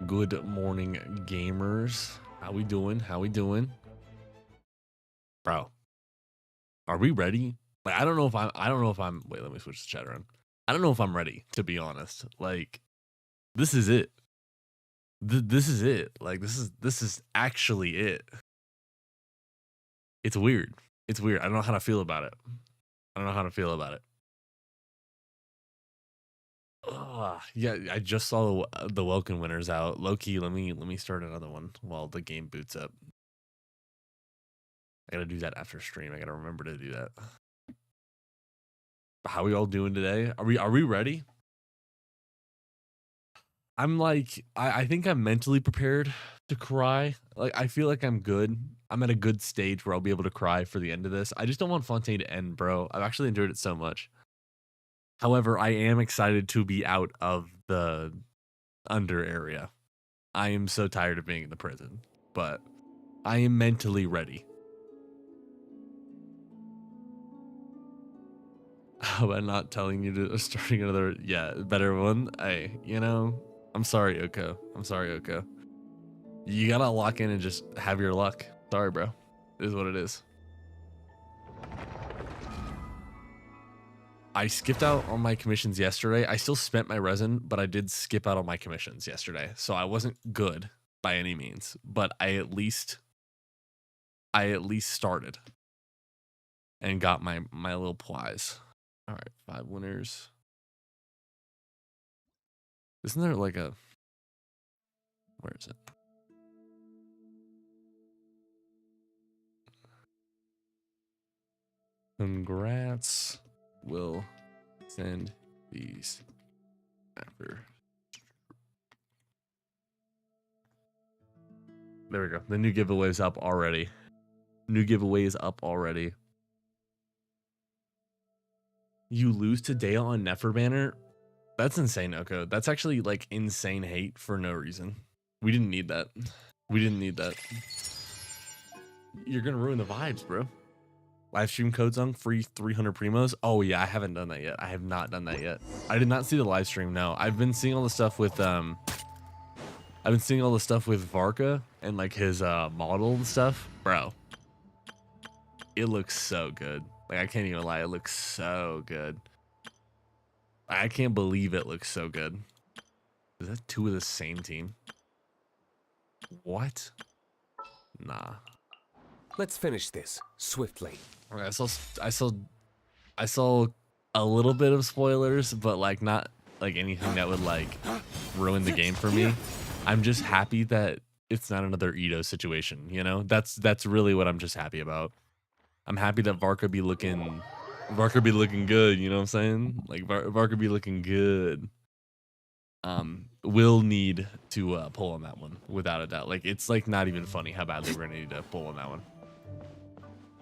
Good morning, gamers. How we doing? How we doing? Bro, are we ready? Like, I don't know if I'm, wait, let me switch the chat around. I don't know if I'm ready, to be honest. Like, this is it. This is it. Like, this is actually it. It's weird. It's weird. I don't know how to feel about it. I don't know how to feel about it. Yeah, I just saw the Welkin winners out. Low-key, let me start another one while the game boots up. I gotta do that after stream. I gotta remember to do that. How are we all doing today? Are we ready? I'm like, I think I'm mentally prepared to cry. Like, I feel like I'm good. I'm at a good stage where I'll be able to cry for the end of this. I just don't want Fontaine to end, bro. I've actually enjoyed it so much. However, I am excited to be out of the under area. I am so tired of being in the prison, but I am mentally ready. How about not telling you to starting another, better one? I'm sorry, Oko. I'm sorry, Oko. You gotta lock in and just have your luck. Sorry, bro. It is what it is. I skipped out on my commissions yesterday. I still spent my resin, but I did skip out on my commissions yesterday. So I wasn't good by any means, but I at least started and got my little prize. All right, 5 winners. Isn't there like a, where is it? Congrats. We'll send these after. There we go. The new giveaway's up already. New giveaway is up already. You lose to Dale on Nefer banner? That's insane, Oko. That's actually like insane hate for no reason. We didn't need that. We didn't need that. You're gonna ruin the vibes, bro. Live stream codes on free 300 primos. Oh yeah, I haven't done that yet. I have not done that yet. I did not see the live stream. No, I've been seeing all the stuff with Varka and like his model and stuff, bro. It looks so good. Like, I can't even lie, it looks so good. I can't believe it looks so good. Is that 2 of the same team? What? Nah. Let's finish this swiftly. Okay, I saw a little bit of spoilers, but like not like anything that would like ruin the game for me. I'm just happy that it's not another Ito situation, you know? That's really what I'm just happy about. I'm happy that Varka be looking good, you know what I'm saying? Like Varka be looking good. We'll need to pull on that one without a doubt. Like, it's like not even funny how badly we're gonna need to pull on that one.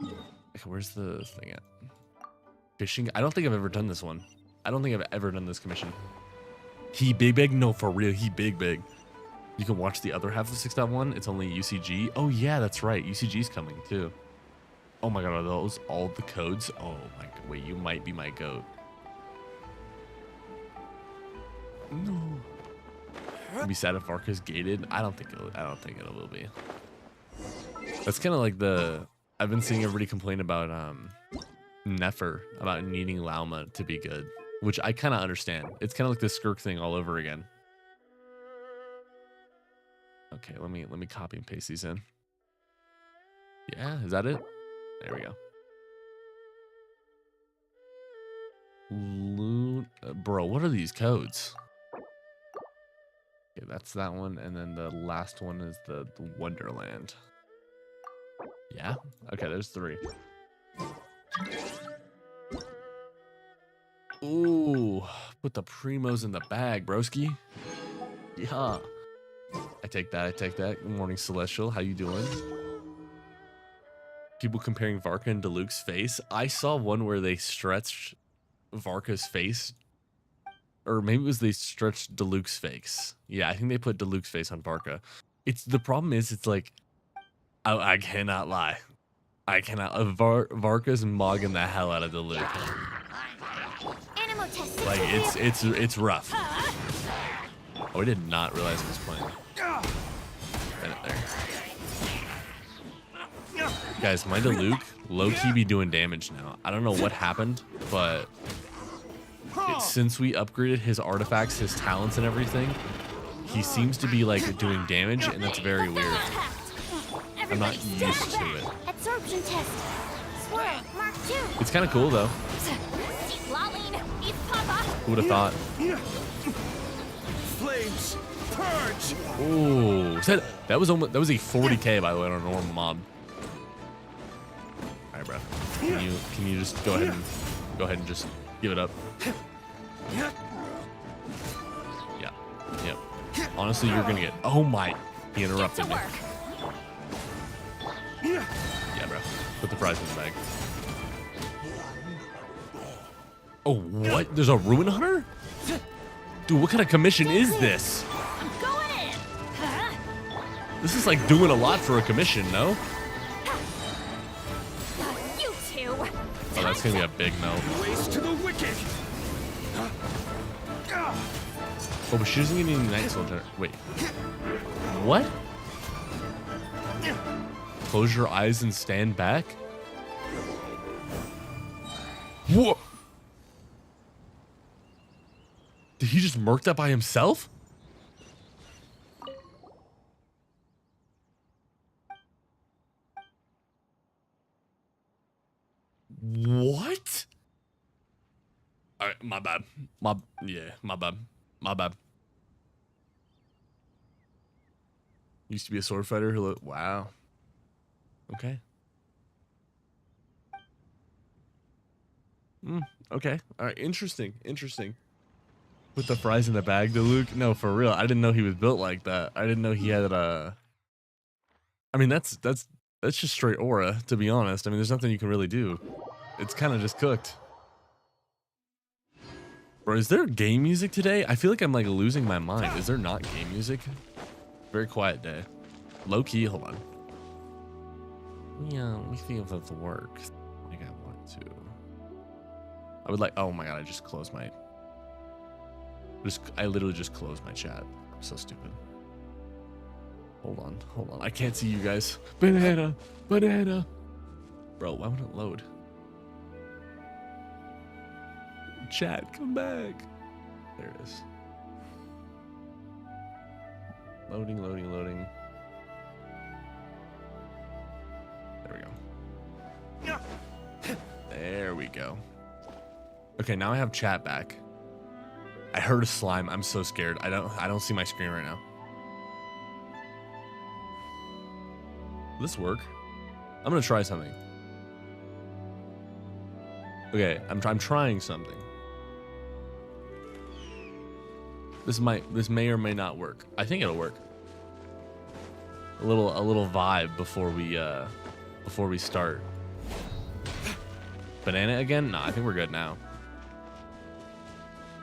Okay, where's the thing at? Fishing? I don't think I've ever done this one. I don't think I've ever done this commission. He big? No, for real, he big. You can watch the other half of 6.1. It's only UCG. Oh yeah, that's right. UCG's coming too. Oh my god, are those all the codes? Oh my god, wait, you might be my goat. No. Be sad if Varka's gated. I don't think it will be. That's kind of like I've been seeing everybody complain about Nefer, about needing Lauma to be good, which I kind of understand. It's kind of like the Skirk thing all over again. Okay, let me copy and paste these in. Yeah, is that it? There we go. Bro, what are these codes? Okay, that's that one, and then the last one is the Wonderland. Yeah? Okay, there's 3. Ooh, put the primos in the bag, broski. Yeah. I take that. Good morning, Celestial. How you doing? people comparing Varka and DILUC's face. I saw one where they stretched Varka's face, or maybe it was they stretched DILUC's face. Yeah, I think they put DILUC's face on Varka. It's the problem is it's like I cannot lie. I cannot. Varka's mogging the hell out of DILUC. Like it's rough. Oh, I did not realize he was playing. Bennett there. Guys, my DILUC low-key be doing damage now. I don't know what happened, but since we upgraded his artifacts, his talents, and everything, he seems to be like doing damage, and that's very weird. I'm not used to it. Absorption test. Swirl, Mark 2. It's kind of cool though. Who would have thought? Flames, purge. Ooh, that was almost, that was a 40k by the way on a normal mob. All right, bro. Can you just go ahead and just give it up? Yeah. Yep. Honestly, you're gonna get. Oh my! He interrupted me. Yeah, bro. Put the prize in the bag. Oh, what? There's a Ruin Hunter? Dude, what kind of commission is this? I'm going in. This is like doing a lot for a commission, no? You two. Oh, that's gonna be a big no. Waste to the wicked. Oh, but she doesn't get any Night Soldier. Wait. What? Close your eyes and stand back? What? Did he just murk that by himself? What? All right, my bad. My bad. My bad. Used to be a sword fighter who wow. Okay. Okay. All right. Interesting. Put the fries in the bag, DILUC. No, for real. I didn't know he was built like that. I didn't know he had a. I mean, that's just straight aura, to be honest. I mean, there's nothing you can really do. It's kind of just cooked. Bro, is there game music today? I feel like I'm like losing my mind. Is there not game music? Very quiet day. Low key. Hold on. Yeah, let me see if that works. I think I want to. I would like. Oh my god! I just closed my. I literally just closed my chat. I'm so stupid. Hold on. I can't see you guys. Banana. Bro, why won't it load? Chat, come back. There it is. Loading. There we go. Okay, now I have chat back. I heard a slime. I'm so scared. I don't see my screen right now. Will this work? I'm gonna try something. Okay, I'm trying something. This may or may not work. I think it'll work. A little vibe before we start. Banana again? Nah, I think we're good now.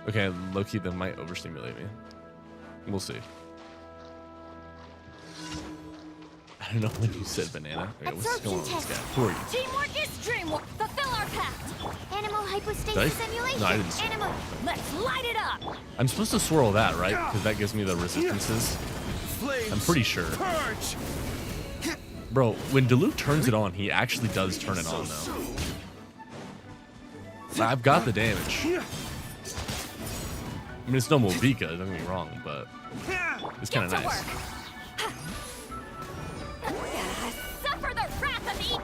Okay, low-key, that might overstimulate me. We'll see. I don't know when you said banana. Okay, what's going on with this guy? Who are you? Teamwork is dreamwork. Fulfill our pact. Animal hypostasis simulation. No, I didn't say Animal, let's light it up. I'm supposed to swirl that, right? Because that gives me the resistances. I'm pretty sure. Bro, when DILUC turns it on, he actually does turn it on, though. I've got the damage. I mean, it's no Movika, don't get me wrong, but it's kind of nice. Suffer the wrath of me.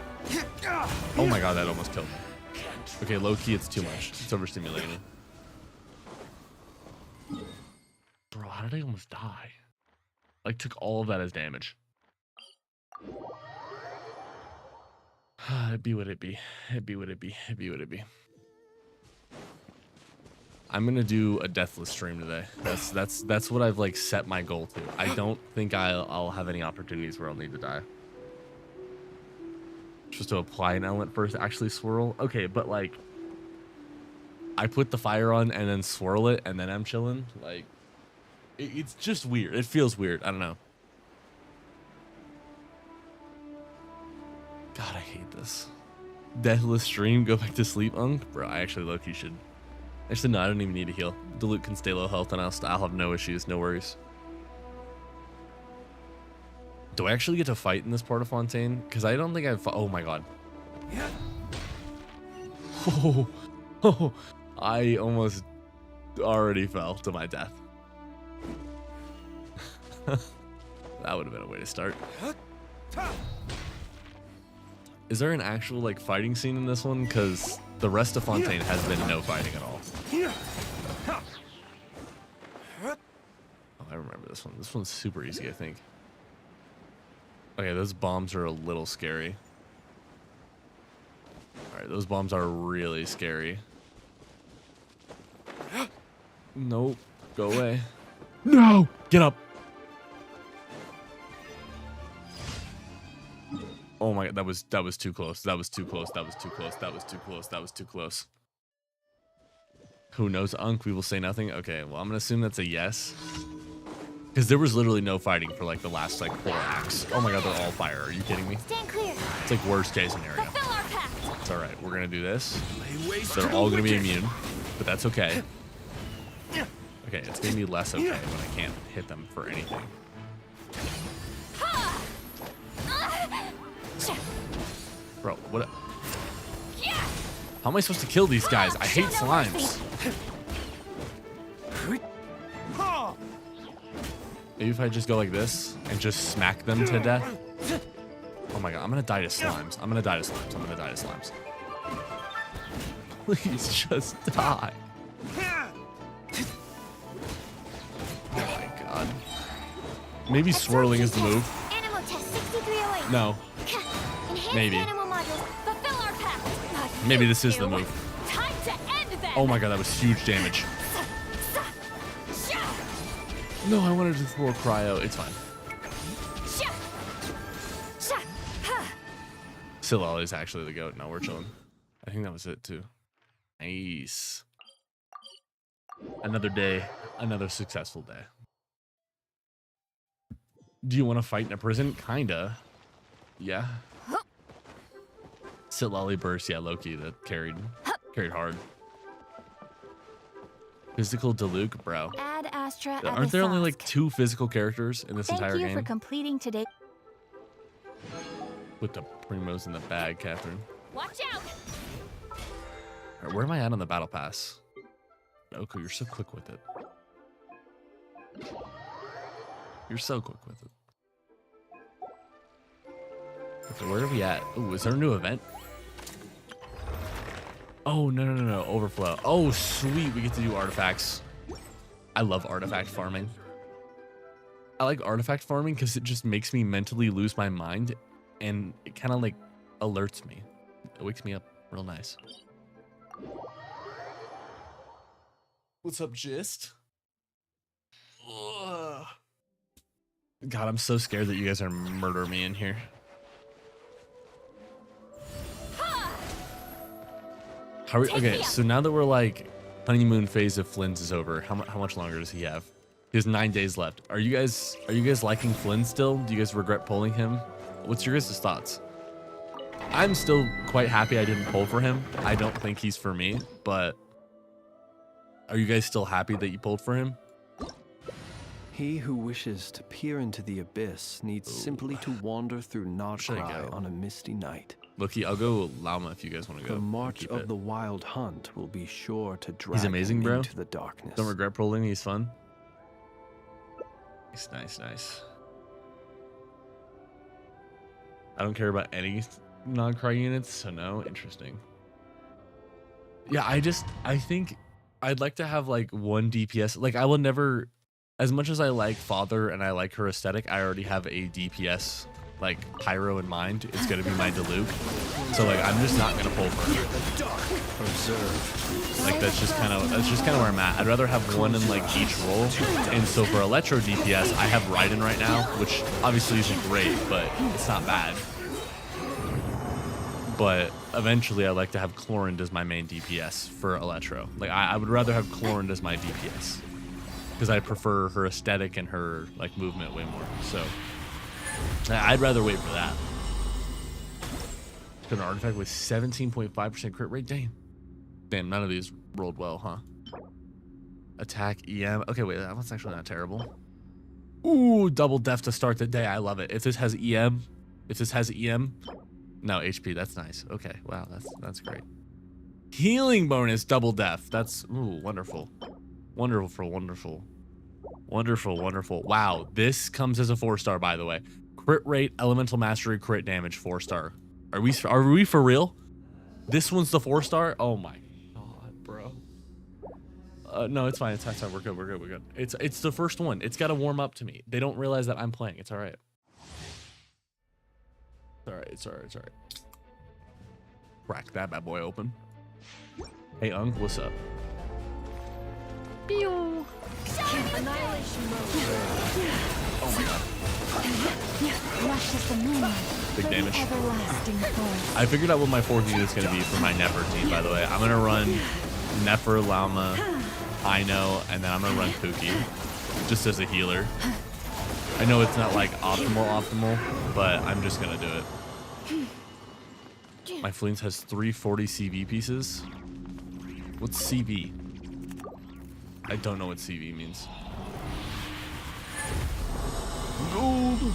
Oh my god, that almost killed me. Okay, low-key, it's too much. It's overstimulating me. Bro, how did I almost die? Like, took all of that as damage. It'd be what it be. I'm gonna do a deathless stream today. That's what I've like set my goal to. I don't think I'll have any opportunities where I'll need to die. Just to apply an element first, actually swirl. Okay, but like, I put the fire on and then swirl it, and then I'm chilling. Like, it's just weird. It feels weird. I don't know. God, I hate this. Deathless stream. Go back to sleep, Unk. Bro, I actually low-key should. Actually, no, I don't even need to heal. DILUC can stay low health, and I'll have no issues, no worries. Do I actually get to fight in this part of Fontaine? Because I don't think I've... Oh my god. Oh, I almost already fell to my death. That would have been a way to start. Is there an actual like fighting scene in this one? Because the rest of Fontaine has been no fighting at all. Oh, I remember this one. This one's super easy, I think. Okay, those bombs are a little scary. Alright, those bombs are really scary. Nope. Go away. No! Get up! Oh my god, that was too close. That was too close. That was too close. That was too close. That was too close. Who knows, Unk? We will say nothing. Okay, well, I'm gonna assume that's a yes. Because there was literally no fighting for like the last like 4 acts. Oh my god, they're all fire. Are you kidding me? Stand clear. It's like worst case scenario. Fulfill our pact. It's alright. We're gonna do this. Lay waste They're to all the gonna be wicked. immune. But that's okay. Okay, it's gonna be less okay when I can't hit them for anything. Bro, what? How am I supposed to kill these guys? I hate slimes. Maybe if I just go like this and just smack them to death. Oh my god, I'm gonna die to slimes. I'm gonna die to slimes. I'm gonna die to slimes. Please just die. Oh my god. Maybe swirling is the move. Animal test 6308. No. Enhanced Maybe. animal module. Fulfill our pact. Not Maybe you this is the two. move. Time to end them. Oh my god, that was huge damage. No, I wanted to throw a cryo. It's fine. Silal is actually the goat. No, we're chilling. I think that was it too. Nice. Another day, another successful day. Do you want to fight in a prison? Kinda. Yeah. Silali burst, yeah, Loki that carried hard. Physical DILUC, bro. Add Astra at Aren't the there only like Sask. 2 physical characters in this Thank entire you game? for completing today. Put the primos in the bag, Catherine. Watch out. Alright, where am I at on the battle pass? Oko, you're so quick with it. You're so quick with it. Okay, where are we at? Oh, is there a new event? Oh, no. Overflow. Oh, sweet. We get to do artifacts. I love artifact farming. I like artifact farming because it just makes me mentally lose my mind. And it kind of like alerts me. It wakes me up real nice. What's up, Gist? Ugh. God, I'm so scared that you guys are murder me in here. Okay, so now that we're like honeymoon phase of Flynn's is over, how much longer does he have? He has 9 days left. Are you guys liking Flynn still? Do you guys regret pulling him? What's your guys' thoughts? I'm still quite happy I didn't pull for him. I don't think he's for me, but are you guys still happy that you pulled for him? He who wishes to peer into the abyss needs simply to wander through Should I Nodcry go? on a misty night. Loki, I'll go Llama if you guys want to go. The march Keep of it. the wild hunt will be sure to drag amazing, him bro. into the darkness. Don't regret pulling, he's fun. Nice. I don't care about any non-cry units, so no. Interesting. Yeah, I think I'd like to have like 1 DPS. Like I will never, as much as I like Father and I like her aesthetic, I already have a DPS like pyro in mind. It's gonna be my DILUC. So like I'm just not gonna pull for her. Observe. Like that's just kind of where I'm at. I'd rather have 1 in like each role. And so for Electro DPS, I have Raiden right now, which obviously isn't great, but it's not bad. but eventually I like to have Chlorine as my main DPS for Electro. Like I would rather have Chlorine as my DPS because I prefer her aesthetic and her like movement way more. So I'd rather wait for that. An artifact with 17.5% crit rate. Damn, none of these rolled well, huh? Attack, EM. Okay, wait, that one's actually not terrible. Ooh, double def to start the day. I love it. If this has EM, no HP. That's nice. Okay, wow, that's great. Healing bonus, double def. That's wonderful, wonderful. Wow, this comes as a 4-star, by the way. Crit rate, elemental mastery, crit damage, 4-star. Are we for real? This one's the 4-star? Oh my god, bro. No, it's fine. It's fine. We're good. It's the first one. It's got to warm up to me. They don't realize that I'm playing. It's all right. It's all right. Crack that bad boy open. Hey, Unk, what's up? Pew. Annihilation mode. Oh my god. Rush as the moonlight. Big damage. Everlasting force. I figured out what my 4th unit's going to be for my Nefer team, by the way. I'm going to run Nefer, Lauma, Ino, and then I'm going to run Pookie just as a healer. I know it's not like optimal, but I'm just going to do it. My Fleens has 340 CV pieces. What's CV? I don't know what CV means. Gold.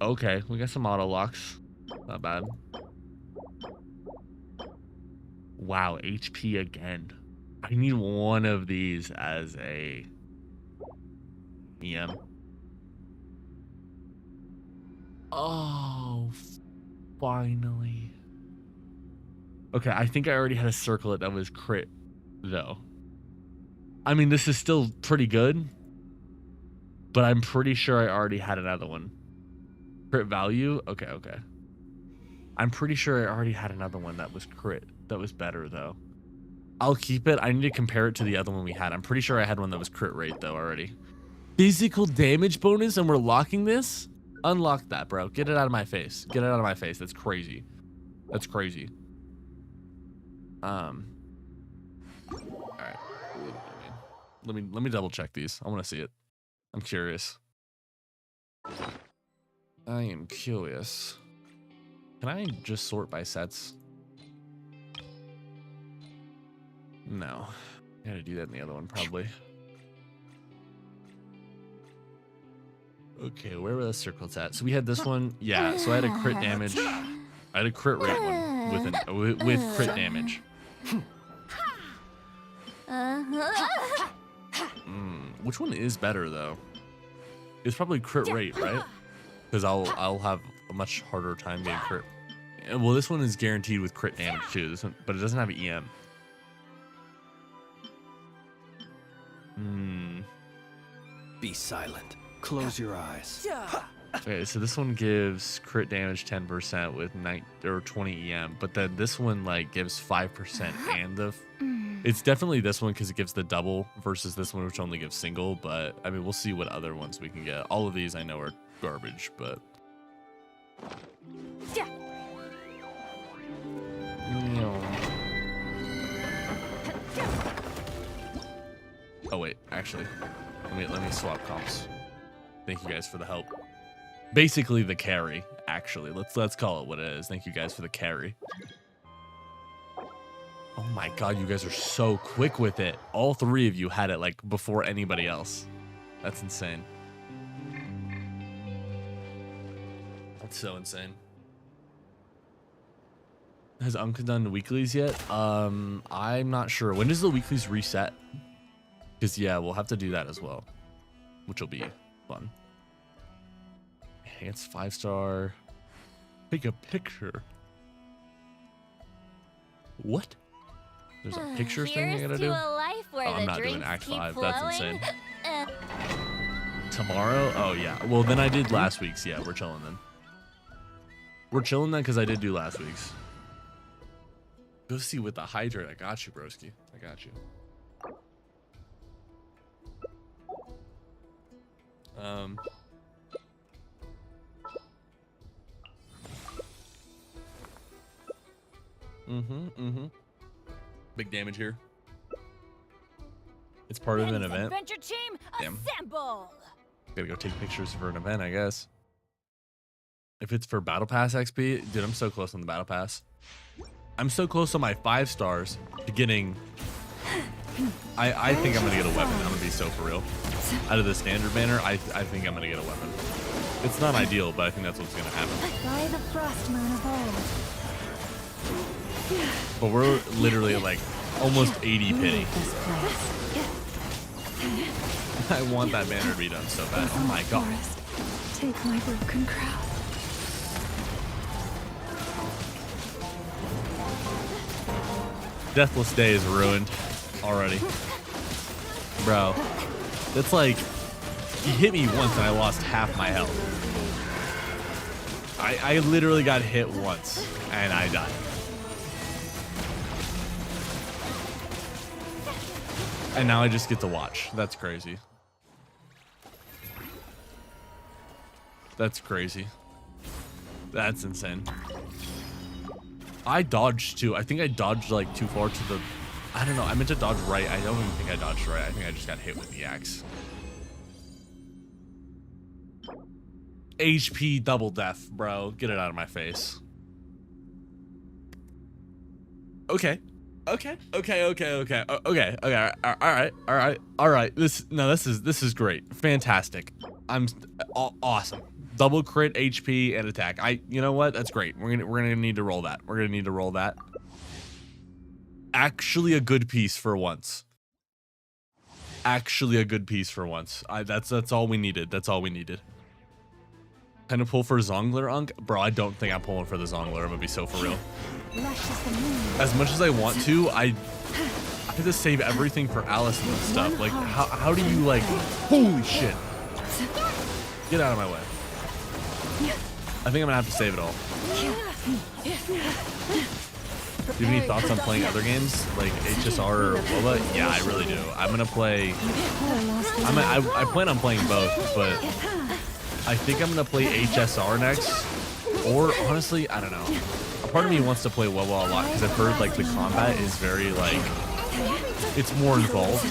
Okay, we got some auto locks. Not bad. Wow, HP again. I need one of these as a EM. Oh, finally. Okay, I think I already had a circlet that was crit, though. I mean, this is still pretty good, but I'm pretty sure I already had another one. Crit value? Okay. I'm pretty sure I already had another one that was crit. That was better, though. I'll keep it. I need to compare it to the other one we had. I'm pretty sure I had one that was crit rate, though, already. Physical damage bonus, and we're locking this? Unlock that, bro. Get it out of my face. Get it out of my face. That's crazy. That's crazy. All right. Let me double check these. I want to see it. I'm curious. I am curious. Can I just sort by sets? No. I gotta do that in the other one, probably. Okay, where were the circles at? So we had this one. Yeah, so I had a crit damage. I had a crit rate one with crit damage. Which one is better, though? It's probably crit rate, right? Because I'll have a much harder time getting crit. Well, this one is guaranteed with crit damage too. This one, but it doesn't have an EM. Be silent. Close your eyes. Okay, so this one gives crit damage 10% with 20 EM, but then this one like gives 5% and the. It's definitely this one because it gives the double versus this one which only gives single. But I mean, we'll see what other ones we can get. All of these I know are garbage, but. Oh wait, actually, let me swap comps. Thank you guys for the help. Basically the carry, actually. Let's call it what it is. Thank you guys for the carry. Oh my god, you guys are so quick with it. All three of you had it like before anybody else. That's insane. That's so insane. Has Unc done weeklies yet? I'm not sure. When does the weeklies reset? Because yeah, we'll have to do that as well, which will be fun. Enhance 5-star. Take a picture. What? There's a picture thing I gotta do? Oh, I'm not doing Act 5. That's insane. Tomorrow? Oh yeah. Well, then I did last week's. Yeah, we're chilling then. We're chilling then because I did do last week's. Go see with the hydrate. I got you, broski. I got you. Big damage here. It's part of an event. Adventure team, Damn. assemble! Gotta go take pictures for an event, I guess. If it's for Battle Pass XP, dude, I'm so close on the Battle Pass. I'm so close on my 5 stars to getting. I think I'm gonna get a weapon. I'm gonna be so for real. Out of the standard banner, I think I'm gonna get a weapon. It's not ideal, but I think that's what's gonna happen. By the frost moon of old. But we're literally like almost 80 pity. This place. I want that banner to be done so bad. Oh my god. Take my broken crown. Deathless Day is ruined already. Bro, that's like, he hit me once and I lost half my health. I literally got hit once and I died. And now I just get to watch. That's crazy. That's crazy. That's insane. I dodged too. I think I dodged like too far to the... I don't know. I meant to dodge right. I don't even think I dodged right. I think I just got hit with the axe. HP double death, bro. Get it out of my face. Okay. Okay. All right. This is great. Fantastic. I'm awesome. Double crit HP and attack. You know what? That's great. We're gonna need to roll that. We're gonna need to roll that. Actually a good piece for once. Actually a good piece for once. That's all we needed. That's all we needed. Kind of pull for Zongler, Unk? Bro, I don't think I'm pulling for the Zongler. I'm gonna be so for real. As much as I want to, I have to save everything for Allison and stuff. Like, how do you, like, holy shit. Get out of my way. I think I'm gonna have to save it all. Do you have any thoughts on playing other games like HSR or WOBA? Yeah, I really do. I'm gonna play. I plan on playing both, but I think I'm gonna play HSR next. Or honestly, I don't know. A part of me wants to play WOBA a lot because I've heard like the combat is very like it's more involved.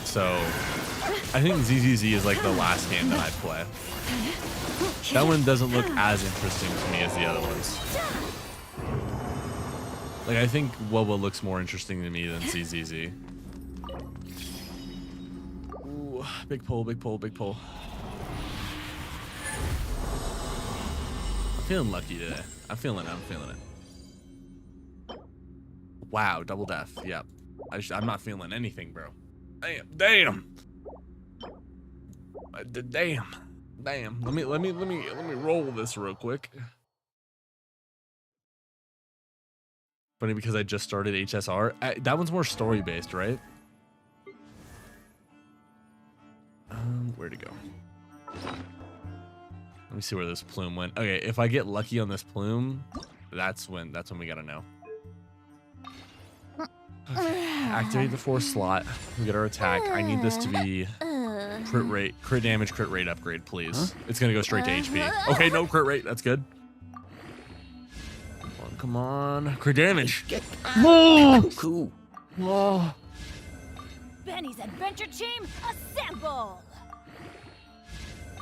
So I think ZZZ is like the last game that I play. That one doesn't look as interesting to me as the other ones. Like, I think WOBA looks more interesting to me than ZZZ. Ooh, big pull, big pull, big pull. I'm feeling lucky today. I'm feeling it. Wow, double death. Yep. I'm not feeling anything, bro. Damn. Damn. Let me roll this real quick. Funny because I just started HSR. That one's more story based, right? Where'd it go? Let me see where this plume went. Okay, if I get lucky on this plume, that's when we gotta know. Okay. Activate the 4 slot. We get our attack. I need this to be crit rate, crit damage, crit rate upgrade, please. Huh? It's gonna go straight to HP. Okay, no crit rate. That's good. Come on. Crit damage. Oh, Cool. Oh. Benny's adventure team, assemble!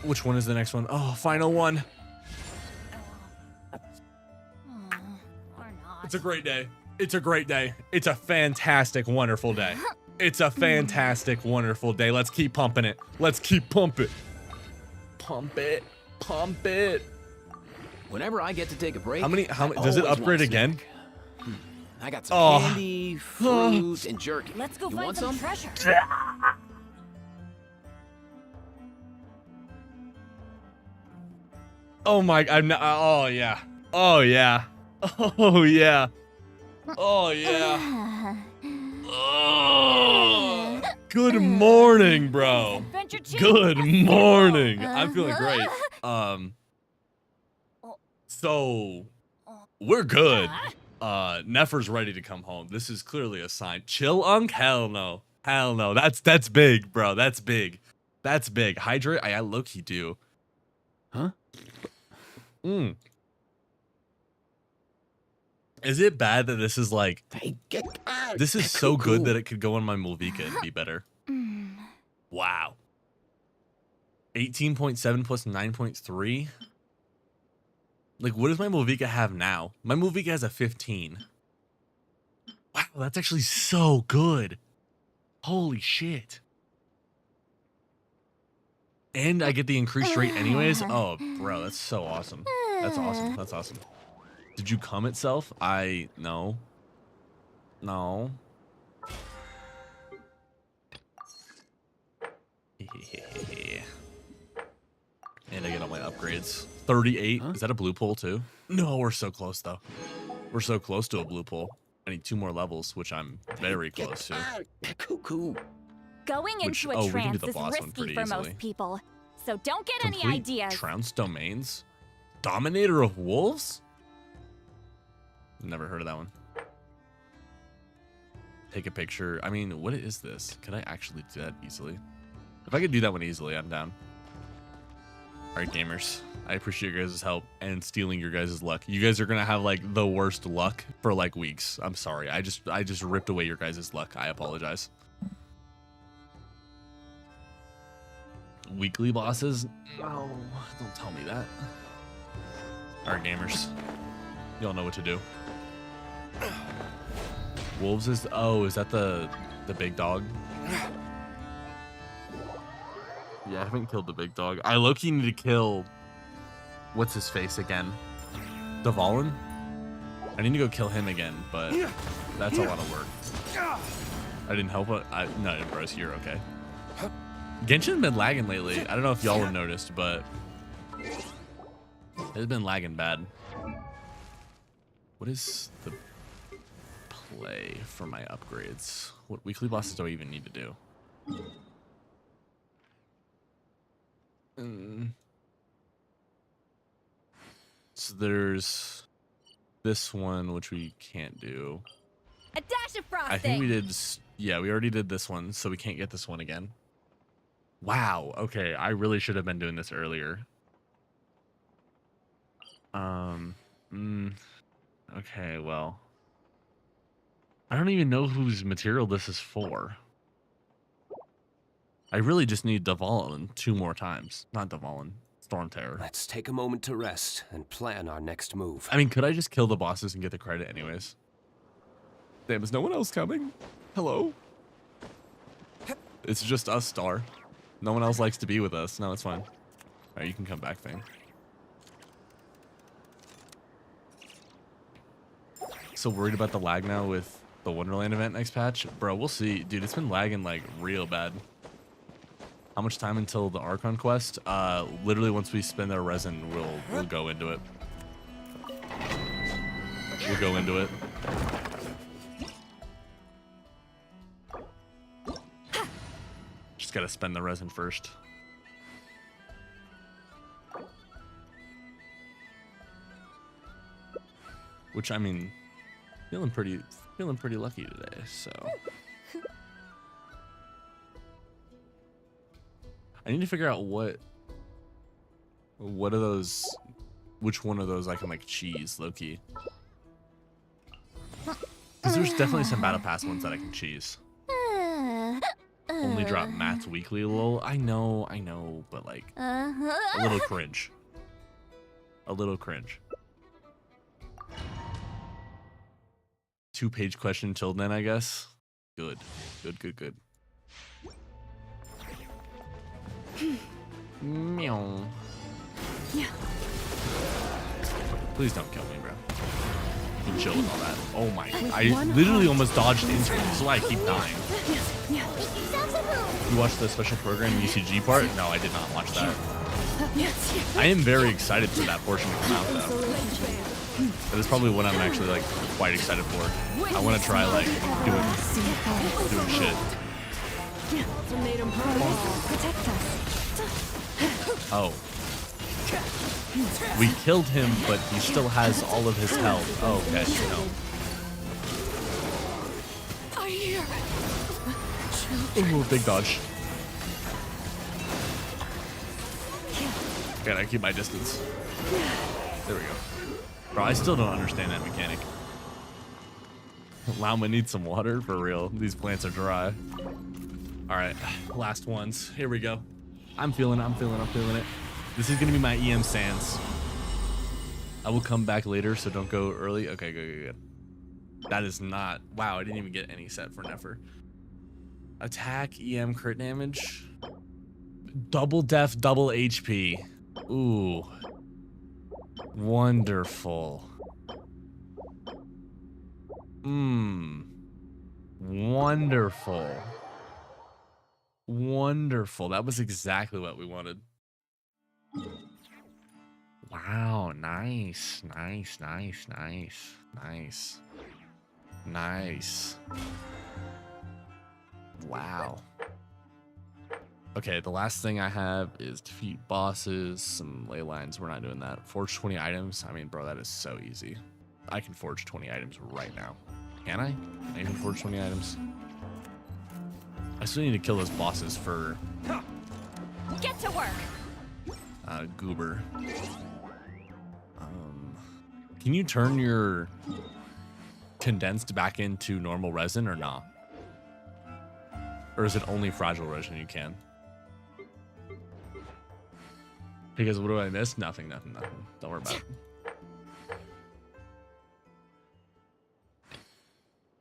Which one is the next one? Oh, final one. Or not. It's a great day. It's a great day. It's a fantastic, wonderful day. It's a fantastic, wonderful day. Let's keep pumping it. Let's keep pumping. Pump it. Pump it. Whenever I get to take a break, How many does it always upgrade want a again? snack. I got some candy, fruit, and jerky. Let's go You find want some some? treasure. Oh my, I'm not, oh yeah. Oh yeah. Oh yeah. Oh yeah. Oh. Good morning, bro. Adventure team, Good assemble! morning. I'm feeling great. So we're good. Nefer's ready to come home. This is clearly a sign. Chill, Unk? Hell no. Hell no. That's big, bro. That's big. That's big. Hydrate, I low-key do. Huh? Is it bad that this is like, this is so good that it could go on my Mulvika and be better? Wow. 18.7 plus 9.3? Like, what does my Mulvika have now? My Mulvika has a 15. Wow, that's actually so good. Holy shit. And I get the increased rate anyways? Oh, bro, that's so awesome. That's awesome. That's awesome. Did you come itself? No. No. And I get all my upgrades. 38. Is that a blue pole too? No, we're so close though. We're so close to a blue pole. I need 2 more levels, which I'm very close to. Going into we can a do trance the is boss one risky pretty for easily. most people. So don't get any Complete ideas. Trounce domains? Dominator of wolves? Never heard of that one. Take a picture. I mean, what is this? Could I actually do that easily? If I could do that one easily, I'm down. All right, gamers. I appreciate your guys' help and stealing your guys' luck. You guys are gonna have like the worst luck for like weeks. I'm sorry. I just ripped away your guys' luck. I apologize. Weekly bosses? No, don't tell me that. All right, gamers. Y'all know what to do. Wolves is... Oh, is that the big dog? Yeah, I haven't killed the big dog. I low-key need to kill... What's his face again? Dvalin? I need to go kill him again, but that's a lot of work. I didn't help it. No, bros, you're okay. Genshin's been lagging lately. I don't know if y'all have noticed, but it's been lagging bad. What is the play for my upgrades? What weekly bosses do I even need to do? So there's this one, which we can't do. A dash of frosting. I think we did. Yeah, we already did this one, so we can't get this one again. Wow. Okay, I really should have been doing this earlier. Okay, well, I don't even know whose material this is for. I really just need Dvalin 2 more times. Not Dvalin, Storm Terror. Let's take a moment to rest and plan our next move. I mean, could I just kill the bosses and get the credit anyways? Damn, is no one else coming? Hello? It's just us, Star. No one else likes to be with us. No, it's fine. All right, you can come back, thing. So worried about the lag now with the Wonderland event next patch? Bro, we'll see. Dude, it's been lagging like real bad. How much time until the Archon quest? Literally once we spend our resin, we'll go into it. We'll go into it. Just gotta spend the resin first. Which, I mean, feeling pretty lucky today, so. I need to figure out what are those, which one of those I can like cheese, low-key. Because there's definitely some battle pass ones that I can cheese. Only drop mats weekly, lol. I know, but like a little cringe. A little cringe. 2-page question until then, I guess. Good. Meow. Please don't kill me, bro. You can chill with all that. Oh my! I literally almost dodged into it. That's why I keep dying. You watched the special program UCG part? No, I did not watch that. I am very excited for that portion to come out, though. That is probably what I'm actually like quite excited for. I want to try like doing shit. Oh. We killed him, but he still has all of his health. Oh, okay, no. Ooh, big dodge. Gotta keep my distance. There we go. Bro, I still don't understand that mechanic. Llama needs some water for real. These plants are dry. All right, last ones. Here we go. I'm feeling it. This is gonna be my EM Sands. I will come back later, so don't go early. Okay, good. That is not. Wow, I didn't even get any set for Nefer. Attack, EM, crit damage. Double def, double HP. Ooh. Wonderful. Wonderful. That was exactly what we wanted. Wow, nice. Wow. Okay, the last thing I have is defeat bosses, some ley lines. We're not doing that. Forge 20 items. I mean, bro, that is so easy. I can forge 20 items right now. Can I? Can I even forge 20 items? I still need to kill those bosses for Get to work. Goober. Can you turn your condensed back into normal resin or not? Or is it only fragile resin you can? Because what do I miss? Nothing. Don't worry about it.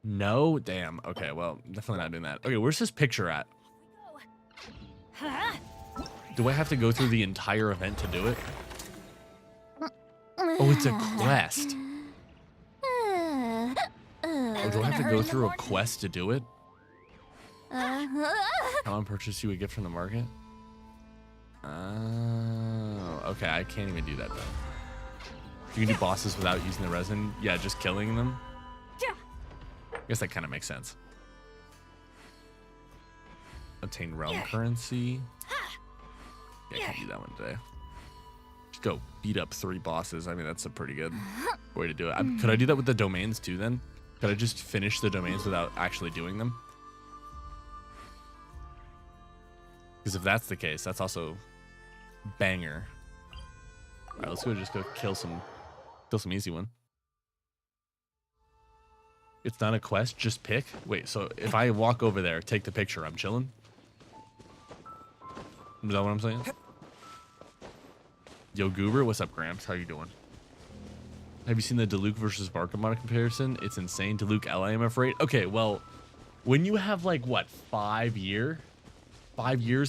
No? Damn. Okay, well, definitely not doing that. Okay, where's this picture at? Do I have to go through the entire event to do it? Oh, it's a quest. Oh, do I have to go through a quest to do it? Come on, purchase you a gift from the market. Oh, okay, I can't even do that then. You can do bosses without using the resin? Yeah, just killing them? I guess that kind of makes sense. Obtain realm currency. Yeah, I can't do that one today. Just go beat up 3 bosses. I mean, that's a pretty good way to do it. Could I do that with the domains too then? Could I just finish the domains without actually doing them? Because if that's the case, that's also banger. All right, let's just go kill some easy one. It's not a quest, just pick. Wait, so if I walk over there, take the picture, I'm chilling? Is that what I'm saying? Yo, Goober, what's up, Gramps? How you doing? Have you seen the DILUC versus Barkamon comparison? It's insane. DILUC L, I am afraid. Okay, well, when you have like, what, 5 years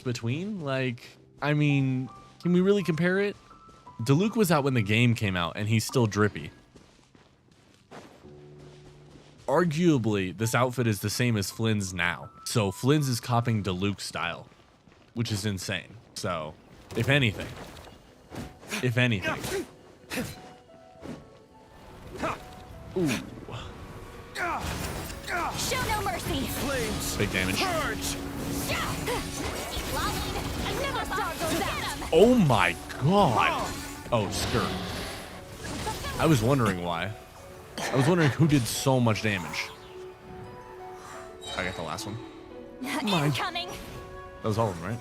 between? Like, I mean, can we really compare it? DILUC was out when the game came out, and he's still drippy. Arguably, this outfit is the same as Flynn's now. So Flynn's is copying DILUC's style, which is insane. So, if anything. Ooh. Show no mercy. Flames. Big damage. Purge. I never saw those out. Oh my god. Oh, skirt. I was wondering why. I was wondering who did so much damage. I got the last one. Incoming. That was all of them, right?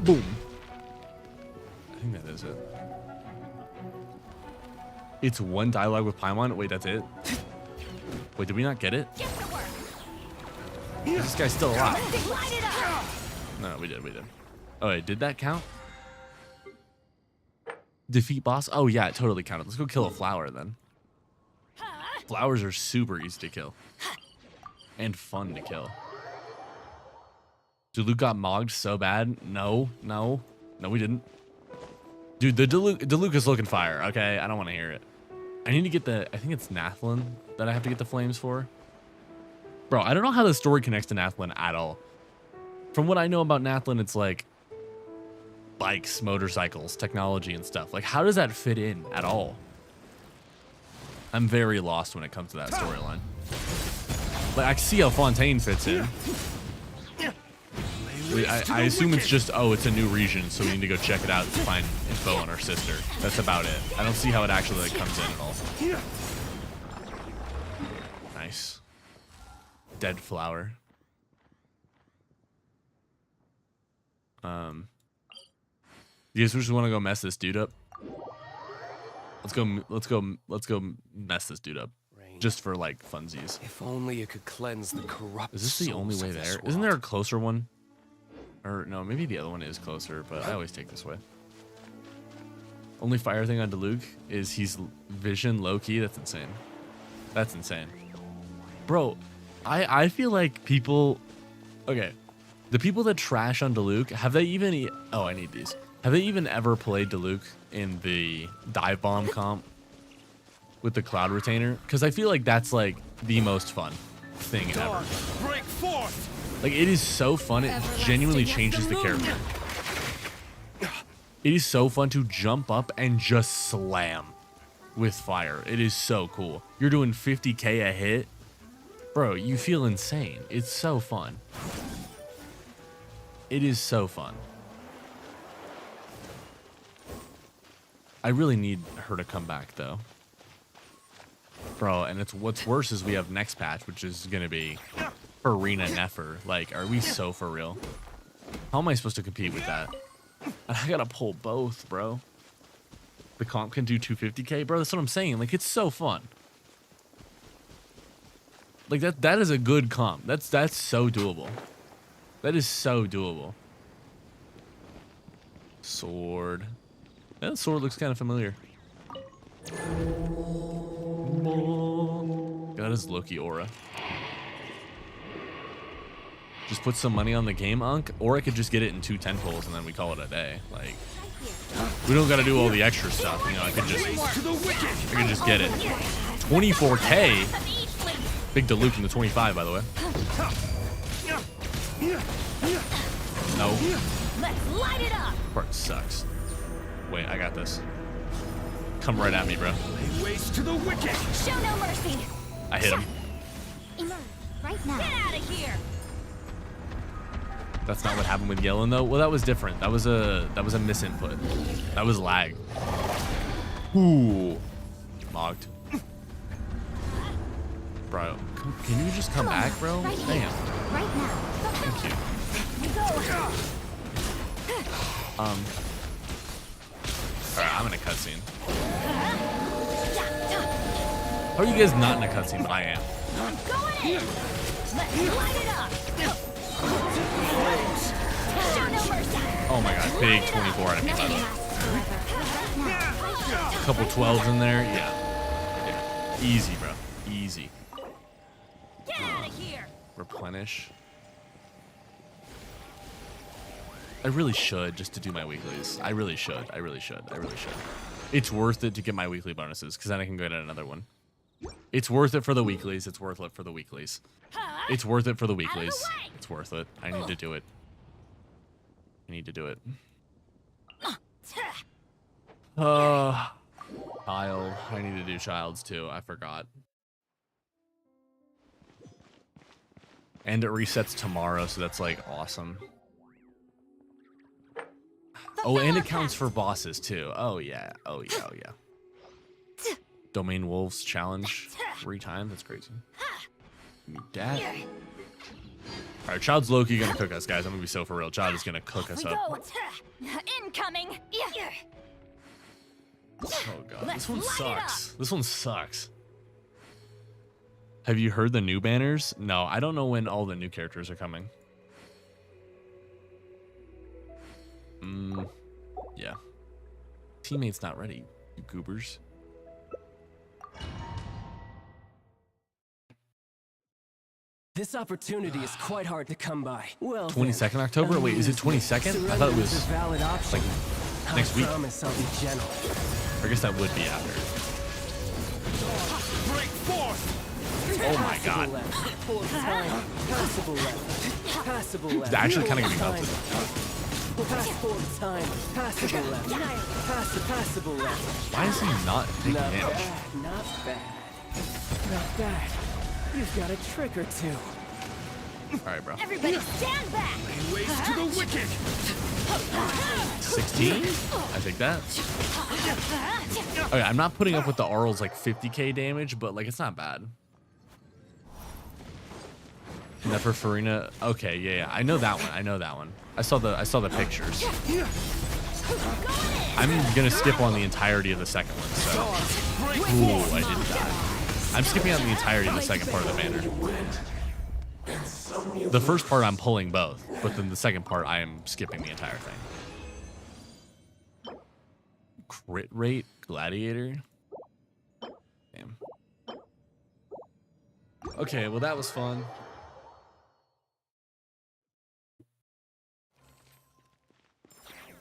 Boom. I think that is it. It's 1 dialogue with Paimon. Wait, that's it? Wait, did we not get it? Get to work. This guy's still alive. Light it up. No, we did. Oh, wait, did that count? Defeat boss? Oh, yeah, it totally counted. Let's go kill a flower then. Flowers are super easy to kill. And fun to kill. DILUC got mogged so bad. No, we didn't. Dude, the DILUC is looking fire, okay? I don't want to hear it. I need to get I think it's Nathlin that I have to get the flames for. Bro, I don't know how the story connects to Nathlin at all. From what I know about Nathlin, it's like bikes, motorcycles, technology and stuff. Like, how does that fit in at all? I'm very lost when it comes to that storyline. But I see how Fontaine fits in. I assume it's just, oh, it's a new region, so we need to go check it out to find info on our sister. That's about it. I don't see how it actually like comes in at all. Nice. Dead flower. You guys just want to go mess this dude up? Let's go mess this dude up. Just for like funsies. If only it could cleanse the corrupt. Is this the only souls way of this there? Isn't there a world. closer one? Or no, maybe the other one is closer, but I always take this way. Only fire thing on DILUC is he's vision low key. That's insane. That's insane. Bro, I feel like people, okay, the people that trash on DILUC, have they even, oh, I need these. Have they even ever played DILUC in the dive bomb comp with the cloud retainer? Because I feel like that's like the most fun thing ever. Break forth! Like, it is so fun. It genuinely changes the character. It is so fun to jump up and just slam with fire. It is so cool. You're doing 50k a hit. Bro, you feel insane. It's so fun. It is so fun. I really need her to come back, though. Bro, and it's what's worse is we have next patch, which is going to be Arena Nefer. Like, are we so for real? How am I supposed to compete with that? And I gotta pull both, bro. The comp can do 250k, bro. That's what I'm saying. Like, it's so fun. Like, that is a good comp. That's so doable. That is so doable. Sword. Yeah, the sword looks kind of familiar. That is Loki aura. Just put some money on the game, Unk, or I could just get it in 2 10-poles and then we call it a day. Like, we don't gotta do all the extra stuff, you know. I could just get it. 24k. Big DILUC in the 25, by the way. No. Let's light it up. Part sucks. Wait, I got this. Come right at me, bro. Waste to the wicked! Show no mercy. I hit him. Emerge right now. Get out of here. That's not what happened with Yellen, though. Well, that was different. That was a misinput. That was lag. Ooh. Mogged. Bro, can you just come back, bro? Right here. Damn. Right now. Thank you. Alright, I'm in a cutscene. How are you guys not in a cutscene, but I am? I'm going in. Let's light it up. Show no mercy. Oh my god, big 24 out of me. Couple 12s in there, yeah. Easy, bro. Easy. Get out of here. Replenish. I really should just to do my weeklies. I really should. It's worth it to get my weekly bonuses because then I can go get another one. It's worth it for the weeklies. It's worth it for the weeklies. It's worth it for the weeklies. It's worth it. I need to do it. Child. I need to do Childs too. I forgot. And it resets tomorrow, so that's like awesome. Oh, and it counts for bosses too. Oh yeah. Domain Wolves challenge 3 times. That's crazy. Dad. All right, Child's Loki gonna cook us, guys. I'm gonna be so for real. Child is gonna cook us up. Incoming. Oh god, Let's this one light it sucks. This one sucks. Have you heard the new banners? No, I don't know when all the new characters are coming. Yeah. Teammate's not ready, you goobers. This opportunity is quite hard to come by. Well, 22nd October? Wait, is it 22nd? I thought it was a valid option. like next week. I promise I'll be gentle. I guess that would be after. Break forth! Oh my god. Full time. Passable left. Passable left. It's actually kind of gonna be melted. Passable time. Passable left. Passable left. Why is he not taking Not damage? bad. Not bad. Not bad. You've got a trick or two. Alright, bro. Everybody stand back. Waste to the wicked! 16? I take that. Okay, I'm not putting up with the Arl's like 50k damage, but like it's not bad. Nefer Farina. Okay, yeah, I know that one. I saw the pictures. I'm gonna skip on the entirety of the second one. So, ooh, I didn't die. I'm skipping on the entirety of the second part of the banner. The first part I'm pulling both, but then the second part I am skipping the entire thing. Crit rate gladiator. Damn. Okay, well that was fun.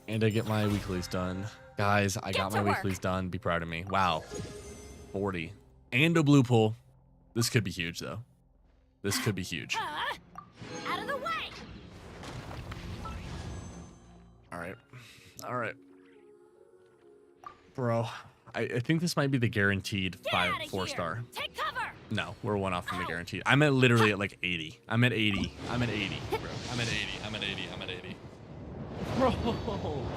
And I get my weeklies done. Guys, I got my weeklies done. Be proud of me. Wow. 40. And a blue pull. This could be huge, though. This could be huge. Out of the way. All right. All right. Bro, I think this might be the guaranteed 4-star. Take cover. No, we're one off from the guaranteed. I'm at literally at like 80. I'm at 80. I'm at 80, bro. I'm at 80. I'm at 80. I'm at 80. Bro,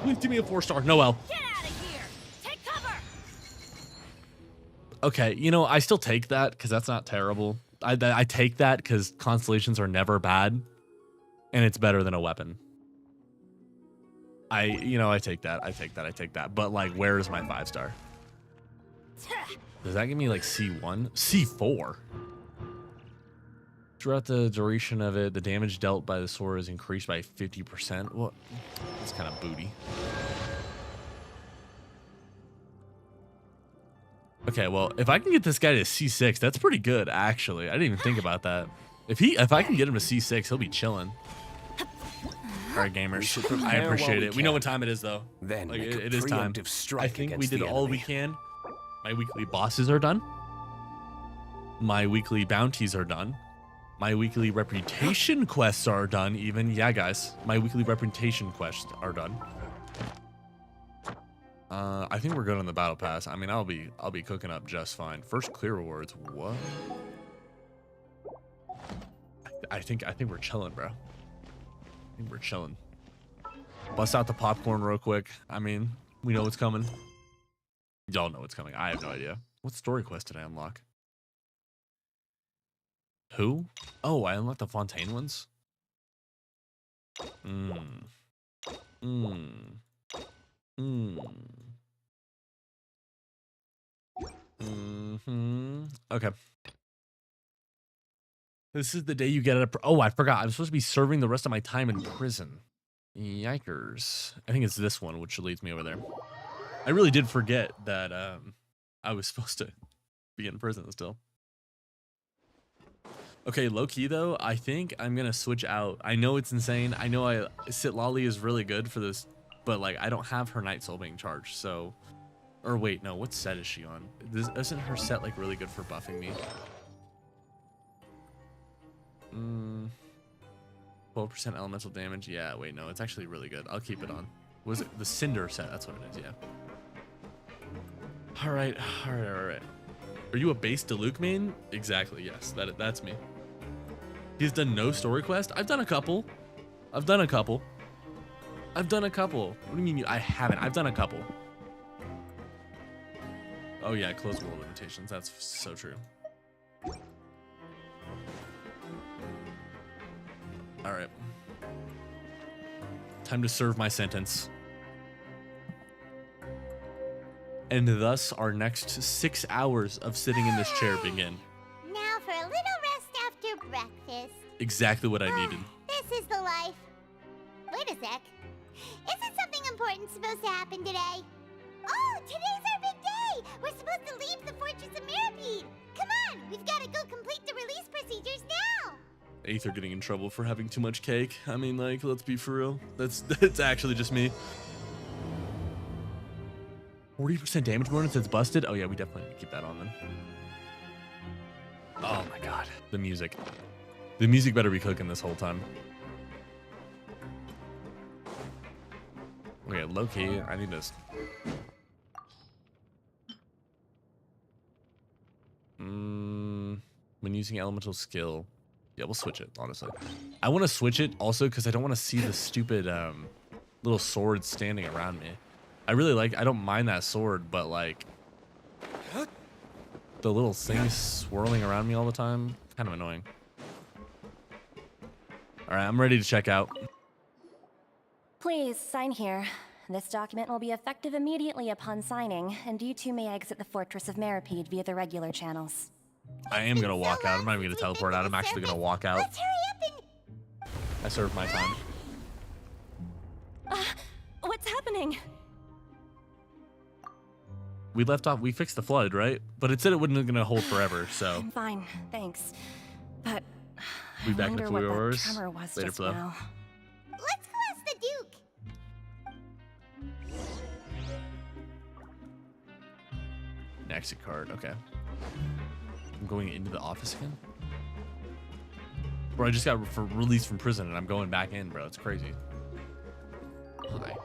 please give me a 4-star. Noel. Get out of here. Take cover. Okay, you know, I still take that because that's not terrible. I take that because constellations are never bad, and it's better than a weapon. I take that. I take that. I take that. But like, where is my 5-star? Does that give me like C1? C4? Throughout the duration of it, the damage dealt by the sword is increased by 50%. Well, it's kind of booty. Okay, well, if I can get this guy to C6, that's pretty good, actually. I didn't even think about that. If I can get him to C6, he'll be chilling. All right, gamers. I appreciate it. We know what time it is, though. Then like, make a it is time. preemptive strike I think we against did the all we enemy. can. My weekly bosses are done. My weekly bounties are done. My weekly reputation quests are done, even. Yeah, guys. My weekly reputation quests are done. I think we're good on the battle pass. I mean, I'll be cooking up just fine. First clear rewards. What? I think we're chilling, bro. I think we're chilling. Bust out the popcorn real quick. I mean, we know what's coming. Y'all know what's coming. I have no idea. What story quest did I unlock? Who? Oh, I unlocked the Fontaine ones? Okay. This is the day you get it. Oh, I forgot. I'm supposed to be serving the rest of my time in prison. Yikers. I think it's this one, which leads me over there. I really did forget that I was supposed to be in prison still. Okay, low key though, I think I'm gonna switch out. I know it's insane. I know Sitlali is really good for this, but like I don't have her Night Soul being charged, so. Or wait, no, what set is she on? Isn't her set like really good for buffing me? 12% elemental damage. Yeah, wait, no, it's actually really good. I'll keep it on. Was it the Cinder set? That's what it is, yeah. All right. Are you a base DILUC main? Exactly, yes, that's me. He's done no story quest? I've done a couple. What do you mean I haven't? I've done a couple. Oh yeah, closed world limitations. That's so true. All right. Time to serve my sentence. And thus our next 6 hours of sitting in this chair begin. Now for a little rest after breakfast. Exactly what I needed. This is the life. Wait a sec. Isn't something important supposed to happen today? Oh, today's our big day! We're supposed to leave the Fortress of Mirapede! Come on, we've got to go complete the release procedures now! Aether getting in trouble for having too much cake. I mean, like, let's be for real. That's actually just me. 40% damage bonus that's busted? Oh yeah, we definitely need to keep that on then. Oh my god. The music. The music better be cooking this whole time. Okay, low-key, I need this. When using elemental skill. Yeah, we'll switch it, honestly. I want to switch it also because I don't want to see the stupid little swords standing around me. I don't mind that sword, but like the little things swirling around me all the time, kind of annoying. All right, I'm ready to check out. Please sign here. This document will be effective immediately upon signing, and you two may exit the Fortress of Meripede via the regular channels. I am gonna walk out. I'm not even gonna teleport out. I'm actually gonna walk out. Let's hurry up and... I served my time. What's happening? We left off. We fixed the flood, right? But it said it wasn't gonna hold forever. So I'm fine, thanks. But we back in wonder the what 4 that hours. tremor was Later, just Flo. now. Let's go ask the Duke. An exit card. Okay. I'm going into the office again. Bro, I just got released from prison and I'm going back in, bro. It's crazy. Hi.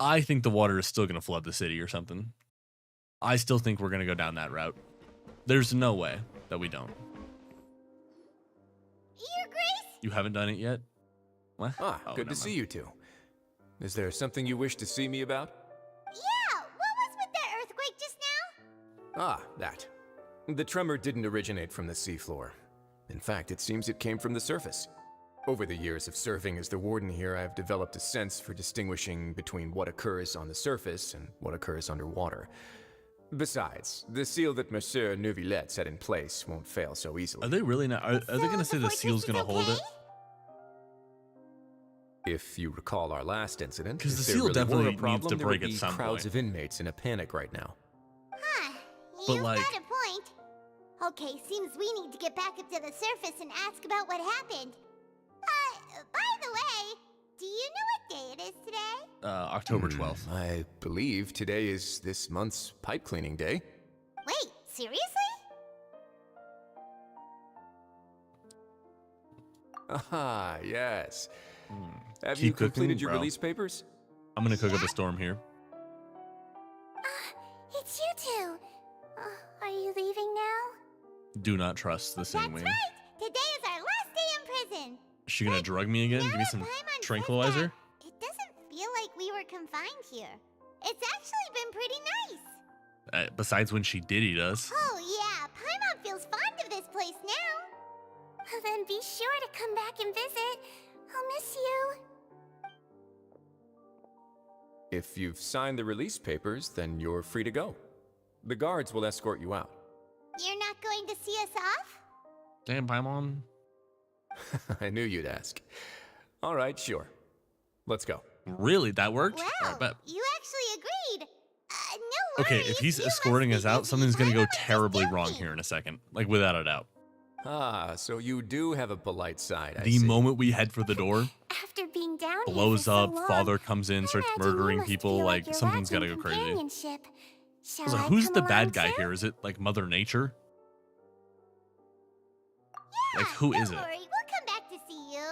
I think the water is still gonna flood the city or something. I still think we're gonna go down that route. There's no way that we don't. Your Grace? You haven't done it yet? What? Ah, Oh, good to never see mind. you two. Is there something you wish to see me about? Yeah, what was with that earthquake just now? Ah, that. The tremor didn't originate from the seafloor. In fact, it seems it came from the surface. Over the years of serving as the warden here, I've developed a sense for distinguishing between what occurs on the surface and what occurs underwater. Besides, the seal that Monsieur Neuvillette set in place won't fail so easily. Are they really not? Are they gonna say the fortress seal's is gonna hold okay? it? If you recall our last incident, 'Cause the if there seal really definitely were a needs problem, to there break would at be some crowds point. of inmates in a panic right now. Huh. But, You've like- got a point. Okay, seems we need to get back up to the surface and ask about what happened. By the way, do you know what day it is today? October 12th. I believe today is this month's pipe cleaning day. Wait, seriously? Ah, yes. Have Keep you cooking, completed your bro. release papers? I'm gonna cook up a storm here. It's you two. Are you leaving now? Do not trust the That's same wing. right. Today is our last day in prison. Is she gonna drug me again? Now Give me that some Paimon says tranquilizer? that, it doesn't feel like we were confined here. It's actually been pretty nice. Besides when she did eat us. Oh yeah, Paimon feels fond of this place now. Then be sure to come back and visit. I'll miss you. If you've signed the release papers, then you're free to go. The guards will escort you out. You're not going to see us off? Damn, Paimon. I knew you'd ask. All right, sure. Let's go. Really? That worked? Well, Alright, bet. you actually agreed. No Okay, worries, if he's you must escorting be us out, busy. something's gonna go Paimon was just terribly wrong joking. here in a second. Like, without a doubt. Ah, so you do have a polite side, I The see. moment we head for the door, After being down here blows for so up, long, father comes in, I starts imagine you murdering must people, feel like, you're something's lacking gotta go crazy. companionship. Shall I was like, I who's come the along, bad guy sir? here? Is it, like, Mother Nature? Yeah, Like, who is don't it? worry, we'll come back to see you.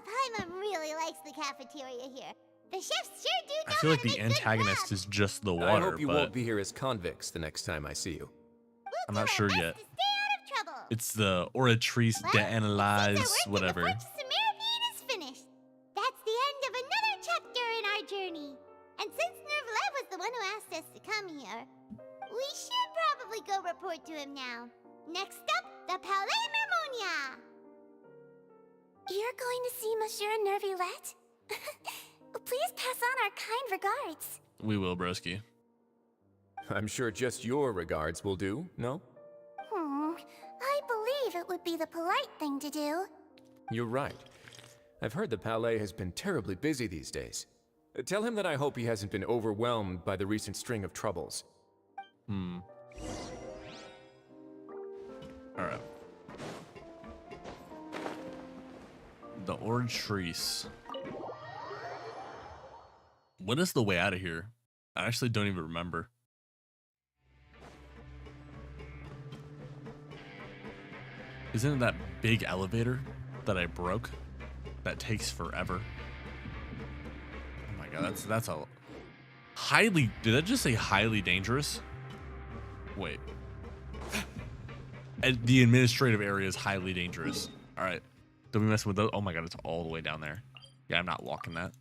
Paimon really likes the cafeteria here. The chefs sure do know I feel like how to the make good antagonist pap. is just the I water, hope you but won't be here as convicts the next time I see you. We'll I'm do not our sure best yet. to stay out of trouble. it's the oratrice Well, d'analyze, it seems our work whatever. in the Fortress of Meripede is finished. That's the end of another chapter in our journey. And since Neuvillette was the one who asked us to come here, we should probably go report to him now. Next up, the Palais Mermonia. You're going to see Monsieur Neuvillette? Please pass on our kind regards. We will, broski. I'm sure just your regards will do, no? I believe it would be the polite thing to do. You're right. I've heard the Palais has been terribly busy these days. Tell him that I hope he hasn't been overwhelmed by the recent string of troubles. Alright. The oratrice. What is the way out of here? I actually don't even remember. Isn't it that big elevator that I broke? That takes forever. Oh my god, that's a highly, did that just say highly dangerous? Wait. And the administrative area is highly dangerous. Alright. Don't be messing with those. Oh my god, it's all the way down there. Yeah, I'm not walking that.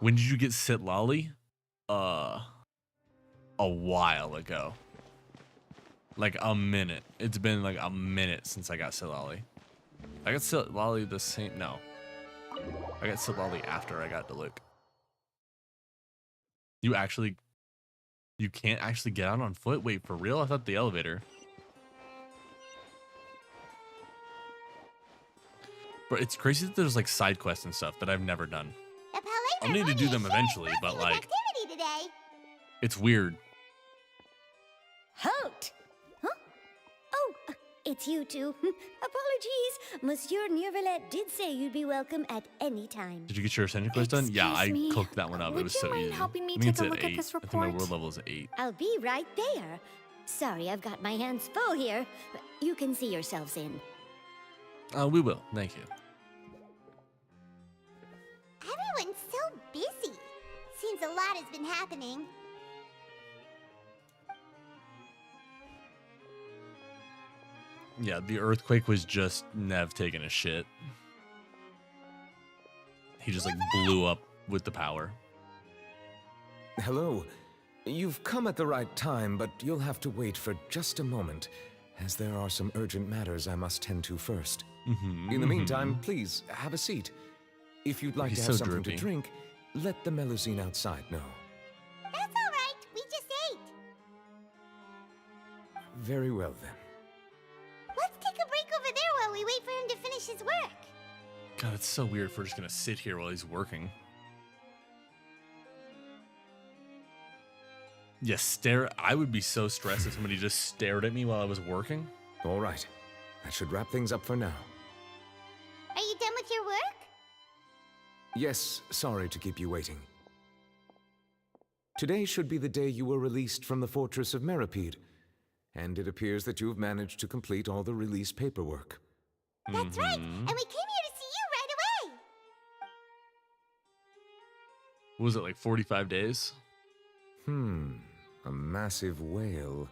When did you get Sit Lolly? A while ago. Like a minute. It's been like a minute since I got Sit Lolly. I got Sit Lolly the same. No. I got Silali after I got DILUC. You can't actually get out on foot? Wait, for real? I thought the elevator. But it's crazy that there's like side quests and stuff that I've never done. The Palais I'll need to do them Harmonia eventually, sure is but buzzing with like, activity today. it's weird. Halt! Huh? Oh, it's you two. Apologies. Monsieur Neuvillette did say you'd be welcome at any time. Did you get your Ascension quest done? Yeah, I Excuse me. cooked that one up. It Would was you so mind easy. helping me I think take it's a look at 8. this I think my report? world level is 8. I'll be right there. Sorry, I've got my hands full here. You can see yourselves in. We will. Thank you. Everyone's so busy. Seems a lot has been happening. Yeah, the earthquake was just Nev taking a shit. He just like blew up with the power. Hello. You've come at the right time, but you'll have to wait for just a moment, as there are some urgent matters I must tend to first. In the meantime, please have a seat. If you'd like He's to have so something droopy. to drink, let the Melusine outside know. That's all right. We just ate. Very well then. Let's take a break over there while we wait for him to finish his work. God, it's so weird if we're just gonna sit here while he's working. Yeah, stare. I would be so stressed if somebody just stared at me while I was working. All right. That should wrap things up for now. Are you done with your work? Yes, sorry to keep you waiting. Today should be the day you were released from the fortress of Meripede, and it appears that you've managed to complete all the release paperwork. That's right. And we came here to see you right away. What was it, like 45 days? A massive whale.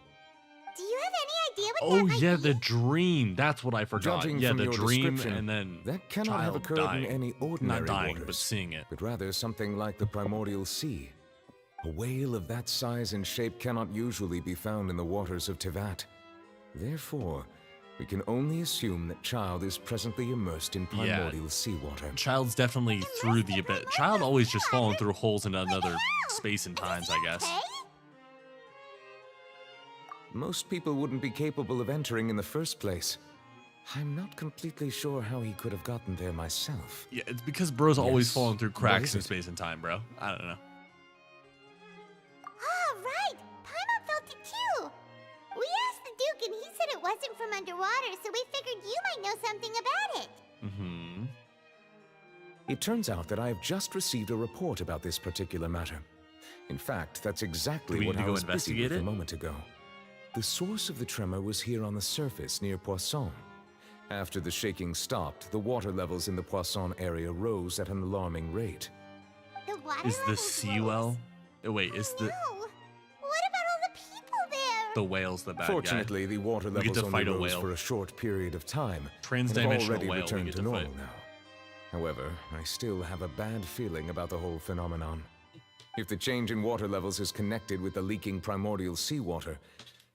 Do you have any idea what Oh that might yeah, be? the dream. That's what I forgot. Judging Yeah, from the your dream description, and then that cannot have child occurred dying. in any ordinary Not dying, waters, but seeing it. but rather something like the primordial sea. A whale of that size and shape cannot usually be found in the waters of Tevat. Therefore, we can only assume that Child is presently immersed in primordial seawater. Child's definitely through the abyss. Child always just falling through holes into another space and times, I guess. Okay. Most people wouldn't be capable of entering in the first place. I'm not completely sure how he could have gotten there myself. Yeah, it's because bro's always Yes. falling through What cracks is in it? space and time, bro. I don't know. Oh, right. Paimon felt it too. We asked the Duke and he said it wasn't from underwater, so we figured you might know something about it. It turns out that I have just received a report about this particular matter. In fact, that's exactly Do we what need to I go was busy investigate with it? a moment ago. The source of the tremor was here on the surface near Poisson. After the shaking stopped, the water levels in the Poisson area rose at an alarming rate. The water Is the levels Seawell? rose. Oh, wait, is the No. What about all the people there? the whale's the bad Fortunately, the water We get levels to only fight a rose whale. for a short period of time, and have Transdimensional already whale we returned get to to normal fight. now. However, I still have a bad feeling about the whole phenomenon. If the change in water levels is connected with the leaking primordial seawater,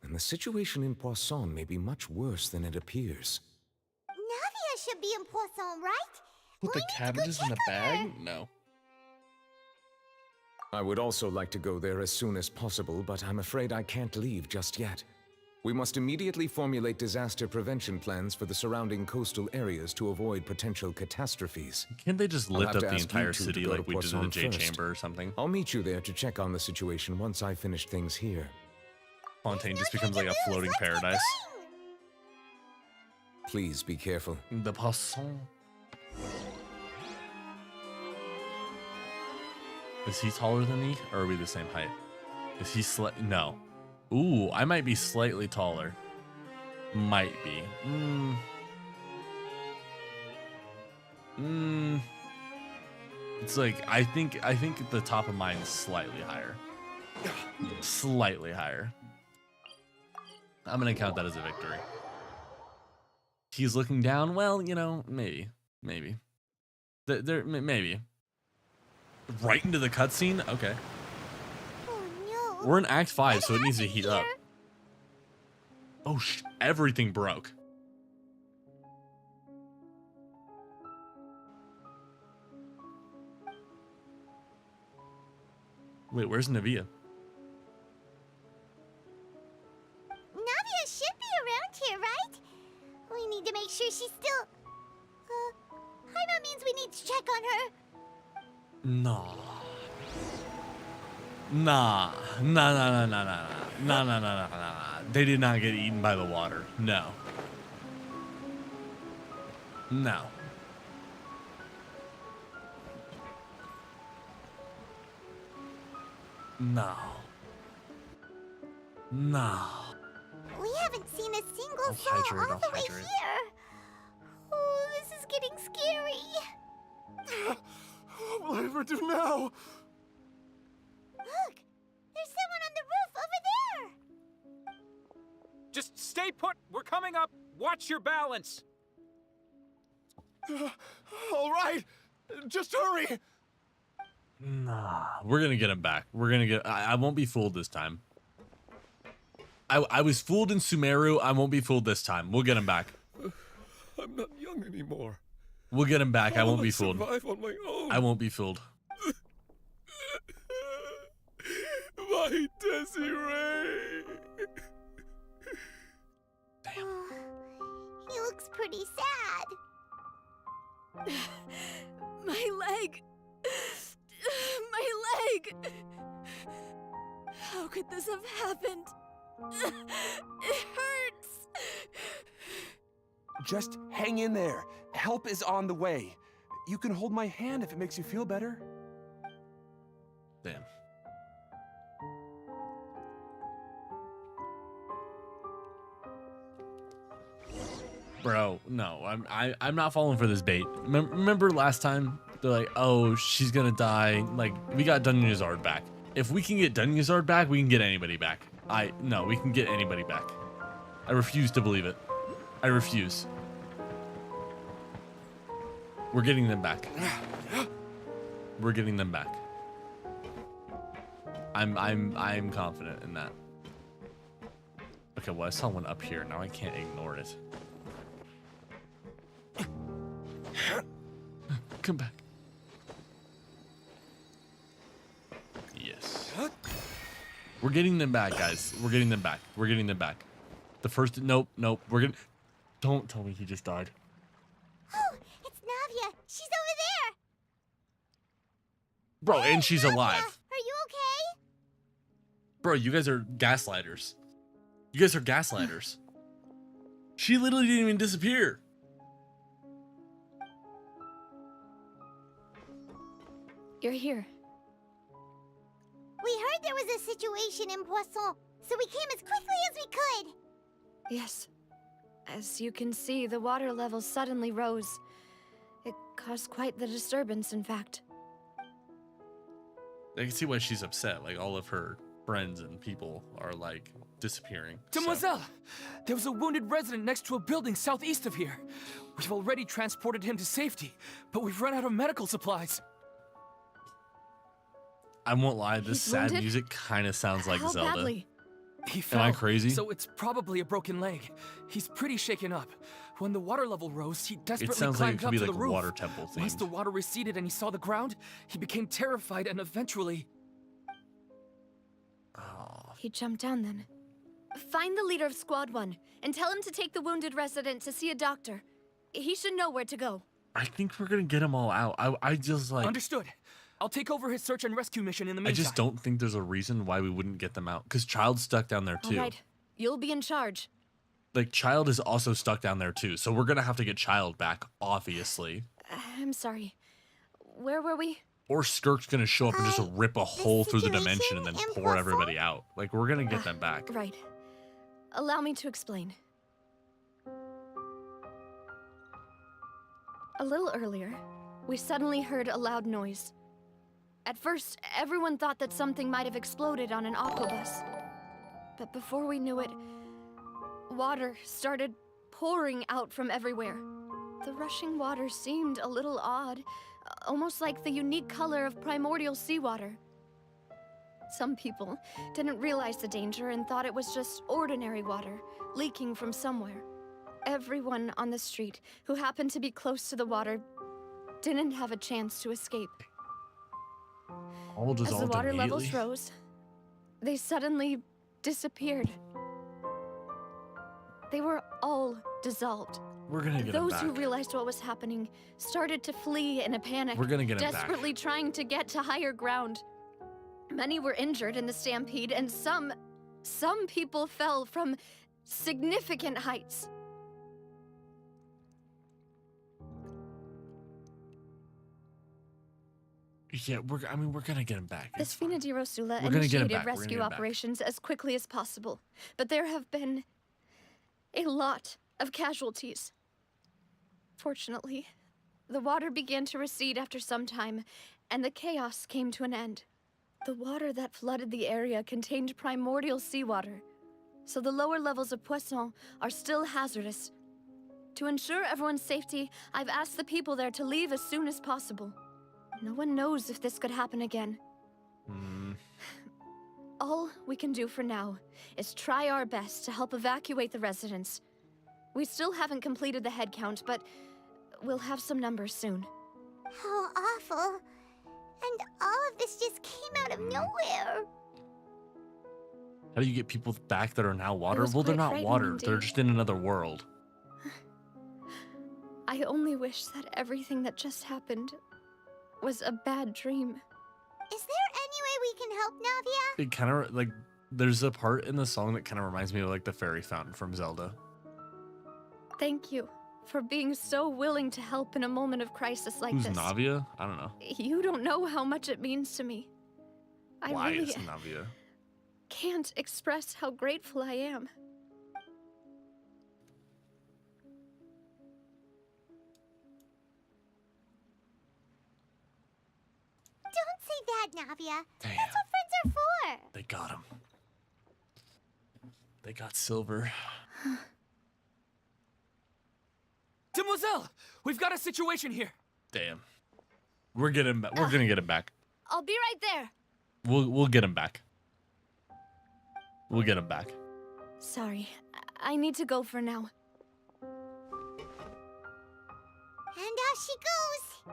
then the situation in Poisson may be much worse than it appears. Navia should be in Poisson, right? Put We the need to go cabbages in the check on her. bag? No. I would also like to go there as soon as possible, but I'm afraid I can't leave just yet. We must immediately formulate disaster prevention plans for the surrounding coastal areas to avoid potential catastrophes. Can't they just I'll lift have up to the ask you entire two to city go like to we did in the Poisson J first. Chamber or something? I'll meet you there to check on the situation once I finish things here. Fontaine just No becomes time like to a lose. floating Let's get paradise. going. Please be careful. The Poisson. Is he taller than me, or are we the same height? Is he no. Ooh, I might be slightly taller. Might be. It's like I think the top of mine is slightly higher. Slightly higher. I'm gonna count that as a victory. He's looking down. Well, you know, maybe. Maybe. Right into the cutscene? Okay. Oh no. We're in Act 5, What so it needs to happened heat up. here? Oh, everything broke. Wait, where's Navia? Navia should be around here, right? We need to make sure she's still... Hyma means we need to check on her. Nah. Nah. Nah. They did not get eaten by the water. No. No. No. No. We haven't seen a single I'll soul hydrate, all the I'll way hydrate. here. Oh, this is getting scary. What will I ever do now? Look, there's someone on the roof over there. Just stay put. We're coming up. Watch your balance. All right, just hurry. Nah. We're gonna get him back. We're gonna get... I won't be fooled this time. I was fooled in Sumeru. I won't be fooled this time. We'll get him back. I'm not young anymore. We'll get him back. I How won't will be fooled. Survive on my own. I won't be fooled. My Desiree. He looks pretty sad. My leg! My leg! How could this have happened? It hurts! Just hang in there. Help is on the way. You can hold my hand if it makes you feel better. Damn. Bro, no, I'm not falling for this bait. Remember last time they're like, oh, she's gonna die. Like, we got Dunyazard back. If we can get Dunyazard back, we can get anybody back. No, we can get anybody back. I refuse to believe it. I refuse. We're getting them back. We're getting them back. I'm confident in that. Okay, well, I saw one up here. Now I can't ignore it. Come back. Yes. We're getting them back, guys. We're getting them back. We're getting them back. The first... Nope. We're gonna... Don't tell me he just died. Oh, it's Navia. She's over there. Bro, and she's Navia, alive. Are you okay? Bro, you guys are gaslighters. You guys are gaslighters. She literally didn't even disappear. You're here. We heard there was a situation in Poisson, so we came as quickly as we could. Yes. As you can see, the water level suddenly rose. It caused quite the disturbance, in fact. I can see why she's upset. Like, all of her friends and people are, like, disappearing. Demoiselle! There was a wounded resident next to a building southeast of here. We've already transported him to safety, but we've run out of medical supplies. I won't lie, this He's sad wounded? music kind of sounds like How Zelda. badly? He Am fell, I crazy? so it's probably a broken leg. He's pretty shaken up. When the water level rose, he desperately It sounds like it climbed could up be to like the a roof. water temple Once the themed. water receded and he saw the ground, he became terrified and eventually... Oh, He jumped down then. Find the leader of Squad 1 and tell him to take the wounded resident to see a doctor. He should know where to go. I think we're gonna get them all out. I just like... Understood. I'll take over his search and rescue mission in the I meantime. just don't think there's a reason why we wouldn't get them out. Because Child's stuck down there too. All right, you'll be in charge. Like, Child is also stuck down there too. So we're gonna have to get Child back, obviously. I'm sorry. Where were we? Or Skirk's gonna show up and just rip a hole through the situation dimension and then in pour Poisson? everybody out. Like, we're gonna get them back. Right. Allow me to explain. A little earlier, we suddenly heard a loud noise. At first, everyone thought that something might have exploded on an aquabus. But before we knew it, water started pouring out from everywhere. The rushing water seemed a little odd, almost like the unique color of primordial seawater. Some people didn't realize the danger and thought it was just ordinary water leaking from somewhere. Everyone on the street who happened to be close to the water didn't have a chance to escape. All As the dissolved water levels immediately? rose, they suddenly disappeared. They were all dissolved. We're gonna get him Those back. who realized what was happening started to flee in a panic, We're gonna get him back. desperately trying to get to higher ground. Many were injured in the stampede, and some people fell from significant heights. Yeah, we're gonna get him back. The It's fine. Spina di Rosula We're gonna get him initiated back. We're gonna rescue get him back. operations as quickly as possible, but there have been a lot of casualties. Fortunately, the water began to recede after some time, and the chaos came to an end. The water that flooded the area contained primordial seawater, so the lower levels of Poisson are still hazardous. To ensure everyone's safety, I've asked the people there to leave as soon as possible. No one knows if this could happen again. All we can do for now is try our best to help evacuate the residents. We still haven't completed the head count, but we'll have some numbers soon. How awful. And all of this just came out of nowhere. How do you get people back that are now water? was Well, they're quite not frightening water. They're indeed. just in another world. I only wish that everything that just happened was a bad dream. Is there any way we can help, Navia? It kind of like there's a part in the song that kind of reminds me of like the fairy fountain from Zelda. Thank you for being so willing to help in a moment of crisis like Who's this. Navia? I don't know. You don't know how much it means to me. I Why really is Navia? can't express how grateful I am. Don't say that, Navia. Damn. That's what friends are for. They got him. They got Silver. Demoiselle, we've got a situation here. Damn. We're getting back. We're gonna get him back. I'll be right there. We'll get him back. We'll get him back. Sorry, I need to go for now. And off she goes.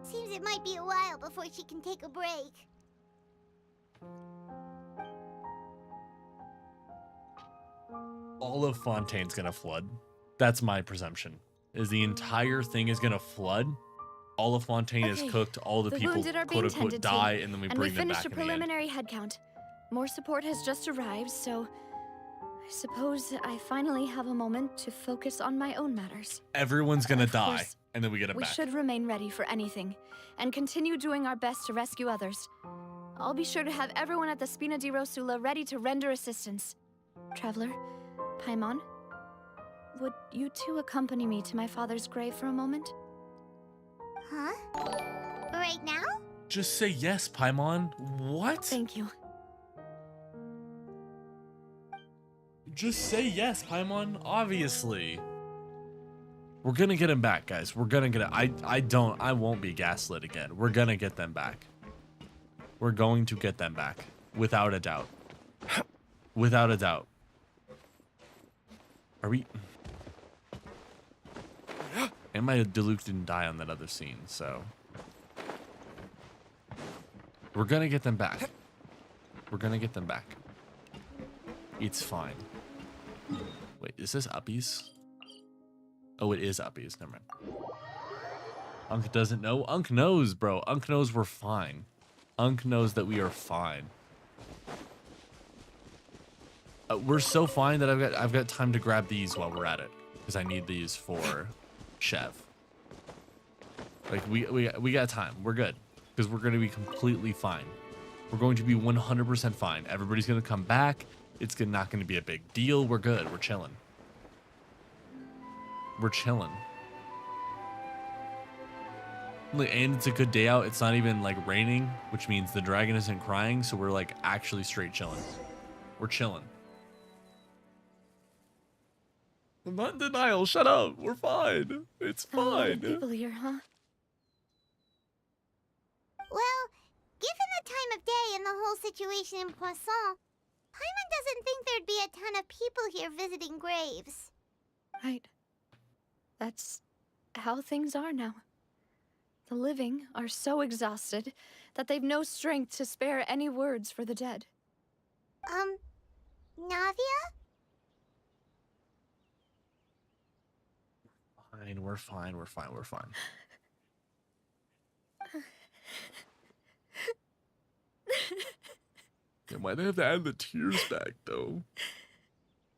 Seems it might be a while before she can take a break. All of Fontaine's gonna flood. That's my presumption. Is the entire thing is gonna flood. All of Fontaine is Okay, cooked. All the people wounded are being quote unquote tended to, die, and then we and bring we them finished back a in the end. preliminary head count. More support has just arrived, so I suppose I finally have a moment to focus on my own matters. Everyone's gonna Of die, course, and then we get them We back. should remain ready for anything, and continue doing our best to rescue others. I'll be sure to have everyone at the Spina di Rosula ready to render assistance. Traveler, Paimon, would you two accompany me to my father's grave for a moment? Huh? Right now? Just say yes, Paimon. What? Thank you. Just say yes, Paimon. Obviously. We're gonna get him back, guys. We're gonna get it. I won't be gaslit again. We're gonna get them back. We're going to get them back. Without a doubt. Without a doubt. Are we... And my DILUC didn't die on that other scene, so... We're gonna get them back. We're gonna get them back. It's fine. Wait, is this Uppies? Oh, it is Uppies. Never mind. Unk doesn't know. Unk knows, bro. Unk knows we're fine. Unk knows that we are fine. We're so fine that I've got time to grab these while we're at it, because I need these for Chev. Like we got time. We're good, because we're gonna be completely fine. We're going to be 100% fine. Everybody's gonna come back. It's not gonna be a big deal. We're good. We're chilling. We're chilling. And it's a good day out. It's not even like raining, which means the dragon isn't crying. So we're like actually straight chilling. We're chilling. I'm not in denial. Shut up. We're fine. It's A lot of fine. people here, huh? Well, given the time of day and the whole situation in Poisson, Paimon doesn't think there'd be a ton of people here visiting graves. Right. That's how things are now. The living are so exhausted that they've no strength to spare any words for the dead. Navia? Fine, we're fine, we're fine, we're fine. Yeah, why do they have to add the tears back, though?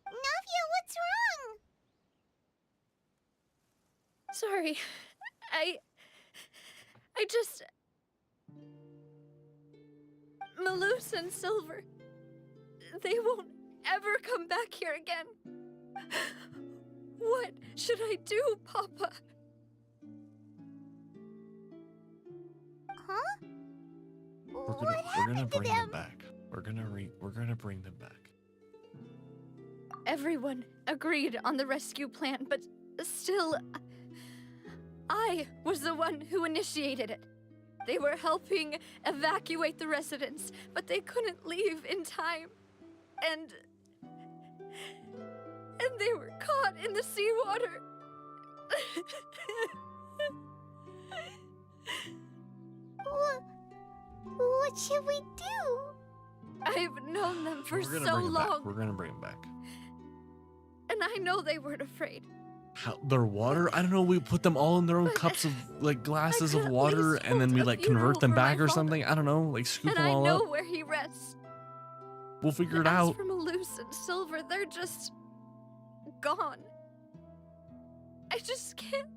Navia, what's wrong? Sorry. I just... Malus and Silver, they won't ever come back here again. What should I do, Papa? Huh? We're gonna bring them back. We're gonna bring them back. Everyone agreed on the rescue plan, but still, I was the one who initiated it. They were helping evacuate the residents, but they couldn't leave in time. And they were caught in the seawater. What should we do? I've known them for We're gonna so bring them back. long, We're gonna bring them back. and I know they weren't afraid. How, their water? I don't know. We put them all in their own cups of like glasses of water, and then we like convert them back or something. I don't know. Like scoop And them I all know up. where he rests. We'll figure it As out. for Malus and Silver, they're just gone. I just can't.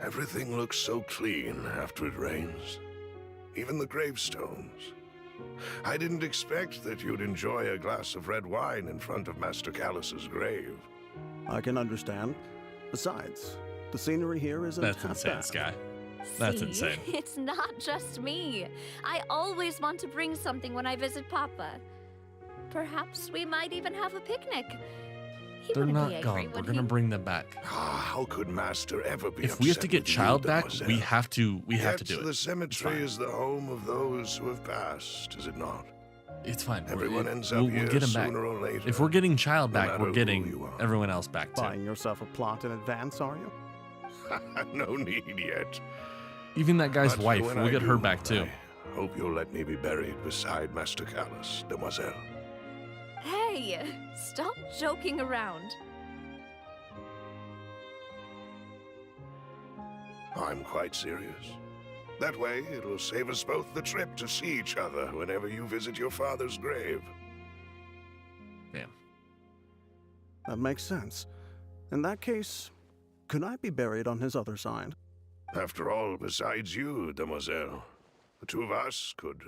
Everything looks so clean after it rains. Even the gravestones. I didn't expect that you'd enjoy a glass of red wine in front of Master Callus's grave. I can understand. Besides, the scenery here isn't That's half insane, bad. Sky. That's See? insane. It's not just me. I always want to bring something when I visit Papa. Perhaps we might even have a picnic. He They're wouldn't be not angry, gone. We're would gonna he? bring them back. How could Master ever be If we have to upset get with you, Child back, Demoiselle? we have to. We have to Yet do it. the cemetery is the home of those who have passed, is it not? It's fine. Everyone ends up we'll here get him back. sooner or later. If we're getting Child no back, matter we're who getting you are. everyone else back too. Buying yourself a plot in advance, are you? No need yet. Even that guy's But wife, when we'll I get her do, back too. I hope you'll let me be buried beside Master Callus, Demoiselle. Hey, stop joking around. I'm quite serious. That way, it'll save us both the trip to see each other whenever you visit your father's grave. Damn. That makes sense. In that case, could I be buried on his other side? After all, besides you, Demoiselle, the two of us could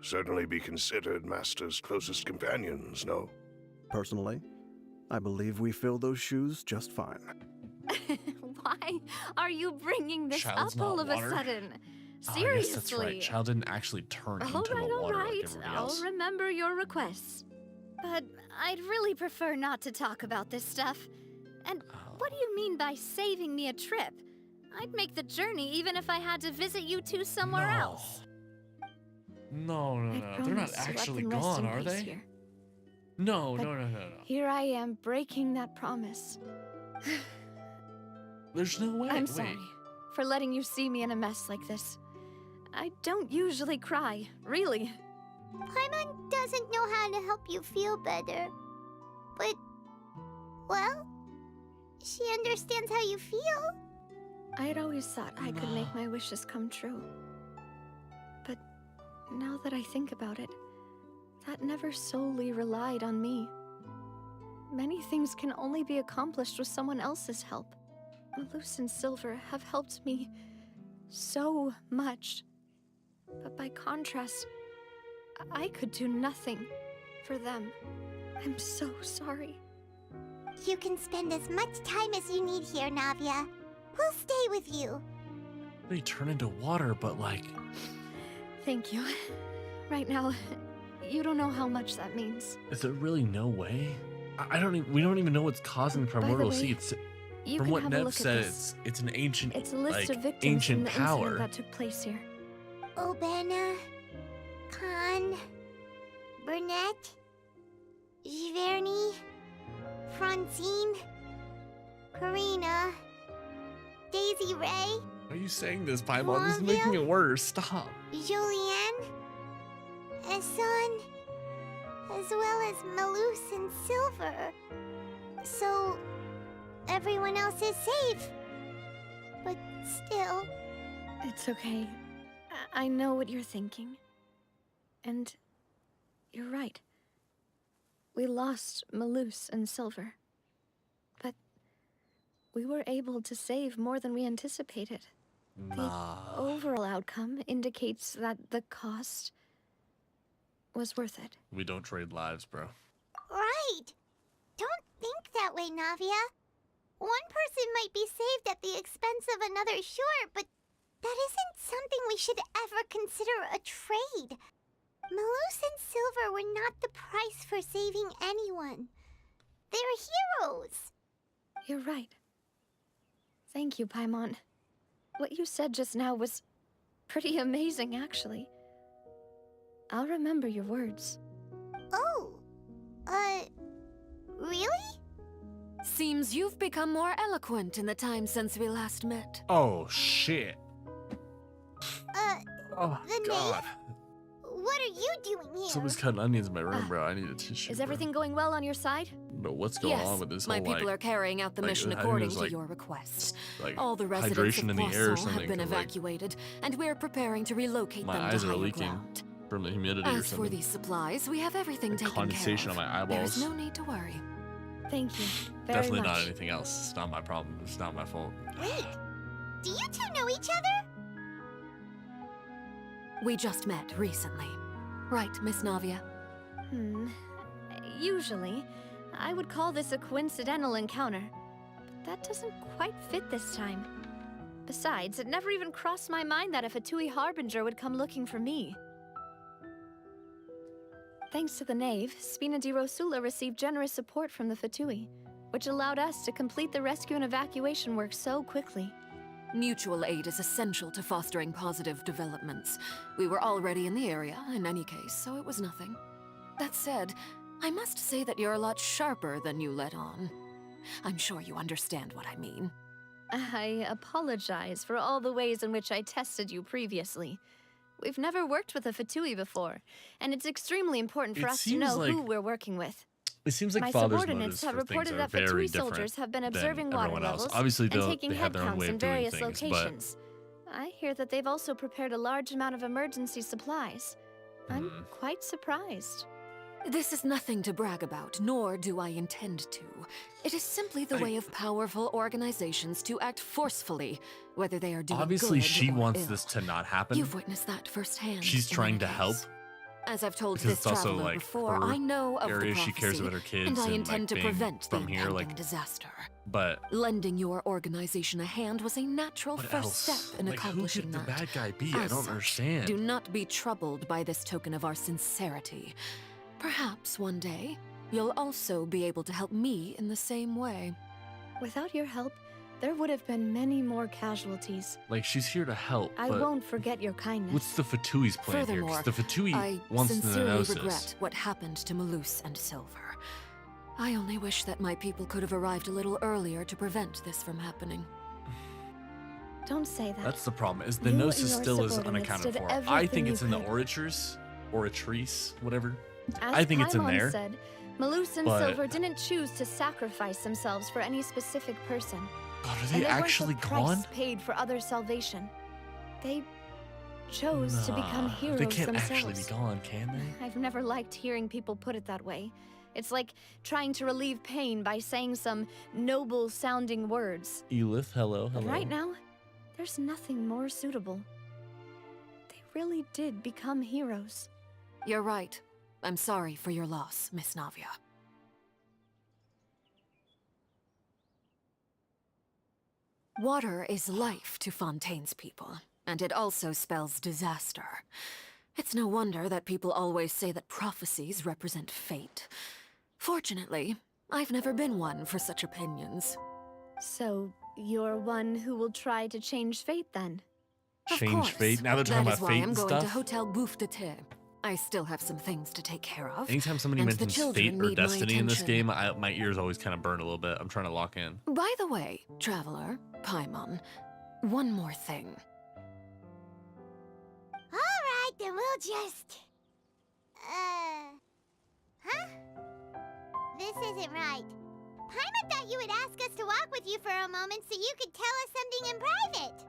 certainly be considered Master's closest companions, no? Personally, I believe we fill those shoes just fine. Why are you bringing this Child's up all not of a water? sudden? Oh, Seriously. I guess that's right. Child didn't actually turn into the water like everybody I'll else. remember your requests. But I'd really prefer not to talk about this stuff. And what do you mean by saving me a trip? I'd make the journey even if I had to visit you two somewhere else. No, no, I no. They're not promise to let actually them rest gone, in are peace they? here. No, But no, no, no, no. Here I am breaking that promise. There's no way. I'm Wait. sorry for letting you see me in a mess like this. I don't usually cry, really. Paimon doesn't know how to help you feel better. But, well, she understands how you feel. I had always thought I could make my wishes come true. But now that I think about it, that never solely relied on me. Many things can only be accomplished with someone else's help. Malus and Silver have helped me so much. But by contrast, I could do nothing for them. I'm so sorry. You can spend as much time as you need here, Navia. We'll stay with you. They turn into water, but like. Thank you. Right now, you don't know how much that means. Is there really no way? I don't even. We don't even know what's causing the primordial way, sea. It's, you from can what have a Nev look at said, this. it's an ancient, It's a list like of victims ancient from the power. incident that took place here. Obana, Khan, Burnett, Giverny, Francine. Karina, Daisy Ray, Why are you saying this, Paimon? This is making it worse. Stop. Julianne, Eson, as well as Malus and Silver. So, everyone else is safe. But still... It's okay. I know what you're thinking. And you're right. We lost Malus and Silver. But we were able to save more than we anticipated. Nah. The overall outcome indicates that the cost was worth it. We don't trade lives, bro. Right! Don't think that way, Navia. One person might be saved at the expense of another, sure, but that isn't something we should ever consider a trade. Malus and Silver were not the price for saving anyone. They're heroes. You're right. Thank you, Paimon. What you said just now was pretty amazing, actually. I'll remember your words. Oh, really? Seems you've become more eloquent in the time since we last met. Oh, shit. Oh, the God. knave? What are you doing here? Someone's cutting onions in my room, bro. I need a tissue. Is everything going well on your side? Bro, what's going Yes, on with this my whole, people like, are carrying out the mission I think according there's, to like, your requests. like, All the residents hydration of in the air or Poisson something, have been 'cause, like, evacuated, and we're preparing to relocate my them eyes to are higher leaking ground. from the humidity or As something. for these supplies, we have everything Like taken care condensation of. on my eyeballs. There's no need to worry. Thank you very Definitely much. not anything else. It's not my problem. It's not my fault. Wait, do you two know each other? We just met recently. Right, Miss Navia? Usually, I would call this a coincidental encounter. But that doesn't quite fit this time. Besides, it never even crossed my mind that a Fatui Harbinger would come looking for me. Thanks to the Knave, Spina di Rosula received generous support from the Fatui, which allowed us to complete the rescue and evacuation work so quickly. Mutual aid is essential to fostering positive developments. We were already in the area, in any case, so it was nothing. That said, I must say that you're a lot sharper than you let on. I'm sure you understand what I mean. I apologize for all the ways in which I tested you previously. We've never worked with a Fatui before, and it's extremely important for It us to seems know like- who we're working with. It seems like My father's subordinates motives have for things reported are that very Fatui different soldiers have been than observing water everyone else. levels Obviously, and they taking have head their own counts way in of doing various things, but locations. I hear that they've also prepared a large amount of emergency supplies. I'm quite surprised. This is nothing to brag about, nor do I intend to. It is simply the way of powerful organizations to act forcefully, whether they are doing obviously good she or wants ill. this to not happen. You've witnessed that firsthand. She's in trying any to help. case. As I've told Because this it's also, traveler like, before, her I know of the area. prophecy, She cares about her kids and I and, intend like, to being prevent the from here, impending like, disaster. But Lending your organization a hand was a natural what first else? step in Like, who accomplishing could the that. bad guy be? I As don't such, understand. Do not be troubled by this token of our sincerity. Perhaps one day, you'll also be able to help me in the same way. Without your help, there would have been many more casualties. like, she's here to help. I but won't forget your kindness. what's the Fatui's plan here? Furthermore, Because the Fatui I wants the sincerely Nanosis. regret what happened to Malus and Silver. I only wish that my people could have arrived a little earlier to prevent this from happening. Don't say that. That's the problem. Is the You and Gnosis your still is subordinates unaccounted did for? I everything think you it's in the could. Oratrice, whatever. As I think it's in Paimon there. said, Malus and but- Silver didn't choose to sacrifice themselves for any specific person. God, are And they weren't actually the price gone? paid for other salvation. They chose to become Nah, heroes they can't themselves. actually be gone, can they? I've never liked hearing people put it that way. It's like trying to relieve pain by saying some noble-sounding words. Elith, hello, But hello. right now, there's nothing more suitable. They really did become heroes. You're right. I'm sorry for your loss, Miss Navia. Water is life to Fontaine's people, and it also spells disaster. It's no wonder that people always say that prophecies represent fate. Fortunately, I've never been one for such opinions. So, you're one who will try to change fate then? Of Change course. fate? Now they're talking That about is why fate I'm and going stuff? to Hotel Bouffe de Thé. I still have some things to take care of. Anytime somebody and the mentions children fate or need my destiny in this attention. game, my ears always kind of burn a little bit. I'm trying to lock in. By the way, Traveler, Paimon, one more thing. Alright, then we'll just... Huh? This isn't right. Paimon thought you would ask us to walk with you for a moment so you could tell us something in private.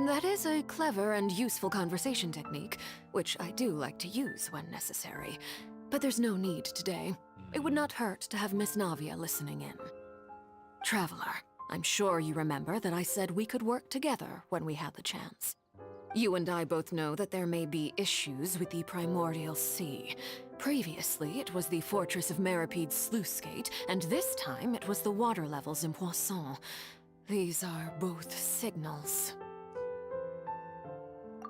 That is a clever and useful conversation technique, which I do like to use when necessary. But there's no need today. It would not hurt to have Miss Navia listening in. Traveler, I'm sure you remember that I said we could work together when we had the chance. You and I both know that there may be issues with the Primordial Sea. Previously, it was the Fortress of Meripede's sluice gate, and this time it was the water levels in Poisson. These are both signals.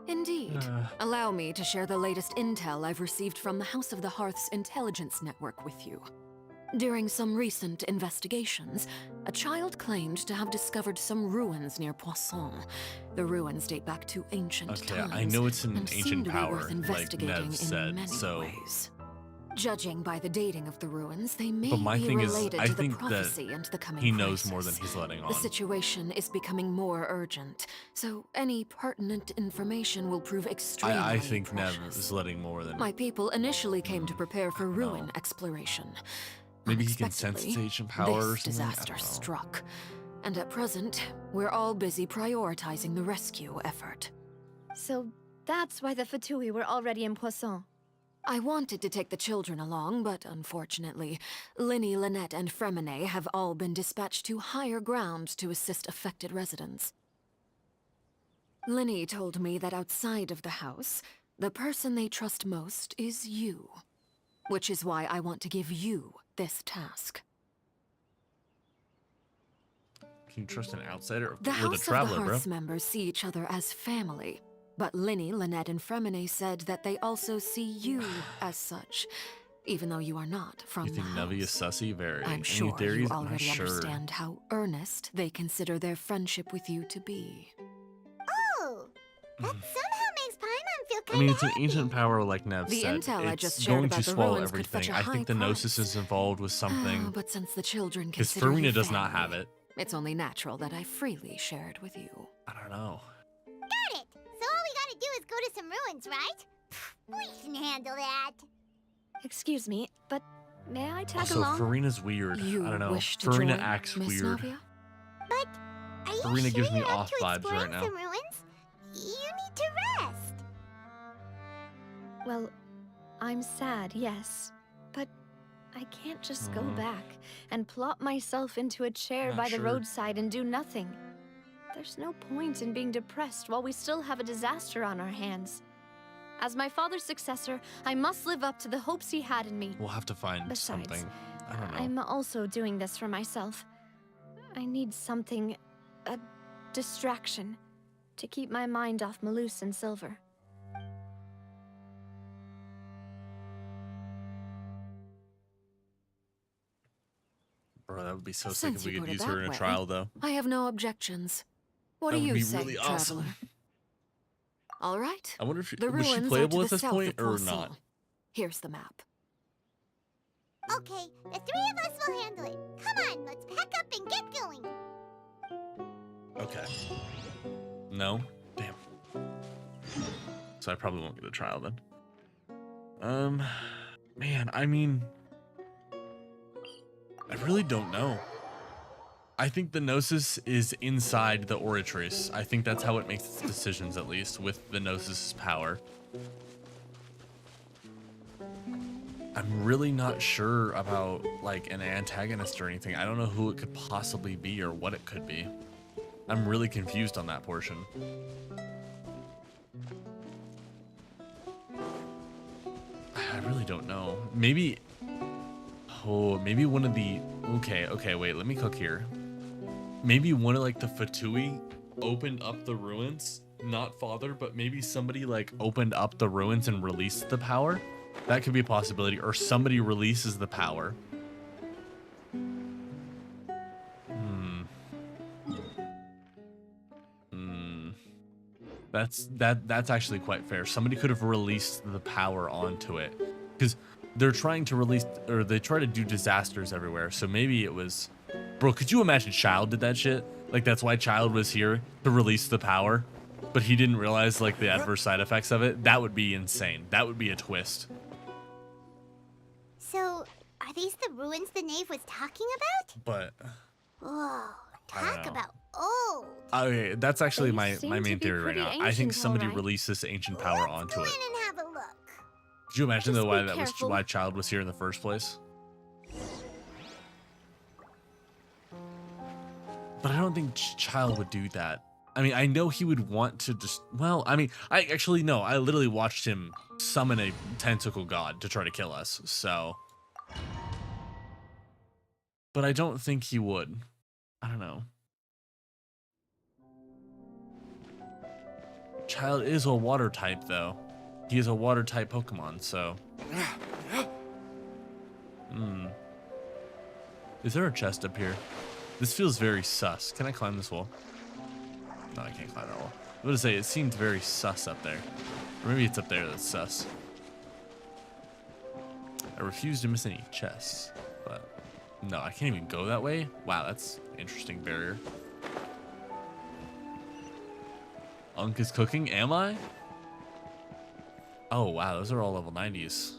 Indeed. Allow me to share the latest intel I've received from the House of the Hearth's intelligence network with you. During some recent investigations, a child claimed to have discovered some ruins near Poisson. The ruins date back to ancient times. I know it's an and seem ancient to be power, worth like investigating Nev in said, many so... ways. Judging by the dating of the ruins, they may But my be thing is, related I to the think that prophecy and the coming he knows crisis. more than he's letting on. The situation is becoming more urgent, so any pertinent information will prove extremely I think Nev precious. is letting more than... My people initially came to prepare for ruin exploration. Maybe he can sense its ancient power or This something? I disaster don't know. struck. And at present, we're all busy prioritizing the rescue effort. So that's why the Fatui were already in Poisson. I wanted to take the children along, but unfortunately, Linny, Lynette, and Fremine have all been dispatched to higher ground to assist affected residents. Linny told me that outside of the house, the person they trust most is you. Which is why I want to give you this task. Can you trust an outsider? The We're House the of Traveler, the bro. Hearth's members see each other as family. But Linny, Lynette, and Fremine said that they also see you as such, even though you are not from You think the Nevi is house. sussy? Very. I'm Any sure you theories? I'm not already sure. understand how earnest they consider their friendship with you to be. Oh, that somehow makes Paimon feel I kind mean, of it's an ancient power, like Nev The said. intel I It's just shared going about to the swallow ruins could fetch everything. a I think high the Gnosis is involved with something. But since the children Because consider you Farina does not family, have it. it's only natural that I freely share it with you. I don't know. Got it! So all we gotta do is go to some ruins, right? We can handle that. Excuse me, but may I tag Also, along? Farina's weird. You I don't know. wish to Farina join, acts Miss weird. Navia? But are you Farina sure gives me you're up off to vibes exploring right now. some ruins? You need to rest. Well, I'm sad, yes. But I can't just go back and plop myself into a chair Not by the sure. roadside and do nothing. There's no point in being depressed while we still have a disaster on our hands. As my father's successor, I must live up to the hopes he had in me. We'll have to find Besides, something. I don't know. I'm also doing this for myself. I need something, a distraction, to keep my mind off Malus and Silver. Bro, that would be so sick Since if we you could put it use her that in a way, trial, though. I have no objections. What That do would you be say, really Traveler? awesome. All right. I wonder if The was she ruins playable are at to the this south point of or Poisson. not? Here's the map. Okay, the three of us will handle it. Come on, let's pack up and get going. Okay. No? Damn. So I probably won't get a trial then. Man, I mean, I really don't know. I think the Gnosis is inside the Oratrice. I think that's how it makes its decisions, at least, with the Gnosis' power. I'm really not sure about, like, an antagonist or anything. I don't know who it could possibly be or what it could be. I'm really confused on that portion. I really don't know. Maybe... Oh, maybe one of the... Okay, wait, let me cook here. Maybe one of, like, the Fatui opened up the ruins. Not Father, but maybe somebody, like, opened up the ruins and released the power. That could be a possibility. Or somebody releases the power. That's actually quite fair. Somebody could have released the power onto it, because they're trying to release, or they try to do disasters everywhere. So maybe it was, bro. Could you imagine Child did that shit? Like that's why Child was here to release the power, but he didn't realize like the adverse side effects of it. That would be insane. That would be a twist. So, are these the ruins the knave was talking about? But Whoa, I don't talk know. about old. Okay, that's actually They my seem main to be theory right pretty now. I think ancient, somebody alright. released this ancient power onto Go it. in and have a look. Could you imagine Just the why be that was careful. why Child was here in the first place? But I don't think Child would do that. I mean, I know he would want to just, well, I mean, I actually no, I literally watched him summon a tentacle god to try to kill us, so. But I don't think he would. I don't know. Child is a water type, though. He is a water type Pokemon, so. Is there a chest up here? This feels very sus. Can I climb this wall? No, I can't climb that wall. I was gonna say, it seemed very sus up there. Or maybe it's up there that's sus. I refuse to miss any chests, but no, I can't even go that way. Wow, that's an interesting barrier. Unk is cooking, am I? Oh wow, those are all level 90s.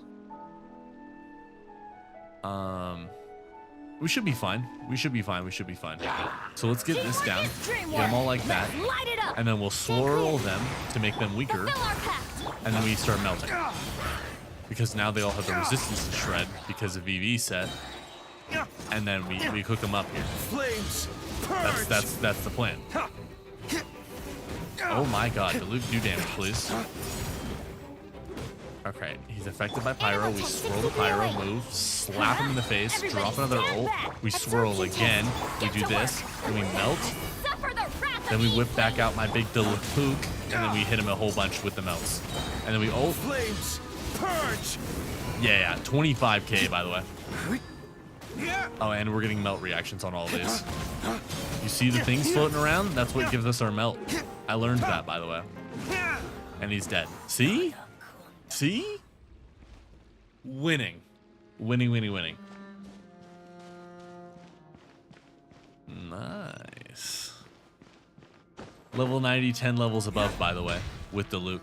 We should be fine. We should be fine. We should be fine. So let's get this down. Get them all like that. And then we'll swirl them to make them weaker. And then we start melting. Because now they all have the resistance to shred because of VV set. And then we cook them up here. Flames. That's the plan. Oh my god, Diluc, do damage, please. Okay, he's affected by Pyro. We swirl the Pyro move, slap him in the face, drop another ult. We swirl again. We do this, and we melt. Then we whip back out my big Diluc, and then we hit him a whole bunch with the melts. And then we ult. Flames. Purge. Yeah, 25k by the way. Oh, and we're getting melt reactions on all these. You see the things floating around? That's what gives us our melt. I learned that, by the way. And he's dead. See? See? Winning. Winning, winning, winning. Nice. Level 90, 10 levels above, by the way, with Diluc.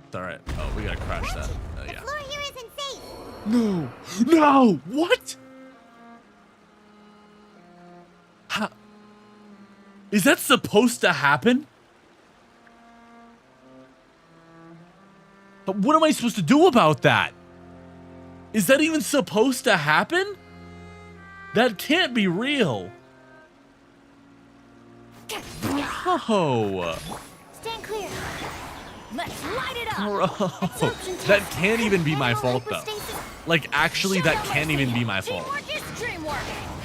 It's alright. Oh, we gotta crash that. Yeah. The floor here isn't safe. No! No! What? How? Is that supposed to happen? But what am I supposed to do about that? Is that even supposed to happen? That can't be real. Oh. Stand clear. Let's light it up. Bro, that can't even be my fault though. Like actually that can't even be my fault.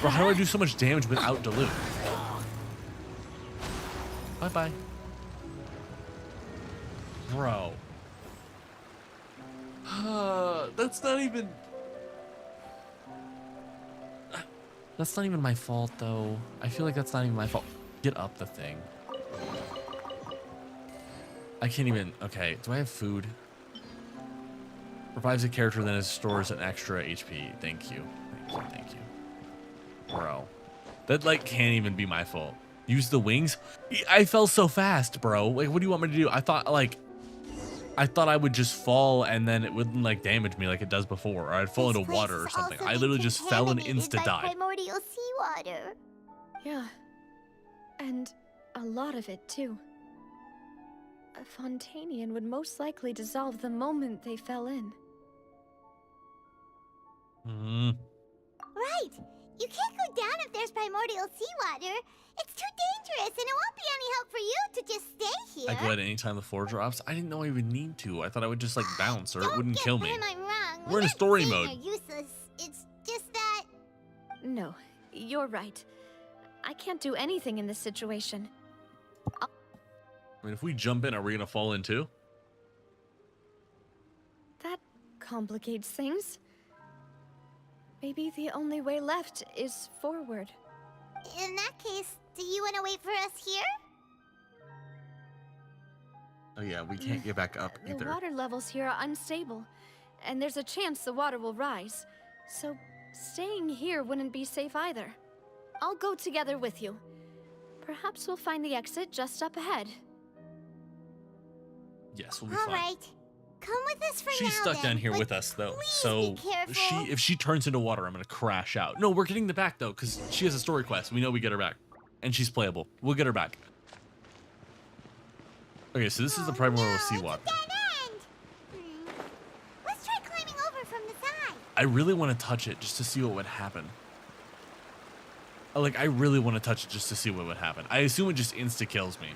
Bro, how do I do so much damage without Diluc? Bye-bye. Bro. That's not even... That's not even my fault, though. I feel like that's not even my fault. Get up the thing. I can't even... Okay, do I have food? Revives a character, then it stores an extra HP. Thank you. Thank you, thank you. Bro. That, like, can't even be my fault. Use the wings? I fell so fast, bro. Like, what do you want me to do? I thought I would just fall and then it wouldn't like damage me like it does before, or I'd fall into water or something. I literally just fell and insta died. Primordial seawater. Yeah. And a lot of it, too. A Fontainian would most likely dissolve the moment they fell in. Right. You can't go down if there's primordial seawater. It's too dangerous, and it won't be any help for you to just stay here. I go ahead anytime the floor drops. I didn't know I would need to. I thought I would just like bounce or it wouldn't kill me. Am I wrong? We're in a story mode. You're useless. It's just that... No, you're right. I can't do anything in this situation. I mean, if we jump in, are we gonna fall in too? That complicates things. Maybe the only way left is forward. In that case, do you want to wait for us here? Oh yeah, we can't get back up The either. water levels here are unstable, and there's a chance the water will rise. So staying here wouldn't be safe either. I'll go together with you. Perhaps we'll find the exit just up ahead. Yes, we'll be All fine. right. Come with us for She's now, stuck then, down here but with us though. please So be careful. if she turns into water, I'm gonna crash out. No, we're getting the back though, because she has a story quest. We know we get her back. And she's playable. We'll get her back. Okay, so this is the primordial seawater. Let's try climbing over from the side. I really want to touch it just to see what would happen. Like, I really want to touch it just to see what would happen. I assume it just insta-kills me.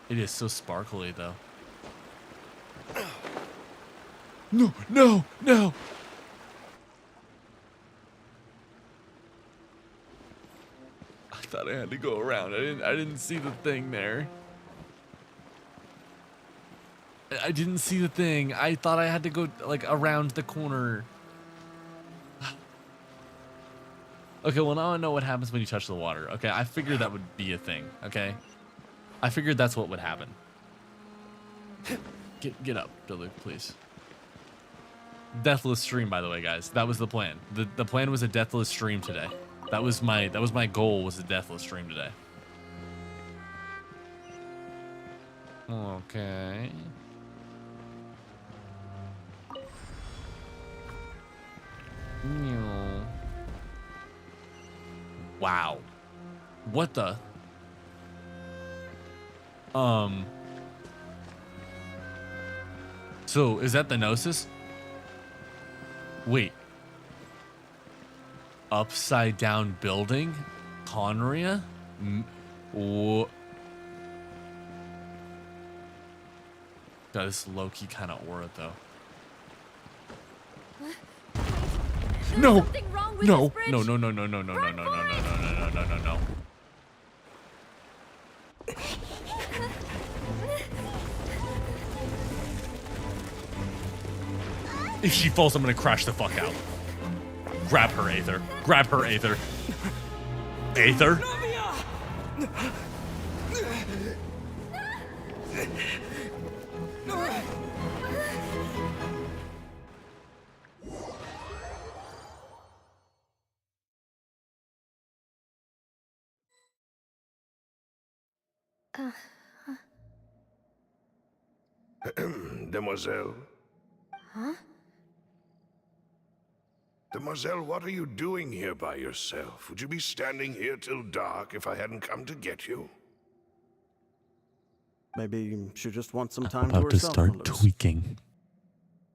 It is so sparkly, though. No, no, no! I thought I had to go around. I didn't see the thing there. I didn't see the thing. I thought I had to go, like, around the corner. Okay, well, now I know what happens when you touch the water. Okay, I figured that would be a thing, okay? I figured that's what would happen. Get up, DILUC, please. Deathless stream, by the way, guys. That was the plan. The plan was a deathless stream today. That was my goal, was a deathless stream today. Okay. Wow. What the? So, is that the Gnosis? Wait. Upside down building? Conria? God, this is low-key kind of aura, though. No! No! No, no, no, no, no, no, no, no, no, no, no, no, no, no, no. If she falls, I'm gonna crash the fuck out. Grab her, Aether. Grab her, Aether. Aether? Demoiselle? Huh? Demoiselle, what are you doing here by yourself? Would you be standing here till dark if I hadn't come to get you? Maybe she just wants some time I'm about to herself, start Malus. tweaking.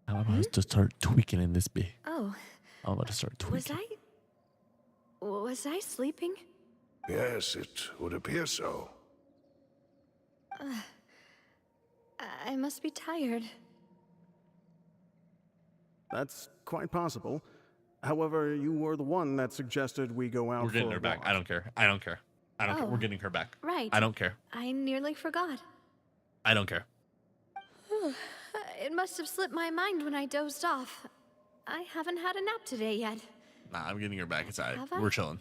I'm about to start tweaking in this bit. Oh. I'm about to start tweaking. Was I sleeping? Yes, it would appear so. I must be tired. That's quite possible. However, you were the one that suggested we go out. We're getting for a her back. walk. I don't care. I don't care. I don't care. Oh. We're getting her back. Right. I don't care. I nearly forgot. I don't care. It must have slipped my mind when I dozed off. I haven't had a nap today yet. Nah, I'm getting her back. It's alright. Have I? We're chilling.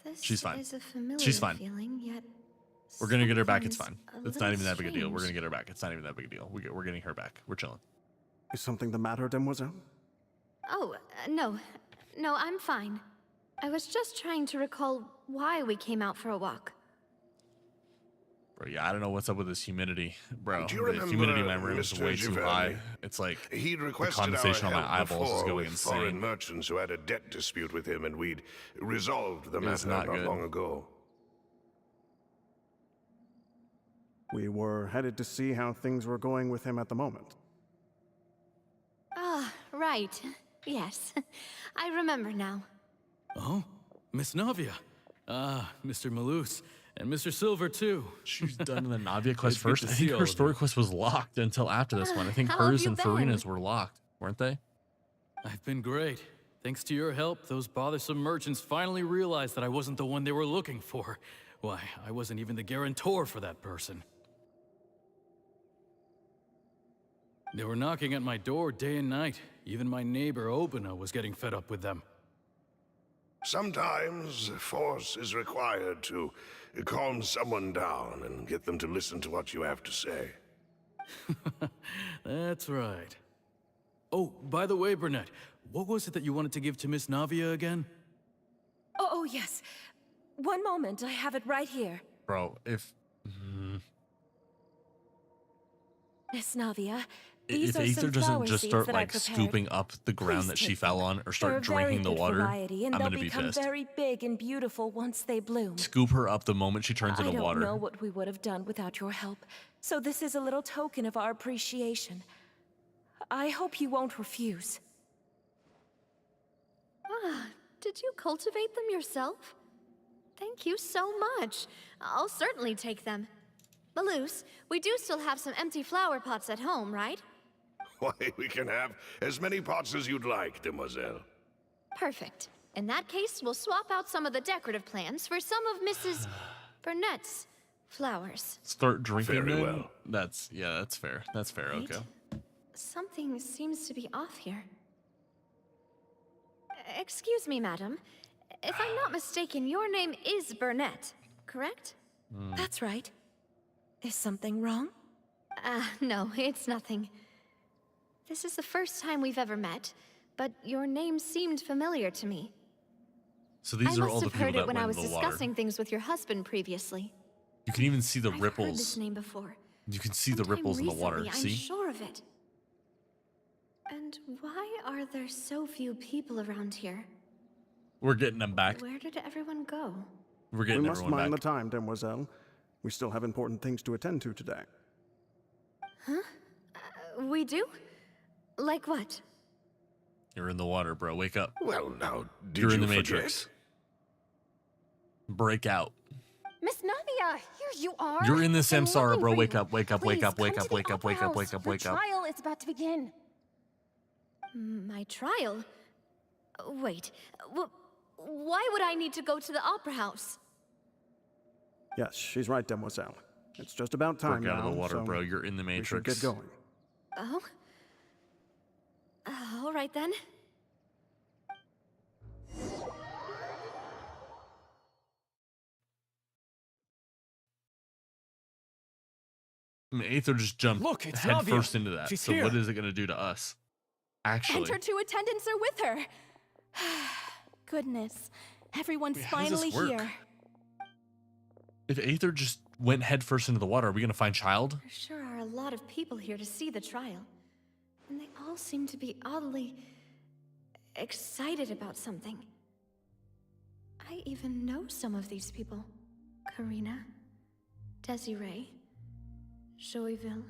This She's fine. is a familiar She's fine. feeling, yet We're gonna get her back. It's fine. something's a It's not even that big a deal. We're strange. gonna get her back. It's not even that big a deal. We're getting her back. We're chilling. Is something the matter, Demoiselle? Oh, no. No, I'm fine. I was just trying to recall why we came out for a walk. Bro, yeah, I don't know what's up with this humidity, bro. Do you The remember humidity in my room is Mr. way too Giovanni? high. It's like He'd the requested condensation our on my help eyeballs is before going with foreign insane. merchants who had a debt dispute with him, and we'd resolved the It's matter not not good. long ago. We were headed to see how things were going with him at the moment. Ah, right. Yes. I remember now. Oh, Miss Navia. Ah, Mr. Malus. And Mr. Silver, too. She's done the Navia quest It's good first. to I see think all her of you. story quest was locked until after this one. I think How have hers you and been? Farina's were locked, weren't they? I've been great. Thanks to your help, those bothersome merchants finally realized that I wasn't the one they were looking for. Why, I wasn't even the guarantor for that person. They were knocking at my door day and night. Even my neighbor, Obina, was getting fed up with them. Sometimes force is required to calm someone down and get them to listen to what you have to say. That's right. Oh, by the way, Burnett, what was it that you wanted to give to Miss Navia again? Oh, yes. One moment, I have it right here. Bro, if Miss Navia, these if are Aether some doesn't flower just seeds start that I like prepared. scooping up the ground Please that she take fell them. on or They're start very drinking the good water, variety, and I'm they'll gonna be become pissed. very big and beautiful once they bloom. Scoop her up the moment she turns I into don't water. know what we would have done without your help, so this is a little token of our appreciation. I hope you won't refuse. Ah, did you cultivate them yourself? Thank you so much. I'll certainly take them. Maloose, we do still have some empty flower pots at home, right? Why, we can have as many pots as you'd like, demoiselle. Perfect. In that case, we'll swap out some of the decorative plants for some of Mrs. Burnett's flowers. Start drinking Very them? well. That's fair. That's fair, Wait. okay. Something seems to be off here. Excuse me, madam. If I'm not mistaken, your name is Burnett, correct? That's right. Is something wrong? No, it's nothing. This is the first time we've ever met, but your name seemed familiar to me. So these I are all must the have heard people it that when I went was in the water. discussing things with your husband previously. You can even see the I've heard this ripples. name before. You can see the Sometime ripples in the water. recently, See? I'm sure of it. And why are there so few people around here? We're getting them back. Where did everyone go? We're We getting must everyone mind back. the time, demoiselle. We still have important things to attend to today. Huh? We do? Like what? You're in the water, bro. Wake up. Well, now, did You're in you the forget? Matrix. Break out. Miss Navia, here you are. You're in the Been samsara, looking bro. for Wake you. up, wake up, wake Please up, wake come up, to wake the up, wake opera up, wake up, house. wake Your up. trial is about to begin. My trial? Wait, why would I need to go to the opera house? Yes, she's right, demoiselle. It's just about time Break out now, of the water, so bro. You're in the we should Matrix. get going. Oh? All right then. I mean, Aether just jumped Look, it's head Navia. first into that. She's so here. what is it going to do to us? Actually, And her two attendants are with her. Goodness, everyone's Wait, how does this finally work? here. if Aether just went head first into the water, are we going to find Child? There sure are a lot of people here to see the trial. And they all seem to be oddly excited about something. I even know some of these people. Karina, Desiree, Joyville,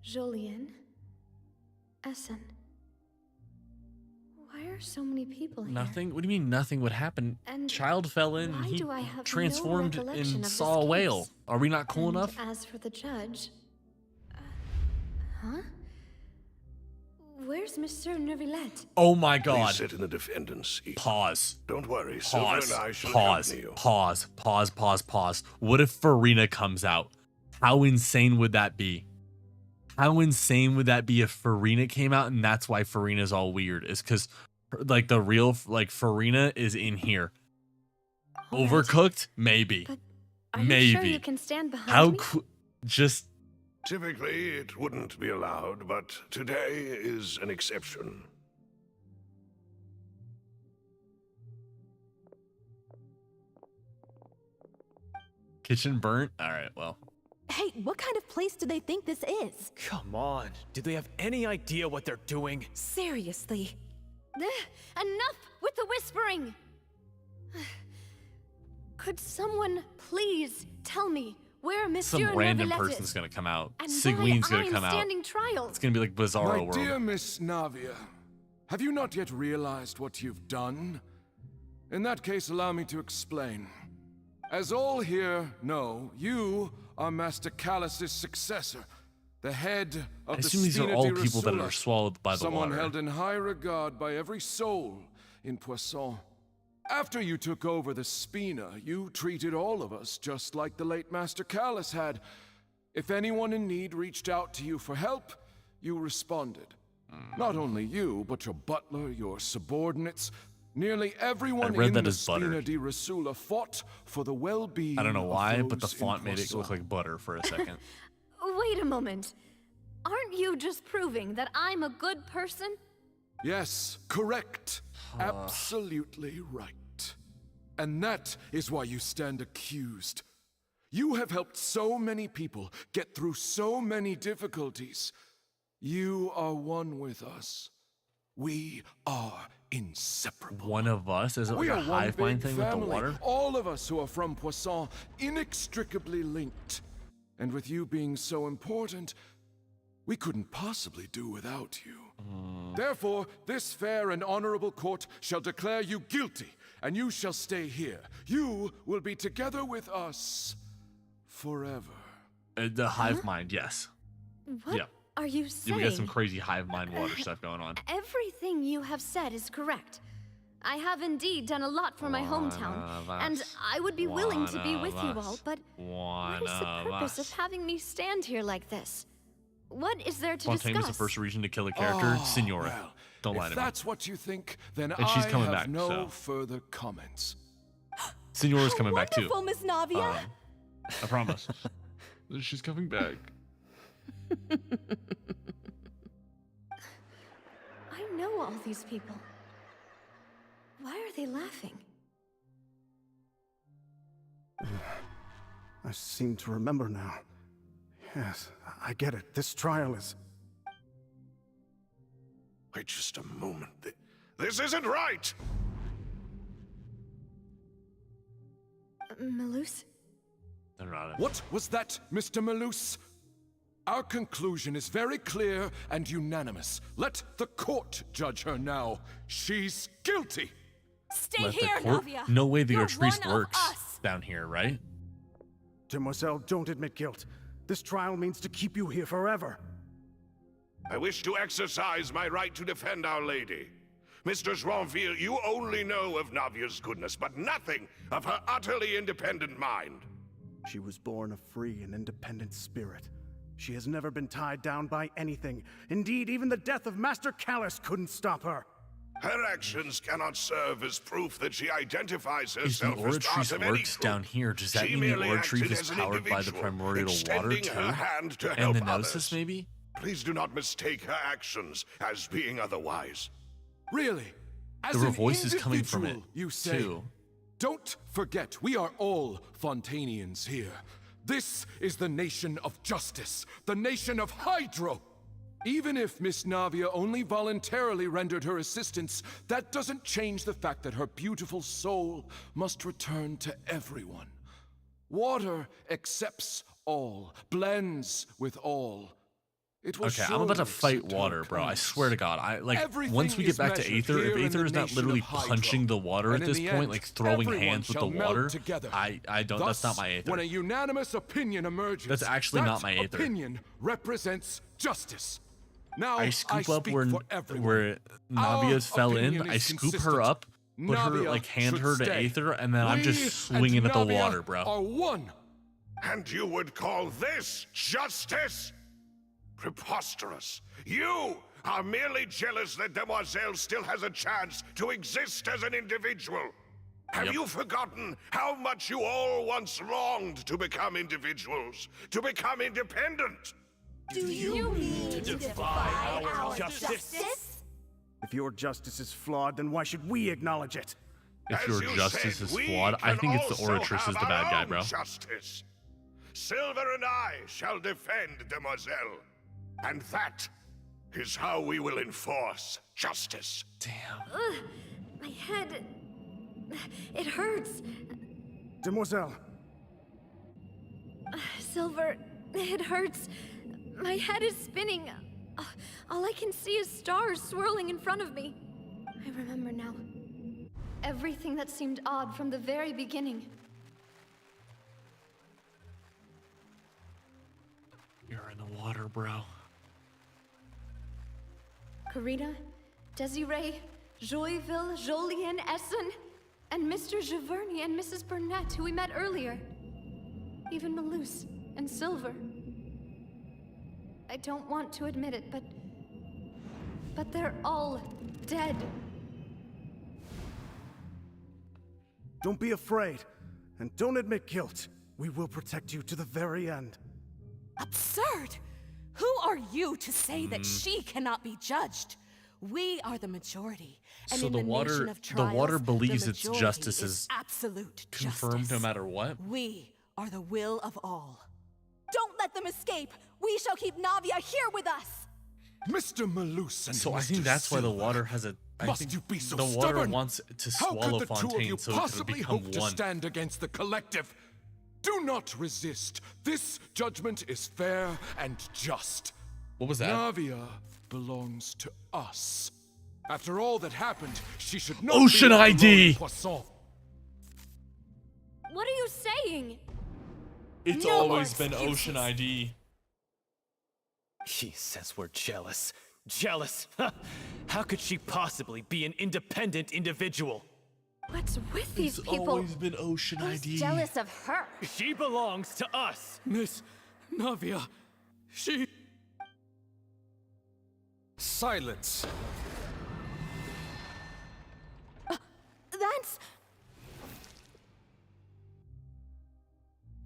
Jolien, Essen. Why are so many people here? Nothing? What do you mean nothing would happen? And Child fell in, why he do I have no transformed recollection and of saw a this whale. case? Are we not cool And enough? as for the judge... huh? Where's Monsieur Neuvillette? Oh my god. Please sit in the defendant's seat. Pause. Don't worry, Silver Pause. and I shall Pause. accompany you. Pause. Pause. Pause. Pause. What if Farina comes out? How insane would that be? How insane would that be if Farina came out and that's why Farina's all weird? Is because like the real like Farina is in here. All right. Overcooked? Maybe. But are Maybe. you sure you can stand behind How me? just Typically, it wouldn't be allowed, but today is an exception. kitchen burnt? All right, well. Hey, what kind of place do they think this is? Come on. Do they have any idea what they're doing? Seriously. Enough with the whispering! Could someone please tell me where Monsieur Some random Neuvillette person's is? gonna come out. And Sigween's why gonna I'm come out. standing trial? It's gonna be like Bizarro My World. dear Miss Navia, have you not yet realized what you've done? In that case, allow me to explain. As all here know, you are Master Callus's successor, the head of I the assume these are Spina all di people that Rosula, are swallowed by the someone water. held in high regard by every soul in Poisson. After you took over the Spina, you treated all of us just like the late Master Callus had. If anyone in need reached out to you for help, you responded. Not only you, but your butler, your subordinates, nearly everyone read in that the as butter. Spina di Rosula fought for the well-being I don't know why, of but the those in font made it Poisson. look like butter for a second. Wait a moment. Aren't you just proving that I'm a good person? Yes, correct. Absolutely right. And that is why you stand accused. You have helped so many people get through so many difficulties. You are one with us. We are inseparable. One of us? Is it like We a are one hive mind big thing with the family. water? All of us who are from Poisson, inextricably linked. And with you being so important, we couldn't possibly do without you. Therefore, this fair and honorable court shall declare you guilty, and you shall stay here. You will be together with us forever. The hive mind, yes. What Yeah. are you Yeah, saying? we got some crazy hive mind water stuff going on. Everything you have said is correct. I have indeed done a lot for my hometown, and I would be willing to be with you all, but what is the purpose of having me stand here like this? What is there to Fontaine was the discuss? first reason to kill a character. Oh, Signora. well, Don't lie to if me. that's what you think, then And she's I coming have back, no so. further comments. Signora's coming back too. Wonderful, Miss Navia. I promise. She's coming back. I know all these people. Why are they laughing? I seem to remember now. Yes, I get it. This trial is... Wait just a moment. This isn't right! Malus? They're not. What was that, Mr. Malus? Our conclusion is very clear and unanimous. Let the court judge her now. She's guilty. Stay Let the here, court- Navia. No way the You're Artrice one of works us. down here, right? Demoiselle, don't admit guilt. This trial means to keep you here forever. I wish to exercise my right to defend Our Lady. Mr. Joinville, you only know of Navia's goodness, but nothing of her utterly independent mind. She was born a free and independent spirit. She has never been tied down by anything. Indeed, even the death of Master Callus couldn't stop her. Her actions cannot serve as proof that she identifies If the herself as part Oratrice of any works group. down here, does that She mean the merely Oratrice acted is as an powered by the individual, primordial water extending too? her hand to And help the others. Gnosis, maybe? Please do not mistake her actions as being otherwise. Really? As There were an voices coming from it, individual, you say? too. Don't forget, we are all Fontainians here. This is the nation of justice, the nation of Hydro. Even if Miss Navia only voluntarily rendered her assistance, that doesn't change the fact that her beautiful soul must return to everyone. Water accepts all, blends with all. It will Okay, I'm about to surely fight accept her water, bro. I kindness. swear to God. I like Everything once we get is back to measured Aether, if here in Aether the is not nation literally of Hydro. punching the water And at in this the point, end, like throwing everyone hands with the shall melt water, together. I don't. Thus, That's not my Aether. When a unanimous opinion emerges, That's actually that not my Aether. opinion represents justice. Now I scoop up speak where for everyone. where Our Navia's fell in. opinion I is scoop her consistent. up, put her Navia like hand should her to stay. Aether, and then I'm We just swinging and at the Navia water, bro. are one. And you would call this justice? Preposterous. You are merely jealous that Demoiselle still has a chance to exist as an individual. Have you forgotten how much you all once longed to become individuals, to become independent? Do you mean to defy our justice? If your justice is flawed, then why should we acknowledge it? If As your you justice said, is we flawed, I can think it's the also Oratrice have is the bad our guy, own bro. Justice. Silver and I shall defend Demoiselle, and that is how we will enforce justice. Damn. Ugh, my head... It hurts. Demoiselle, Silver, it hurts. My head is spinning. All I can see is stars swirling in front of me. I remember now. Everything that seemed odd from the very beginning. You're in the water, bro. Karina, Desiree, Joyville, Jolien, Essen, and Mr. Giverny and Mrs. Burnett, who we met earlier. Even Malus and Silver. I don't want to admit it, but they're all dead. don't be afraid, and don't admit guilt. We will protect you to the very end. Absurd! Who are you to say that she cannot be judged? We are the majority, and So in the a water, nation of trials, the water believes the its majority justice is absolute confirmed justice. no matter what. We are the will of all. Don't let them escape! We shall keep Navia here with us! Mr. Malus and So I Mr. think that's why the Silver, water has a. I must think you be so the water stubborn? wants to How swallow could the two of you Fontaine so it could possibly become hope to one. stand against the collective? Do not resist. This judgment is fair and just. What was that? Navia belongs to us. After all that happened, she should not Ocean be left alone ID! in Poisson. What are you saying? It's No always more been Ocean ID. He says we're jealous. Jealous? How could she possibly be an independent individual? What's with these It's people? always been Ocean Who's ID. jealous of her? She belongs to us. Miss Navia, she... Silence. That's...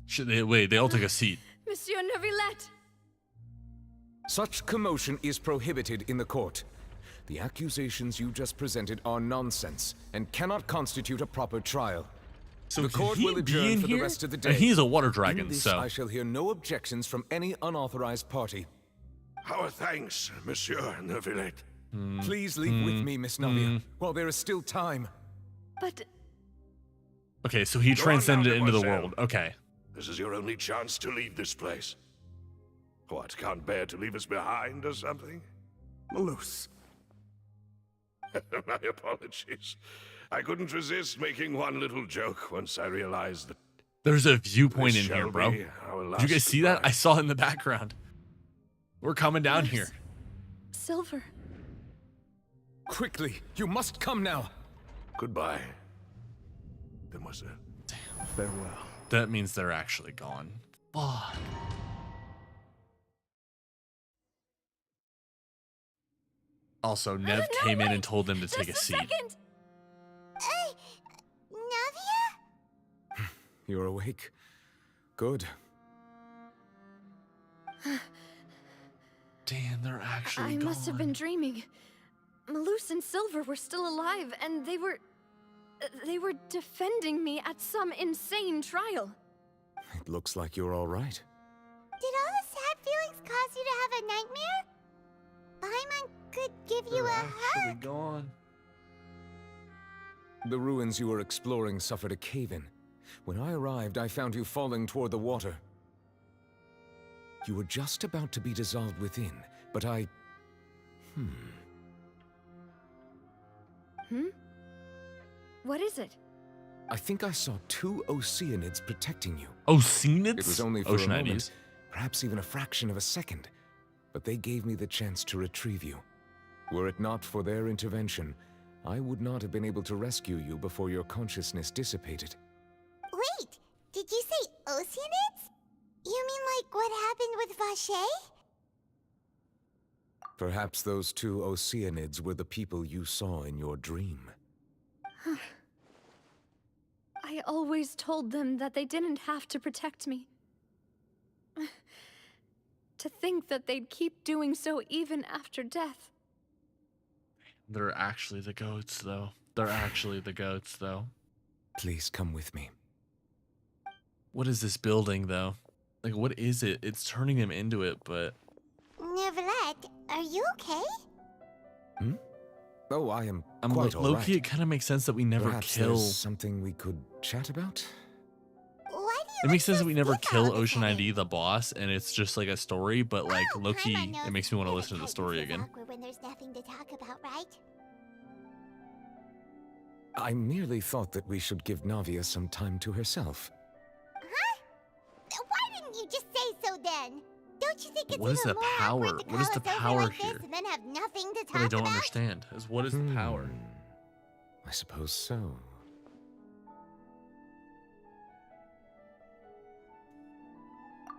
Should they, wait, they all take a seat. Monsieur Neuvillette! Such commotion is prohibited in the court. The accusations you just presented are nonsense and cannot constitute a proper trial. So the can court he will be adjourn in for here? the rest of the And day. he's a water In dragon, this, so I shall hear no objections from any unauthorized party. Our thanks, Monsieur Neuvillette. Please leave with me, Miss Navia, while there is still time. But okay, so he Go on now, transcended into the demoiselle. world. Okay. This is your only chance to leave this place. What, can't bear to leave us behind or something? Malus. My apologies. I couldn't resist making one little joke once I realized that There's a viewpoint this in here, shall bro. be Did our you last guys see that? goodbye. I saw it in the background. We're coming down here. Silver. Quickly, you must come now. Goodbye, demoiselle. Farewell. That means they're actually gone. Fuck. Also, Nev came in and told them to take a seat. Navia? You're awake. Good. Damn, they're actually I gone. must have been dreaming. Malus and Silver were still alive, and they were defending me at some insane trial. It looks like you're all right. Did all the sad feelings cause you to have a nightmare? Paimon could give you a actually hug. gone. The ruins you were exploring suffered a cave-in. When I arrived, I found you falling toward the water. You were just about to be dissolved within, but I... What is it? I think I saw 2 Oceanids protecting you. Oceanids? It was only for Ocean a moment, IDs. perhaps even a fraction of a second, but they gave me the chance to retrieve you. Were it not for their intervention, I would not have been able to rescue you before your consciousness dissipated. Wait, did you say Oceanids? You mean like what happened with Vache? Perhaps those 2 Oceanids were the people you saw in your dream. I always told them that they didn't have to protect me. To think that they'd keep doing so even after death. They're actually the goats, though. They're actually the goats, though. Please come with me. What is this building, though? Like, what is it? It's turning them into it, but... Neuvillette, are you okay? Oh, I am I'm quite all low-key, right. it kind of makes sense that we never Perhaps kill... there's something we could chat about? Why do you It makes sense that we never speak kill all the Ocean time? ID, the boss, and it's just like a story, but like, low-key, Paimon knows it makes me want to that listen to the kindness story is again. awkward when there's nothing to talk about, right? I merely thought that we should give Navia some time to herself. Huh? Why didn't you just say so then? Don't you think it's What is even the more power? awkward to What is call the us over power like this here? and then have nothing to talk What I don't about? understand is what is the power? I suppose so.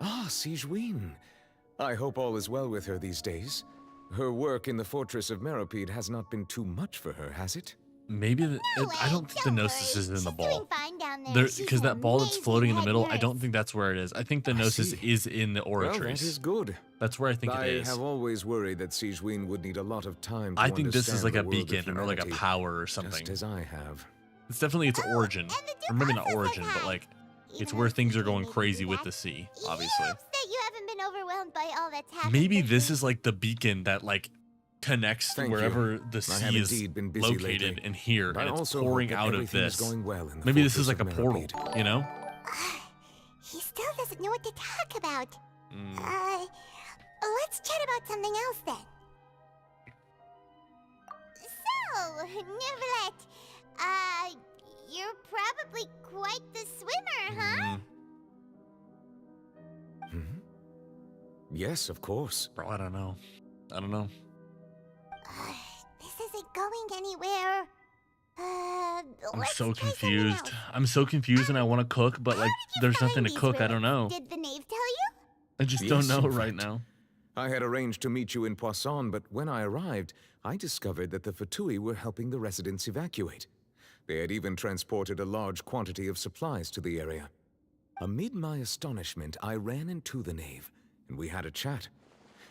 Ah, Sigewinne. I hope all is well with her these days. Her work in the Fortress of Meropide has not been too much for her, has it? Maybe No I don't way, think the Gnosis worry. is in the She's ball. doing fine down there. Because that ball that's floating in the middle, I don't think that's where it is. I think the Gnosis is in the Well, oratories. that is good. That's where I think it is. I have always worried that Sigewinne would need a lot of time to I think this is understand like the a world of beacon or like a humanity, power or something. Just as I have. It's definitely its origin. Or maybe not origin, but like it's where things are going crazy with the sea, obviously. That you haven't been overwhelmed by all that's happened. Maybe this is like the beacon that like connects Thank you. wherever the I have sea is indeed been busy located lately, and here, but I and it's also pouring hope that out of everything is this. going well in the Maybe this is fortress like a of portal, Meropide. you know? He still doesn't know what to talk about. Mm. Let's chat about something else then. So, Neuvillette, you're probably quite the swimmer, huh? Yes, of course. Bro, I don't know. I don't know. This isn't going anywhere. I'm so confused. I'm so confused and I want to cook, but like there's nothing to cook. I don't know. Did the knave tell you? I just don't Yes, know in right fact. now. I had arranged to meet you in Poisson, but when I arrived, I discovered that the Fatui were helping the residents evacuate. They had even transported a large quantity of supplies to the area. Amid my astonishment, I ran into the knave, and we had a chat.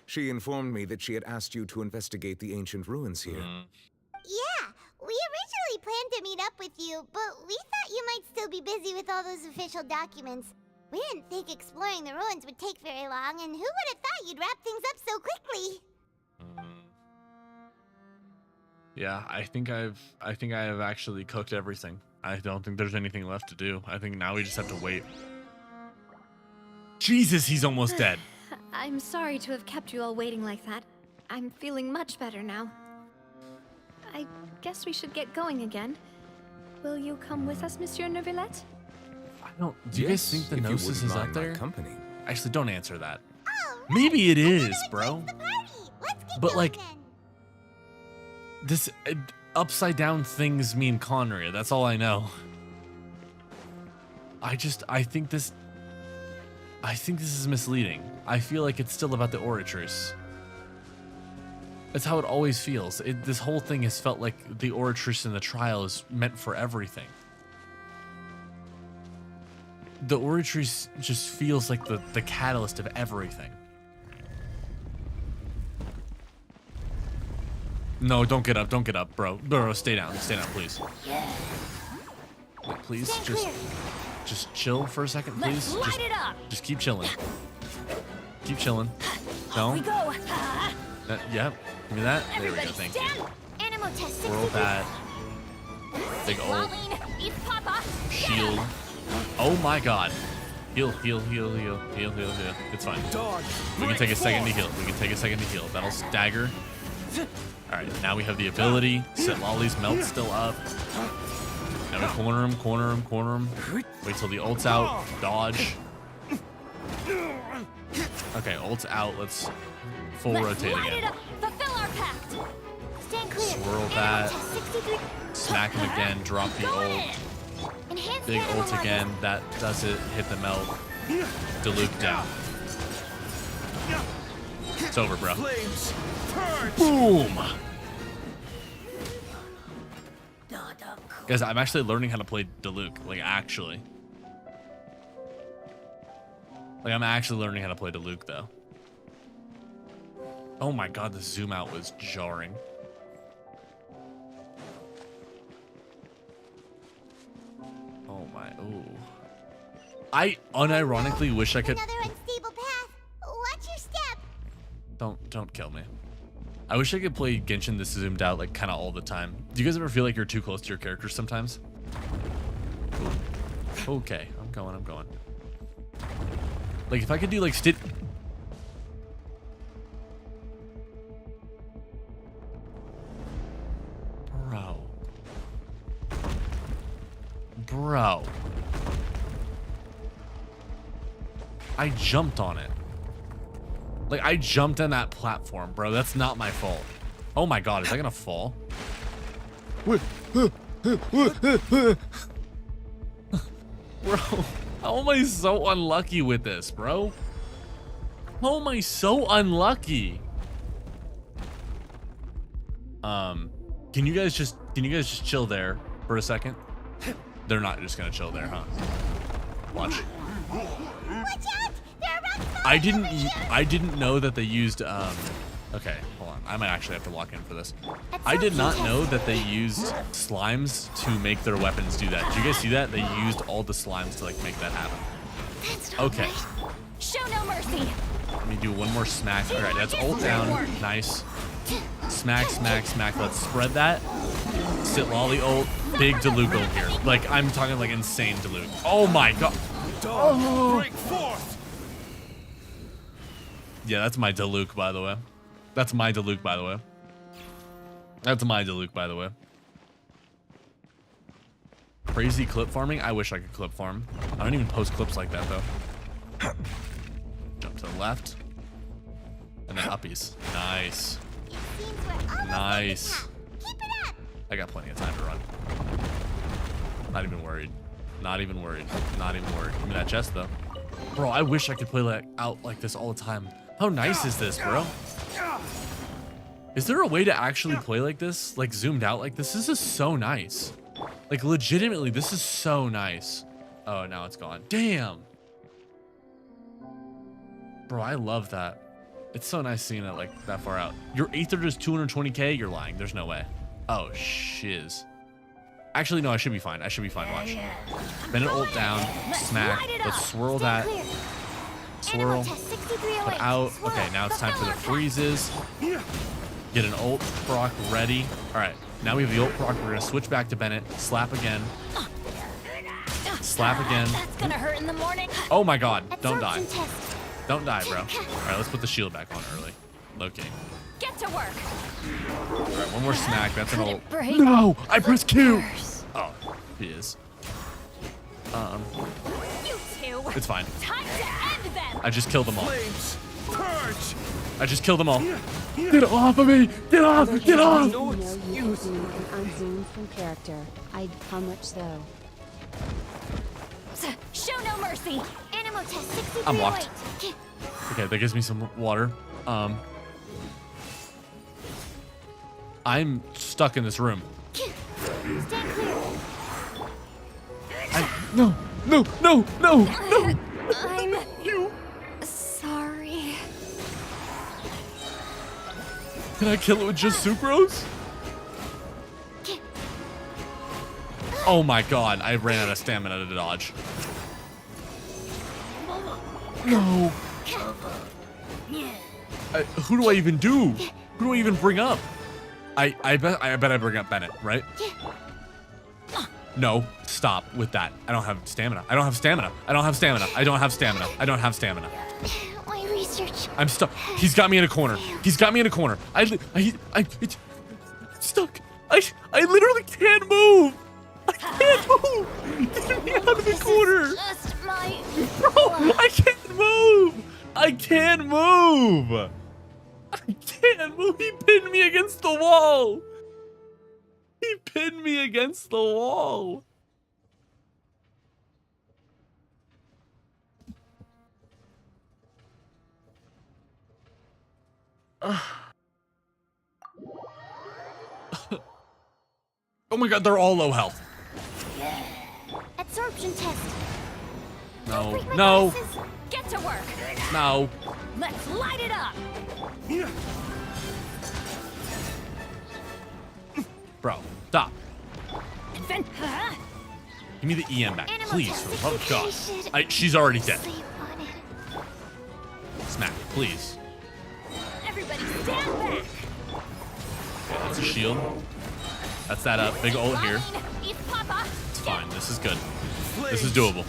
She informed me that she had asked you to investigate the ancient ruins here. Yeah, we originally planned to meet up with you, but we thought you might still be busy with all those official documents. We didn't think exploring the ruins would take very long, and who would have thought you'd wrap things up so quickly? Yeah, I think I have actually cooked everything. I don't think there's anything left to do. I think now we just have to wait. Jesus, he's almost dead. I'm sorry to have kept you all waiting like that. I'm feeling much better now. I guess we should get going again. Will you come with us, Monsieur Neuvillette? I don't. Do you guys think the if you Gnosis wouldn't is out mind my there? company. Actually, don't answer that. Maybe it is, bro. But like, this upside down things mean Conria. That's all I know. I think this is misleading. I feel like it's still about the orators. That's how it always feels. This whole thing has felt like the oratress and the trial is meant for everything. The oratress just feels like the catalyst of everything. No, don't get up, bro. Bro, stay down, please. Wait, please, just chill for a second, please. Let's light it up. Just keep chilling. Keep chilling. No. We go. Yep. Give me that. There we go. Thank you. Animal test Swirl that. Big ult. Eat Papa. Shield. Oh my god. Heal. It's fine. We can take a second to heal. That'll stagger. Alright, now we have the ability. Set Lolly's melt still up. Now we corner him. Wait till the ult's out. Dodge. Okay, ult's out. Let's full rotate again. Fulfill our pact. Stand clear. Swirl that. Smack him again. Drop the ult. Big ult again. That does it. Hit the melt. Diluc down. It's over, bro. Boom! Guys, I'm actually learning how to play Diluc. Like, actually. Like, I'm actually learning how to play Diluc, though. Oh my god, the zoom out was jarring. Oh my, ooh. I unironically wish I could... Another unstable path. Watch your step. Don't kill me. I wish I could play Genshin this zoomed out, like, kind of all the time. Do you guys ever feel like you're too close to your characters sometimes? Ooh. Okay, I'm going. Like, if I could do, like, Bro. I jumped on it. Like, I jumped on that platform, bro. That's not my fault. Oh my god, is that gonna fall? Bro, how am I so unlucky with this, bro? How am I so unlucky? Can you guys just chill there for a second? They're not just gonna chill there, huh? Watch. Watch out! There are rocks I didn't know that they used okay, hold on. I might actually have to walk in for this. I did not know that they used slimes to make their weapons do that. Did you guys see that? They used all the slimes to like make that happen. Okay. Show no mercy. Let me do one more smack. All right, that's ult down. Nice. Smack, smack, smack. Let's spread that. Sit lolly ult. Big DILUC ult here. Like, I'm talking like insane DILUC. Oh my god. Oh. Break forth. Yeah, that's my DILUC, by the way. That's my DILUC, by the way. That's my DILUC, by the way. Crazy clip farming? I wish I could clip farm. I don't even post clips like that, though. Jump to the left. And then uppies. Nice. Nice. I got plenty of time to run. Not even worried. Not even worried. Not even worried. Give me that chest, though. Bro, I wish I could play like out like this all the time. How nice is this, bro? Is there a way to actually play like this? Like zoomed out like this? This is so nice. Like legitimately, this is so nice. Oh, now it's gone. Damn. Bro, I love that. It's so nice seeing it like that far out. Your Aether does 220k? You're lying. There's no way. Oh, shiz. Actually, no, I should be fine. I should be fine. Watch. Bend an ult down. Smack. Let's swirl that. Swirl. Put out. Okay, now it's time for the freezes. Get an ult proc ready. All right, now we have the ult proc. We're gonna switch back to Bennett. Slap again. Slap again. That's gonna hurt in the morning. Oh my god, don't die. Don't die, bro. All right, let's put the shield back on early. Low-key. Get to work. All right, one more smack. That's an ult. break? No, I pressed Q. Oh, he is. You two. It's fine. Time to end them. I just killed them all. Flames. Purge. I just killed them all. Get off of me! Get off! Get off! No excuse. And unzoomed from character. How much so? Show no mercy. Animal test 63. I'm locked. Okay, that gives me some water. I'm stuck in this room. Stand clear. No! No! No! No! No! I'm sorry. Can I kill it with just sucrose? Oh my god, I ran out of stamina to dodge. No. Who do I even do? Who do I even bring up? I bet I bring up Bennett, right? No, stop with that. I don't have stamina. I don't have stamina. I don't have stamina. I don't have stamina. I don't have stamina. My research. I'm stuck. He's got me in a corner. He's got me in a corner. It's stuck. I literally can't move. I can't move. Get me out of the corner. Just my. Bro, I can't move. I can't move. I can't move. He pinned me against the wall. He pinned me against the wall. Oh my god, they're all low health. Absorption test. No, no, Get to work. no. Let's light it up. Bro, stop. Then, Give me the EM back, Animal please. test For love of God. 63 She's already dead. Sleep on it. Smack, please. everybody stand back. Okay, that's a shield. That's that big ult here. It's Papa. It's fine. This is good. This is doable.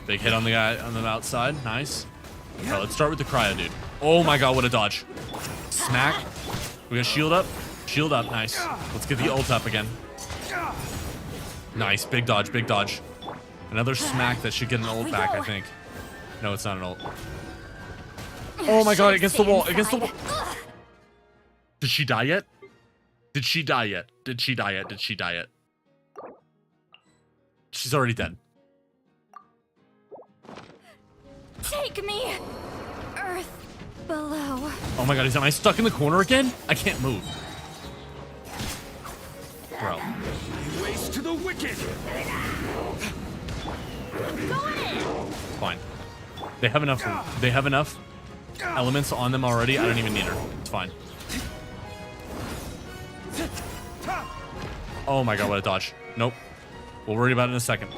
Big hit on the guy on the outside. Nice. All right, let's start with the cryo, dude. Oh my god, what a dodge. Smack. We got shield up. Shield up. Nice. Let's get the ult up again. Nice. Big dodge. Big dodge. Another smack that should get an ult back, I think. No, it's not an ult. Oh my god, against the wall. Against the wall. Did she die yet? Did she die yet? Did she die yet? Did she die yet? She's already dead. Take me. Earth below. Oh my god, am I stuck in the corner again? I can't move. Bro. Race to the wicked! Fine. They have enough. They have enough elements on them already. I don't even need her. It's fine. Oh my god, what a dodge. Nope. We'll worry about it in a second.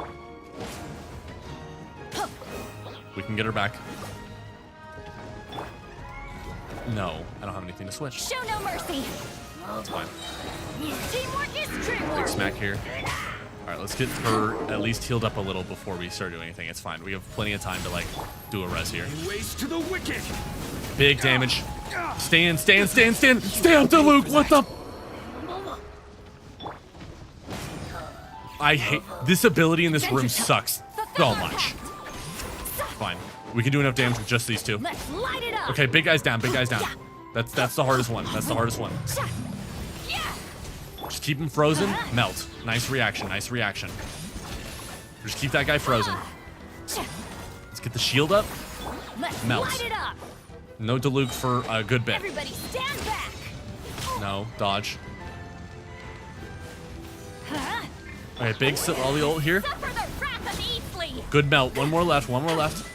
We can get her back. No, I don't have anything to switch. Show no mercy. That's fine. Teamwork is Big teamwork. smack here. Alright, let's get her at least healed up a little before we start doing anything. It's fine. We have plenty of time to, like, do a res here. Ways to the wicked! Big damage. Stand, stand, stand, stand! Stand, DILUC! What the? I hate... This ability in this room sucks so much. Fine. We can do enough damage with just these two. Let's light it up. Okay, big guys down, big guys down. That's the hardest one. That's the hardest one. Just keep him frozen. Melt. Nice reaction, nice reaction. Just keep that guy frozen. Let's get the shield up. Let's Melt. light it up. No DILUC for a good bit. Everybody stand back. No, dodge. Okay, big volley ult here. Suffer the wrath of Eastleigh. Good melt. One more left, one more left.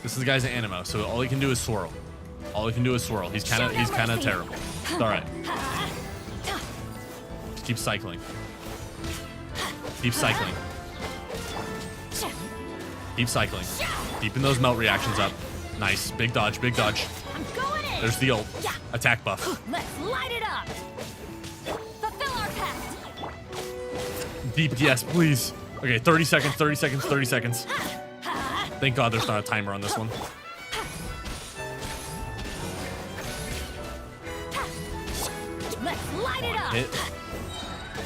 This is the guy's animo, so all he can do is swirl. All he can do is swirl. He's kind of terrible. It's all right. Just keep cycling. Keep cycling. Keep cycling. Keeping those melt reactions up. Nice. Big dodge, big dodge. I'm going in. There's the ult. Attack buff. Let's light it up. Fulfill our pact. DPS, please. Okay, 30 seconds, 30 seconds, 30 seconds. Thank God there's not a timer on this one. Let's light it up. Hit.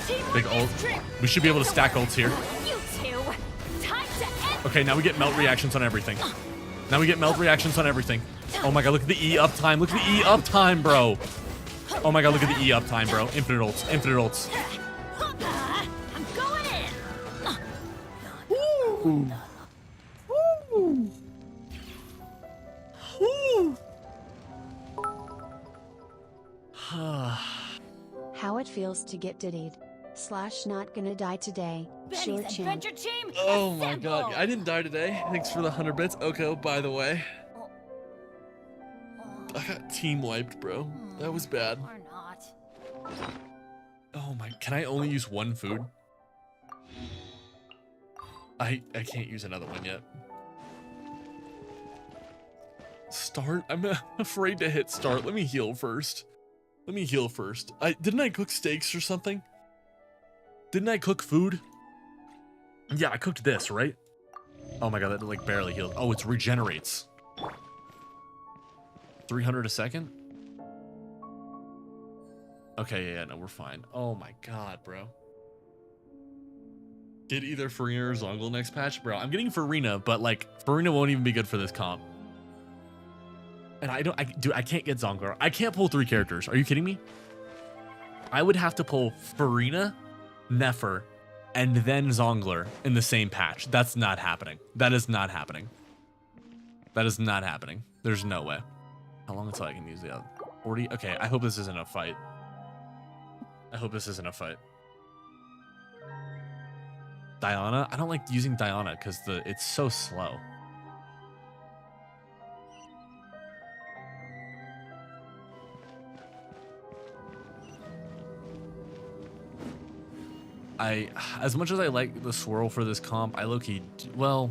Teamwork Big ult. is trick. We should be able to stack ults here. You two. Time to end. Okay, now we get melt reactions on everything. Now we get melt reactions on everything. Oh my god, look at the E uptime. Look at the E uptime, bro. Oh my god, look at the E uptime, bro. Infinite ults, infinite ults. I'm going in. Ooh. Ooh. Ooh. How it feels to get diddied. / not gonna die today. Sure Benny's Chan. Adventure Team. Oh my god, I didn't die today. Thanks for the 100 bits. Okay, oh, by the way. I got team wiped, bro. That was bad. Or not. Oh my, can I only use one food? I can't use another one yet. Start? I'm afraid to hit start. Let me heal first. Let me heal first. Didn't I cook steaks or something? Didn't I cook food? Yeah, I cooked this, right? Oh my god, that like barely healed. Oh, it regenerates. 300 a second? Okay, yeah, no, we're fine. Oh my god, bro. Get either Farina or Zongle next patch? Bro, I'm getting Farina, but like, Farina won't even be good for this comp. And I can't get Zongler. I can't pull 3 characters. Are you kidding me? I would have to pull Farina, Nefer, and then Zongler in the same patch. That's not happening. That is not happening. That is not happening. There's no way. How long until I can use the other? 40? Okay, I hope this isn't a fight. I hope this isn't a fight. Diana? I don't like using Diana because it's so slow. As much as I like the swirl for this comp, I low-key, well,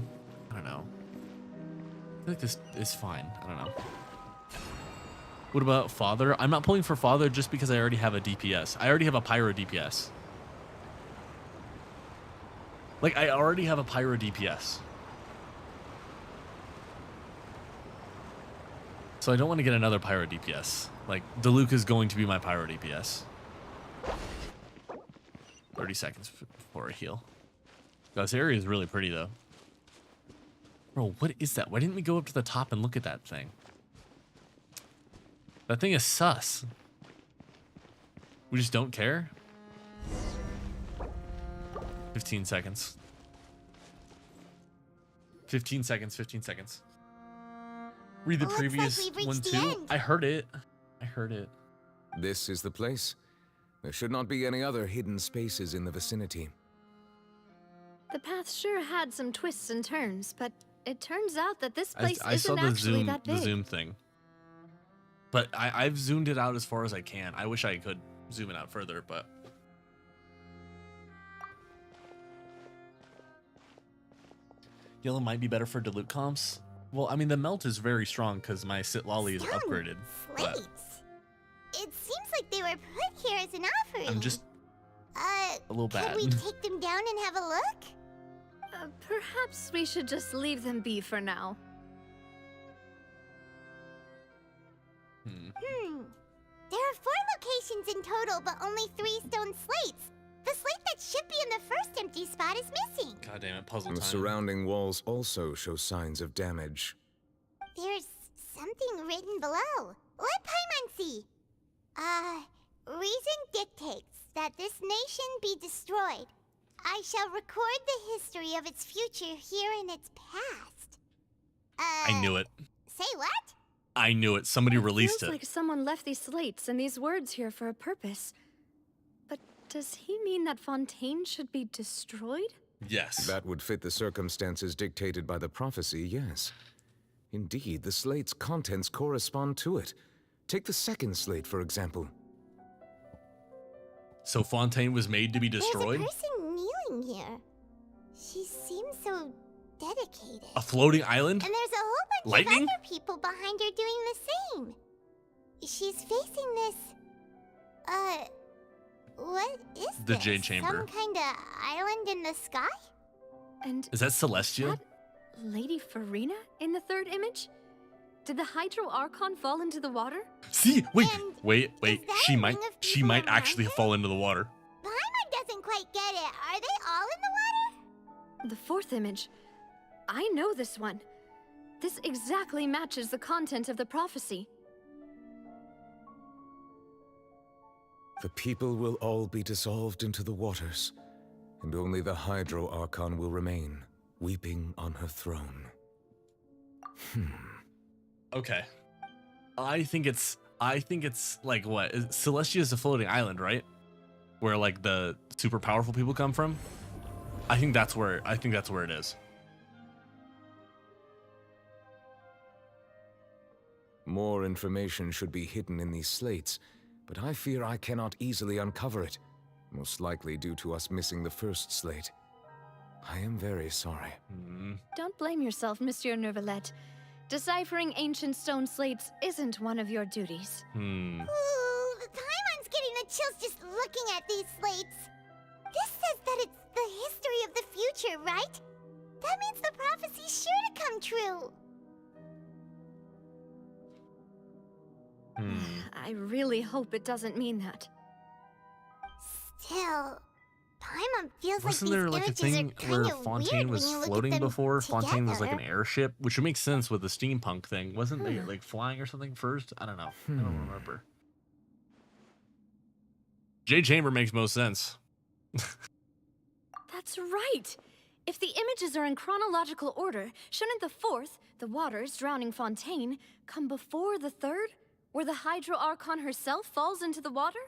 I don't know. I feel like this is fine. I don't know. What about Father? I'm not pulling for Father just because I already have a DPS. I already have a Pyro DPS. Like, I already have a Pyro DPS. So I don't want to get another Pyro DPS. Like, DILUC is going to be my Pyro DPS. 30 seconds before a heal. This area is really pretty, though. Bro, what is that? Why didn't we go up to the top and look at that thing? That thing is sus. We just don't care? 15 seconds. 15 seconds, 15 seconds. Read the previous like we've one reached too. the end. I heard it. I heard it. This is the place. There should not be any other hidden spaces in the vicinity. The path sure had some twists and turns, but it turns out that this place I saw isn't actually that big. the zoom thing. But I've zoomed it out as far as I can. I wish I could zoom it out further, but... Yellow might be better for DILUC comps. Well, I mean, the melt is very strong because my Sit Lolly is upgraded. But Slates. It seems like they were put here as an offering. I'm just a little bad. Could we take them down and have a look? Perhaps we should just leave them be for now. There are 4 locations in total, but only 3 stone slates. The slate that should be in the first empty spot is missing. God damn it, puzzle And the time. surrounding walls also show signs of damage. There's something written below. Let Paimon see. Reason dictates that this nation be destroyed. I shall record the history of its future here in its past. I knew it. Say what? I knew it. Somebody released Feels it. like someone left these slates and these words here for a purpose. But does he mean that Fontaine should be destroyed? Yes. That would fit the circumstances dictated by the prophecy, yes. Indeed, the slate's contents correspond to it. Take the second slate, for example. So Fontaine was made to be destroyed? There's a person kneeling here. She seems so dedicated. A floating island? And there's a whole bunch Lightning? of other people behind her doing the same. She's facing this... what is The this? Jade Chamber. Some kind of island in the sky? And Is that Celestial? that Lady Farina in the third image? Did the Hydro Archon fall into the water? See, wait. She might actually fall into the water. Paimon doesn't quite get it. Are they all in the water? The fourth image. I know this one. This exactly matches the content of the prophecy. The people will all be dissolved into the waters, and only the Hydro Archon will remain, weeping on her throne. Okay. I think it's like what? Celestia is a floating island, right? Where like the super powerful people come from? I think that's where it is. More information should be hidden in these slates, but I fear I cannot easily uncover it, most likely due to us missing the first slate. I am very sorry. Don't blame yourself, Monsieur Neuvillette. Deciphering ancient stone slates isn't one of your duties. Ooh, Paimon's getting the chills just looking at these slates. This says that it's the history of the future, right? That means the prophecy's sure to come true. I really hope it doesn't mean that. Still, Paimon feels Wasn't like there these like a images thing are where kind of Fontaine weird when was you look at floating them before? Fontaine was like an together. airship, which would make sense with the steampunk thing. Wasn't they like flying or something first? I don't know. I don't remember. Jade Chamber makes most sense. That's right! If the images are in chronological order, shouldn't the fourth, the waters drowning Fontaine, come before the third, where the Hydro Archon herself falls into the water?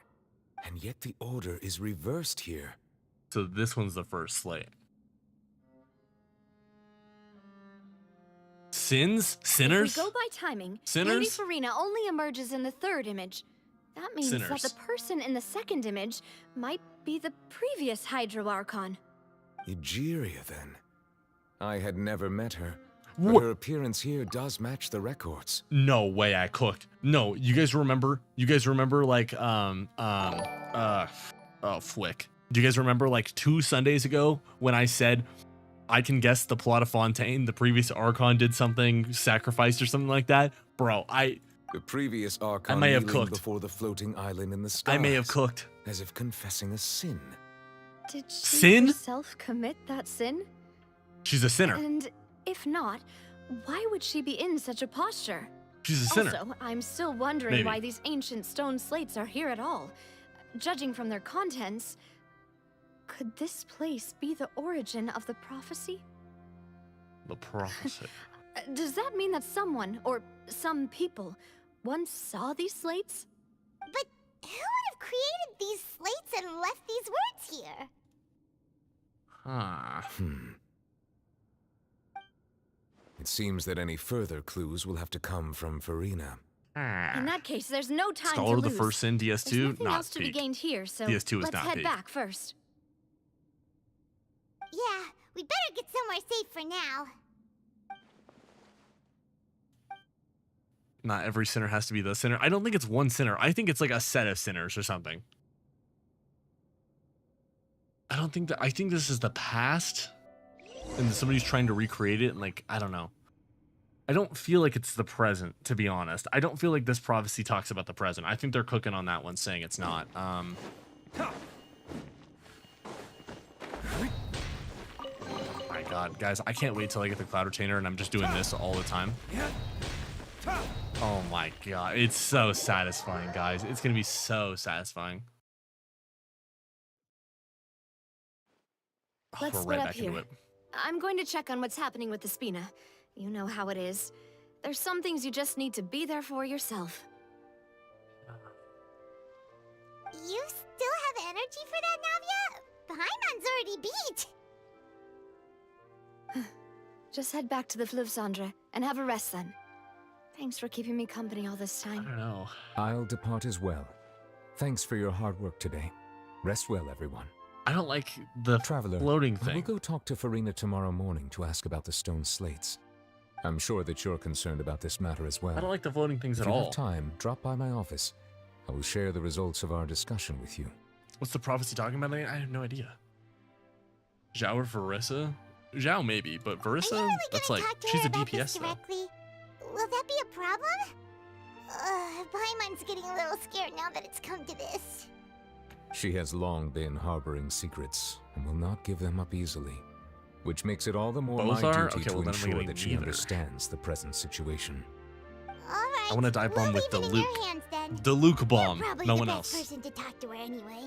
And yet the order is reversed here. So this one's the first slate. Sinners? If we go by timing, Lady Sinners? Farina only emerges in the third image. That means that Sinners. the person in the second image might be the previous Hydro Archon. Egeria, then. I had never met her, but her appearance here does match the records. No way I cooked. No, you guys remember like flick. Do you guys remember like 2 Sundays ago when I said I can guess the plot of Fontaine, the previous Archon did something, sacrificed or something like that? Bro, The previous Archon I may have kneeling cooked. before the floating island in the stars. I may have cooked. As if confessing a sin. Did she Sin? herself commit that sin? She's a sinner. And if not, why would she be in such a posture? She's a sinner. Also, I'm still wondering Maybe. why these ancient stone slates are here at all. Judging from their contents, could this place be the origin of the prophecy? The prophecy. Does that mean that someone, or some people, once saw these slates? But who would have created these slates and left these words here? Huh. It seems that any further clues will have to come from Farina. In that case, there's no time Scholar to of the lose. First Sin, DS2, There's nothing not else to be peak. gained here, so DS2 is let's not head peak. back first. Yeah, we better get somewhere safe for now. Not every sinner has to be the sinner. I don't think it's one sinner. I think it's like a set of sinners or something. I don't think that. I think this is the past, and somebody's trying to recreate it. And like, I don't know. I don't feel like it's the present, to be honest. I don't feel like this prophecy talks about the present. I think they're cooking on that one, saying it's not. Oh my god, guys, I can't wait till I get the cloud retainer and I'm just doing this all the time. Oh my god, it's so satisfying, guys. It's gonna be so satisfying. Let's We're split right up back here. into it. I'm going to check on what's happening with the Spina. You know how it is. There's some things you just need to be there for yourself. You still have energy for that, Navia? Paimon's already beat. Just head back to the Fleuve Cendre and have a rest then. Thanks for keeping me company all this time. I don't know. I'll depart as well. Thanks for your hard work today. Rest well, everyone. I don't like the Traveler, floating I will thing. go talk to Farina tomorrow morning to ask about the stone slates. I'm sure that you're concerned about this matter as well. I don't like the floating things If at you all. have time, drop by my office. I will share the results of our discussion with you. What's the prophecy talking about? I have no idea. Zhao or Verissa? Zhao maybe, but Verissa, that's like, she's a DPS though. Directly. Will that be a problem? Paimon's getting a little scared now that it's come to this. She has long been harboring secrets and will not give them up easily, which makes it all the more my Bozar? duty Okay, to well, then I'm ensure getting that she neither. understands the present situation. Alright. I want to dive bomb with leave it in DILUC. your hands then. DILUC bomb, You're probably no the one best else. person to talk to her anyway.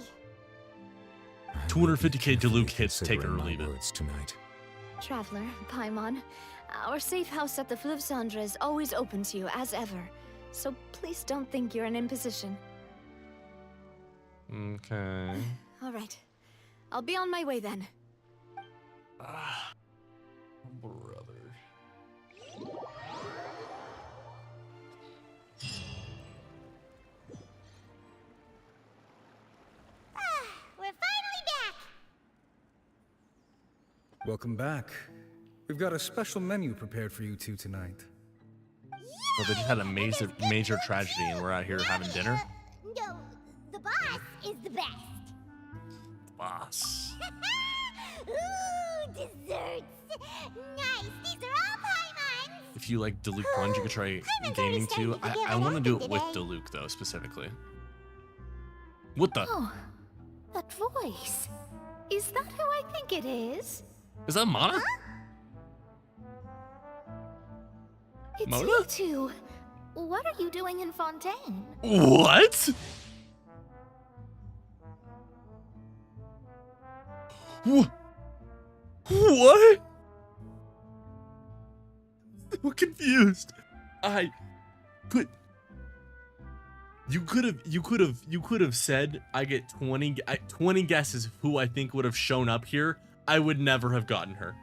250k DILUC hits, take it or Considering my leave it. words tonight. Traveler, Paimon, our safe house at the Fleuve Cendre is always open to you as ever. So please don't think you're an imposition. Okay. All right. I'll be on my way then. Brother. We're finally back! Welcome back. We've got a special menu prepared for you two tonight. Well, they just had a major tragedy and we're out here having dinner. No, the boss is the best. Boss. Ooh, desserts! Nice, these are all Paimon's! If you like DILUC Plunge, you could try gaming too. I want to do it with DILUC though, specifically. What the? Oh, that voice. Is that who I think it is? Is that Mana? It's Mona? you two. What are you doing in Fontaine? What? What? I'm confused. You could have said I get 20 guesses of who I think would have shown up here. I would never have gotten her.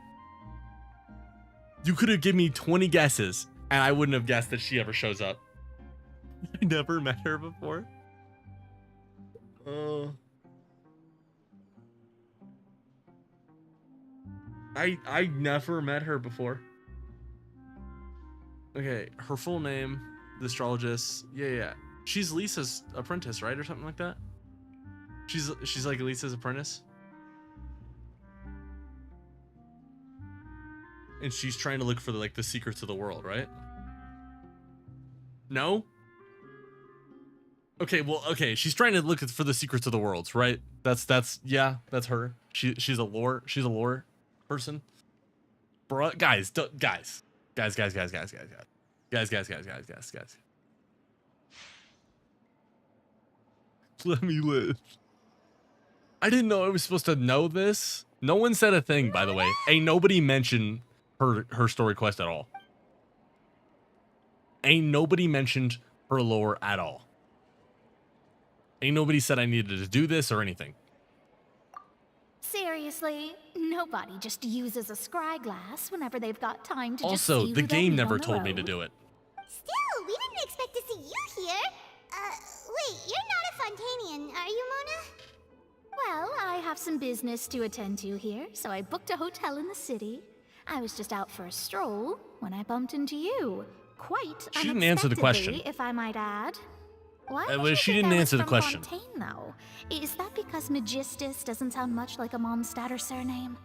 You could have given me 20 guesses and I wouldn't have guessed that she ever shows up. I never met her before. I never met her before. Okay, her full name, the astrologist. Yeah. She's Lisa's apprentice, right? Or something like that? She's like Lisa's apprentice. And she's trying to look for the secrets of the world, right? No? Okay, well, okay, she's trying to look for the secrets of the worlds, right? That's her. She's a lore person. Bro, guys. Let me live. I didn't know I was supposed to know this. No one said a thing, by the way. Ain't nobody mentioned her story quest at all. Ain't nobody mentioned her lore at all. Ain't nobody said I needed to do this or anything. Seriously, nobody just uses a scry glass whenever they've got time to just Also, see the who they'll game meet never on the told me to road. do it. Still, we didn't expect to see you here. Wait, you're not a Fontainian, are you, Mona? Well, I have some business to attend to here, so I booked a hotel in the city. I was just out for a stroll when I bumped into you. Quite She didn't answer the question. unexpectedly, if I might add. Why Well, did you she think didn't I was answer the from question. Fontaine, though? Is that because Magistus doesn't sound much like a Mondstadter surname?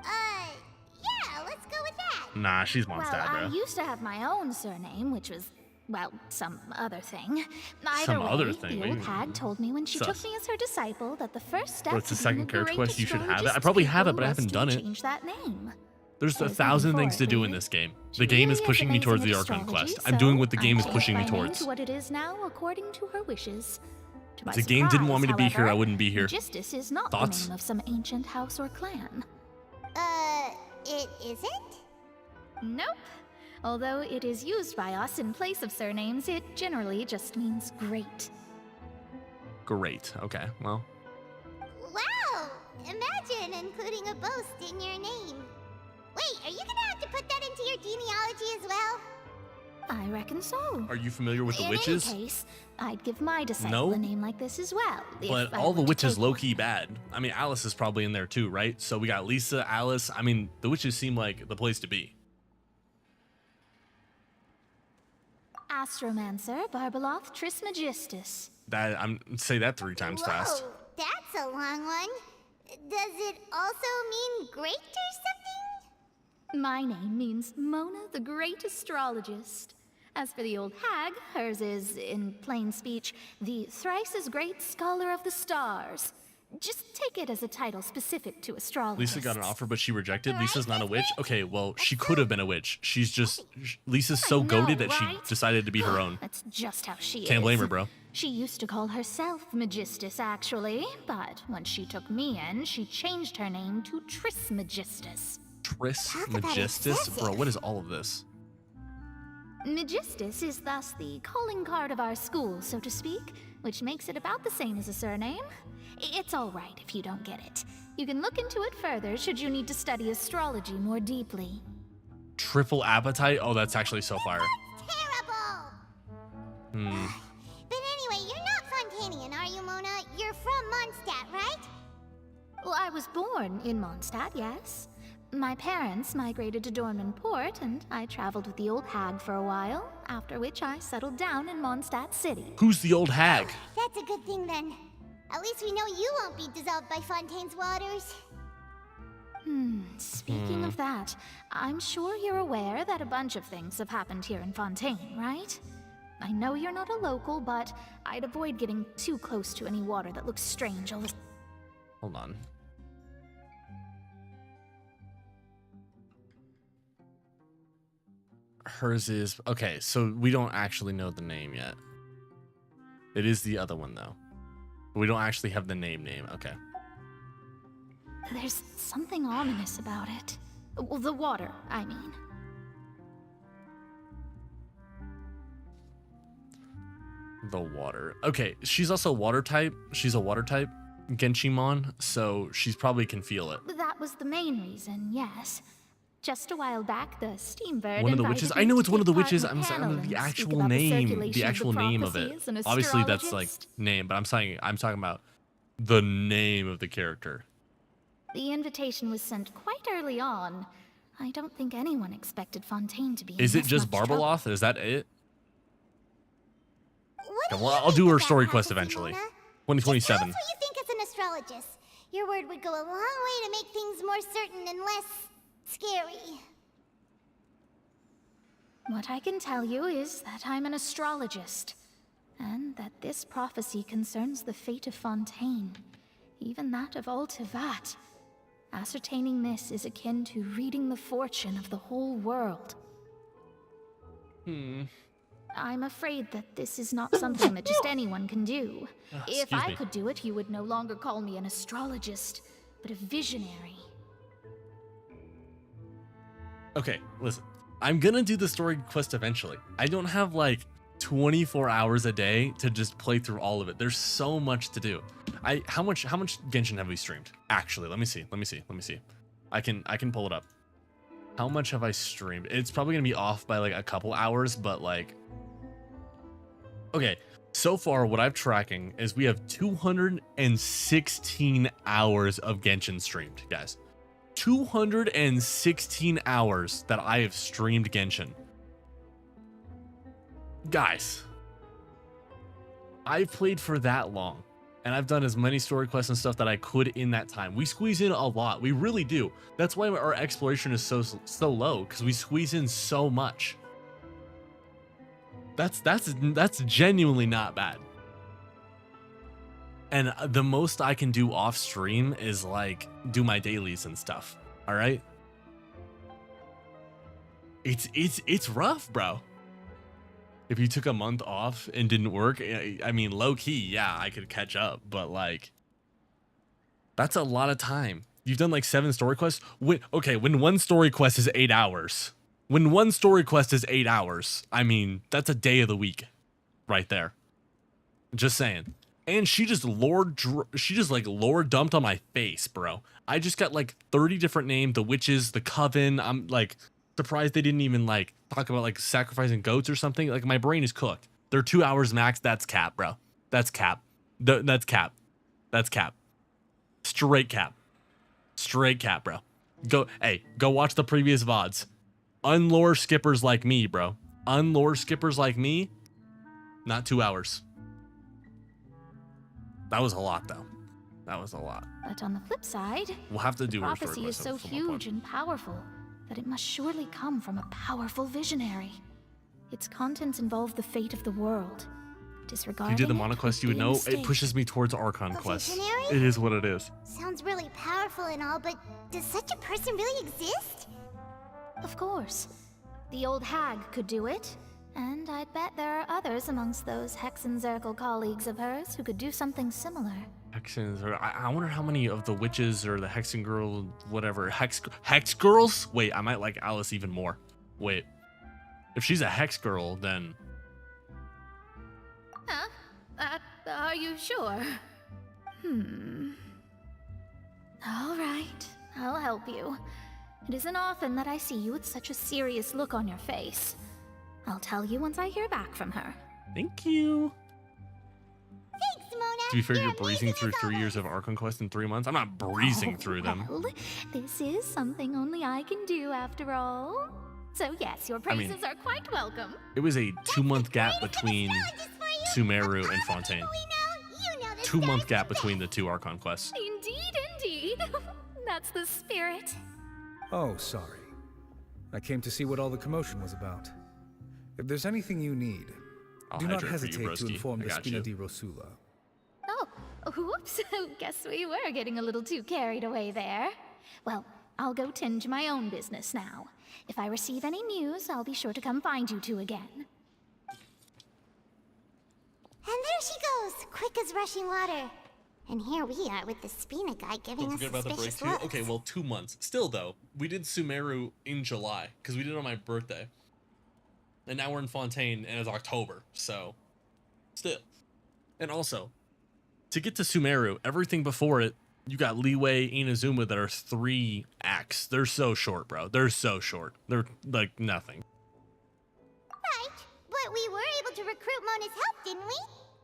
Yeah, let's go with that. Nah, she's Well, Mondstadt, I bro. used to have my own surname, which was, well, some other thing. Either Some way, other thing? the What do old you hag mean? told me when she Sus. took me as her disciple that the first step Bro, it's to the being second a character great quest. You should have it. I astrologist probably to have it, but I was haven't to done it. change that name. There's I a was thousand looking things to do in forward this game. She The game really is pushing me amazing towards at the Archon astrology, quest. I'm doing what the so game I is pushing me changed my name towards. to what it is now, according to her wishes. To my If the game didn't want me to be surprise, here, I wouldn't be here. Magistus is not Thoughts? the name of some ancient house or clan. It isn't? Nope. Although it is used by us in place of surnames, it generally just means great. Great. Okay, well. Wow! Imagine including a boast in your name. Wait, are you gonna have to put that into your genealogy as well? I reckon so. Are you familiar with the In witches? any case, I'd give my disciple No. a name like this as well. if But I all the were to witches take low-key bad. I mean, Alice is probably in there too, right? So we got Lisa, Alice. I mean, the witches seem like the place to be. Astromancer, Barbeloth, Trismegistus. That say that 3 times fast. Whoa, that's a long one. Does it also mean great or something? My name means Mona the Great Astrologist. As for the old hag, hers is, in plain speech, the thrice as great Scholar of the Stars. Just take it as a title specific to astrologists. Lisa got an offer, but she rejected. Lisa's not a witch? Okay, well, she could have been a witch. She's just... Lisa's so goated that she decided to be her own. That's just how she is. Can't blame her, bro. She used to call herself Magistus, actually, but when she took me in, she changed her name to Trismegistus. Trismegistus? Bro, what is all of this? Magistus is thus the calling card of our school, so to speak, which makes it about the same as a surname. It's all right if you don't get it. You can look into it further should you need to study astrology more deeply. Triple appetite? Oh, that's actually so fire. Terrible! But anyway, you're not Fontainian, are you, Mona? You're from Mondstadt, right? Well, I was born in Mondstadt, yes. My parents migrated to Dornman Port, and I traveled with the old hag for a while, after which I settled down in Mondstadt City. Who's the old hag? That's a good thing then. At least we know you won't be dissolved by Fontaine's waters. Speaking of that, I'm sure you're aware that a bunch of things have happened here in Fontaine, right? I know you're not a local, but I'd avoid getting too close to any water that looks strange all the... Hold on. Hers is... Okay, so we don't actually know the name yet. It is the other one, though. But we don't actually have the name. Okay. There's something ominous about it. Well, the water, I mean. The water. Okay, she's also water type. She's a water type, Genshimon, so she's probably can feel it. That was the main reason, yes. Just a while back, the Steambird One of the invited witches? me I know to it's one of the take part witches. in a I'm panel saying and the speak actual about name. The circulation of actual name of it. prophecies and Obviously, that's like astrologists. name, but I'm talking about the name of the character. The invitation was sent quite early on. I don't think anyone expected Fontaine to be in Is it this just much trouble. Barbeloth? Is that it? What Okay, do well, you I'll think do her of that story quest prophecy, eventually. Mona? 2027. Just tell us what you think as an astrologist. Your word would go a long way to make things more certain and less scary. What I can tell you is that I'm an astrologist, and that this prophecy concerns the fate of Fontaine, even that of all Tevat. Ascertaining this is akin to reading the fortune of the whole world. I'm afraid that this is not something that just anyone can do. If excuse I me. could do it, you would no longer call me an astrologist, but a visionary. Okay, listen. I'm gonna do the story quest eventually. I don't have like 24 hours a day to just play through all of it. There's so much to do. How much Genshin have we streamed? Actually, let me see. I can pull it up. How much have I streamed? It's probably gonna be off by like a couple hours, but like, okay. So far, what I'm tracking is we have 216 hours of Genshin streamed, guys. 216 hours that I have streamed Genshin. Guys, I've played for that long, and I've done as many story quests and stuff that I could in that time. We squeeze in a lot. We really do. That's why our exploration is so low, because we squeeze in so much. That's genuinely not bad. And the most I can do off stream is like do my dailies and stuff. All right. It's rough, bro. If you took a month off and didn't work, I mean, low key, yeah, I could catch up, but like, that's a lot of time. You've done like 7 story quests. When one story quest is 8 hours. When one story quest is 8 hours, I mean, that's a day of the week right there. Just saying. And she just lore dumped on my face, bro. I just got like 30 different names, the witches, the coven. I'm like surprised they didn't even like talk about like sacrificing goats or something. Like my brain is cooked. They're 2 hours max. That's cap, bro. That's cap. That's cap. That's cap. Straight cap. Straight cap, bro. Go watch the previous VODs. Unlore skippers like me, bro. Unlore skippers like me. Not 2 hours. That was a lot, though. That was a lot. But on the flip side, we'll have to do the prophecy is so huge and powerful that it must surely come from a powerful visionary. Its contents involve the fate of the world. Disregarding if you did the monoquest, you would know. It pushes me towards Archon quest. Visionary? It is what it is. Sounds really powerful and all, but does such a person really exist? Of course. The old hag could do it. And I'd bet there are others amongst those Hexenzirkel colleagues of hers who could do something similar. Hexens, or I wonder how many of the witches or the Hexen girl, whatever, Hex girls? Wait, I might like Alice even more. Wait, if she's a Hex girl, then... Huh? Are you sure? All right, I'll help you. It isn't often that I see you with such a serious look on your face. I'll tell you once I hear back from her. Thank you. Thanks, Mona. To be fair, you're breezing through 3 years of Archon Quest in 3 months. I'm not breezing through them. Well, this is something only I can do after all. So yes, your praises are quite welcome. It was a 2-month gap between Sumeru and Fontaine. 2-month gap between the 2 Archon quests. Indeed. That's the spirit. Oh, sorry. I came to see what all the commotion was about. If there's anything you need, do not hesitate to inform the Spina di Rosula. Oh, whoops. Guess we were getting a little too carried away there. Well, I'll go tend to my own business now. If I receive any news, I'll be sure to come find you two again. And there she goes, quick as rushing water. And here we are with the Spina guy giving us suspicious looks. Okay, well, 2 months. Still, though, we did Sumeru in July, because we did it on my birthday. And now we're in Fontaine, and it's October, so... Still. And also, to get to Sumeru, everything before it, you got Leeway, Inazuma that are 3 acts. They're so short, bro. They're so short. They're, like, nothing. Right, but we were able to recruit Mona's help, didn't we?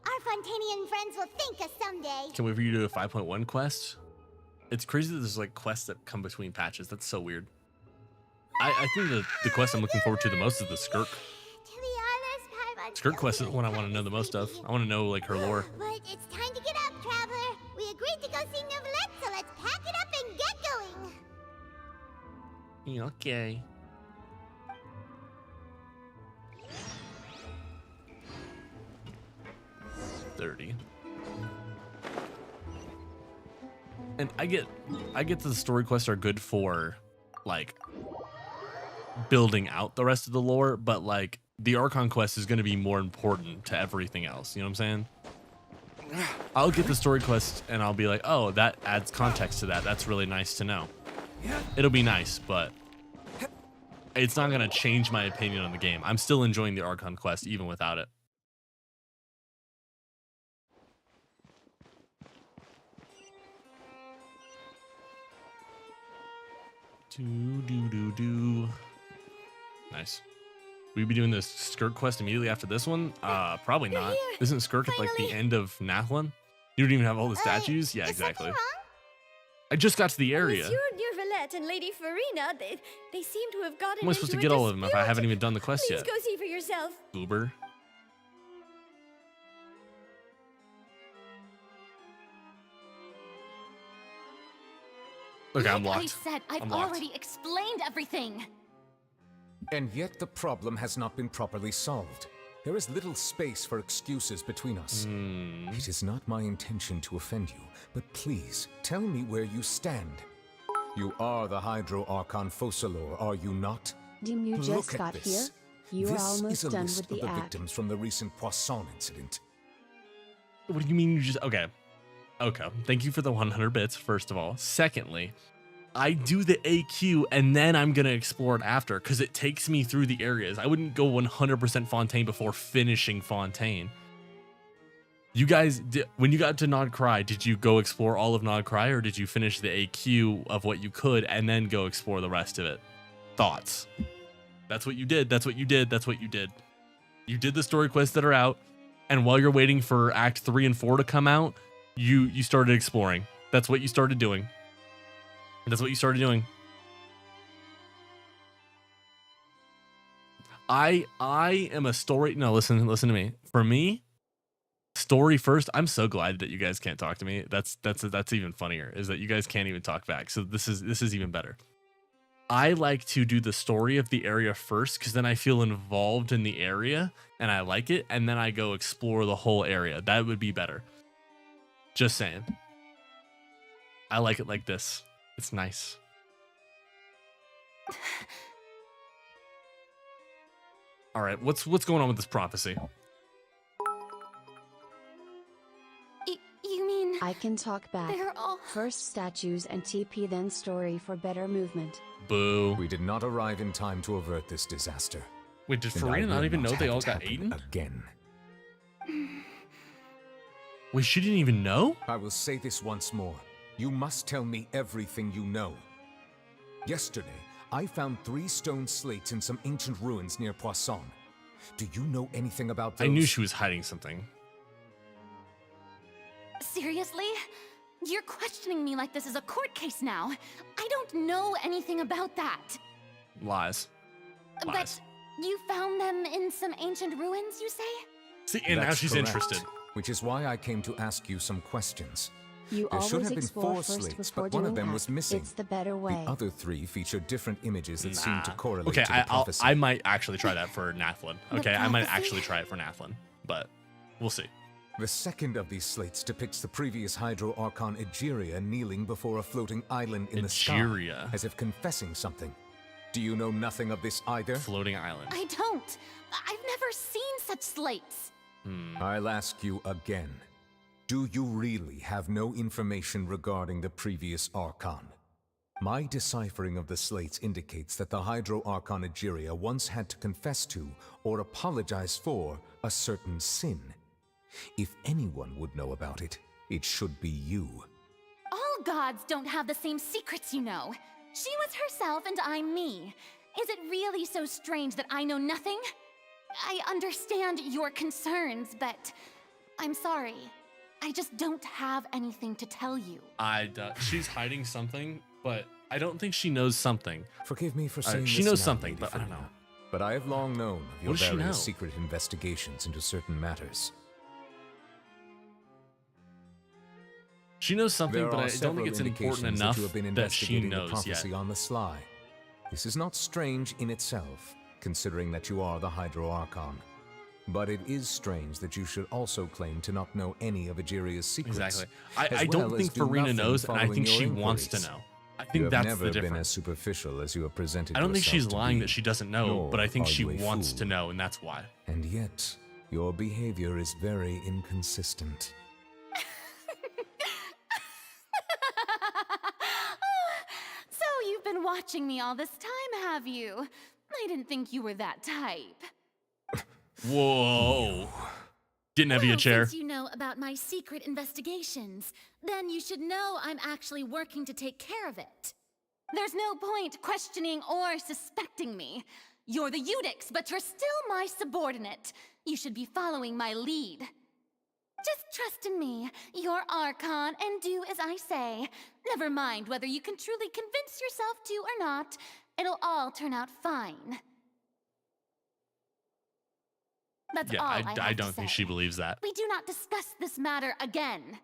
Our Fontainian friends will thank us someday. Can we do a 5.1 quest? It's crazy that there's, like, quests that come between patches. That's so weird. I think the quest I'm looking forward to the most is the Skirk. Skirk quest is the one I want to know the most of. I want to know, like, her lore. But it's time to get up, traveler. We agreed to go see Neuvillette, so let's pack it up and get going. Okay. $30. And I get the story quests are good for, like, building out the rest of the lore, but like the Archon quest is going to be more important to everything else. You know what I'm saying? I'll get the story quest and I'll be like, oh, that adds context to that. That's really nice to know. It'll be nice, but it's not going to change my opinion on the game. I'm still enjoying the Archon quest even without it. Nice. We'd be doing this skirt quest immediately after this one? Probably not. Isn't Skirk at like the end of Nathlon? You don't even have all the statues? Yeah, exactly. I just got to the area. Monsieur Neuvillette and Lady Farina, they seem to have gotten How am I supposed to get all of them if I haven't even done the quest Please yet? go see for yourself. Goober. Look, I'm Like locked. I said, I've I'm locked. already explained everything. And yet the problem has not been properly solved. There is little space for excuses between us. It is not my intention to offend you, but please, tell me where you stand. You are the Hydro Archon Focalor, are you not? Dim, you Look just at got this. here. You are This almost is a done list with of the act. victims from the recent Poisson incident. What do you mean you just... Okay. Okay. Thank you for the 100 bits, first of all. Secondly, I do the AQ and then I'm going to explore it after because it takes me through the areas. I wouldn't go 100% Fontaine before finishing Fontaine. You guys, when you got to Nod Cry, did you go explore all of Nod Cry or did you finish the AQ of what you could and then go explore the rest of it? Thoughts? That's what you did. That's what you did. That's what you did. You did the story quests that are out, and while you're waiting for Act 3 and 4 to come out, you started exploring. That's what you started doing. That's what you started doing. I am a story. No, listen to me. For me, story first. I'm so glad that you guys can't talk to me. That's even funnier. Is that you guys can't even talk back. So this is even better. I like to do the story of the area first because then I feel involved in the area and I like it, and then I go explore the whole area. That would be better. Just saying. I like it like this. It's nice. All right, what's going on with this prophecy? You mean... I can talk back. They're all... First statues and TP, then story for better movement. Boo. We did not arrive in time to avert this disaster. Wait, did And I Farina not will even know they have all it got happen eaten? Again. Wait, she didn't even know? I will say this once more. You must tell me everything you know. Yesterday, I found 3 stone slates in some ancient ruins near Poisson. Do you know anything about those? I knew she was hiding something. Seriously? You're questioning me like this is a court case now. I don't know anything about that. Lies. But you found them in some ancient ruins, you say? See, and now That's she's correct, interested. Which is why I came to ask you some questions. You There should always have been explore 4 first slates, before but one of doing them act. was missing. It's the better way. The other 3 feature different images that seem to correlate Okay, to the prophecy. I might actually try that for Nathlon. The Okay, I might prophecy? actually try it for Nathlon, but we'll see. The second of these slates depicts the previous Hydro Archon Egeria kneeling before a floating island in the sky, Egeria. as if confessing something. Do you know nothing of this either? Floating island. I don't. I've never seen such slates. I'll ask you again. Do you really have no information regarding the previous Archon? My deciphering of the slates indicates that the Hydro Archon Egeria once had to confess to, or apologize for, a certain sin. If anyone would know about it, it should be you. All gods don't have the same secrets, you know. She was herself and I'm me. Is it really so strange that I know nothing? I understand your concerns, but I'm sorry. I just don't have anything to tell you. She's hiding something, but I don't think she knows something. Forgive me for saying she this knows now, something, Lady but I don't Farina, know. But I have long known of your What does she know? various secret investigations into certain matters. She knows something, There but are I don't several think it's important indications enough that you have been that she investigating the knows yet. prophecy on the sly. This is not strange in itself, considering that you are the Hydro Archon. But it is strange that you should also claim to not know any of Egeria's secrets. Exactly. as I don't well think as do Farina nothing knows, and I following think your she wants to inquiries. know. I You think have that's never the been difference. as superficial as you have presented I don't think yourself she's to lying be, that she doesn't know, but I think nor she are you a wants fool. to know, and that's why. And yet, your behavior is very inconsistent. So you've been watching me all this time, have you? I didn't think you were that type. Whoa. Didn't have you a chair. Since you know about my secret investigations, then you should know I'm actually working to take care of it. There's no point questioning or suspecting me. You're the Eudix, but you're still my subordinate. You should be following my lead. Just trust in me. You're Archon, and do as I say. Never mind whether you can truly convince yourself to or not. It'll all turn out fine. That's all I have I to don't think say. she believes that. We do not discuss this matter again.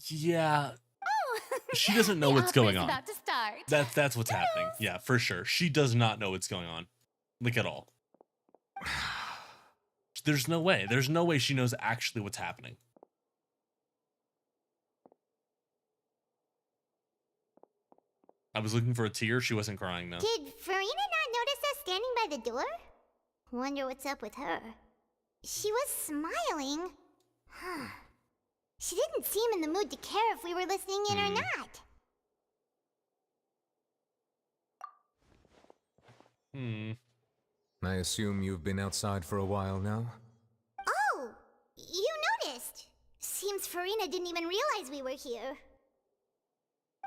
Yeah. Oh, She doesn't know what's going on. About to start. That's what's happening. Yeah, for sure. She does not know what's going on. Like, at all. There's no way. There's no way she knows actually what's happening. I was looking for a tear. She wasn't crying, though. Did Farina not notice us standing by the door? Wonder what's up with her. She was smiling. Huh. She didn't seem in the mood to care if we were listening in or not. I assume you've been outside for a while now? Oh, you noticed. Seems Farina didn't even realize we were here.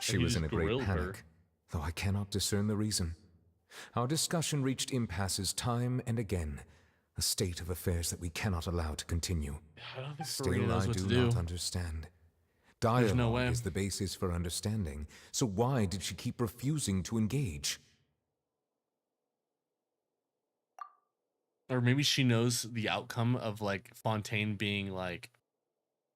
She was in a great panic, though I cannot discern the reason. Our discussion reached impasses time and again, a state of affairs that we cannot allow to continue. I don't think Still, Farina knows I what to do do. not understand. There's no Dialogue way. is the basis for understanding, so why did she keep refusing to engage? Or maybe she knows the outcome of, like, Fontaine being, like...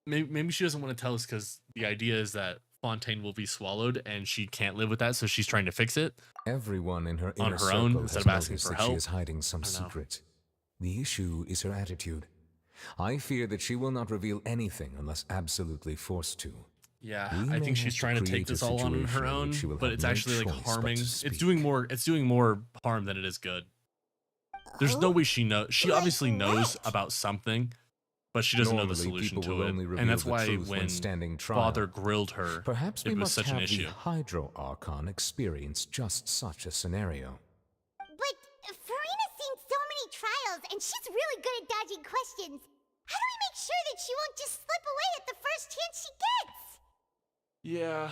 Maybe she doesn't want to tell us because the idea is that Fontaine will be swallowed and she can't live with that, so she's trying to fix it. Everyone in her on inner her circle own has instead of asking noticed for that she help. is hiding some I don't know. secret. The issue is her attitude. I fear that she will not reveal anything unless absolutely forced to. Yeah, We I may think she's have trying to create take a this all on situation her in own, which she will but have it's no actually like choice but harming. to It's speak. doing more harm than it is good. There's no way she knows. She obviously knows about something, but she doesn't know the Normally, solution people to will it. only reveal And that's the why truth when standing trial. Father grilled her, Perhaps we it was must such an have issue. the Hydro Archon experience just such a scenario. But Farina's seen so many trials, and she's really good at dodging questions. How do we make sure that she won't just slip away at the first chance she gets? Yeah.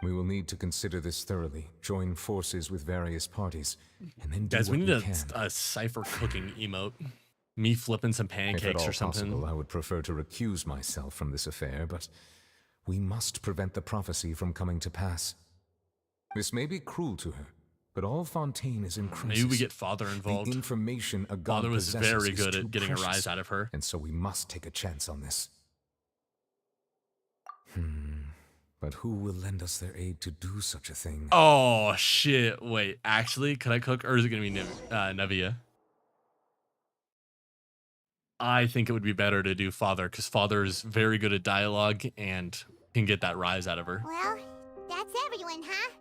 We will need to consider this thoroughly, join forces with various parties, and then do Guys, we what need we can. a cipher cooking emote. Me flipping some If at pancakes all or something. possible, I would prefer to recuse myself from this affair, but we must prevent the prophecy from coming to pass. This may be cruel to her, but all Fontaine is in crisis. Maybe we get Father involved. The information a god Father was possesses very is good too at getting a precious, rise out of her. and so we must take a chance on this. But who will lend us their aid to do such a thing? Oh shit! Wait, actually, could I cook, or is it gonna be Nevia? I think it would be better to do Father, because Father is very good at dialogue and can get that rise out of her. Well, that's everyone, huh?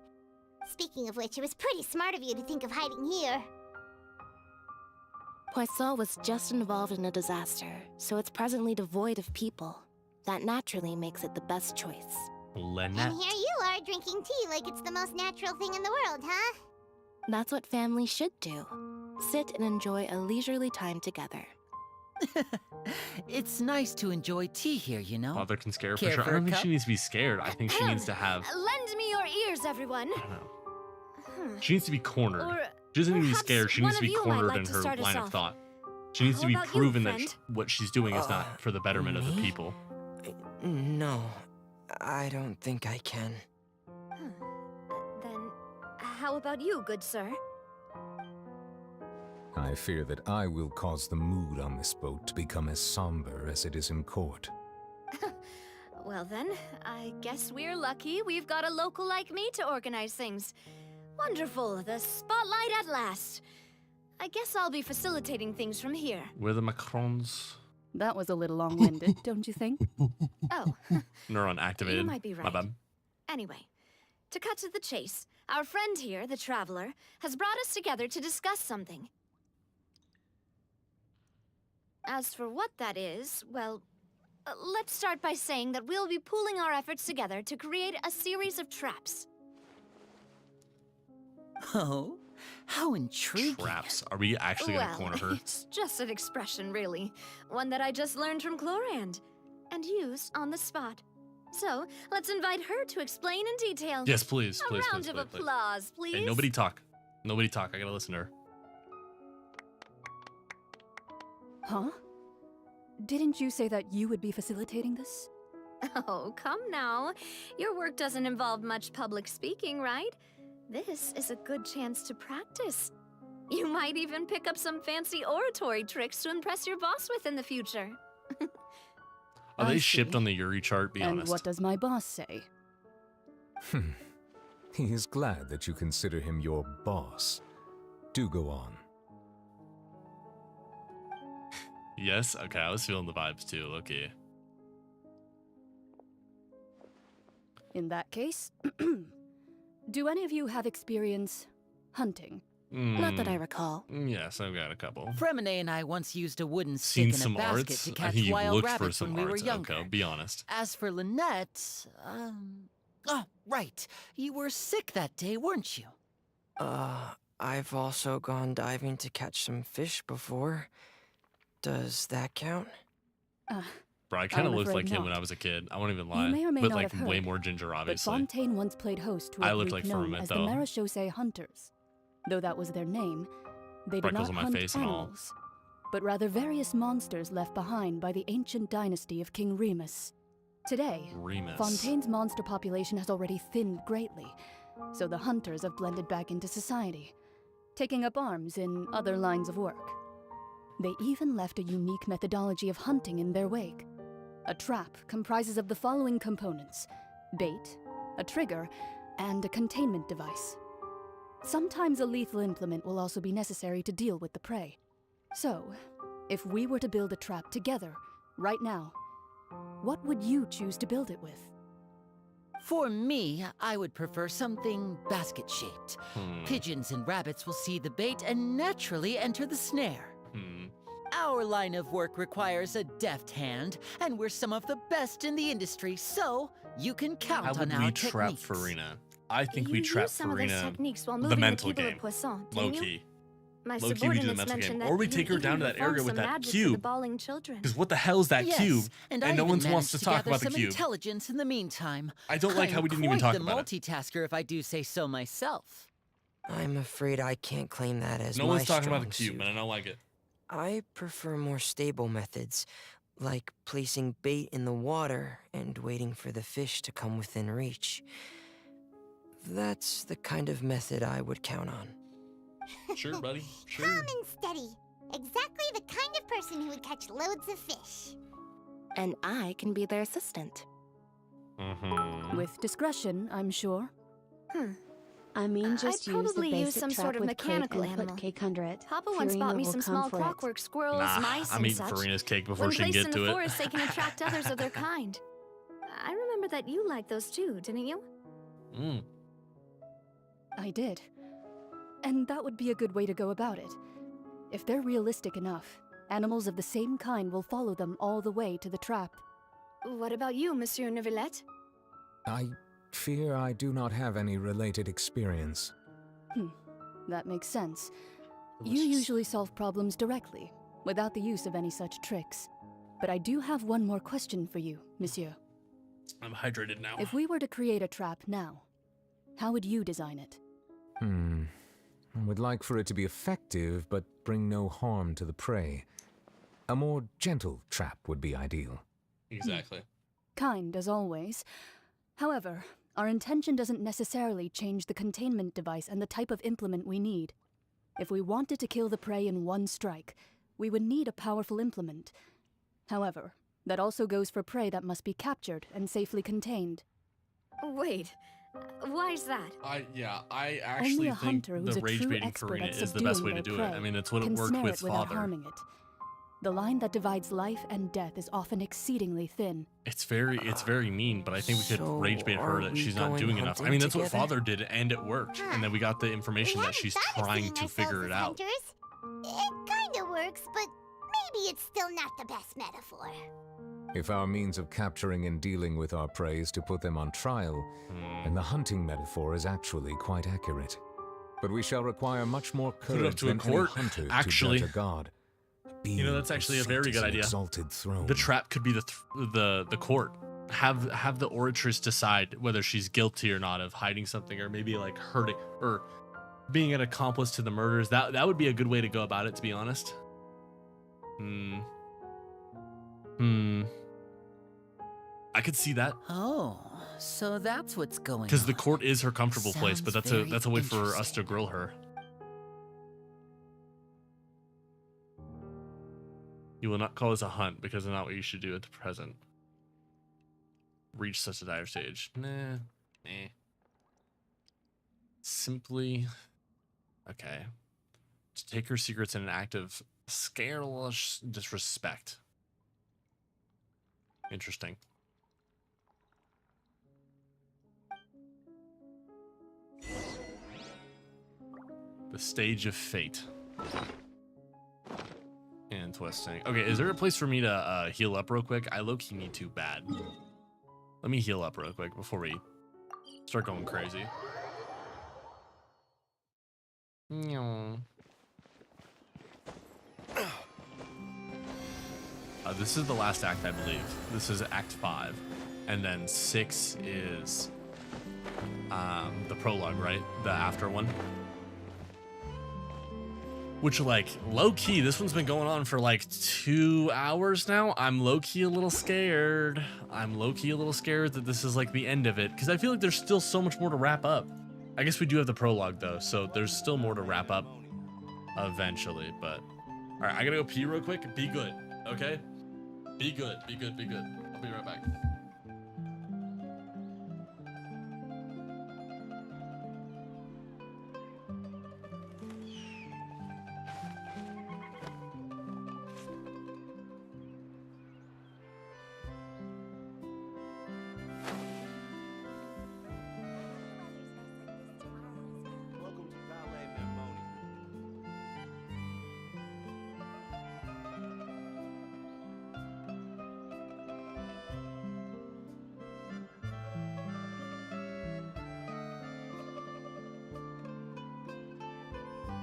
Speaking of which, it was pretty smart of you to think of hiding here. Poisson was just involved in a disaster, so it's presently devoid of people. That naturally makes it the best choice. Lynette. And here you are drinking tea like it's the most natural thing in the world, huh? That's what family should do. Sit and enjoy a leisurely time together. It's nice to enjoy tea here, you know. Father can scare her for Care sure. for I a don't think cup? she needs to be scared. I think she needs to have. Lend me your ears, everyone. I don't know. She needs to be cornered. Or She doesn't need to be perhaps scared. She one needs to of be you might cornered like in to her start us line of off. thought. She needs to How be about you, proven that friend? what she's doing is not for the betterment of the people. No, I don't think I can. Then, how about you, good sir? I fear that I will cause the mood on this boat to become as somber as it is in court. Well then, I guess we're lucky we've got a local like me to organize things. Wonderful, the spotlight at last. I guess I'll be facilitating things from here. We're the Macrons. That was a little long-winded, don't you think? Oh, Neuron activated. You might be My right. bad. anyway, to cut to the chase, our friend here, the Traveler, has brought us together to discuss something. As for what that is, well, let's start by saying that we'll be pooling our efforts together to create a series of traps. Oh, how intriguing. Traps. Are we actually going to Well, corner her? it's just an expression, really. One that I just learned from Chlorand and used on the spot. So, let's invite her to explain in detail. Yes, please, A please, round please, of please, please. applause, please. Hey, nobody talk. Nobody talk. I gotta listen to her. Huh? Didn't you say that you would be facilitating this? Oh, come now. Your work doesn't involve much public speaking, right? This is a good chance to practice. You might even pick up some fancy oratory tricks to impress your boss with in the future. Are they I shipped see. on the Yuri chart? Be And honest. what does my boss say? He is glad that you consider him your boss. Do go on. Yes? Okay, I was feeling the vibes too. Okay. In that case, do any of you have experience hunting? Not that I recall. Yes, I've got a couple. Fremine and I once used a wooden Seen stick in some a basket arts. to I catch think you've wild looked for rabbits some when we were arts. younger. Okay, be honest. As for Lynette, oh, right. You were sick that day, weren't you? I've also gone diving to catch some fish before. Does that count? Bro, I kind of I'm looked like afraid him when not. I was a kid. I won't even lie. You may or may but not like have way heard, more ginger, but obviously. Fontaine once played host to I a looked group like known Firmament, as though. the Marechaussee Hunters. Though that was their name, they did Freckles not on my hunt face and all. animals, but rather various monsters left behind by the ancient dynasty of King Remus. Today, Remus. Fontaine's monster population has already thinned greatly, so the hunters have blended back into society, taking up arms in other lines of work. They even left a unique methodology of hunting in their wake. A trap comprises of the following components: bait, a trigger, and a containment device. Sometimes a lethal implement will also be necessary to deal with the prey. So, if we were to build a trap together, right now, what would you choose to build it with? For me, I would prefer something basket-shaped. Pigeons and rabbits will see the bait and naturally enter the snare. Our line of work requires a deft hand, and we're some of the best in the industry, so you can count How on would our we techniques. trap Farina? I think we You trap use some of those Farina techniques while the moving mental people game. at Poisson, Low didn't you? key. My Low key, we do the subordinates mental mentioned game. that Or we you take her even down to that perform area with some that magic for the cube. bawling children. Because what the hell is that Yes, cube? and no I one even wants to managed talk gather about the some cube. intelligence in the meantime. I don't like how we didn't even talk about it. the multitasker, if I do say so myself. I'm afraid I can't claim that as No my one's talking about the strong cube, suit. and I don't like it. I prefer more stable methods, like placing bait in the water and waiting for the fish to come within reach. That's the kind of method I would count on. Sure, buddy. Sure. Calm and steady. Exactly the kind of person who would catch loads of fish. And I can be their assistant. With discretion, I'm sure. I mean, just I'd use the probably use basic some trap sort of with crate mechanical and animal. put cake under it. Papa once Farina bought me will some come small for it. clockwork squirrels, Nah, mice, I'm and eating such. Farina's cake before When she can placed get in to the it. forest, they can attract others of their kind. I remember that you liked those too, didn't you? I did. And that would be a good way to go about it. If they're realistic enough, animals of the same kind will follow them all the way to the trap. What about you, Monsieur Neuvillette? I fear I do not have any related experience. That makes sense. You usually solve problems directly, without the use of any such tricks. But I do have one more question for you, Monsieur. I'm hydrated now. If we were to create a trap now, how would you design it? I would like for it to be effective, but bring no harm to the prey. A more gentle trap would be ideal. Exactly. Kind, as always. However, our intention doesn't necessarily change the containment device and the type of implement we need. If we wanted to kill the prey in one strike, we would need a powerful implement. However, that also goes for prey that must be captured and safely contained. Wait, why is that? I Only actually a think hunter who's the a rage true baiting expert Farina at is the best way subduing to their do it. prey I mean, that's what it can worked snare with it without Father. harming it. The line that divides life and death is often exceedingly thin. It's very mean, but I think we could So rage bait her are that we she's not going doing enough. I hunting mean, that's what together? Father did, and it worked. And then we got the information that she's trying to figure it out. It kinda works, but maybe it's still not the best metaphor. If our means of capturing and dealing with our prey is to put them on trial, then the hunting metaphor is actually quite accurate. But we shall require much more Put it up courage to a than any court, hunter actually. to judge a god. You know, that's actually a very good idea. Exalted throne. The trap could be the court. have the oratress decide whether she's guilty or not of hiding something, or maybe like hurting or being an accomplice to the murders. That would be a good way to go about it, to be honest. I could see that. Oh, so that's what's going on. Because the court is her comfortable place, but Sounds that's a way very for us to grill her. You will not call this a hunt because it's not what you should do at the present. Reach such a dire stage. Nah. Simply, okay. To take her secrets in an act of scandalous disrespect. Interesting. The stage of fate. Interesting. Okay, is there a place for me to heal up real quick? I low-key need to bad. Let me heal up real quick before we start going crazy. This is the last act, I believe. This is Act 5. And then 6 is the prologue, right? The after one. Which, like, low-key, this one's been going on for like 2 hours now. I'm low-key a little scared. That this is like the end of it, because I feel like there's still so much more to wrap up. I guess we do have the prologue though, so there's still more to wrap up eventually. But all right, I gotta go pee real quick. Be good, okay? Be good. I'll be right back.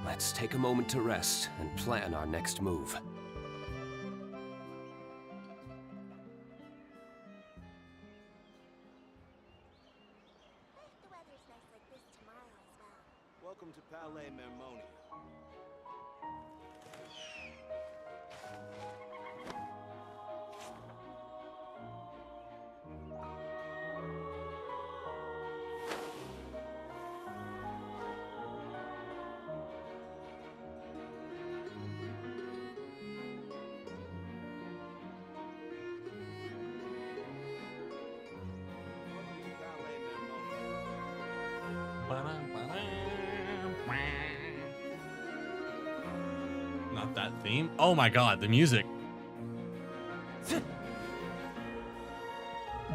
Let's take a moment to rest and plan our next move. Welcome to Palais Mermoni. Not that theme. Oh my god, the music.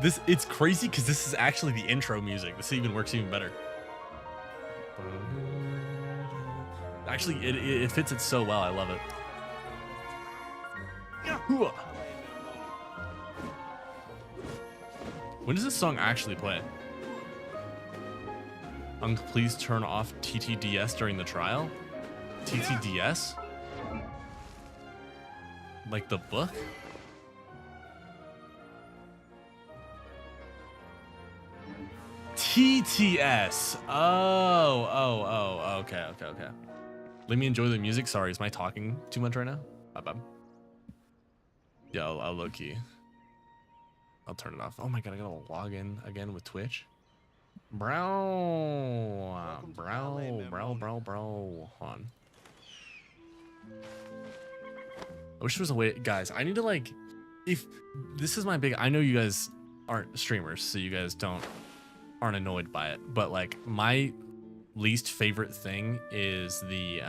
It's crazy because this is actually the intro music. This even works even better. Actually, it fits it so well. I love it. When does this song actually play? Please turn off TTDS during the trial. TTDS? Like the book? TTS. Oh, okay. Let me enjoy the music. Sorry, is my talking too much right now? Bye. Yeah, I'll low key. I'll turn it off. Oh my god, I gotta log in again with Twitch. Bro. Hold on. I wish there was a way, guys. I need to like, if this is my big, I know you guys aren't streamers, so you guys aren't annoyed by it, but like my least favorite thing is the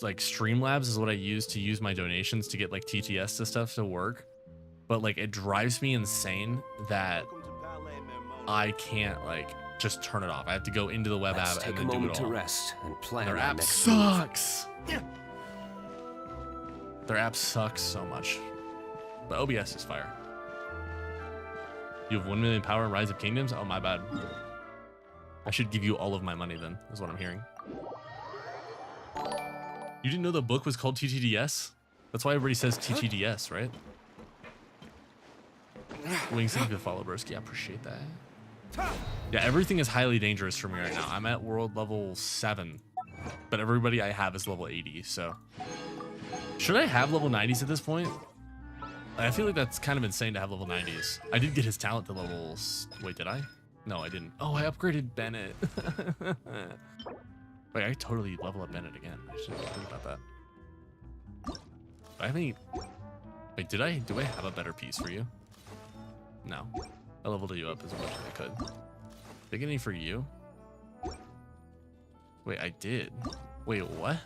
like Streamlabs is what I use to use my donations to get like TTS to stuff to work, but like it drives me insane that I can't like just turn it off. I have to go into the web app and then do it all. Take a moment to rest and plan. Their app sucks. Their app sucks so much. But OBS is fire. You have 1 million power in Rise of Kingdoms? Oh, my bad. I should give you all of my money then, is what I'm hearing. You didn't know the book was called TTDS? That's why everybody says TTDS, right? Wings, thank you for the follow, broski. I appreciate that. Yeah, everything is highly dangerous for me right now. I'm at world level 7, but everybody I have is level 80, so. Should I have level 90s at this point? I feel like that's kind of insane to have level 90s. I did get his talent to levels. Wait, did I? No, I didn't. Oh, I upgraded Bennett. Wait, I totally level up Bennett again. I should think about that. Do I have any? Wait, do I have a better piece for you? No. I leveled you up as much as I could. Did I get any for you? Wait, I did. Wait, what?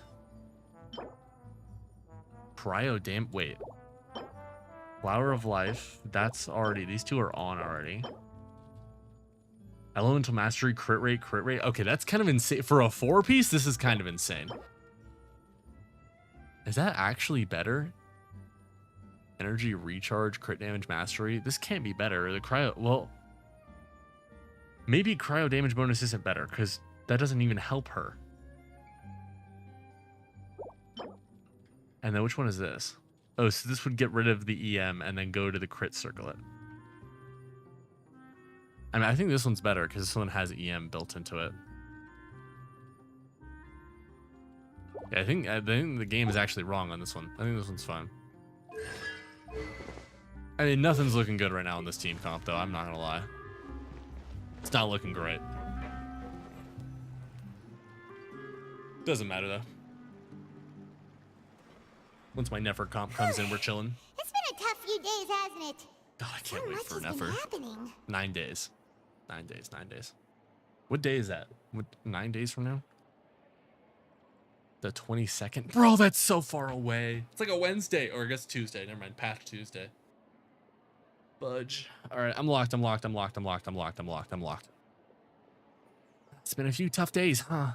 Wait. Flower of Life. That's already, these two are on already. Elemental Mastery, crit rate. Okay, that's kind of insane. For a 4-piece, this is kind of insane. Is that actually better? Energy recharge, crit damage mastery. This can't be better. The cryo, well, maybe cryo damage bonus isn't better because that doesn't even help her. And then which one is this? Oh, so this would get rid of the EM and then go to the crit circlet. I mean, I think this one's better because this one has EM built into it. Yeah, I think the game is actually wrong on this one. I think this one's fine. I mean, nothing's looking good right now in this team comp, though. I'm not gonna lie. It's not looking great. Doesn't matter though. Once my Nefer comp comes in, we're chilling. It's been a tough few days, hasn't it? God, I can't wait for Nefer. Happening. 9 days. 9 days. 9 days. What day is that? What, 9 days from now? The 22nd? Bro, that's so far away. It's like a Wednesday, or I guess Tuesday. Never mind, past Tuesday. Budge. All right, I'm locked. It's been a few tough days, huh?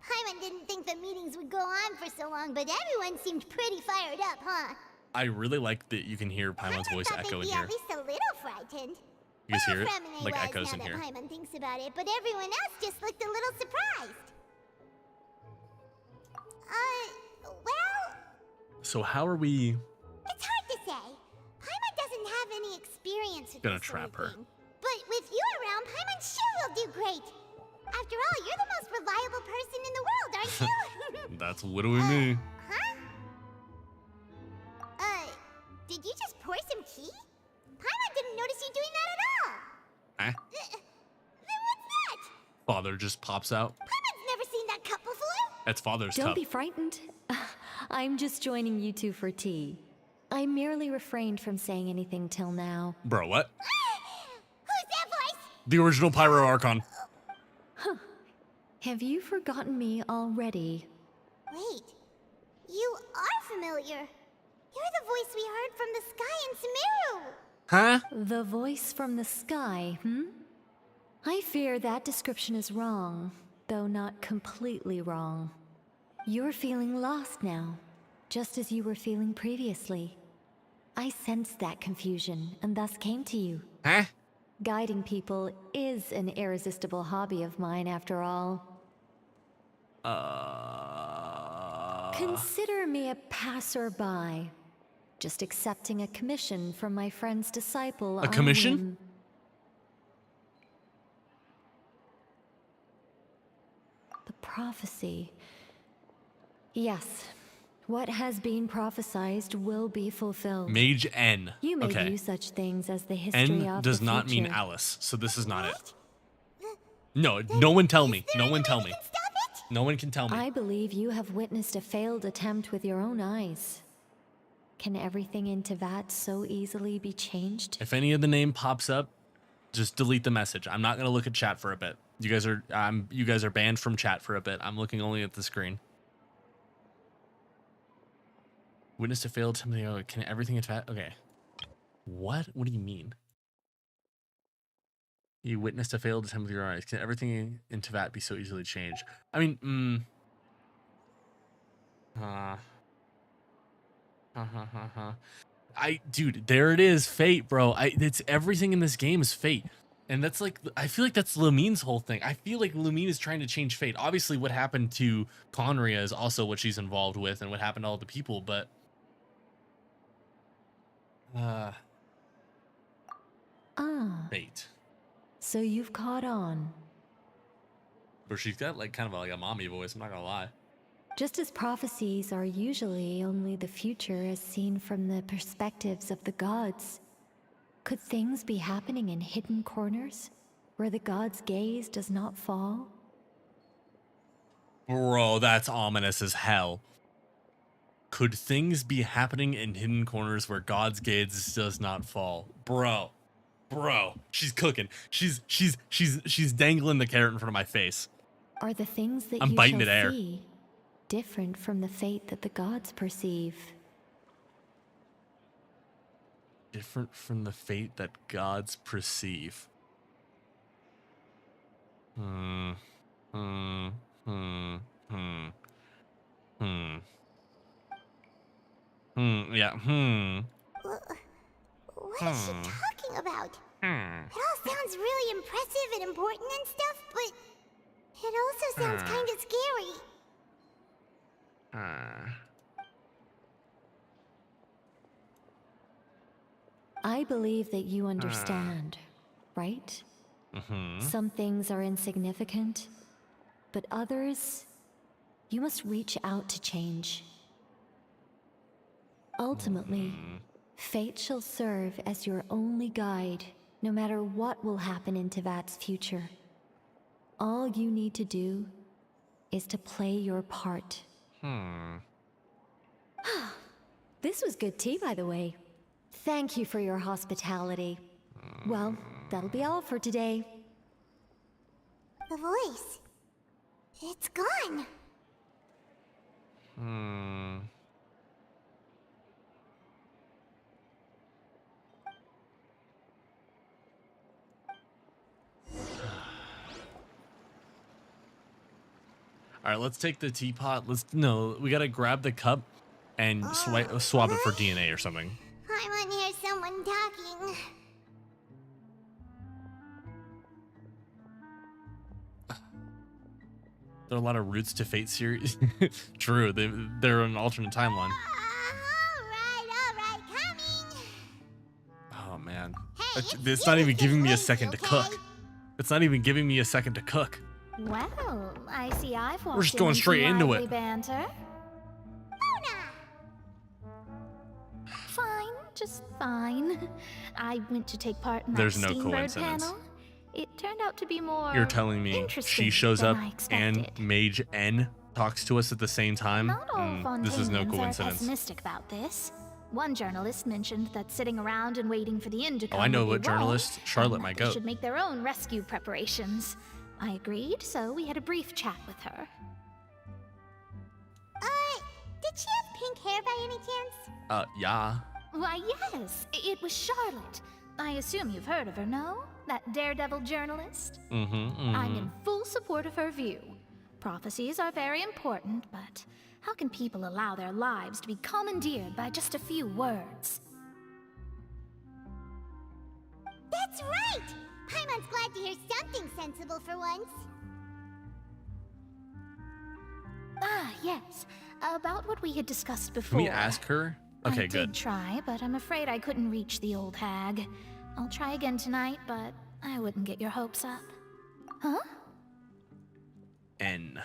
Paimon didn't think the meetings would go on for so long, but everyone seemed pretty fired up, huh? I really like that you can hear Paimon's voice echo in here. At least a little frightened. You guys hear it? Like echoes in now here. that Paimon thinks about it, but everyone else just looked a little surprised. Well... So how are we... It's hard to say. Paimon doesn't have any experience with gonna trap her. But with you around, Paimon sure will do great. After all, you're the most reliable person in the world, aren't you? That's literally me. Huh? Did you just pour some tea? Paimon didn't notice you doing that at all. Eh? Then what's that? Father just pops out. Paimon's never seen that cup before. That's Father's Don't cup. be frightened. I'm just joining you two for tea. I merely refrained from saying anything till now. Bro, what? Who's that voice? The original Pyro Archon. Huh. Have you forgotten me already? Wait. You are familiar. You're the voice we heard from the sky in Sumeru. Huh? The voice from the sky, hmm? I fear that description is wrong, though not completely wrong. You're feeling lost now, just as you were feeling previously. I sensed that confusion, and thus came to you. Huh? Guiding people is an irresistible hobby of mine, after all. Consider me a passerby, just accepting a commission from my friend's disciple. A commission? The prophecy. Yes. What has been prophesized will be fulfilled. Mage N. You may okay. view such things as the history N of does the not mean future. Alice, so this is not it. No, no one tell me. No one tell me. No one can tell me. I believe you have witnessed a failed attempt with your own eyes. Can everything in Tevat so easily be changed? If any of the name pops up, just delete the message. I'm not gonna look at chat for a bit. You guys are banned from chat for a bit. I'm looking only at the screen. Witnessed a failed attempt. Oh, can everything in Tevat? Okay. What? What do you mean? You witnessed a failed attempt with your eyes. Can everything in Tevat be so easily changed? I mean, dude, there it is, fate, bro. It's everything in this game is fate. And that's like, I feel like that's Lumine's whole thing. I feel like Lumine is trying to change fate. Obviously, what happened to Conria is also what she's involved with and what happened to all the people, but... Fate. So you've caught on. But she's got like kind of like a mommy voice, I'm not gonna lie. Just as prophecies are usually only the future as seen from the perspectives of the gods, could things be happening in hidden corners where the gods' gaze does not fall? Bro, that's ominous as hell. Could things be happening in hidden corners where God's gaze does not fall? Bro, she's cooking. She's dangling the carrot in front of my face. Are the things that I'm you biting shall it air. see different from the fate that the gods perceive? Different from the fate that gods perceive. Yeah, What is she talking about? It all sounds really impressive and important and stuff, but it also sounds kind of scary. I believe that you understand, right? Some things are insignificant, but others, you must reach out to change. Ultimately, fate shall serve as your only guide, no matter what will happen in Tevat's future. All you need to do is to play your part. This was good tea, by the way. Thank you for your hospitality. Well, that'll be all for today. The voice. It's gone. All right, let's take the teapot. We gotta grab the cup and swab it for DNA or something. I want to hear someone talking. There are a lot of Roots to Fate series. True, they're an alternate timeline. Alright, coming. Oh man, Hey, it's not even giving me a second to cook. It's not even giving me a second to cook. Well, I see I've walked We're just going straight into lively it. Banter. Fine, just fine. I went to take part in that There's no Steambird coincidence. panel. It turned out to be more You're telling me interesting she shows than up I expected. and Mage N talks to us at the same time? Not all This is no Fontainians are coincidence. pessimistic about this. One journalist mentioned that sitting around and waiting for the end to come Oh, I know would what be wrong, journalist. Charlotte, and my that they goat. should make their own rescue preparations. I agreed, so we had a brief chat with her. Did she have pink hair by any chance? Yeah. Why, yes, it was Charlotte. I assume you've heard of her, no? That daredevil journalist? I'm in full support of her view. Prophecies are very important, but how can people allow their lives to be commandeered by just a few words? That's right! Paimon's glad to hear something sensible for once. Ah, yes. About what we had discussed before. Can we ask her? Okay, I good. did try, but I'm afraid I couldn't reach the old hag. I'll try again tonight, but I wouldn't get your hopes up. Huh? N.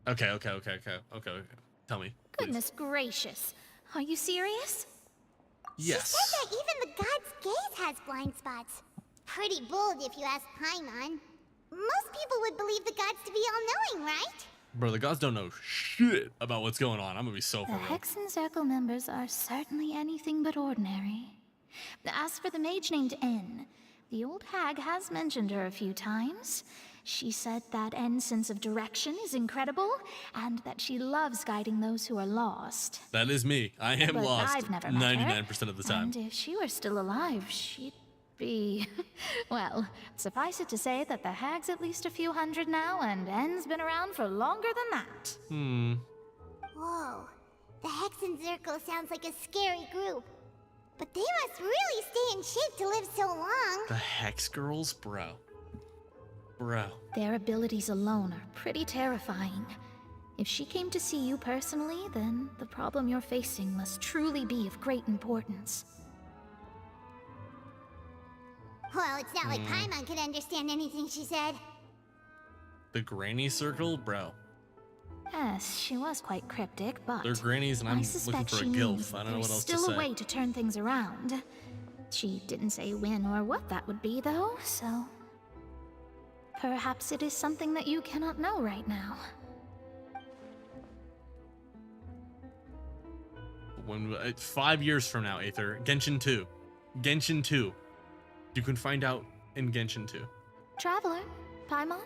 Okay. Tell me. Goodness gracious. Are you serious? Yes. She said that even the god's gaze has blind spots. Pretty bold if you ask Paimon. Most people would believe the gods to be all-knowing, right? Bro, the gods don't know shit about what's going on. I'm gonna be so for The real. Hexen Circle members are certainly anything but ordinary. As for the mage named N, the old hag has mentioned her a few times. She said that N's sense of direction is incredible, and that she loves guiding those who are lost. That is me. I am But lost I've never met her, 99% of the time. And if she were still alive, she'd be... well, suffice it to say that the hag's at least a few hundred now, and N's been around for longer than that. Whoa. The Hexen Circle sounds like a scary group. But they must really stay in shape to live so long. The Hex Girls? Bro. Their abilities alone are pretty terrifying. If she came to see you personally, then the problem you're facing must truly be of great importance. Well, it's not like Paimon could understand anything she said. The Granny Circle? Bro. Yes, she was quite cryptic, but They're grannies and I'm looking for a gilf. I don't know what else to say. There's still a way to turn things around. She didn't say when or what that would be, though, so... perhaps it is something that you cannot know right now. When 5 years from now, Aether, Genshin 2. Genshin 2. You can find out in Genshin 2. Traveler, Paimon,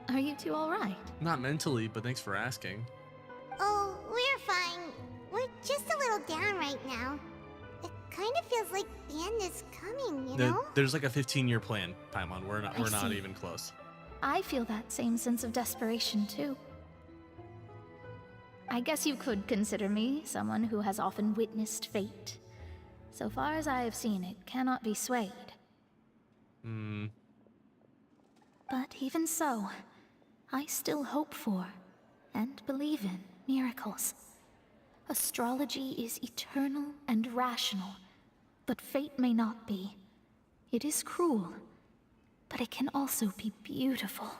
are you two alright? Not mentally, but thanks for asking. Oh, we're fine. We're just a little down right now. It kind of feels like the end is coming, you know? There's like a 15-year plan, Paimon. We're not see. even close. I feel that same sense of desperation, too. I guess you could consider me someone who has often witnessed fate. So far as I have seen, it cannot be swayed. But even so, I still hope for, and believe in, miracles. Astrology is eternal and rational, but fate may not be. It is cruel, but it can also be beautiful.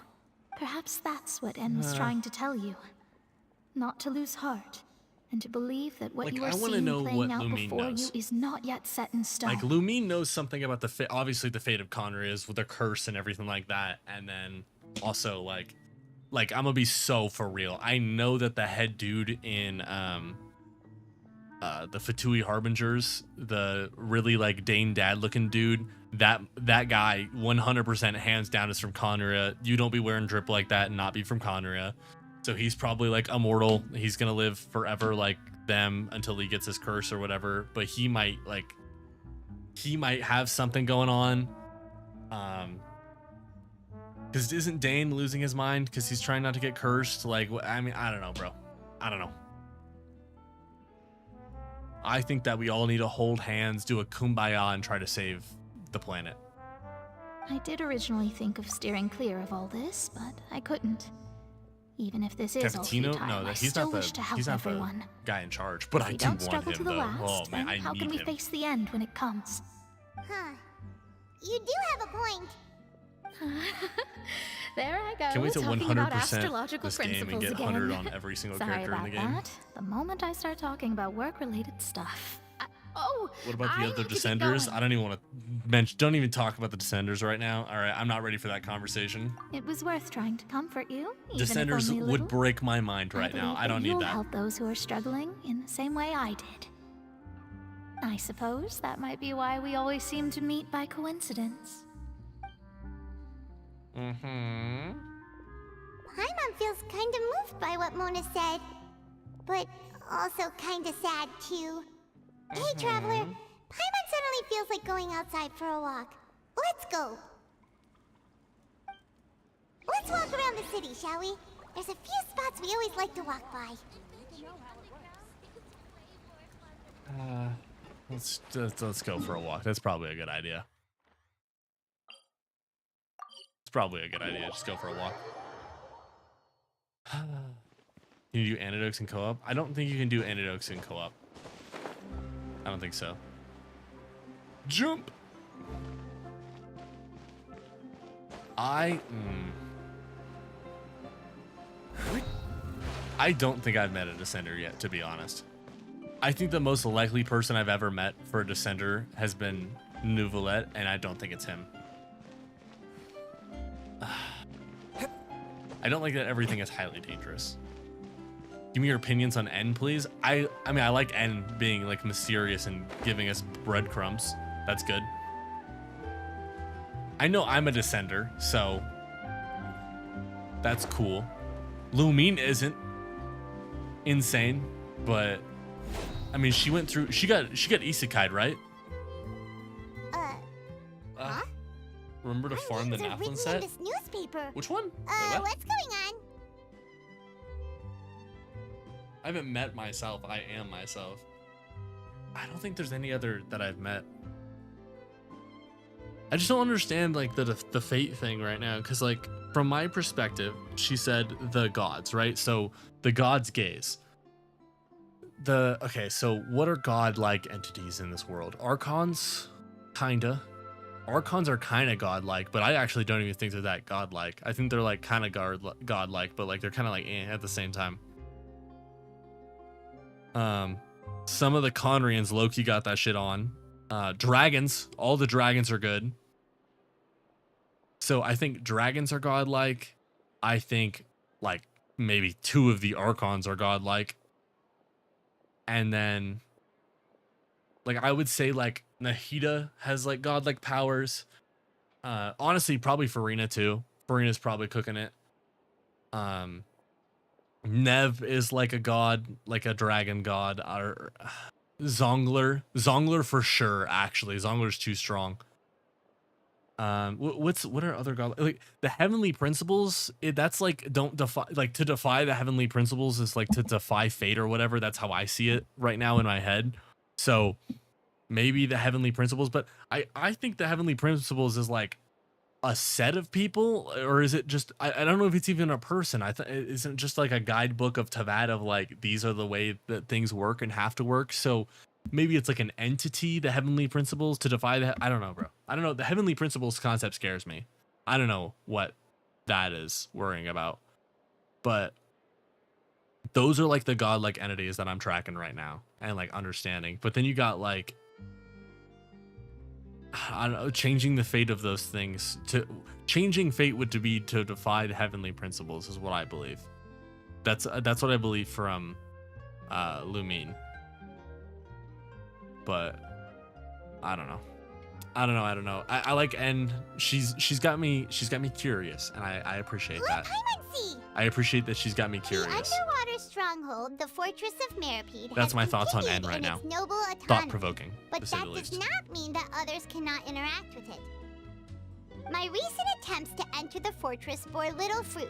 Perhaps that's what En was trying to tell you. Not to lose heart, and to believe that what you are seeing playing out before you is not yet set in stone. Like, Lumine knows something about obviously the fate of Conria's with the curse and everything like that, and then also, like, I'm gonna be so for real. I know that the head dude in, the Fatui Harbingers, the really, like, Dane dad-looking dude, that guy, 100% hands down is from Conria. You don't be wearing drip like that and not be from Conria. So he's probably like immortal. He's gonna live forever like them until he gets his curse or whatever. But he might have something going on. Because isn't Dane losing his mind because he's trying not to get cursed? Like, I mean, I don't know, bro. I don't know. I think that we all need to hold hands, do a kumbaya, and try to save the planet. I did originally think of steering clear of all this, but I couldn't. Even if this is all futile, I still wish to help everyone. Guy in charge, but I do want him to the though. last, Oh man, I need him. How can we face the end when it comes? Huh. You do have a point. There I go. Can we to 100% this game and get 100 on every single character in the game? That. The moment I start talking about work-related stuff. What about the other Descenders? I don't even want to mention. Don't even talk about the Descenders right now. All right, I'm not ready for that conversation. It was worth trying to comfort you. Descenders would break my mind right now. I don't need that. Help those who are struggling in the same way I did. I suppose that might be why we always seem to meet by coincidence. Paimon feels kind of moved by what Mona said, but also kind of sad too. Hey, Traveler, Paimon suddenly feels like going outside for a walk. Let's go. Let's walk around the city, shall we? There's a few spots we always like to walk by. Let's go for a walk. That's probably a good idea. It's probably a good idea. Just go for a walk. Can you do antidotes in co-op? I don't think you can do antidotes in co-op. I don't think so. Jump! I don't think I've met a Descender yet, to be honest. I think the most likely person I've ever met for a Descender has been Nouvelette, and I don't think it's him. I don't like that everything is highly dangerous. Give me your opinions on N, please. I mean, I like N being like mysterious and giving us breadcrumbs. That's good. I know I'm a Descender, so that's cool. Lumine isn't insane, but I mean, she went through. She got isekai'd, right? Huh? Remember to farm the Nathlin set? This newspaper. Which one? Wait, what's going on? I haven't met myself. I am myself. I don't think there's any other that I've met. I just don't understand like the fate thing right now, because like from my perspective, she said the gods, right? So the gods gaze. Okay, so what are god-like entities in this world? Archons, kinda. Archons are kind of godlike, but I actually don't even think they're that godlike. I think they're like kind of godlike, but like they're kind of like at the same time. Some of the Conrians, Loki got that shit on. Dragons, all the dragons are good. So I think dragons are godlike. I think like maybe 2 of the Archons are godlike. And then like I would say like Nahida has like godlike powers. Honestly, probably Farina too. Farina's probably cooking it. Nev is like a god, like a dragon god. Or Zongler for sure. Actually, Zongler's too strong. What are other god, like the heavenly principles? That's like don't defy, like to defy the heavenly principles is like to defy fate or whatever. That's how I see it right now in my head. So maybe the heavenly principles, but I think the heavenly principles is like a set of people, or is it just I don't know if it's even a person. Isn't just like a guidebook of Teyvat of like these are the way that things work and have to work. So maybe it's like an entity, the heavenly principles, to defy that. I don't know, bro. I don't know. The heavenly principles concept scares me. I don't know what that is worrying about, but those are like the godlike entities that I'm tracking right now and like understanding. But then you got like, I don't know, changing the fate of those things. To changing fate would be to defy the heavenly principles is what I believe. That's what I believe from Lumine. But I don't know. I like N. She's got me curious, and I appreciate that. I appreciate that she's got me curious. The underwater stronghold, the Fortress of Meripede. That's my thoughts on N right now. Thought-provoking. But that does not mean that others cannot interact with it. My recent attempts to enter the fortress bore little fruit.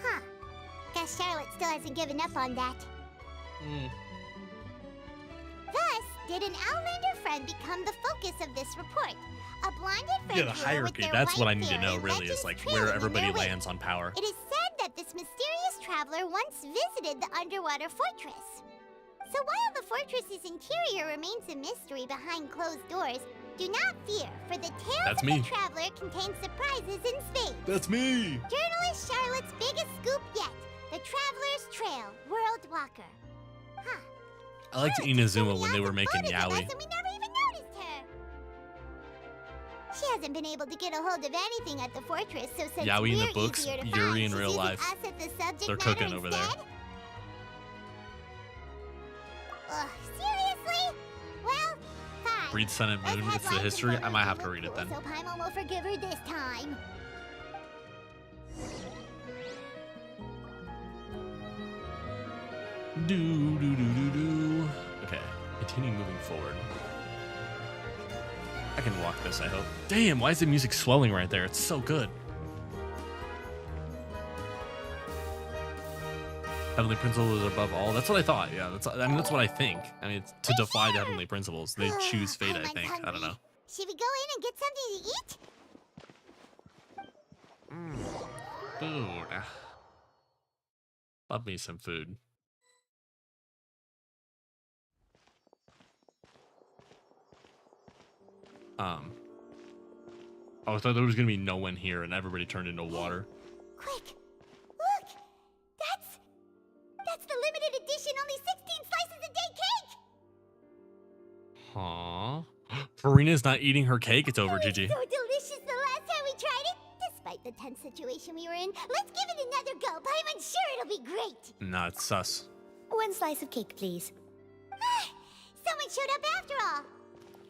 Huh. Guess Charlotte still hasn't given up on that. Thus, did an Outlander friend become the focus of this report? A blinded friend. Yeah, the hierarchy. That's what I need to know, really, is like where everybody lands on power. It is said that this mysterious traveler once visited the underwater fortress. So while the fortress's interior remains a mystery behind closed doors, do not fear, for the tales of the traveler contain surprises in spades. That's me! Journalist Charlotte's biggest scoop yet, the Traveler's Trail, World Walker. Huh. I liked Inazuma when they were making Yaoi. We never even noticed her. She hasn't been able to get a hold of anything at the fortress, so since Yaoi in we're the books, easier to Yuri find, in real she's life. using us as the subject They're matter cooking over there. instead? Ugh, seriously? Well, fine. Read Sun and Moon. It's the history. I might have to read it then. So Paimon will forgive her this time. Do. Okay, continue moving forward. I can walk this, I hope. Damn, why is the music swelling right there? It's so good. Heavenly principles above all. That's what I thought. Yeah, that's what I think. I mean, it's to defy the heavenly principles. They choose fate, I think. I don't know. Should we go in and get something to eat? Food. Love me some food. I thought there was gonna be no one here and everybody turned into water. Quick! Look! That's the limited edition only 16 slices a day cake! Huh? Farina's not eating her cake. It's over, Gigi. So delicious the last time we tried it. Despite the tense situation we were in, let's give it another go. I'm sure it'll be great. Nah, it's sus. 1 slice of cake, please. Someone showed up after all.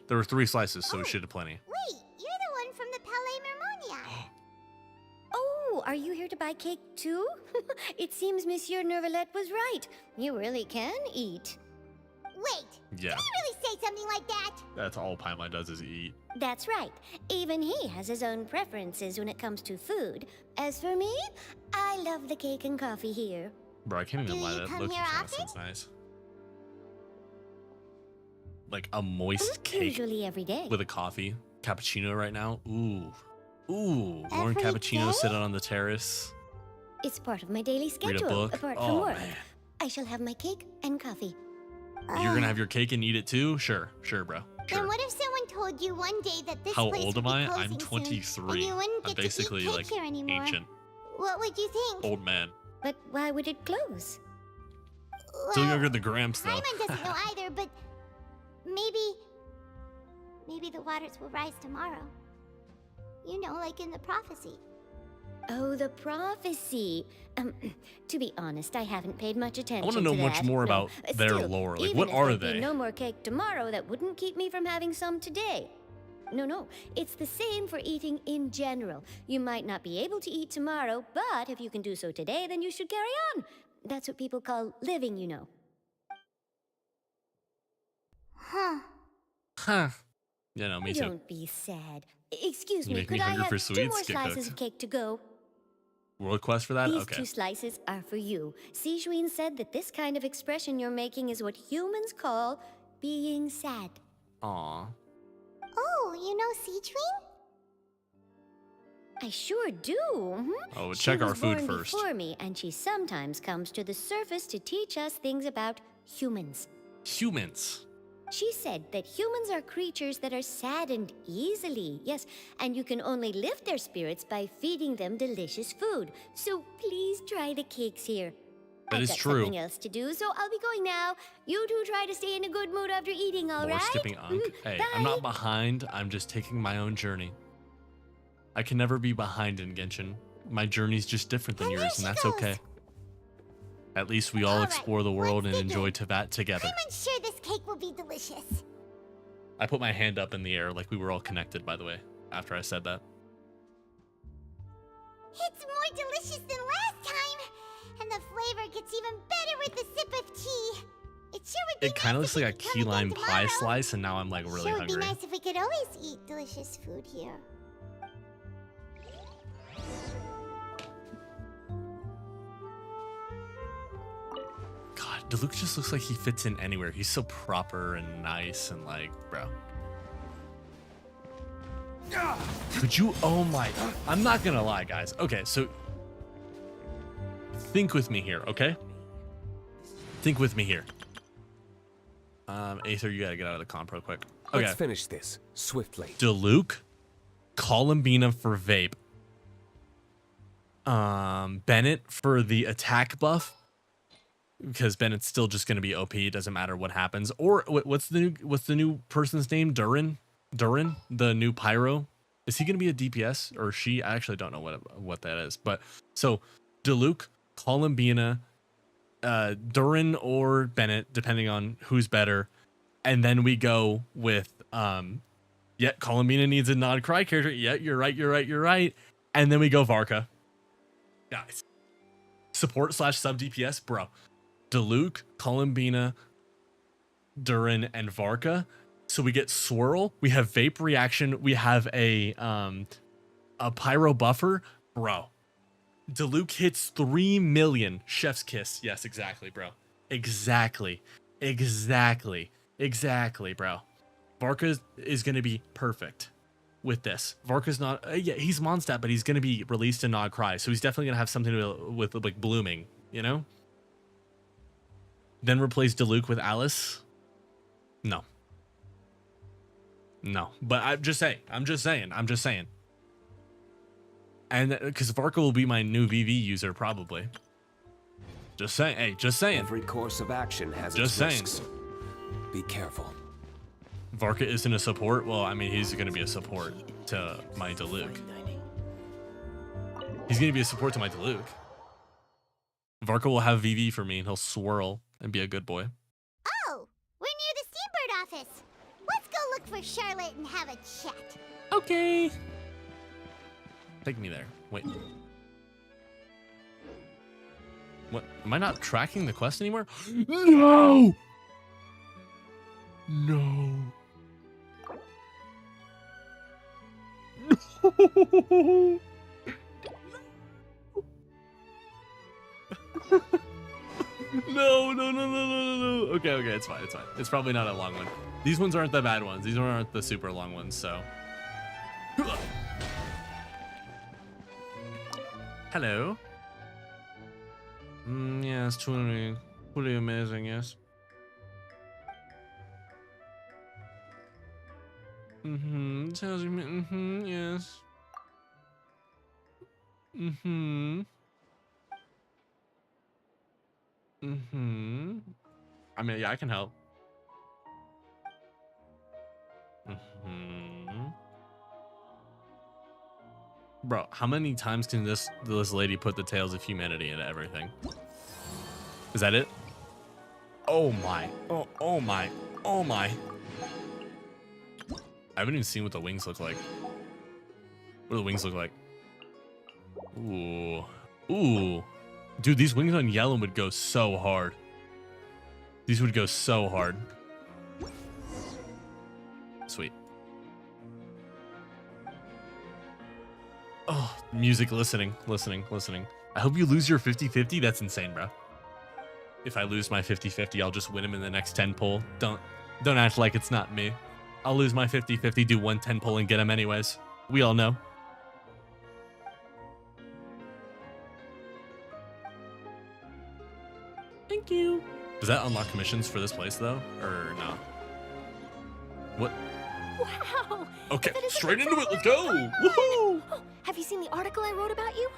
There were 3 slices, so we should have plenty. Wait, you're the one from the Palais Mermonia. Oh, are you here to buy cake too? It seems Monsieur Neuvillette was right. You really can eat. Wait, yeah. Did he really say something like that? That's all Paimon does is eat. That's right. Even he has his own preferences when it comes to food. As for me, I love the cake and coffee here. Bro, I can't even lie. That come Loki here channel often? sounds nice. like a moist cake Usually every day. with a coffee cappuccino right now. Ooh, warm Every cappuccino day? sitting on the terrace. It's part of my daily Read a schedule, book. apart from Oh, work. man. I shall have my cake and coffee. You're gonna have your cake and eat it too? Sure, bro. Then what if someone told you one day that this How place old would am be I? closing I'm soon, 23. and you wouldn't I'm get basically to eat like cake here anymore? ancient What would you think? old man. But why would it close? Still younger than Gramps though. Paimon doesn't know either, but maybe the waters will rise tomorrow. You know, like in the prophecy. Oh, the prophecy. To be honest, I haven't paid much attention I want to know much that. more No. about their Still, lore. Like, even what if are there'd be they? no more cake tomorrow, that wouldn't keep me from having some today. No, it's the same for eating in general. You might not be able to eat tomorrow, but if you can do so today, then you should carry on. That's what people call living, you know. Huh. Huh. Yeah, no, me too. Don't be sad. Excuse You me, make me could I hungry have for 2 sweets? more Get slices cooked. of cake to go? World quest for that? These Okay. 2 slices are for you. Sijuin said that this kind of expression you're making is what humans call being sad. Aw. Oh, you know Sijuin? I sure do. Oh, She check our was food born first. before me, and she sometimes comes to the surface to teach us things about humans. Humans. She said that humans are creatures that are saddened easily, yes, and you can only lift their spirits by feeding them delicious food. So please try the cakes here. That I've is got true. something else to do, so I'll be going now. You two try to stay in a good mood after eating, all right? More skipping Unk. Hey, I'm not behind. I'm just taking my own journey. I can never be behind in Genshin. My journey's just different than yours, and that's okay. At least we all explore the world and enjoy Tevat together. I'm sure this cake will be delicious. I put my hand up in the air like we were all connected, by the way, after I said that. It's more delicious than last time, and the flavor gets even better with a sip of tea. It sure would be It kind of looks like a key lime pie slice, and now I'm like really Sure would be hungry. nice if we could always eat delicious food here. God, DILUC just looks like he fits in anywhere. He's so proper and nice and like, bro. Could you? Oh my! I'm not gonna lie, guys. Okay, so think with me here, okay? Think with me here. Aether, you gotta get out of the comp real quick. Okay. Let's finish this swiftly. DILUC, Columbina for vape. Bennett for the attack buff, because Bennett's still just gonna be OP. It doesn't matter what happens. Or what's the new person's name? Durin, the new pyro. Is he gonna be a DPS or she? I actually don't know what that is. But so DILUC, Columbina, Durin or Bennett, depending on who's better, and then we go with yeah, Columbina needs a non-cry character. Yeah, you're right. And then we go Varka. Guys, support / sub DPS, bro. DILUC, Columbina, Durin, and Varka. So we get Swirl, we have Vape Reaction, we have a Pyro Buffer, bro. DILUC hits 3 million. Chef's kiss. Yes, exactly, bro. Exactly, bro. Varka is gonna be perfect with this. Varka's not, yeah, he's Mondstadt, but he's gonna be released in Nod Cry, so he's definitely gonna have something to do with like blooming, you know. Then replace DILUC with Alice. No, but I'm just saying. And because Varka will be my new VV user probably. Just saying. Hey, just saying. Every course of action has just its saying. risks. Be careful. Varka isn't a support. Well, I mean, he's gonna be a support to my DILUC. He's gonna be a support to my DILUC. Varka will have VV for me, and he'll swirl and be a good boy. Oh, we're near the Steambird office. Let's go look for Charlotte and have a chat. Okay. Take me there. Wait. What? Am I not tracking the quest anymore? No! No. No. No. Okay, it's fine. It's probably not a long one. These ones aren't the bad ones. These aren't the super long ones, so. Hello. Yes, truly amazing, yes. Tells you, yes. I mean, yeah, I can help. Bro, how many times can this lady put the Tales of Humanity into everything? Is that it? Oh my. Oh my. Oh my. I haven't even seen what the wings look like. What do the wings look like? Ooh. Ooh. Dude, these wings on yellow would go so hard. These would go so hard. Sweet. Oh, music, listening. I hope you lose your 50-50. That's insane, bro. If I lose my 50-50, I'll just win him in the next 10 pull. Don't act like it's not me. I'll lose my 50-50, do 1 10 pull and get him anyways. We all know. Thank you. Does that unlock commissions for this place though, or no? What? Wow. Okay, straight into it. Let's go. Woohoo! Oh, have you seen the article I wrote about you?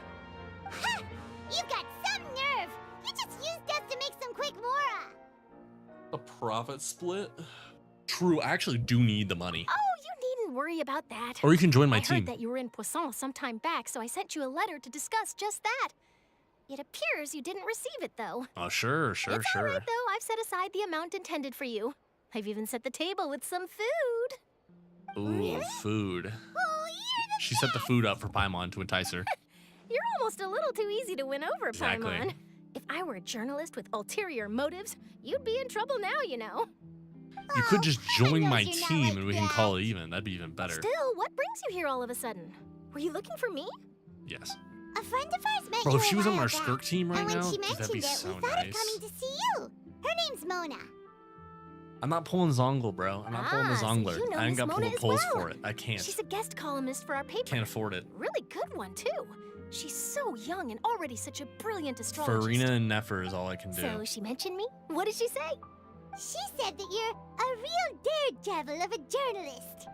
Ha! You've got some nerve. You just used us to make some quick mora. A profit split? True, I actually do need the money. Oh, you needn't worry about that. Or you can join my I team. heard that you were in Poisson some time back, so I sent you a letter to discuss just that. It appears you didn't receive it, though. Oh, sure. It's all right, though. I've set aside the amount intended for you. I've even set the table with some food. Ooh, food. Oh, She set the food up for Paimon to entice her. You're almost a little too easy to win over, Exactly. Paimon. If I were a journalist with ulterior motives, you'd be in trouble now, you know. You could just join my team and we can call it even. That'd be even better. Still, what brings you here all of a sudden? Were you looking for me? Yes. A friend of ours met Bro, you if she was a on while our back, skirt team right and when now, she that'd mentioned be it, so we thought nice. of coming to see you. Her name's Mona. I'm not pulling Zongle, bro. I'm not pulling the so Zongler. you know I ain't Miss got Mona pull as pulls well. for it. I can't. She's a guest columnist for our paper. Can't afford it. Really good one, too. She's so young and already such a brilliant astrologist. Farina and Nefer is all I can do. So she mentioned me? What did she say? She said that you're a real daredevil of a journalist.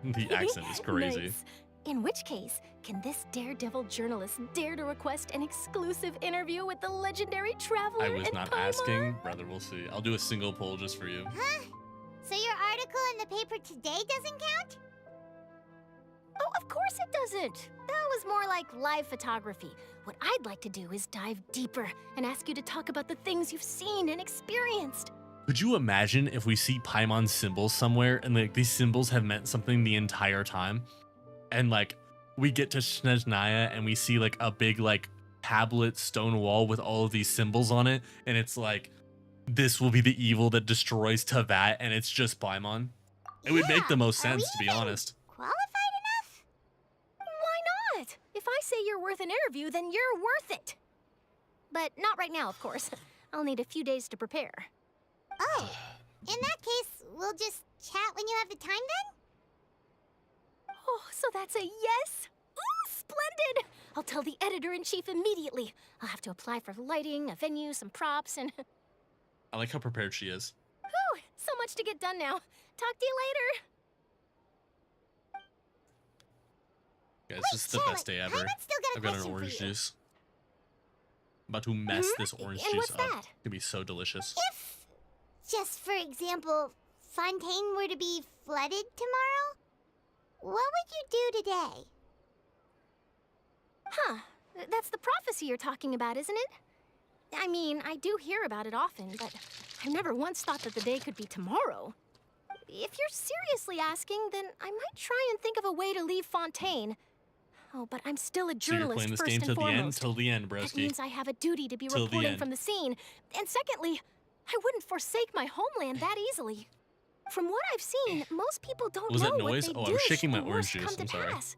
The accent is crazy. Nice. In which case, can this daredevil journalist dare to request an exclusive interview with the legendary traveler I was and not Paimon? asking. Brother, we'll see. I'll do a single pull just for you. Huh? So your article in the paper today doesn't count? Oh, of course it doesn't. That was more like live photography. What I'd like to do is dive deeper and ask you to talk about the things you've seen and experienced. Could you imagine if we see Paimon symbols somewhere and like these symbols have meant something the entire time? And like we get to Snezhnaya and we see like a big like tablet stone wall with all of these symbols on it, and it's like this will be the evil that destroys Tevat, and it's just Paimon. It would make the most sense, to be honest. Qualified enough? Why not? If I say you're worth an interview, then you're worth it. But not right now, of course. I'll need a few days to prepare. Oh, in that case, we'll just chat when you have the time then? Oh, so that's a yes? Ooh, splendid! I'll tell the editor-in-chief immediately. I'll have to apply for lighting, a venue, some props, and... I like how prepared she is. Whew, so much to get done now. Talk to you later. Guys, this is the best day ever. I've got an orange juice. I'm about to mess this orange And juice what's up. that? It's gonna be so delicious. If, just for example, Fontaine were to be flooded tomorrow, what would you do today? Huh. That's the prophecy you're talking about, isn't it? I mean, I do hear about it often, but I've never once thought that the day could be tomorrow. If you're seriously asking, then I might try and think of a way to leave Fontaine. Oh, but I'm still a So you're journalist playing this first game and till the end? foremost. Till the end, That broski. means I have a duty to be Till the reporting end. from the scene. And secondly, I wouldn't forsake my homeland that easily. From what I've seen, most people don't Was know that noise? what they Oh, I do was shaking should my the orange worst juice. come to I'm sorry. pass.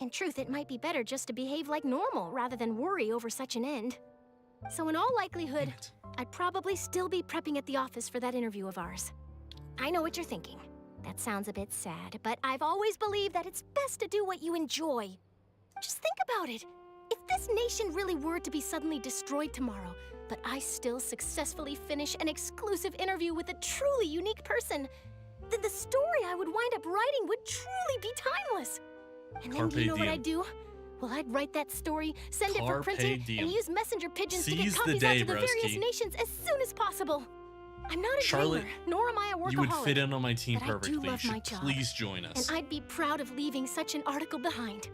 In truth, it might be better just to behave like normal rather than worry over such an end. So in all likelihood, I'd probably still be prepping at the office for that interview of ours. I know what you're thinking. That sounds a bit sad, but I've always believed that it's best to do what you enjoy. Just think about it. If this nation really were to be suddenly destroyed tomorrow, but I still successfully finish an exclusive interview with a truly unique person, then the story I would wind up writing would truly be timeless. And then do you know what I'd do? Well, I'd write that story, send it for printing, and use messenger pigeons to get copies out to the various nations as soon as possible. I'm not a dreamer, nor am I a workaholic. You would fit in on my team but perfectly. I do love You my should job, please join us. and I'd be proud of leaving such an article behind.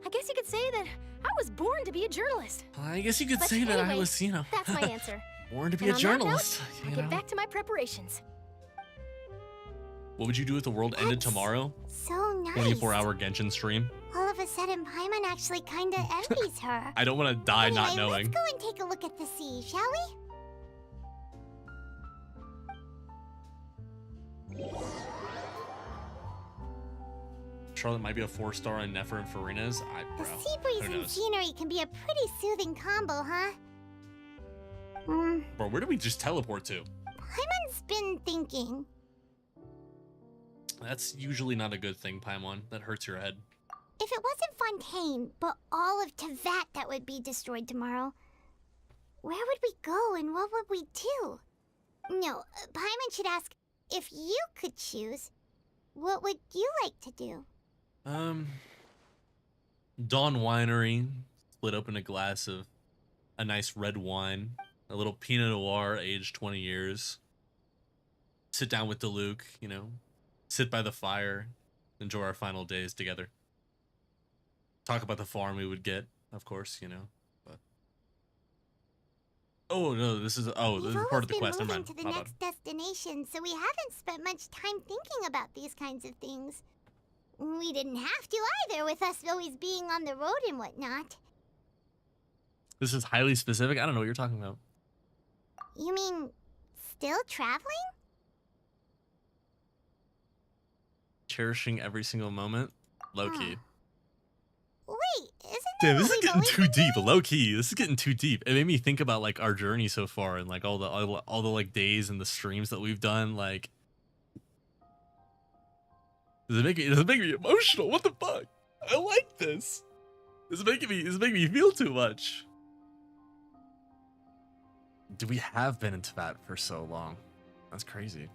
I guess you could say that I was born to be a journalist. I guess you could But say that I anyway, was, you know, that's my answer. born to be And a on that note, journalist. I'll get back to my preparations. What would you do if the world ended tomorrow? So nice. 24-hour Genshin stream. All of a sudden, Paimon actually kinda envies her. I don't want to die Anyway, not knowing. let's go and take a look at the sea, shall we? Charlotte might be a 4-star on Nefer and Farina's. The sea breeze and scenery can be a pretty soothing combo, huh? Bro, where did we just teleport to? Paimon's been thinking. That's usually not a good thing, Paimon. That hurts your head. If it wasn't Fontaine, but all of Tevat that would be destroyed tomorrow, where would we go and what would we do? No, Paimon should ask, if you could choose, what would you like to do? Dawn Winery. Split open a glass of a nice red wine. A little Pinot Noir, aged 20 years. Sit down with DILUC, you know. Sit by the fire. Enjoy our final days together. Talk about the farm we would get, of course, you know. But oh no, this is this is part of the quest. Never mind. To the next destination, so we haven't spent much time thinking about these kinds of things. We didn't have to either, with us always being on the road and whatnot. This is highly specific. I don't know what you're talking about. You mean still traveling? Cherishing every single moment, low key. Wait, isn't Damn, this is getting too deep. Low key, this is getting too deep. It made me think about like our journey so far and like all the like days and the streams that we've done. Like, does it make me emotional? What the fuck? I like this. This is making me feel too much. Dude, we have been in Tevat for so long. That's crazy.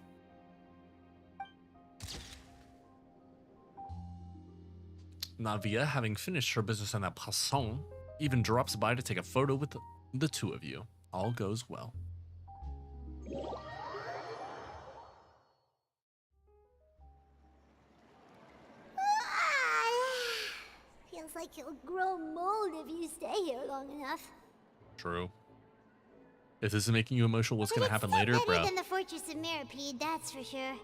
Navia, having finished her business en passant, even drops by to take a photo with the two of you. All goes well. Feels like you'll grow mold if you stay here long enough. True. If this is making you emotional, what's gonna happen later, bro? Better than the Fortress of Meripede, that's for sure.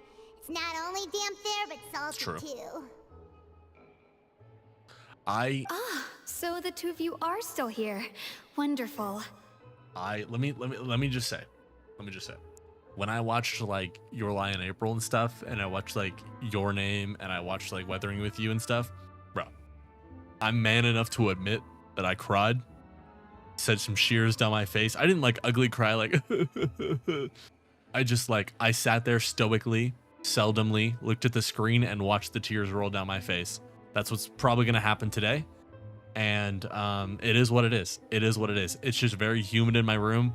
It's not only damp there, but salty too. So the two of you are still here. Wonderful. Let me just say. When I watched like Your Lie in April and stuff, and I watched like Your Name, and I watched like Weathering with You and stuff, bro, I'm man enough to admit that I cried. Said some shears down my face. I didn't like ugly cry like I just like I sat there stoically, seldomly looked at the screen and watched the tears roll down my face. That's what's probably gonna happen today. And it is what it is. It is what it is. It's just very humid in my room.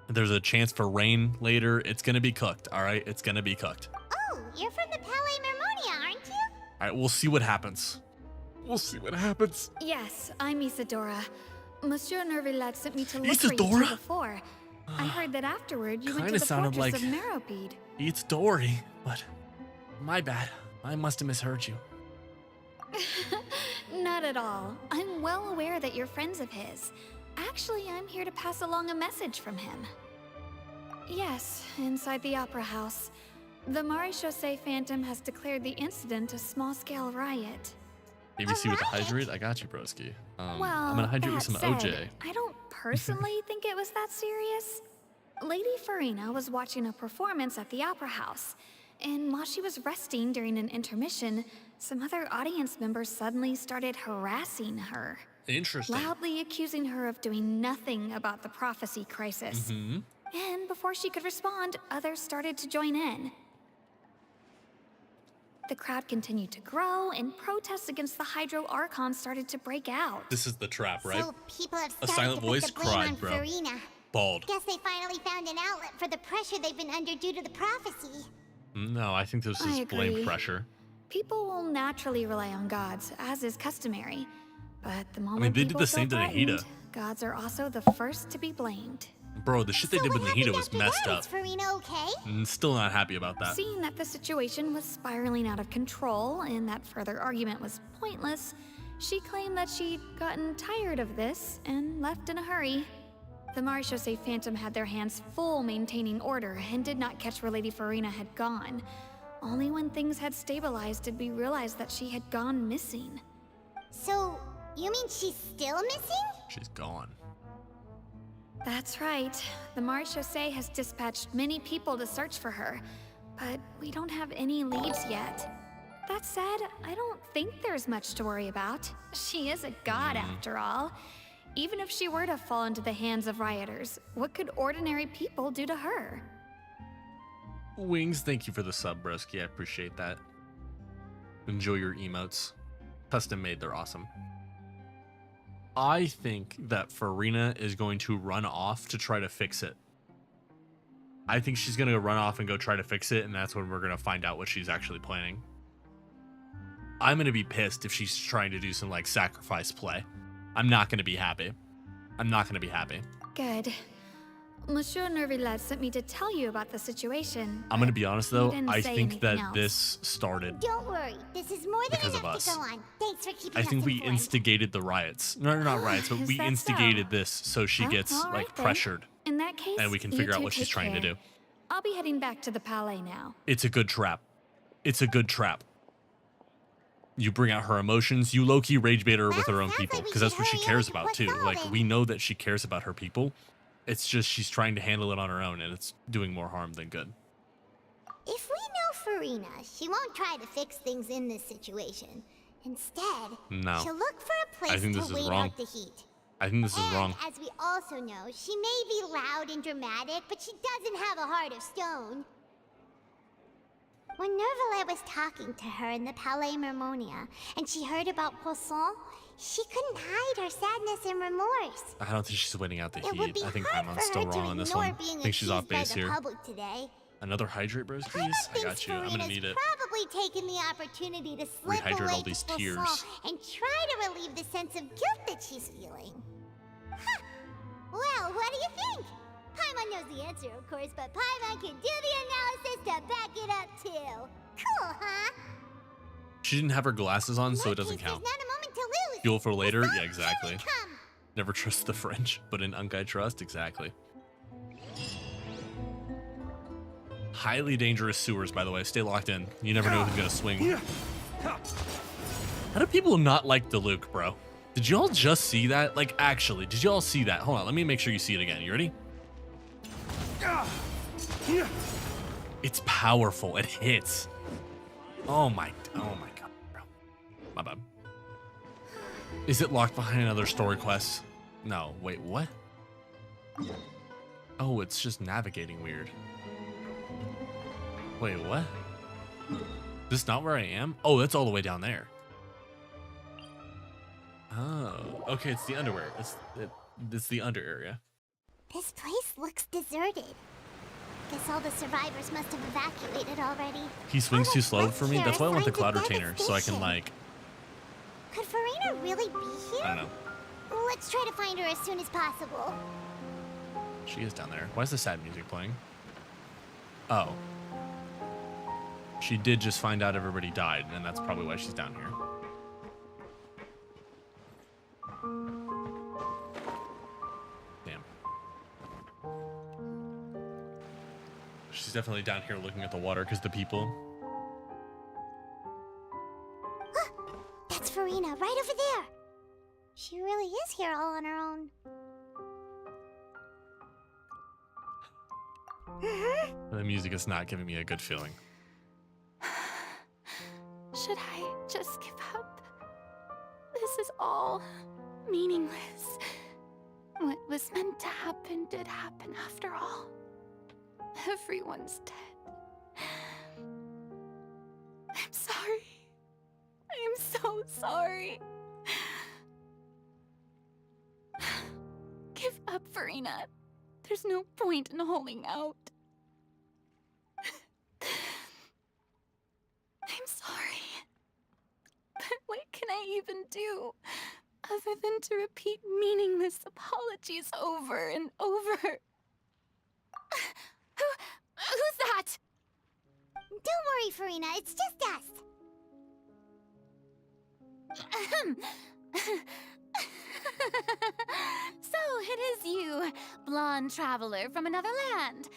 There's a chance for rain later. It's gonna be cooked, all right? It's gonna be cooked. Oh, you're from the Palais Mermonia, aren't you? All right, we'll see what happens. We'll see what happens. Yes, I'm Isadora. Monsieur Nervillat sent me to look Isadora? for you before. I heard that afterward you went to Kinda the sounded Fortress like of Meripede. It's Dory, but my bad. I must have misheard you. Not at all. I'm well aware that you're friends of his. Actually, I'm here to pass along a message from him. Yes, inside the Opera House. The Maréchaussée Phantom has declared the incident a small-scale riot. ABC with the hydrate? I got you, broski. Well, I'm gonna hydrate with some that said, OJ. I don't personally think it was that serious. Lady Farina was watching a performance at the Opera House, and while she was resting during an intermission, some other audience members suddenly started harassing her. Interesting. Loudly accusing her of doing nothing about the prophecy crisis. And before she could respond, others started to join in. The crowd continued to grow, and protests against the Hydro Archon started to break out. This is the trap, right? So people have A started silent to voice put the blame on cried, bro. Farina. Bald. Guess they finally found an outlet for the pressure they've been under due to the prophecy. No, I think this I is blame agree. pressure. People will naturally rely on gods, as is customary. But the moment they did people the same feel to Nahida. threatened, gods are also the first to be blamed. Bro, the shit they did with Nahida was messed up. Is Farina okay? Still not happy about that. Seeing that the situation was spiraling out of control and that further argument was pointless, she claimed that she'd gotten tired of this and left in a hurry. The Marechaussee Phantom had their hands full maintaining order and did not catch where Lady Farina had gone. Only when things had stabilized did we realize that she had gone missing. So, you mean she's still missing? She's gone. That's right. The Marechaussee has dispatched many people to search for her, but we don't have any leads yet. That said, I don't think there's much to worry about. She is a god after all. Even if she were to fall into the hands of rioters, what could ordinary people do to her? Wings, thank you for the sub, broski. I appreciate that. Enjoy your emotes. Custom made, they're awesome. I think that Farina is going to run off to try to fix it. I think she's going to run off and go try to fix it, and that's when we're going to find out what she's actually planning. I'm going to be pissed if she's trying to do some, like, sacrifice play. I'm not going to be happy. I'm not going to be happy. Good. Monsieur Nervillet sent me to tell you about the situation. I'm going to be honest, though. didn't I say think that anything else. this started Don't worry, this is more than because of enough us. to go on. Thanks for keeping I think us we informed. instigated the riots. No, not riots, but Is we that instigated so? this so she Well, gets, all like, right then. pressured. In that case, And we can you figure out two what she's take trying to care. do. I'll be heading back to the Palais now. It's a good trap. It's a good trap. You bring out her emotions. You low-key rage bait her with her own people, because that's what she cares about too. Like, we know that she cares about her people. It's just she's trying to handle it on her own, and it's doing more harm than good. If we know Farina, she won't try to fix things in this situation. Instead, No. she'll look for a place I think to this is wait wrong. out the heat. I think this is And wrong. as we also know, she may be loud and dramatic, but she doesn't have a heart of stone. When Nervillet was talking to her in the Palais Mermonia, and she heard about Poisson, she couldn't hide her sadness and remorse. I don't think she's waiting out the It would heat. be I think hard Paimon's for still her to wrong on this ignore one. being I think she's off accused by base the here. public today. Another hydrate, broskies? I got you. I'm gonna Farina's need it. probably taken the opportunity to slip Rehydrate away all these to Poisson tears. and try to relieve the sense of guilt that she's feeling. Huh. Well, what do you think? Paimon knows the answer, of course, but Paimon can do the analysis to back it up too. Cool, huh? She didn't have her glasses on, so it doesn't There's count. not a moment to lose. Fuel for later? Yeah, exactly. Come. Never trust the French, but in Unkai trust? Exactly. Highly dangerous sewers, by the way. Stay locked in. You never know who's gonna swing. How do people not like DILUC, bro? Did y'all just see that? Like, actually, did y'all see that? Hold on, let me make sure you see it again. You ready? It's powerful. It hits. Oh my god, bro. My bad. Is it locked behind another story quest? No, wait, what? Oh, it's just navigating weird. Wait, what? This not where I am? Oh, that's all the way down there. Oh, okay, it's the underwear. It's the under area. This place looks deserted. Guess all the survivors must have evacuated already. He swings too slow for me. That's why I want the cloud retainer, so I can, like, Could Farina really be here? I don't know. Let's try to find her as soon as possible. She is down there. Why is the sad music playing? Oh. She did just find out everybody died, and that's probably why she's down here. Damn. She's definitely down here looking at the water because the people. That's Farina, right over there. She really is here all on her own. The music is not giving me a good feeling. Should I just give up? This is all meaningless. What was meant to happen did happen after all. Everyone's dead. I'm sorry. I am so sorry. Give up, Farina. There's no point in holding out. I'm sorry. But what can I even do other than to repeat meaningless apologies over and over? Who's that? Don't worry, Farina. It's just us. So it is you, blonde traveler from another land.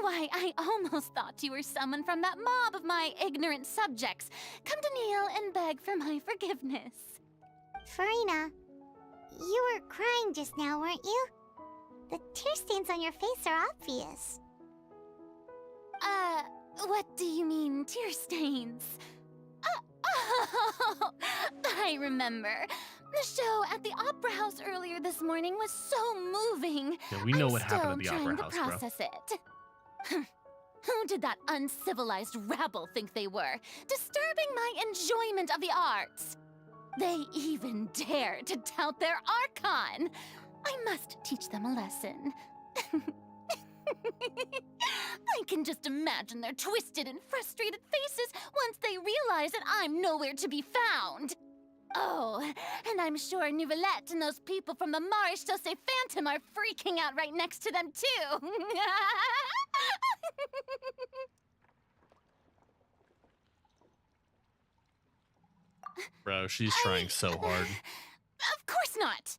Why, I almost thought you were someone from that mob of my ignorant subjects, come to kneel and beg for my forgiveness. Farina, you were crying just now, weren't you? The tear stains on your face are obvious. What do you mean, tear stains? Oh, I remember. The show at the Opera House earlier this morning was so moving. Yeah, we know what happened at the Opera House, bro. I'm still trying to process it. Who did that uncivilized rabble think they were, disturbing my enjoyment of the arts? They even dare to tout their Archon. I must teach them a lesson. I can just imagine their twisted and frustrated faces once they realize that I'm nowhere to be found. Oh, and I'm sure Nouvellette and those people from the Maréchal Phantom are freaking out right next to them, too. Bro, she's trying so hard. Of course not.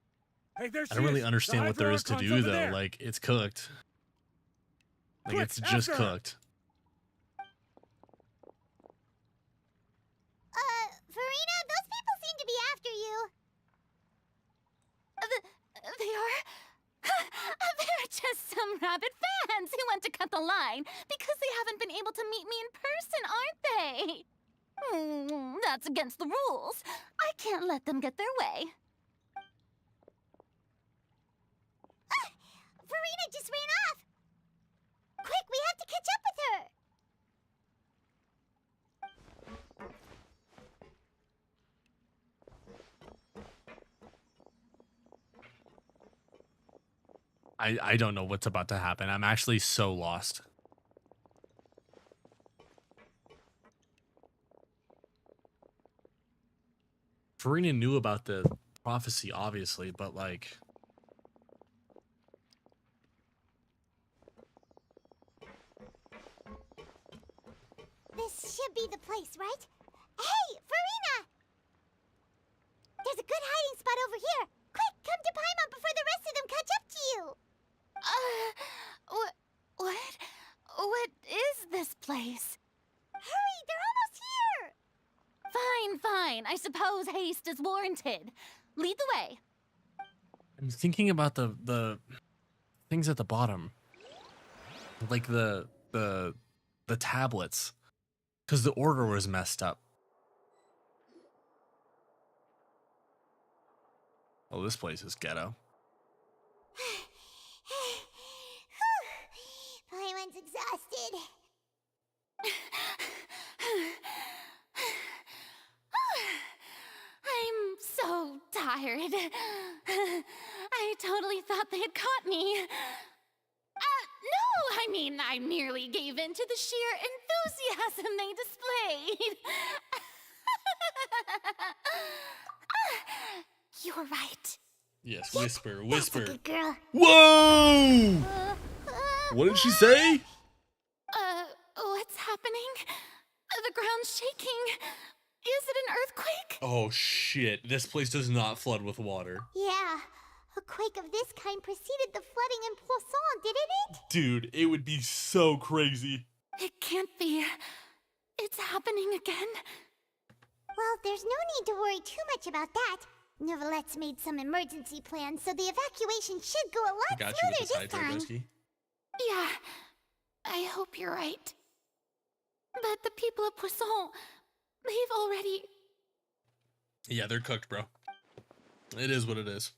Hey, there she I don't really is. understand The what there is to Hydro do, Archon's though. over there. Like, it's cooked. Like, Quick, it's just after her. cooked. Farina, those people seem to be after you. They are? They're just some rabid fans who want to cut the line because they haven't been able to meet me in person, aren't they? That's against the rules. I can't let them get their way. Farina just ran off. Quick, we have to catch up with her. I don't know what's about to happen. I'm actually so lost. Farina knew about the prophecy, obviously, but like... This should be the place, right? Hey, Farina! There's a good hiding spot over here. Quick, come to Paimon before the rest of them catch up to you. What is this place? Hurry, they're almost here. Fine. I suppose haste is warranted. Lead the way. I'm thinking about the things at the bottom. Like the tablets. Because the order was messed up. Oh, this place is ghetto. Paimon's exhausted. I'm so tired. I totally thought they had caught me. No, I mean, I merely gave in to the sheer enthusiasm they displayed. You were right. Yes, whisper, whisper. That's a good girl. Whoa! What did she say? What's happening? The ground's shaking. Is it an earthquake? Oh shit, this place does not flood with water. Yeah, a quake of this kind preceded the flooding in Poisson, didn't it? Dude, it would be so crazy. It can't be. It's happening again. Well, there's no need to worry too much about that. Nouvellette's made some emergency plans, so the evacuation should go a lot Got you smoother with this this time. Hydro. Yeah, I hope you're right. But the people of Poisson, they've already... Yeah, they're cooked, bro. It is what it is.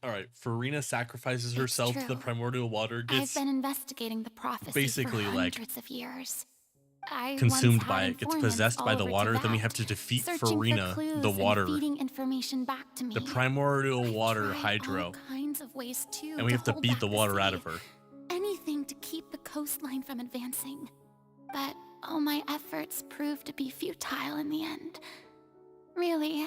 All right, Farina sacrifices herself to the primordial water. I've been investigating the prophecy basically for like hundreds of years. I consumed once by had it, gets informants possessed by all the over water. Then we Teyvat, have to defeat searching Farina, for clues the water, and feeding information back to me. the primordial water Tried hydro, all kinds of ways too, and we have to hold beat back the water sea. out of her. Anything to keep the coastline from advancing. But all my efforts proved to be futile in the end. Really,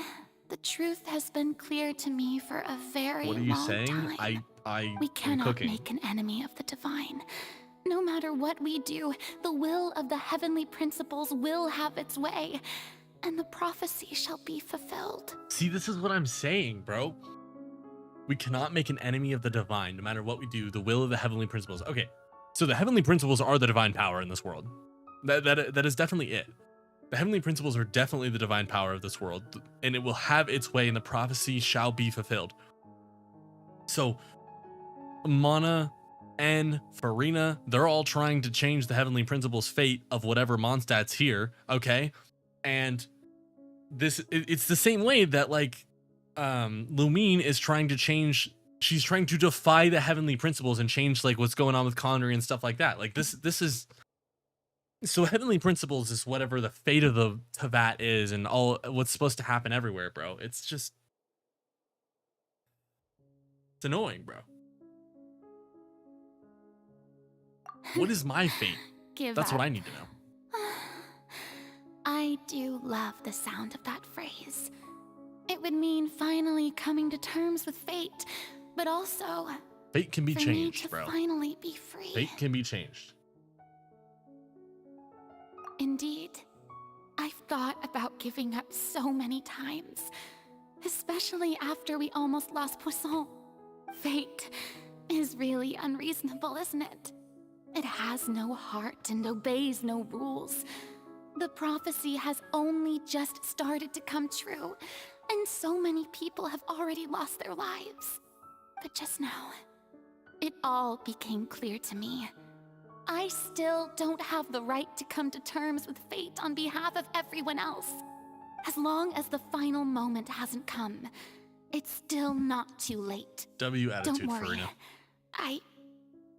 the truth has been clear to me for a very What are you long saying? time. We am cannot cooking. make an enemy of the divine. No matter what we do, the will of the heavenly principles will have its way, and the prophecy shall be fulfilled. See, this is what I'm saying, bro. We cannot make an enemy of the divine. No matter what we do, the will of the heavenly principles. Okay, so the heavenly principles are the divine power in this world. That is definitely it. The heavenly principles are definitely the divine power of this world, and it will have its way, and the prophecy shall be fulfilled. So, Mana and Farina, they're all trying to change the heavenly principles' fate of whatever Mondstadt's here, okay? And it's the same way that, like, Lumine is trying to change, she's trying to defy the heavenly principles and change, like, what's going on with Connery and stuff like that. Like, this is... So heavenly principles is whatever the fate of the Teyvat is and all what's supposed to happen everywhere, bro. It's just... It's annoying, bro. What is my fate? That's what I need to know. I do love the sound of that phrase. It would mean finally coming to terms with fate, but also fate can be for changed, me to bro. Finally be free. Fate can be changed. Indeed. I've thought about giving up so many times, especially after we almost lost Poisson. Fate is really unreasonable, isn't it? It has no heart and obeys no rules. The prophecy has only just started to come true, and so many people have already lost their lives. But just now, it all became clear to me. I still don't have the right to come to terms with fate on behalf of everyone else. As long as the final moment hasn't come, it's still not too late. W attitude, Don't worry. Farina.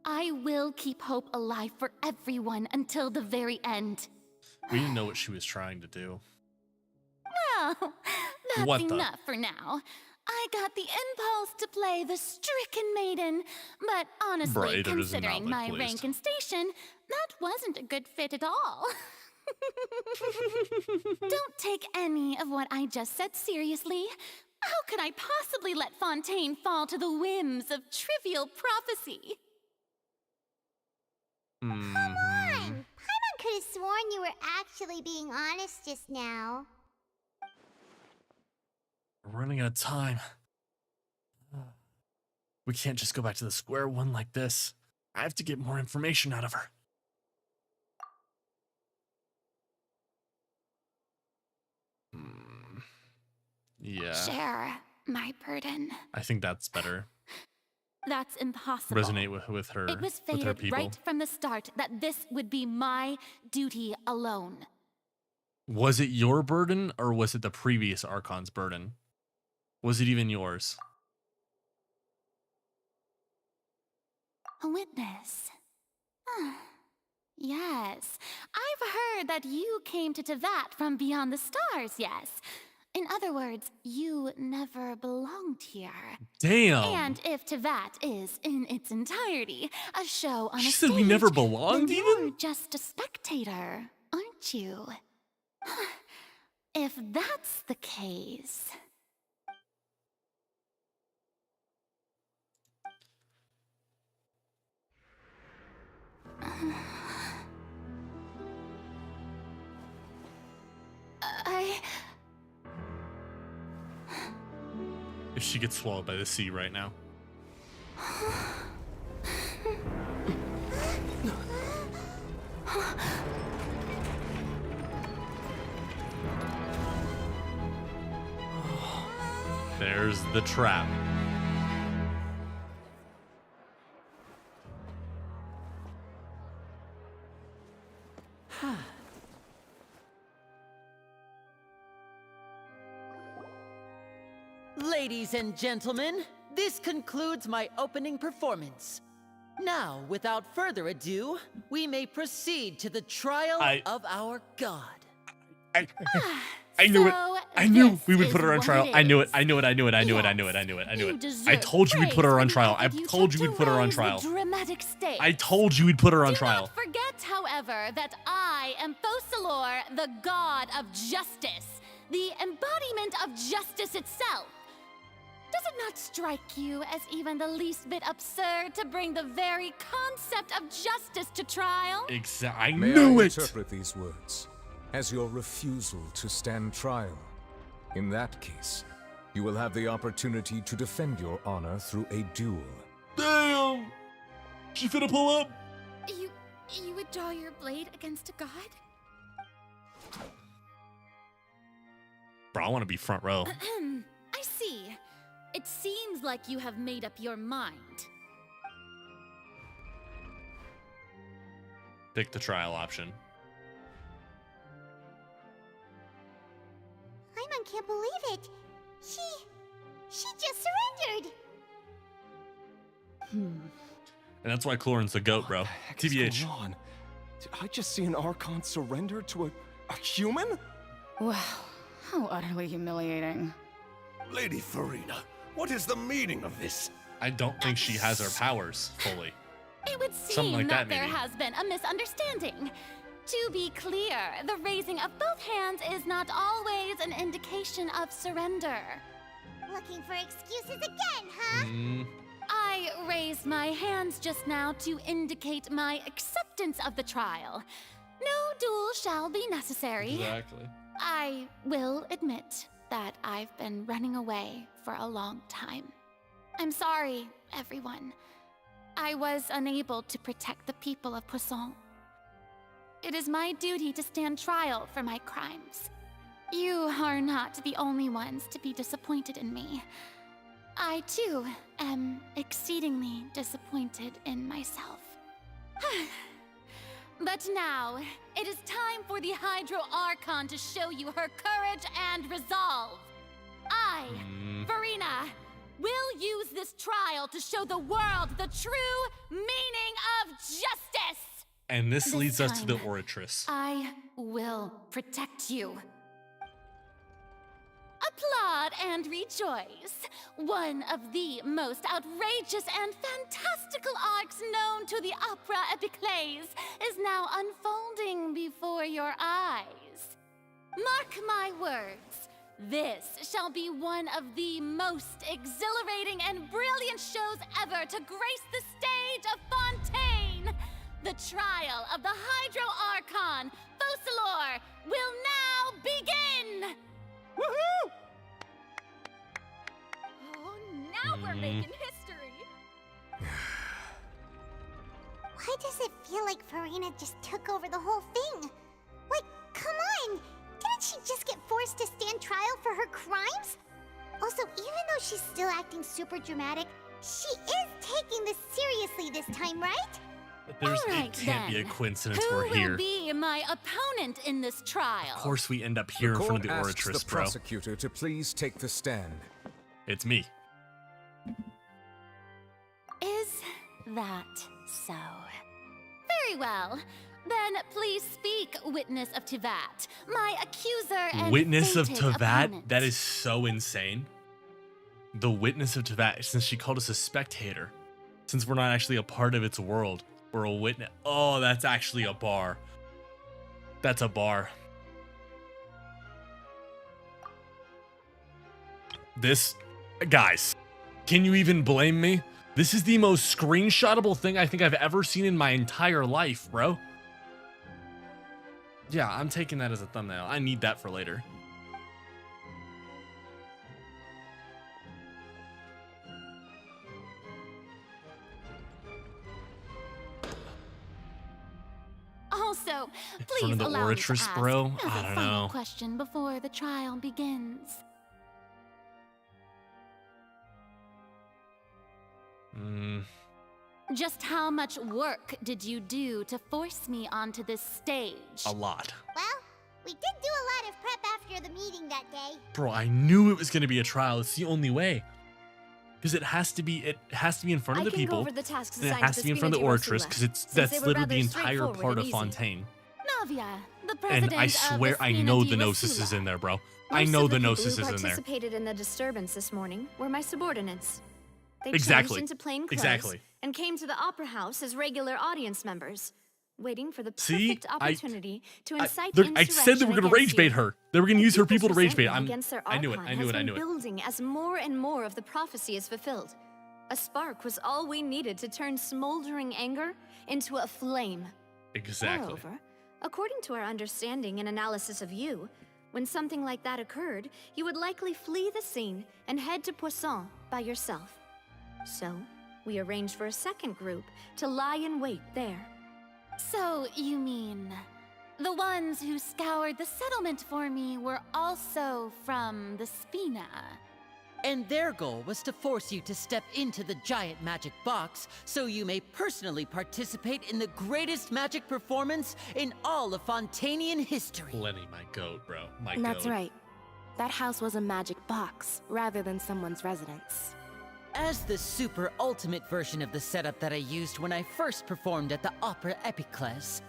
I will keep hope alive for everyone until the very end. We didn't know what she was trying to do. Well, that's What the- enough for now. I got the impulse to play the stricken maiden, but honestly, Braider does not considering look my pleased. rank and station, that wasn't a good fit at all. Don't take any of what I just said seriously. How could I possibly let Fontaine fall to the whims of trivial prophecy? Come on! Paimon could have sworn you were actually being honest just now. We're running out of time. We can't just go back to the square one like this. I have to get more information out of her. Yeah. Share my burden. I think that's better. That's impossible. Resonate with her. It was with her fated people. right from the start that this would be my duty alone. Was it your burden or was it the previous Archon's burden? Was it even yours? A witness. Yes, I've heard that you came to Teyvat from beyond the stars, yes. In other words, you never belonged here. Damn. And if Teyvat is, in its entirety, a show on She a said stage, we never belonged then even? you're just a spectator, aren't you? If that's the case... If she gets swallowed by the sea right now. There's the trap. Ladies and gentlemen, this concludes my opening performance. Now, without further ado, we may proceed to the trial of our god. I knew it. I knew we would put her on trial. I knew it. I knew it. I knew it. I knew it. I knew it. I knew it. I knew it. I told you we'd put her on trial. I told you we'd put her on trial. I told you we'd put her on trial. Do not forget, however, that I am Focalor, the god of justice, the embodiment of justice itself. Does it not strike you as even the least bit absurd to bring the very concept of justice to trial? Exactly. I May knew I it. interpret these words as your refusal to stand trial? In that case, you will have the opportunity to defend your honor through a duel. Damn! She finna pull up. You would draw your blade against a god? Bro, I want to be front row. I see. It seems like you have made up your mind. Pick the trial option. Paimon can't believe it. She just surrendered. And that's why Clorin's the GOAT, bro. TBH. Going on? Did I just see an Archon surrender to a human? Wow, how utterly humiliating. Lady Farina, what is the meaning of this? I don't think she has her powers fully. It would Something seem like that that, there maybe. has been a misunderstanding. To be clear, the raising of both hands is not always an indication of surrender. Looking for excuses again, huh? I raised my hands just now to indicate my acceptance of the trial. No duel shall be necessary. Exactly. I will admit that I've been running away for a long time. I'm sorry, everyone. I was unable to protect the people of Poisson. It is my duty to stand trial for my crimes. You are not the only ones to be disappointed in me. I, too, am exceedingly disappointed in myself. But now, it is time for the Hydro Archon to show you her courage and resolve. I, Farina, will use this trial to show the world the true meaning of justice! And this leads us to the Oratress. I will protect you. Applaud and rejoice. One of the most outrageous and fantastical arcs known to the opera epiclese is now unfolding before your eyes. Mark my words, this shall be one of the most exhilarating and brilliant shows ever to grace the stage of Fontaine. The trial of the Hydro Archon, Focalor, will now begin! Woohoo! Oh, now we're making history! Why does it feel like Farina just took over the whole thing? Like, come on! Didn't she just get forced to stand trial for her crimes? Also, even though she's still acting super dramatic, she is taking this seriously this time, right? It can't be a coincidence Who we're here. will be my opponent in this trial? Of course we end up here in front of the asks Oratress, the bro. prosecutor to please take the stand. It's me. Is that so? Very well. Then please speak, witness of Tivat, my accuser and Witness of fated Tivat? opponent. That is so insane. The witness of Tivat, since she called us a spectator, since we're not actually a part of its world, we're a witness. Oh, that's actually a bar. That's a bar. This, guys, can you even blame me? This is the most screenshotable thing I think I've ever seen in my entire life, bro. Yeah, I'm taking that as a thumbnail. I need that for later. Also, In please front of the allow me to Oratress, ask bro? as I a don't final know. question before the trial begins. Just how much work did you do to force me onto this stage? A lot. Well, we did do a lot of prep after the meeting that day. Bro, I knew it was going to be a trial. It's the only way. Because it has to be in front of the people. Go over the tasks And it assigned has to be in front of the Oratress because that's literally the entire part of Fontaine. Navia, the And president I swear I know the Gnosis is in there, bro. I know the Gnosis is in there. Participated in the disturbance this morning were my subordinates. They Exactly. changed into plain clothes Exactly. and came to the opera house as regular audience members, waiting for the See? perfect opportunity to incite I said they were going to rage bait her. They were going to use her people to rage bait. Against their I knew it. archon I knew it. I has knew been it. building as more and more of the prophecy is fulfilled. A spark was all we needed to turn smoldering anger into a flame. Exactly. Moreover, according to our understanding and analysis of you, when something like that occurred, you would likely flee the scene and head to Poisson by yourself. So, we arranged for a second group to lie in wait there. So, you mean the ones who scoured the settlement for me were also from the Spina? And their goal was to force you to step into the giant magic box so you may personally participate in the greatest magic performance in all of Fontainian history. Lenny, my goat, bro. My That's goat. right. That house was a magic box rather than someone's residence. As the super ultimate version of the setup that I used when I first performed at the Opera Epiclese,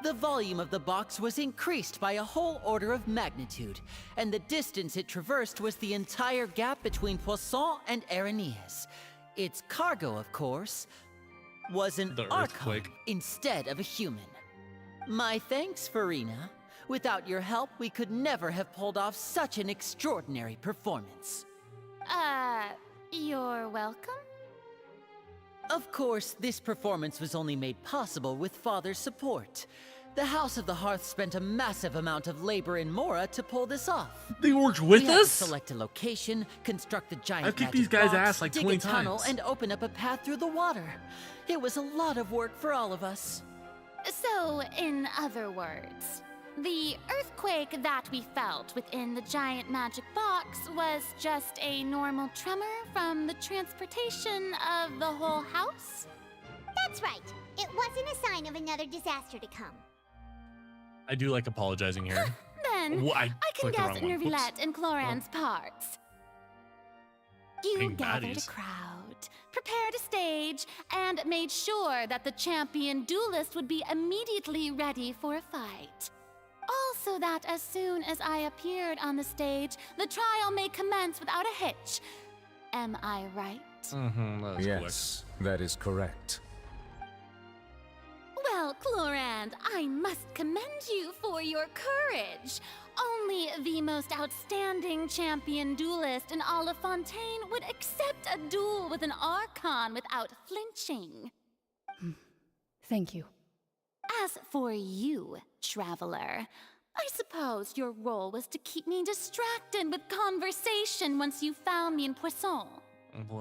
the volume of the box was increased by a whole order of magnitude, and the distance it traversed was the entire gap between Poisson and Aranias. Its cargo, of course, was an archon instead of a human. My thanks, Farina. Without your help, we could never have pulled off such an extraordinary performance. You're welcome? Of course, this performance was only made possible with Father's support. The House of the Hearth spent a massive amount of labor in Mora to pull this off. They worked with We had to us? select a location, construct the giant I've kicked magic these guys' box, ass like dig 20 a tunnel, times. and open up a path through the water. It was a lot of work for all of us. So, in other words, the earthquake that we felt within the giant magic box was just a normal tremor from the transportation of the whole house? That's right. It wasn't a sign of another disaster to come. I do like apologizing here. Then, Wh- I I can clicked the guess wrong one. Whoops. Nervulette and Cloran's parts. You Being gathered baddies. a crowd, prepared a stage, and made sure that the champion duelist would be immediately ready for a fight. Also that as soon as I appeared on the stage, the trial may commence without a hitch. Am I right? Yes, that is correct. Well, Clorand, I must commend you for your courage. Only the most outstanding champion duelist in all of Fontaine would accept a duel with an Archon without flinching. Thank you. As for you, Traveler, I suppose your role was to keep me distracted with conversation once you found me in Poisson.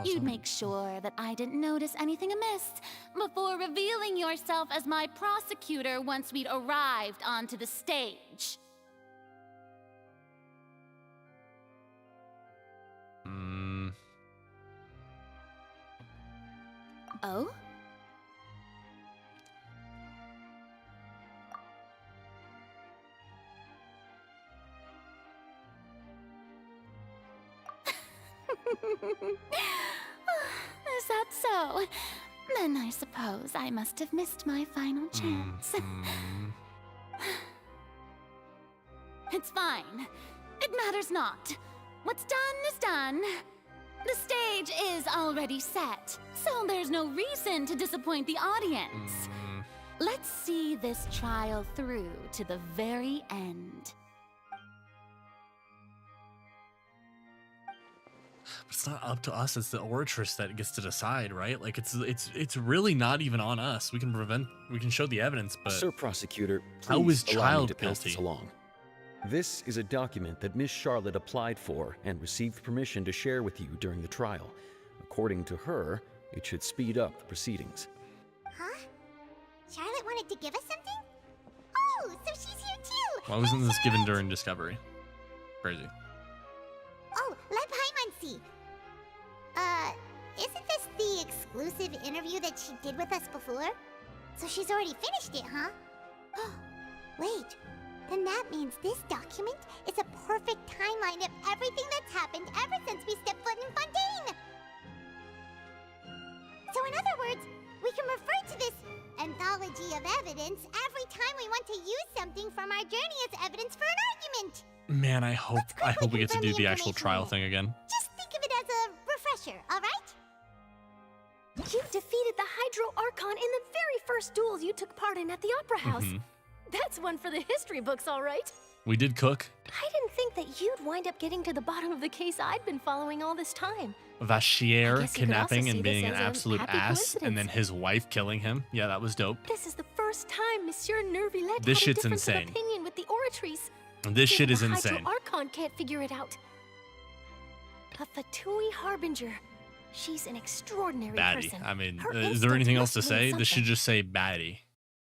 You'd make sure that I didn't notice anything amiss before revealing yourself as my prosecutor once we'd arrived onto the stage. Oh? Is that so? Then I suppose I must have missed my final chance. It's fine. It matters not. What's done is done. The stage is already set, so there's no reason to disappoint the audience. Let's see this trial through to the very end. It's not up to us. It's the Oratress that gets to decide, right? Like it's really not even on us. We can show the evidence, but Sir Prosecutor, how please is allow me child to pass this guilty? along. This is a document that Miss Charlotte applied for and received permission to share with you during the trial. According to her, it should speed up the proceedings. Huh? Charlotte wanted to give us something? Oh, so she's here too! Why wasn't this given during Discovery? Crazy. Oh, let Paimon see. Isn't this the exclusive interview that she did with us before? So she's already finished it, huh? Wait, then that means this document is a perfect timeline of everything that's happened ever since we stepped foot in Fontaine! So in other words, we can refer to this anthology of evidence every time we want to use something from our journey as evidence for an argument. Man, I hope we get to do the actual trial thing again. Just think of it as a refresher, all right? You defeated the Hydro Archon in the very first duels you took part in at the Opera House. That's one for the history books, all right? We did cook. I didn't think that you'd wind up getting to the bottom of the case I'd been following all this time. Vachier kidnapping and being an absolute ass, and then his wife killing him. Yeah, that was dope. This is the first time Monsieur Nervillet This had shit's a difference insane. of opinion with the oratories. This shit is The insane. Hydro Archon can't figure it out. A Fatui Harbinger. She's an extraordinary Baddie. person. I mean, Her is there anything else to instincts must mean say? This should something. just say baddie.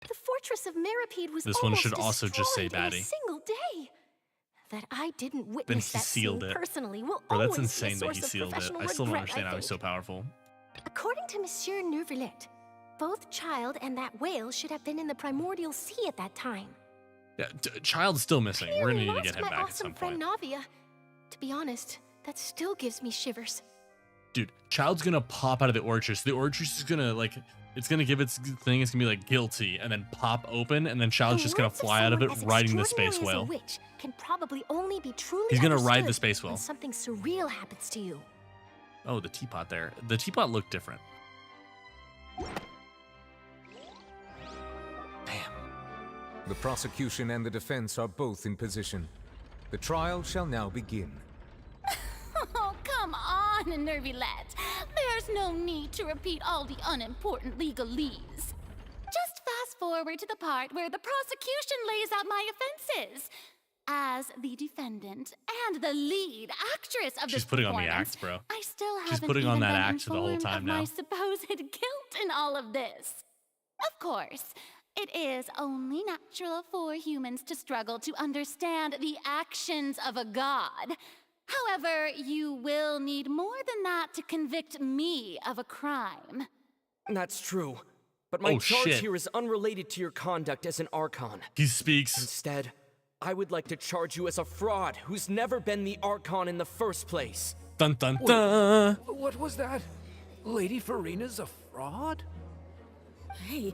The fortress of Meripede was This one almost should also just say destroyed in a baddie. single day. That I didn't Then witness he that sealed scene it. personally will Bro, that's always be a insane that source he of sealed it. professional I still don't regret, understand I how he's so think. powerful. According to Monsieur Nervillet, both Child and that whale should have been in the primordial sea at that time. Yeah, Child's still missing. We're gonna need to Lost get him my back at awesome some friend point. Navia. To be honest, that still gives me shivers. Dude, Child's gonna pop out of the Orchis. The Orchis is gonna, like, it's gonna give its thing, it's gonna be like guilty, and then pop open, and then Child's just gonna fly out of it riding the space Extraordinary as a whale. witch can probably only be truly He's gonna ride the understood space whale. when something surreal happens to you. Oh, the teapot there. The teapot looked different. The prosecution and the defense are both in position. The trial shall now begin. Oh, come on, Nervillet. There's no need to repeat all the unimportant legalese. Just fast forward to the part where the prosecution lays out my offenses. As the defendant and the lead actress of She's this putting on the performance, act, bro. I still She's haven't putting on even that been act the whole informed time of now. my supposed guilt in all of this. Of course, it is only natural for humans to struggle to understand the actions of a god. However, you will need more than that to convict me of a crime. That's true. But my Oh, charge shit. here is unrelated to your conduct as an Archon. He speaks. Instead, I would like to charge you as a fraud who's never been the Archon in the first place. Dun dun dun. What was that? Lady Farina's a fraud? Hey,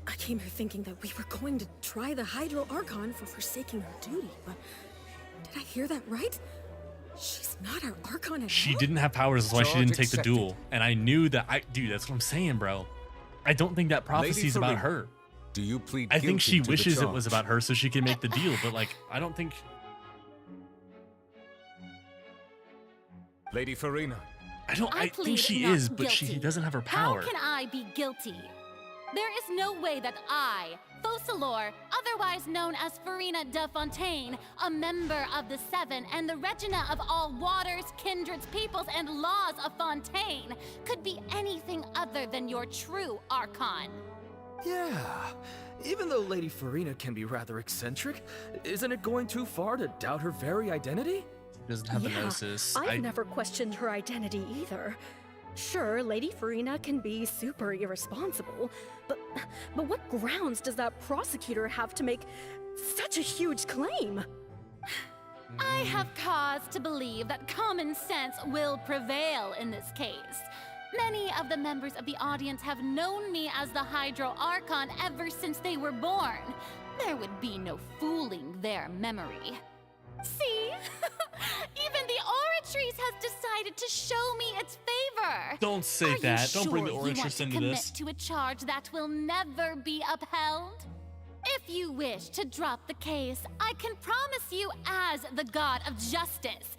I came here thinking that we were going to try the Hydro Archon for forsaking her duty, but did I hear that right? She's not our Archon at She all? didn't have powers, that's why she Charge didn't take the accepted. duel. And I knew that dude, that's what I'm saying, bro. I don't think that prophecy's about Farina, her. Do you plead I think guilty she to the wishes it charge? was about her so she can make the deal, but like, I don't think. Lady Farina. I plead think she not is, but she guilty. doesn't have her power. How can I be guilty? There is no way that I, Focalor, otherwise known as Farina de Fontaine, a member of the Seven and the Regina of all waters, kindreds, peoples, and laws of Fontaine, could be anything other than your true Archon. Yeah. Even though Lady Farina can be rather eccentric, isn't it going too far to doubt her very identity? Doesn't have Yeah, a gnosis. I've never questioned her identity either. Sure, Lady Farina can be super irresponsible, but what grounds does that prosecutor have to make such a huge claim? I have cause to believe that common sense will prevail in this case. Many of the members of the audience have known me as the Hydro Archon ever since they were born. There would be no fooling their memory. See? Even the Oratrice has decided to show me its favor. Don't say Are that. you Don't bring the sure you want Oratrice to into commit this. to a charge that will never be upheld? If you wish to drop the case, I can promise you as the God of Justice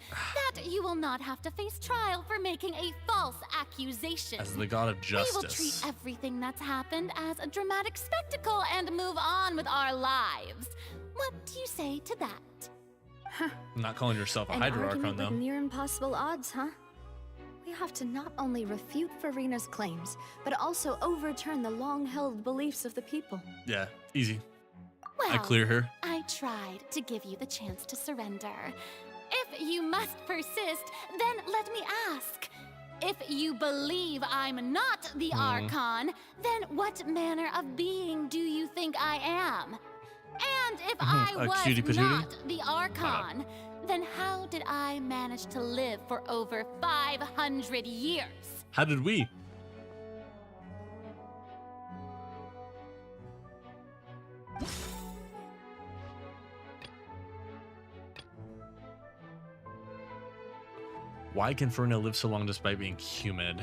that you will not have to face trial for making a false accusation. As the God of We will treat Justice. everything that's happened as a dramatic spectacle and move on with our lives. What do you say to that? Not calling yourself a An Hydro argument Archon, with though. near impossible odds, huh? We have to not only refute Farina's claims, but also overturn the long-held beliefs of the people. Yeah, easy. Well, I clear her. I tried to give you the chance to surrender. If you must persist, then let me ask. If you believe I'm not the Archon, then what manner of being do you think I am? And if I A was cutie patootie? not the Archon, then how did I manage to live for over 500 years? How did we? Why can Farina live so long despite being humid?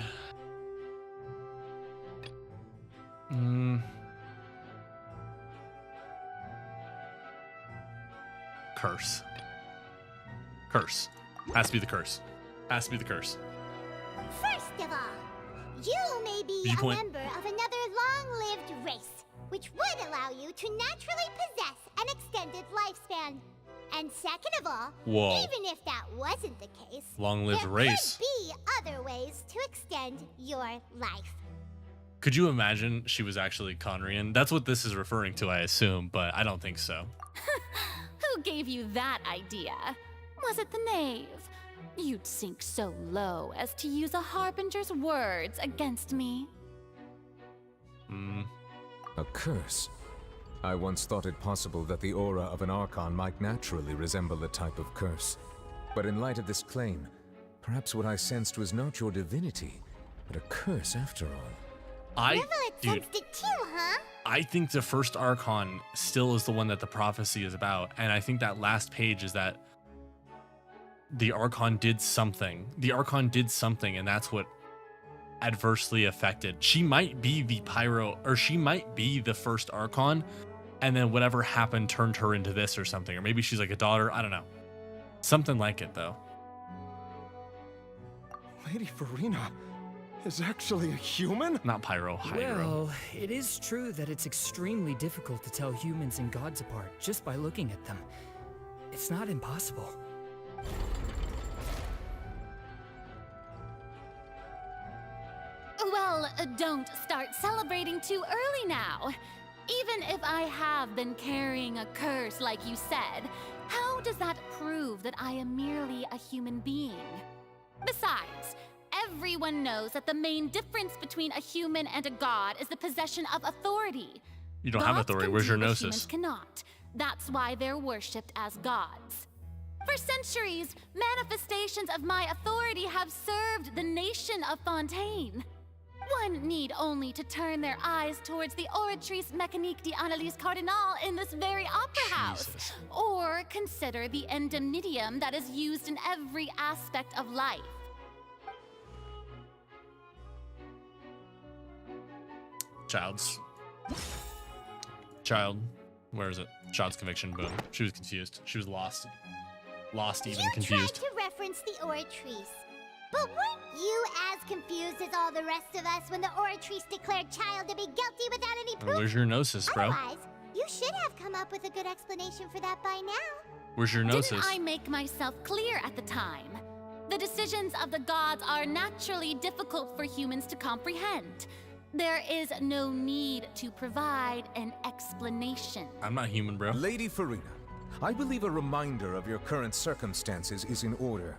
Curse. Curse. Has to be the curse. Has to be the curse. First of all, you may be a member of another long-lived race, which would allow you to naturally possess an extended lifespan. And second of all, even if that wasn't the case, long-lived race. There could be other ways to extend your life. Could you imagine she was actually Conrian? That's what this is referring to, I assume, but I don't think so. Who gave you that idea? Was it the knave? You'd sink so low as to use a harbinger's words against me. A curse? I once thought it possible that the aura of an Archon might naturally resemble a type of curse. But in light of this claim, perhaps what I sensed was not your divinity, but a curse after all. Dude, I think the first Archon still is the one that the prophecy is about, and I think that last page is that the Archon did something. The Archon did something, and that's what adversely affected. She might be the Pyro, or she might be the first Archon, and then whatever happened turned her into this or something, or maybe she's like a daughter. I don't know. Something like it, though. Lady Farina is actually a human? Not Pyro, Hydro. Well, it is true that it's extremely difficult to tell humans and gods apart just by looking at them. It's not impossible. Well, don't start celebrating too early now. Even if I have been carrying a curse like you said, how does that prove that I am merely a human being? Besides, everyone knows that the main difference between a human and a god is the possession of authority. You don't have authority. Where's your gnosis? Humans cannot. That's why they're worshipped as gods. For centuries, manifestations of my authority have served the nation of Fontaine. One need only to turn their eyes towards the Oratrice Mécanique d'Analyse Cardinal in this very opera house, or consider the indemnitium that is used in every aspect of life. Where is it? Child's conviction, boom. She was confused. She was lost. Even you confused. Tried to reference the Oratrice, but weren't you as confused as all the rest of us when the Oratrice declared Child to be guilty without any proof? Where's your gnosis, bro? Otherwise, you should have come up with a good explanation for that by now. Where's your gnosis? Didn't I make myself clear at the time? The decisions of the gods are naturally difficult for humans to comprehend. There is no need to provide an explanation. I'm not human, bro. Lady Farina, I believe a reminder of your current circumstances is in order.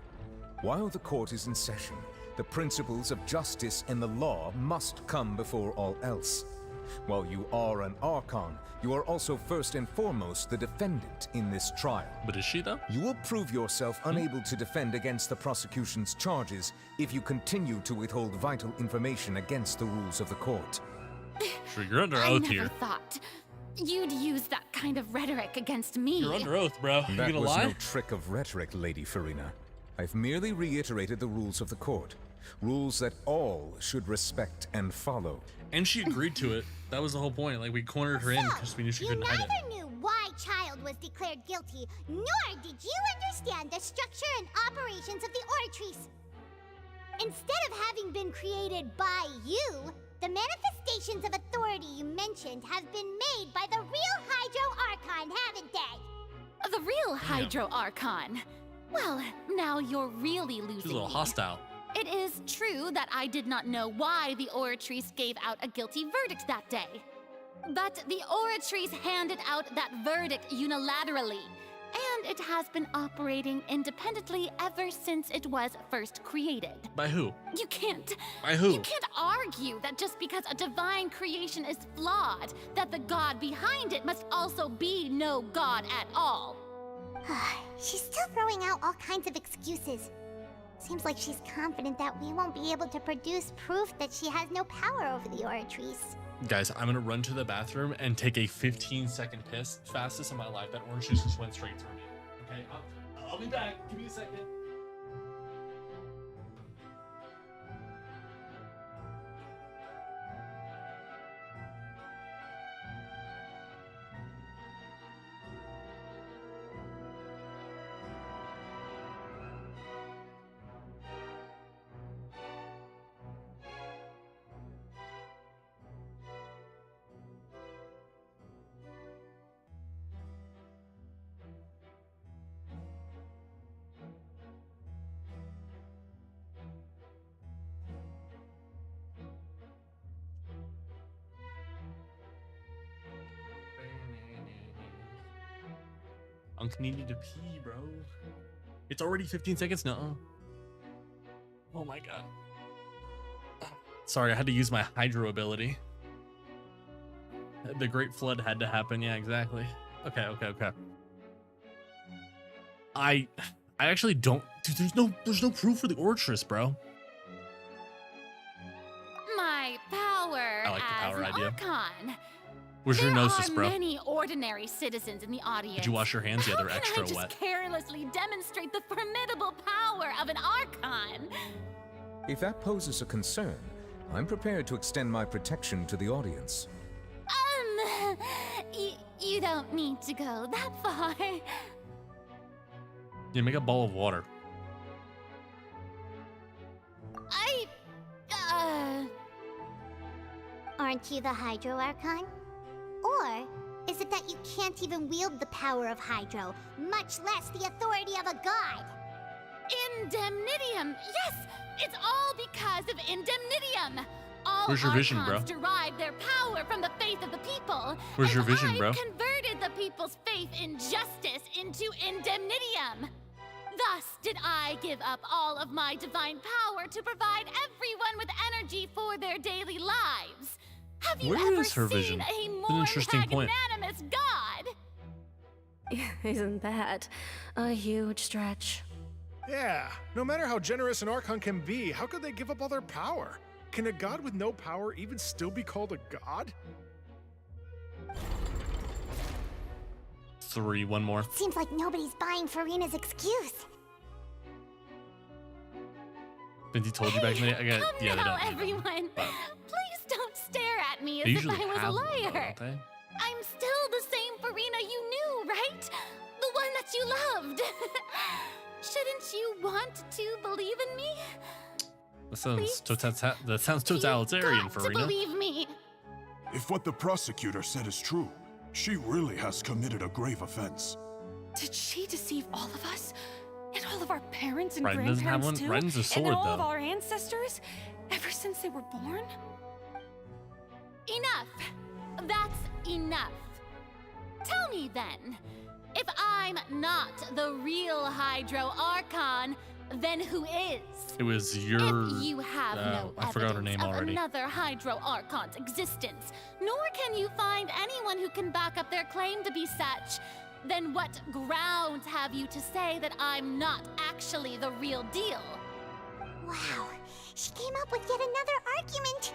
While the court is in session, the principles of justice and the law must come before all else. While you are an Archon, you are also first and foremost the defendant in this trial. But is she, though? You will prove yourself unable to defend against the prosecution's charges if you continue to withhold vital information against the rules of the court. Sure, you're under oath here. I never thought you'd use that kind of rhetoric against me. You're under oath, bro. You That gonna was lie? no trick of rhetoric, Lady Farina. I've merely reiterated the rules of the court. Rules that all should respect and follow. And she agreed to it. That was the whole point. Like, we cornered her in because we knew she couldn't hide it. You neither knew why Child was declared guilty, nor did you understand the structure and operations of the Oratrice. Instead of having been created by you, the manifestations of authority you mentioned have been made by the real Hydro Archon, haven't they? The real Hydro Archon? Well, now you're really losing She's a little me. hostile. It is true that I did not know why the Oratrice gave out a guilty verdict that day. But the Oratrice handed out that verdict unilaterally, and it has been operating independently ever since it was first created. By who? You can't. By who? You can't argue that just because a divine creation is flawed, that the god behind it must also be no god at all. She's still throwing out all kinds of excuses. Seems like she's confident that we won't be able to produce proof that she has no power over the Oratrice. Guys, I'm gonna run to the bathroom and take a 15-second piss. Fastest in my life. That orange juice just went straight through me. Okay, I'll be back. Give me a second. Unk needed to pee, bro. It's already 15 seconds? No. Oh my god. Sorry, I had to use my hydro ability. The Great Flood had to happen. Yeah, exactly. Okay. I actually don't. Dude, there's no proof for the Ortress, bro. My power I like the as power an idea. Archon. Where's your gnosis, There bro? are many ordinary citizens in the audience. Did you wash your hands? Yeah, they're How extra can I wet. just carelessly demonstrate the formidable power of an Archon? If that poses a concern, I'm prepared to extend my protection to the audience. You don't need to go that far. Yeah, make a ball of water. Aren't you the Hydro Archon? Or is it that you can't even wield the power of Hydro, much less the authority of a god? Indemnitium! Yes! It's all because of Indemnitium! All Where's your vision, bro? Archons derive their power from the faith of the people. Where's your and vision, I've bro? converted the people's faith in justice into Indemnitium. Thus did I give up all of my divine power to provide everyone with energy for their daily lives. Have you Where ever is her seen vision? a It's an more interesting point. magnanimous god? Isn't that a huge stretch? Yeah, no matter how generous an Archon can be, how could they give up all their power? Can a god with no power even still be called a god? 3, one more. Seems like nobody's buying Farina's excuse. Vinci told you back in the day. I got, yeah, they Now, don't. everyone, please don't stare at me as They if usually I was a have one, though, liar. don't they? I'm still the same Farina you knew, right? The one that you loved. Shouldn't you want to believe in me? That sounds totalitarian, Got to Farina. believe me. If what the prosecutor said is true, she really has committed a grave offense. Did she deceive all of us? And all of our parents and Raiden doesn't have grandparents one. too? Raiden's a sword, and all though. of our ancestors? Ever since they were born? Enough. That's enough. Tell me then, if I'm not the real Hydro Archon, then who is? It was your. If you have no I forgot her evidence name of already. another Hydro Archon's existence, nor can you find anyone who can back up their claim to be such, then what grounds have you to say that I'm not actually the real deal? Wow, she came up with yet another argument.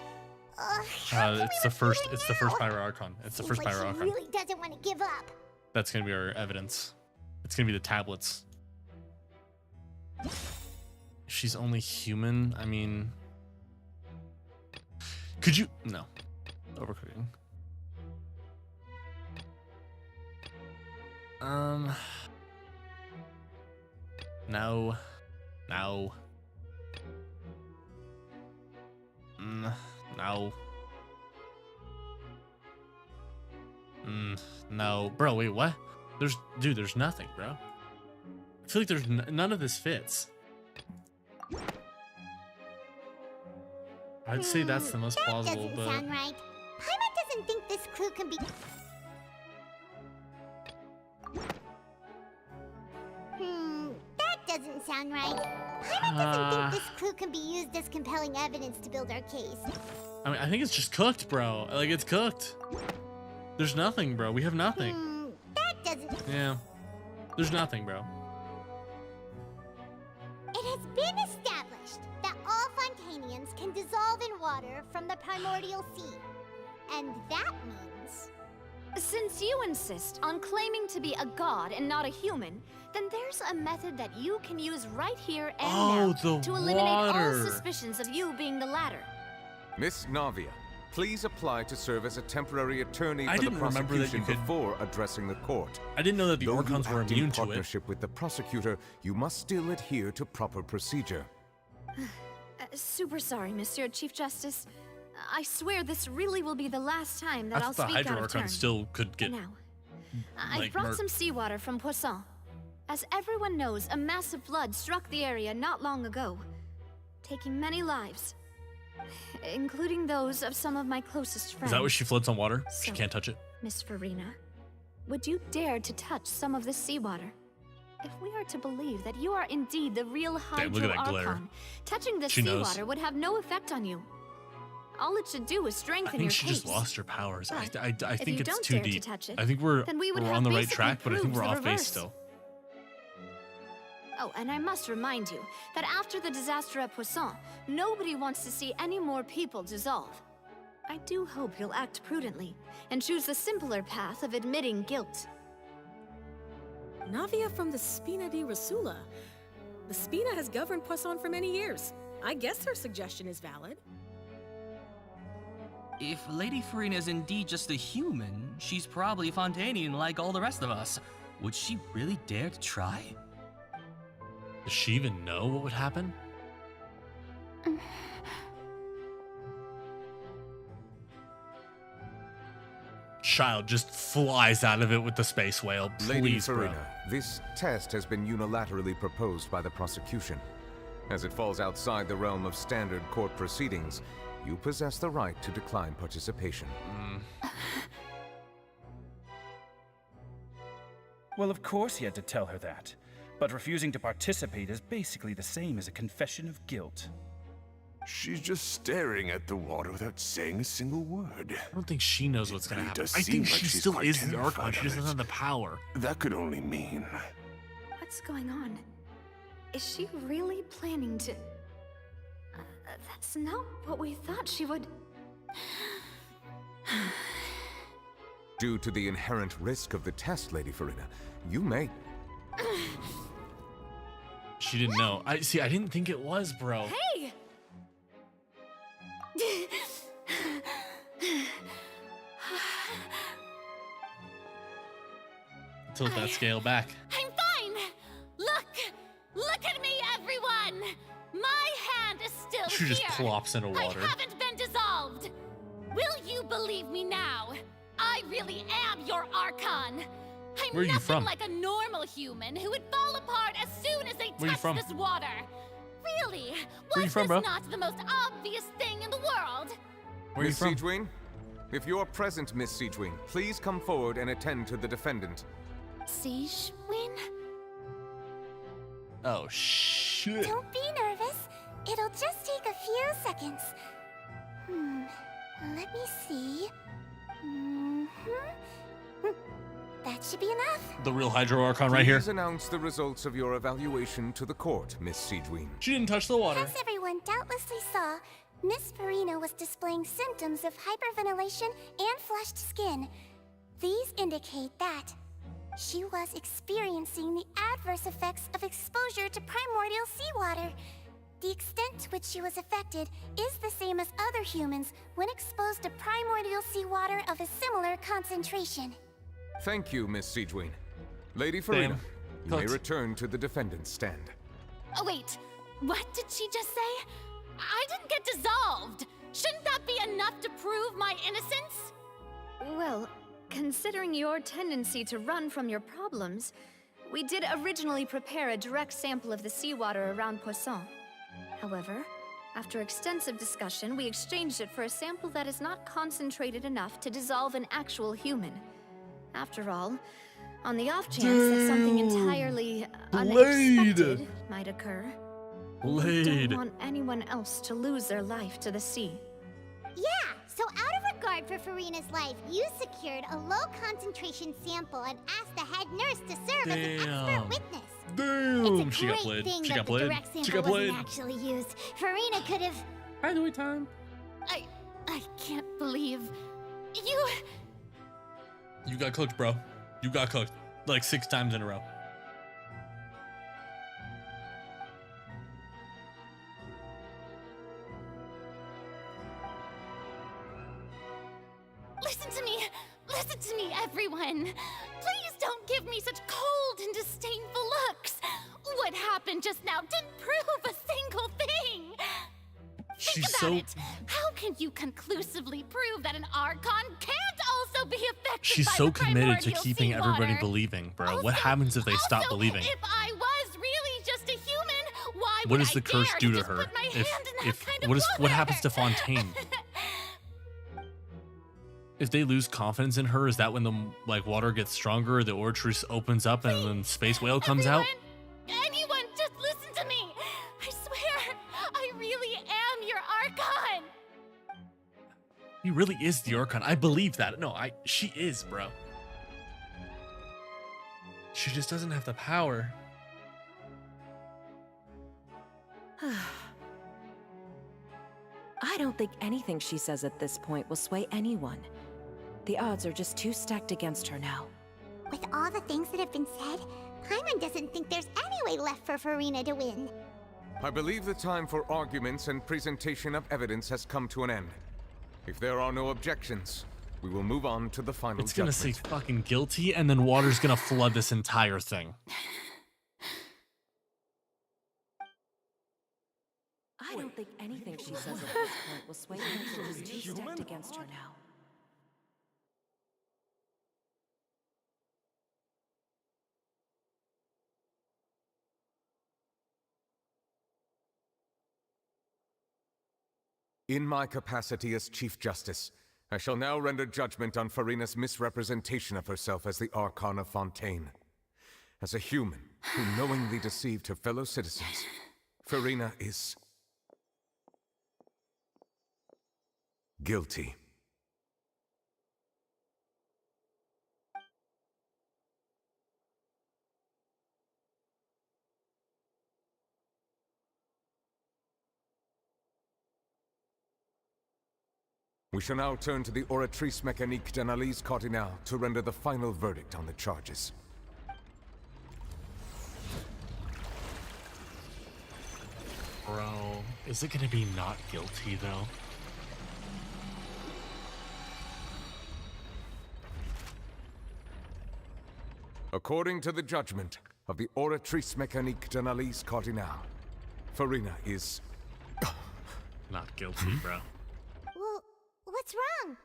It's the first. It's the first Pyro Archon. It's the Seems first like Pyro she Archon. really doesn't want to give up. That's gonna be our evidence. It's gonna be the tablets. She's only human. I mean, could you? No, overcooking. No. No. No. No. Bro, wait, what? Dude, there's nothing, bro. I feel like there's none of this fits. I'd say that's the most plausible, Doesn't but sound right. Paimon doesn't think this clue can be. That doesn't sound right. Paimon doesn't think this clue can be used as compelling evidence to build our case. I mean, I think it's just cooked, bro. Like, it's cooked. There's nothing, bro. We have nothing. That doesn't. Yeah. There's nothing, bro. It has been established that all Fontainians can dissolve in water from the primordial sea. And that means... Since you insist on claiming to be a god and not a human, then there's a method that you can use right here and now to eliminate all suspicions of you being the latter. Miss Navia, please apply to serve as a temporary attorney I for the didn't remember that you prosecution could- before addressing the court. I didn't know that the Though you Archons were act in immune to it. partnership with the prosecutor, you must still adhere to proper procedure. Super sorry, Monsieur Chief Justice. I swear this really will be the last time that I I'll thought the speak Hydro out of turn. Archon still could get. Now, I like, brought murk. some seawater from Poisson. As everyone knows, a massive flood struck the area not long ago, taking many lives, including those of some of my closest friends. Is that why she floats on water? She So, can't touch it. Miss Farina, would you dare to touch some of the seawater? If we are to believe that you are indeed the real Damn, look at that glare. Hydro-Archon, touching the She knows. seawater would have no effect on you. All it should do is I strengthen think your she case. just lost her powers. I If think you it's don't too dare to deep. touch it, I think we're then we would on have the right basically track, but I think proved we're the off base reverse. still. Oh, and I must remind you that after the disaster at Poisson, nobody wants to see any more people dissolve. I do hope you'll act prudently and choose the simpler path of admitting guilt. Navia from the Spina di Rasula. The Spina has governed Poisson for many years. I guess her suggestion is valid. If Lady Farina is indeed just a human, she's probably Fontainian like all the rest of us. Would she really dare to try? Does she even know what would happen? Child just flies out of it with the space whale. Lady Please, bro. Farina, this test has been unilaterally proposed by the prosecution. As it falls outside the realm of standard court proceedings, you possess the right to decline participation. Well, of course he had to tell her that. But refusing to participate is basically the same as a confession of guilt. She's just staring at the water without saying a single word. I don't think she knows what's gonna happen. does I seem think like she she's still quite is the terrified Archon. She of just doesn't it. have the power. That could only mean... What's going on? Is she really planning to... that's not what we thought she would... Due to the inherent risk of the test, Lady Farina, you may... She didn't know. I didn't think it was, bro. Hey! Tilt that scale back. I'm fine! Look at me, everyone! My hand is still She here! just plops into water. I haven't been dissolved! Will you believe me now? I really am your Archon! I'm Where are you nothing from? like a normal human who would fall apart as soon as they Where you touch from? this water! Really? Where you Was from, this bro? not the most obvious thing in the world? Where are you Miss from? Siegewing? If you are present, Miss Siegewing, please come forward and attend to the defendant. Siege win? Oh, shit. Don't be nervous. It'll just take a few seconds. Let me see. That should be enough. The real Hydro Archon right here. Please announce the results of your evaluation to the court, Miss Siegewing. She didn't touch the water. As everyone doubtlessly saw, Miss Farina was displaying symptoms of hyperventilation and flushed skin. These indicate that she was experiencing the adverse effects of exposure to primordial seawater. The extent to which she was affected is the same as other humans when exposed to primordial seawater of a similar concentration. Thank you, Miss Siegewing. Lady Farina, you may return to the defendant's stand. Oh, wait. What did she just say? I didn't get dissolved. Shouldn't that be enough to prove my innocence? Well, considering your tendency to run from your problems, we did originally prepare a direct sample of the seawater around Poisson. However, after extensive discussion, we exchanged it for a sample that is not concentrated enough to dissolve an actual human. After all, on the off chance that something entirely unexpected might occur, we don't want anyone else to lose their life to the sea. Yeah, so out of regard for Farina's life, you secured a low-concentration sample and asked the head nurse to serve as an expert witness. Damn, It's a she got great played. thing She that got the played. direct She sample got played. wasn't actually used. Farina could have... Hi, do time. I can't believe you... You got cooked, bro. You got cooked. Like 6 times in a row. Listen to me, everyone. Please don't give me such cold and disdainful looks. What happened just now didn't prove a single thing. Think about it. How can you conclusively prove that an Archon can't also be affected She's by so the committed to primordial keeping seawater? everybody believing, bro. What happens if they stop believing? If I was really just a human, why What would does I the curse dare do to just her? put my hand in that kind of What happens to Fontaine? If they lose confidence in her, is that when the like water gets stronger, the Oratrice opens up, and then Space Whale comes out? Anyone, just listen to me! I swear, I really am your Archon! He really is the Archon. I believe that. No, she is, bro. She just doesn't have the power. I don't think anything she says at this point will sway anyone. The odds are just too stacked against her now. With all the things that have been said, Paimon doesn't think there's any way left for Farina to win. I believe the time for arguments and presentation of evidence has come to an end. If there are no objections, we will move on to the final It's gonna judgment. say fucking guilty, and then water's gonna flood this entire thing. I don't think anything she says at this point will sway anyone. She's too stacked against her now. In my capacity as Chief Justice, I shall now render judgment on Farina's misrepresentation of herself as the Archon of Fontaine. As a human who knowingly deceived her fellow citizens, Farina is guilty. We shall now turn to the Oratrice Mécanique d'Analyse Cardinale to render the final verdict on the charges. Bro, is it gonna be not guilty, though? According to the judgment of the Oratrice Mécanique d'Analyse Cardinale, Farina is not guilty, bro. Well, what's wrong?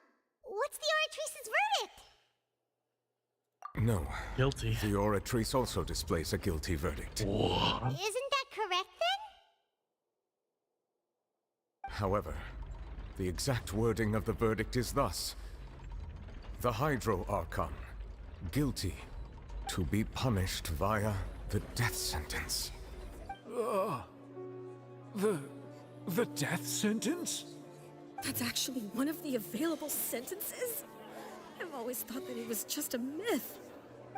What's the Oratrice's verdict? No. Guilty. The Oratrice also displays a guilty verdict. What? Isn't that correct then? However, the exact wording of the verdict is thus: the Hydro Archon, guilty, to be punished via the death sentence. The death sentence? That's actually one of the available sentences? I've always thought that it was just a myth.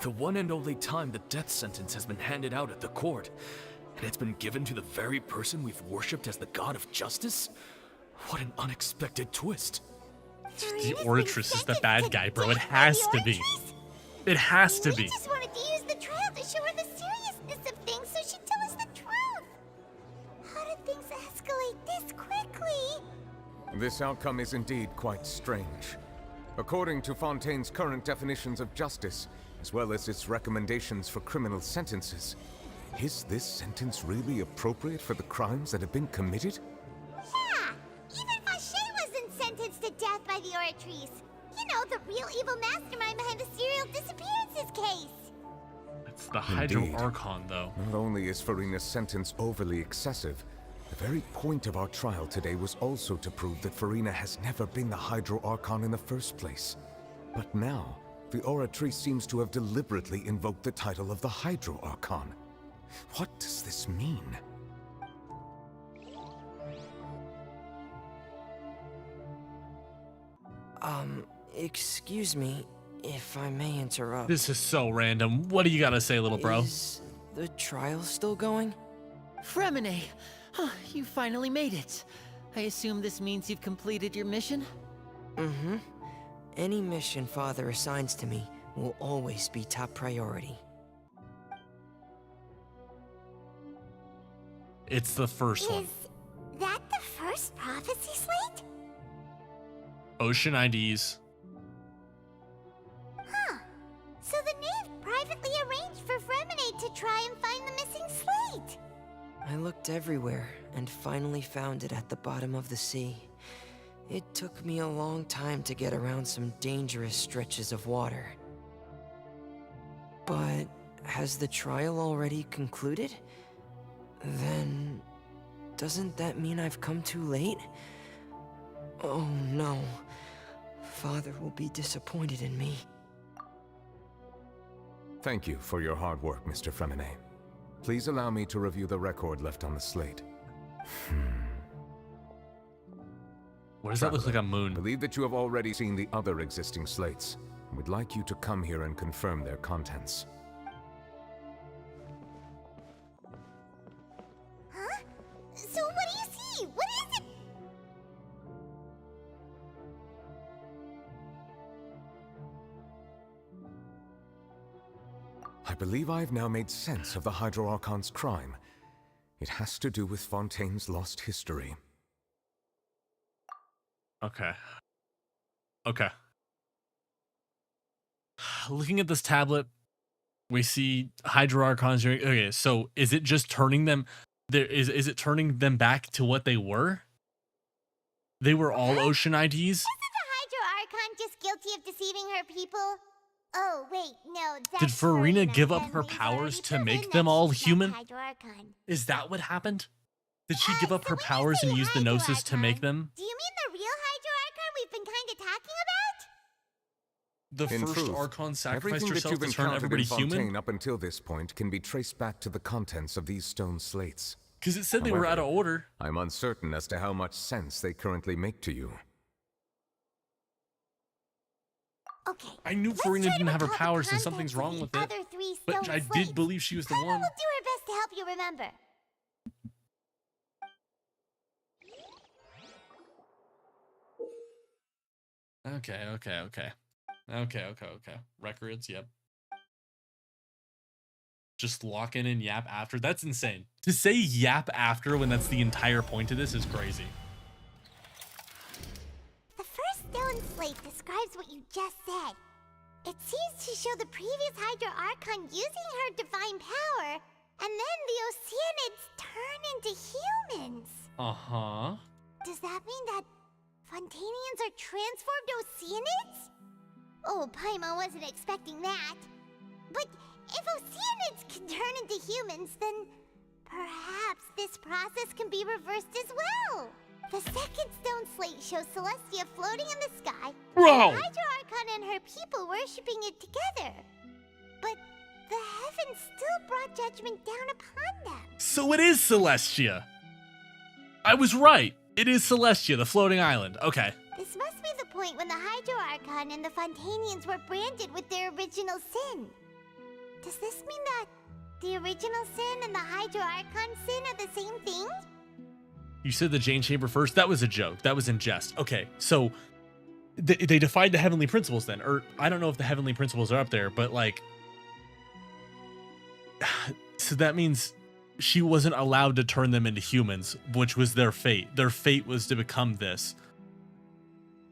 The one and only time the death sentence has been handed out at the court, and it's been given to the very person we've worshipped as the god of justice? What an unexpected twist. The Oratrice is the bad guy, bro. It has to be. It has to be. We just wanted to use the trial to show her the seriousness of things so she'd tell us the truth. How did things escalate this quickly? This outcome is indeed quite strange. According to Fontaine's current definitions of justice, as well as its recommendations for criminal sentences, is this sentence really appropriate for the crimes that have been committed? Yeah, even Fauché wasn't sentenced to death by the Oratrice. You know, the real evil mastermind behind the serial disappearances case. It's the Hydro Indeed. Archon, though. Not only is Farina's sentence overly excessive, the very point of our trial today was also to prove that Farina has never been the Hydro Archon in the first place. But now, the Oratrice seems to have deliberately invoked the title of the Hydro Archon. What does this mean? Excuse me, if I may interrupt. This is so random. What do you gotta say, little bro? Is the trial still going? Fremine, you finally made it. I assume this means you've completed your mission? Mm-hmm. Any mission Father assigns to me will always be top priority. It's the first one. Is that the first prophecy slate? Ocean IDs. Huh. So the knave privately arranged for Fremine to try and find the missing slate. I looked everywhere and finally found it at the bottom of the sea. It took me a long time to get around some dangerous stretches of water. But has the trial already concluded? Then doesn't that mean I've come too late? Oh no. father will be disappointed in me. Thank you for your hard work, Mr. Fremine. Please allow me to review the record left on the slate. What does that look like a moon? I believe that you have already seen the other existing slates. We'd like you to come here and confirm their contents. Huh? So what do you see? What is it? I believe I have now made sense of the Hydro Archon's crime. It has to do with Fontaine's lost history. Okay. Okay. Looking at this tablet, we see Hydro Archons. Okay, so is it just turning them? Is it turning them back to what they were? They were all ocean IDs. Isn't the Hydro Archon just guilty of deceiving her people? Oh wait, no. Did Farina give up her powers to make them all human? Is that what happened? Did she give up her powers and use the Gnosis to make them? Do you mean the real Hydro Archon we've been kind of talking about? The In first truth, Archon sacrificed everything that herself you've to turn encountered everybody in Fontaine human? up until this point can be traced back to the contents of these stone slates. Because it said they were out of order. I'm uncertain as to how much sense they currently make to you. Okay. I knew Farina didn't have her powers, and something's wrong with it. But I did believe she was the one. We'll do our best to help you remember. Okay. Records, yep. Just lock in and yap after. That's insane. To say yap after when that's the entire point of this is crazy. The first stone slate describes what you just said. It seems to show the previous Hydro Archon using her divine power, and then the Oceanids turn into humans. Uh-huh. Does that mean that Fontainians are transformed Oceanids? Oh, Paimon wasn't expecting that. But if Oceanids can turn into humans, then perhaps this process can be reversed as well. The second stone slate shows Celestia floating in the sky, Bro! and Hydro Archon and her people worshipping it together. But the heavens still brought judgment down upon them. So it is Celestia. I was right. It is Celestia, the floating island. Okay. This must be the point when the Hydro Archon and the Fontainians were branded with their original sin. Does this mean that the original sin and the Hydro Archon sin are the same thing? You said the Jane Chamber first. That was a joke. That was in jest. Okay, so they defied the heavenly principles then. Or I don't know if the heavenly principles are up there, but like... So that means she wasn't allowed to turn them into humans, which was their fate. Their fate was to become this.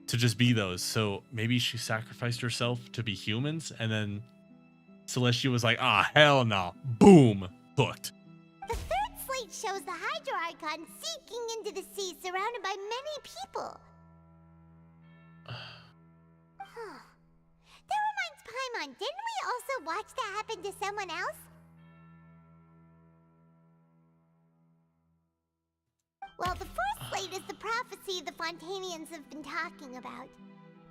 To just be those. So maybe she sacrificed herself to be humans, and then Celestia was like, ah, hell no. Boom. Hooked. The third slate shows the Hydro Archon sinking into the sea surrounded by many people. That reminds Paimon, didn't we also watch that happen to someone else? Well, the fourth slate is the prophecy the Fontainians have been talking about.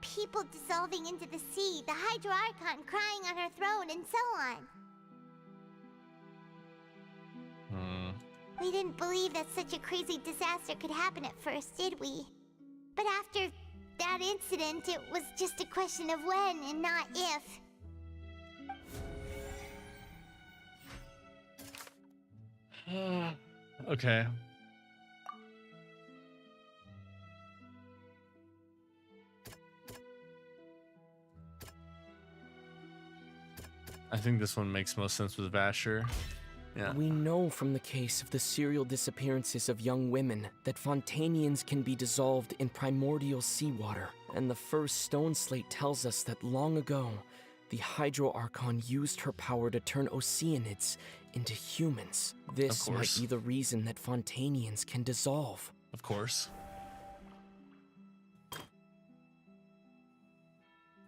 People dissolving into the sea, the Hydro Archon crying on her throne, and so on. We didn't believe that such a crazy disaster could happen at first, did we? But after that incident, it was just a question of when and not if. Okay. I think this one makes most sense with Vasher. Yeah. We know from the case of the serial disappearances of young women that Fontainians can be dissolved in primordial seawater. And the first stone slate tells us that long ago, the Hydro Archon used her power to turn Oceanids into humans. This might be the reason that Fontainians can dissolve. Of course.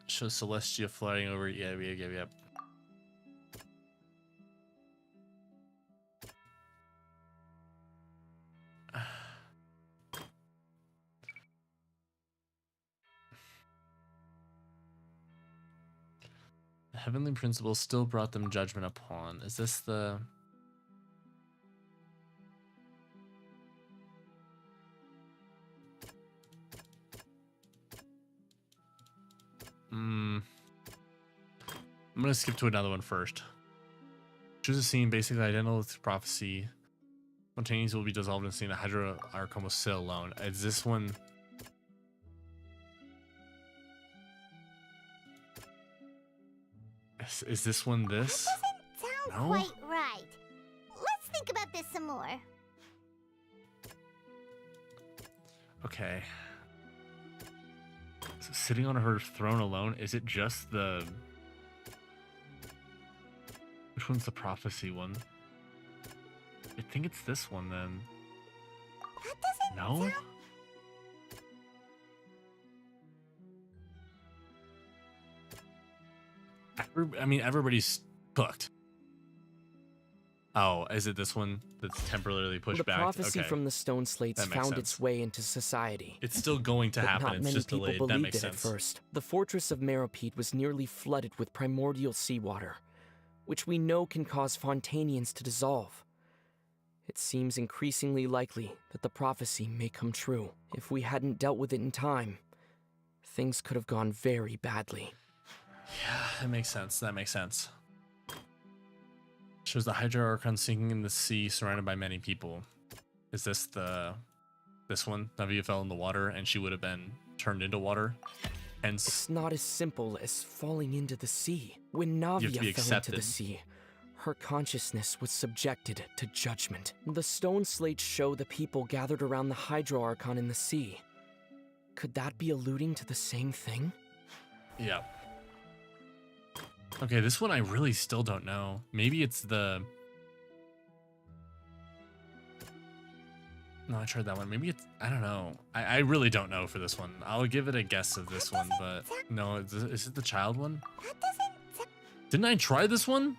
Shows Celestia flying over. Yeah. heavenly principle still brought them judgment upon. Is this the... I'm gonna skip to another one first. Choose a scene basically identical to prophecy. Spontaneous will be dissolved in scene. The Hydra Archon will sit alone. Is this one? Is this one this? That doesn't sound No? quite right. Let's think about this some more. Okay. So sitting on her throne alone, is it just the... Which one's the prophecy one? I think it's this one then. That doesn't No? sound... I mean, everybody's cooked. Oh, is it this one that's temporarily pushed The back? prophecy Okay. from the stone slates That makes found sense. its way into society. It's still going to But happen. not It's many just people delayed. That believed makes it at sense. first. The fortress of Meropide was nearly flooded with primordial seawater, which we know can cause Fontainians to dissolve. It seems increasingly likely that the prophecy may come true. If we hadn't dealt with it in time, things could have gone very badly. Yeah, that makes sense. That makes sense. Shows the Hydra Archon sinking in the sea, surrounded by many people. Is this this one? Navia fell in the water, and she would have been turned into water. Hence, It's not as simple as falling into the sea. When You have to Navia be fell into accepted. the sea, her consciousness was subjected to judgment. The stone slates show the people gathered around the Hydro Archon in the sea. Could that be alluding to the same thing? yeah. Okay, this one I really still don't know. Maybe it's the... No, I tried that one. Maybe it's... I don't know. I really don't know for this one. I'll give it a guess of this one, but... No, is it the child one? Didn't I try this one?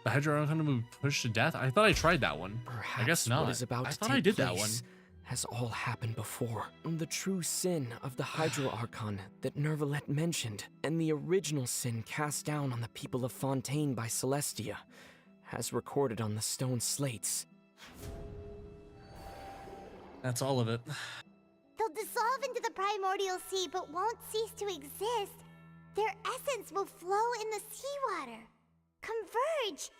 The Hydra Archon will be pushed to death? I thought I tried that one. I guess Perhaps not. what is about I to thought take I did place that one. has all happened before. The true sin of the Hydro Archon that Nervalette mentioned, and the original sin cast down on the people of Fontaine by Celestia, has recorded on the stone slates. That's all of it. They'll dissolve into the primordial sea, but won't cease to exist. Their essence will flow in the seawater, converge,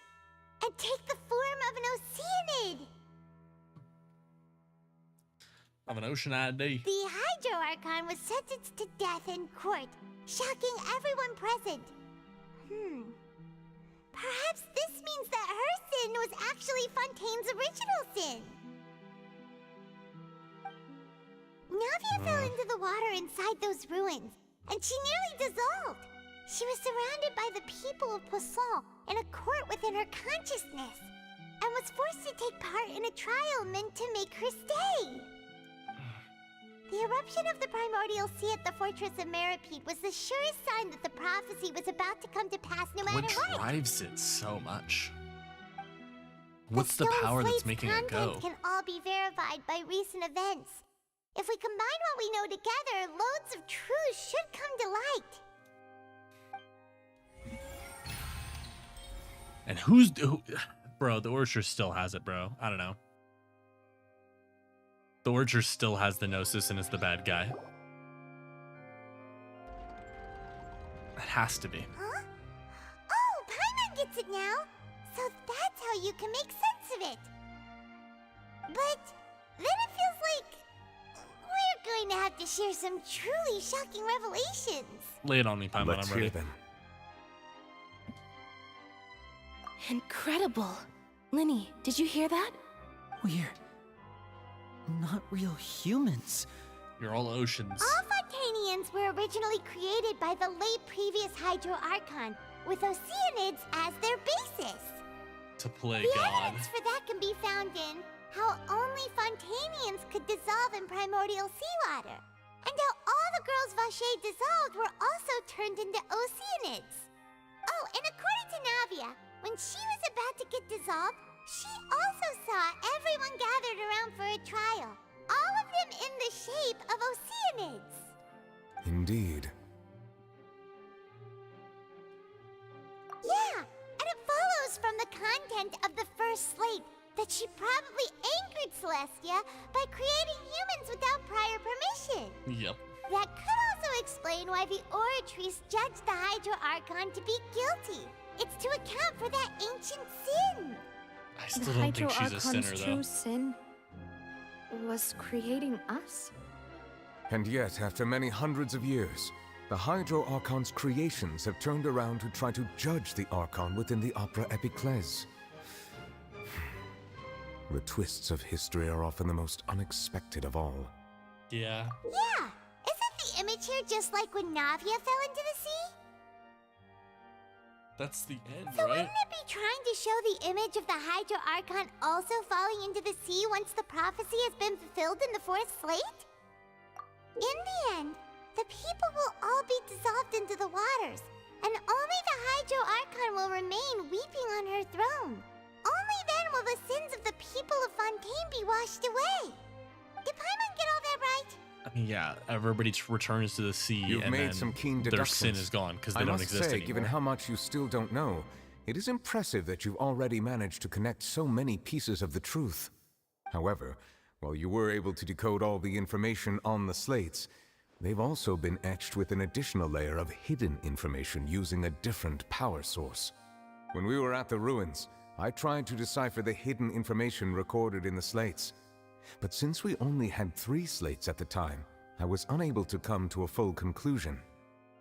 and take the form of an oceanid. Of an ocean ID. The Hydro Archon was sentenced to death in court, shocking everyone present. Perhaps this means that her sin was actually Fontaine's original sin. Navia fell into the water inside those ruins, and she nearly dissolved. She was surrounded by the people of Poisson in a court within her consciousness, and was forced to take part in a trial meant to make her stay. The eruption of the primordial sea at the fortress of Meropide was the surest sign that the prophecy was about to come to pass no matter What what. drives it so much? What's the stone power that's slate's making it go? content can all be verified by recent events. If we combine what we know together, loads of truths should come to light. And bro, the Orchard still has it, bro. I don't know. The Orchard still has the Gnosis and is the bad guy. It has to be. Huh? Oh, Paimon gets it now. So that's how you can make sense of it. But then it feels like we're going to have to share some truly shocking revelations. Lay it on me, Paimon. Let's I'm ready. hear them. Incredible. Linny, did you hear that? We're not real humans. You're all oceans. All Fontainians were originally created by the late previous Hydro Archon, with Oceanids as their basis. To play The God. evidence for that can be found in how only Fontainians could dissolve in primordial seawater, and how all the girls Vacher dissolved were also turned into Oceanids. Oh, and according to Navia, when she was about to get dissolved, she also saw everyone gathered around for a trial, all of them in the shape of Oceanids. Indeed. intent of the first slate, that she probably angered Celestia by creating humans without prior permission. Yep. That could also explain why the Oratrice judged the Hydro Archon to be guilty. It's to account for that ancient sin. I still don't think she's a sinner, though. True sin was creating us. And yet, after many hundreds of years, the Hydro Archon's creations have turned around to try to judge the Archon within the Opera Epiclese. The twists of history are often the most unexpected of all. Yeah. Yeah. Isn't the image here just like when Navia fell into the sea? That's the end, So right? wouldn't it be trying to show the image of the Hydro Archon also falling into the sea once the prophecy has been fulfilled in the fourth slate? In the end, the people will all be dissolved into the waters, and only the Hydro Archon will remain weeping on her throne. Only then will the sins of the people of Fontaine be washed away. Did Paimon get all that right? I mean, yeah, everybody returns to the sea. You've and made then some keen their deductions. sin is gone because they don't exist I must say, anymore. given how much you still don't know, it is impressive that you've already managed to connect so many pieces of the truth. However, while you were able to decode all the information on the slates, they've also been etched with an additional layer of hidden information using a different power source. When we were at the ruins, I tried to decipher the hidden information recorded in the slates. But since we only had 3 slates at the time, I was unable to come to a full conclusion.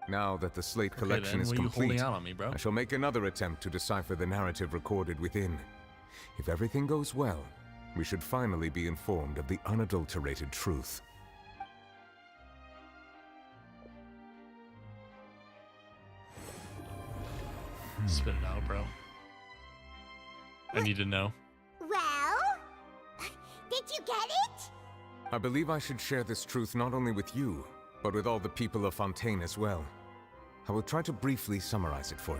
Now that the slate collection is what are you complete, holding out on me, bro? I shall make another attempt to decipher the narrative recorded within. If everything goes well, we should finally be informed of the unadulterated truth. Spit it out, bro. I need to know. Well, did you get it? I believe I should share this truth not only with you, but with all the people of Fontaine as well. I will try to briefly summarize it for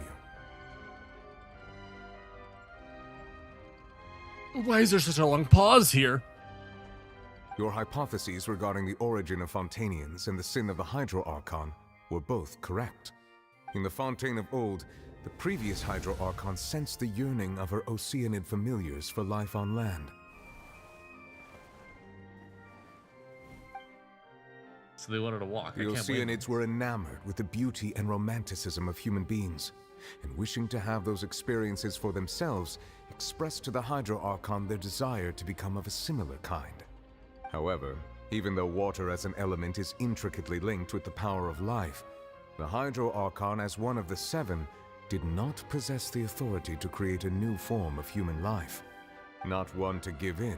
you. Why is there such a long pause here? Your hypotheses regarding the origin of Fontainians and the sin of the Hydro Archon were both correct. In the Fontaine of old, the previous Hydro Archon sensed the yearning of her Oceanid familiars for life on land. So they wanted to walk. The I can't blame them. Oceanids were enamored with the beauty and romanticism of human beings, and wishing to have those experiences for themselves, expressed to the Hydro Archon their desire to become of a similar kind. However, even though water as an element is intricately linked with the power of life, the Hydro Archon, as one of the 7, did not possess the authority to create a new form of human life. Not one to give in,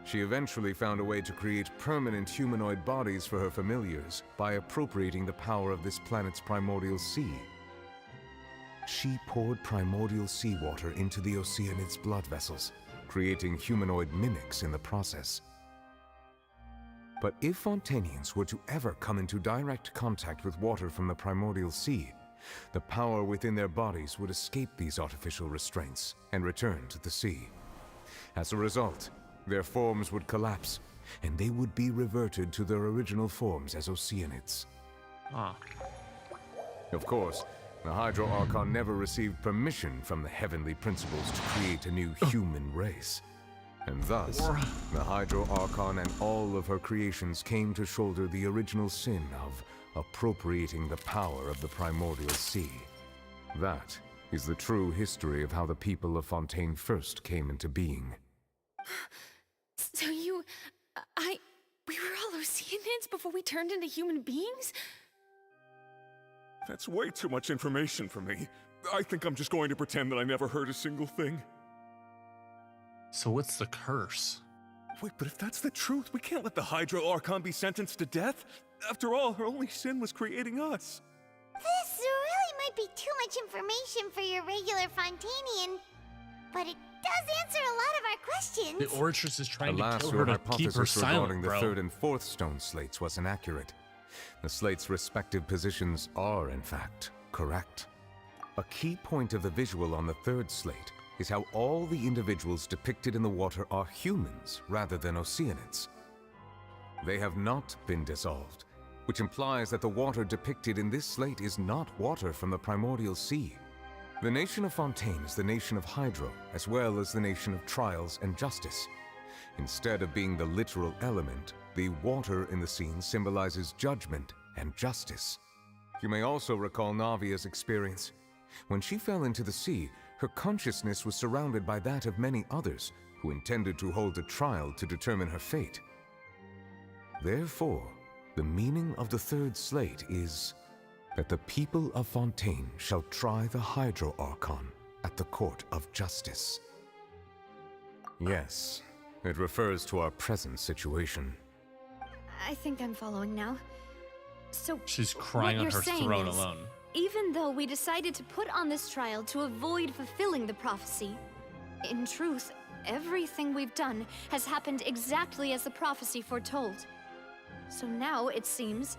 she eventually found a way to create permanent humanoid bodies for her familiars by appropriating the power of this planet's primordial sea. She poured primordial seawater into the Oceanids' blood vessels, creating humanoid mimics in the process. But if Fontainians were to ever come into direct contact with water from the primordial sea, the power within their bodies would escape these artificial restraints and return to the sea. As a result, their forms would collapse, and they would be reverted to their original forms as Oceanids. Ah. Of course, the Hydro Archon never received permission from the heavenly principles to create a new human race. And thus, the Hydro Archon and all of her creations came to shoulder the original sin of appropriating the power of the primordial sea. That is the true history of how the people of Fontaine first came into being. So we were all Oceanids before we turned into human beings? That's way too much information for me. I think I'm just going to pretend that I never heard a single thing. So what's the curse? Wait, but if that's the truth, we can't let the Hydro Archon be sentenced to death. After all, her only sin was creating us. This really might be too much information for your regular Fontainian, but it does answer a lot of our questions. The Oratrice is trying Alas, to kill your her to keep her hypothesis silent, regarding bro. the 3rd and 4th stone slates was inaccurate. The slates' respective positions are, in fact, correct. A key point of the visual on the 3rd slate is how all the individuals depicted in the water are humans rather than Oceanids. They have not been dissolved, which implies that the water depicted in this slate is not water from the primordial sea. The nation of Fontaine is the nation of Hydro, as well as the nation of trials and justice. Instead of being the literal element, the water in the scene symbolizes judgment and justice. You may also recall Navia's experience. When she fell into the sea, her consciousness was surrounded by that of many others who intended to hold a trial to determine her fate. Therefore, the meaning of the third slate is that the people of Fontaine shall try the Hydro Archon at the court of justice. Yes, it refers to our present situation. I think I'm following now. So she's crying on her throne alone. Even though we decided to put on this trial to avoid fulfilling the prophecy, in truth, everything we've done has happened exactly as the prophecy foretold. So now, it seems,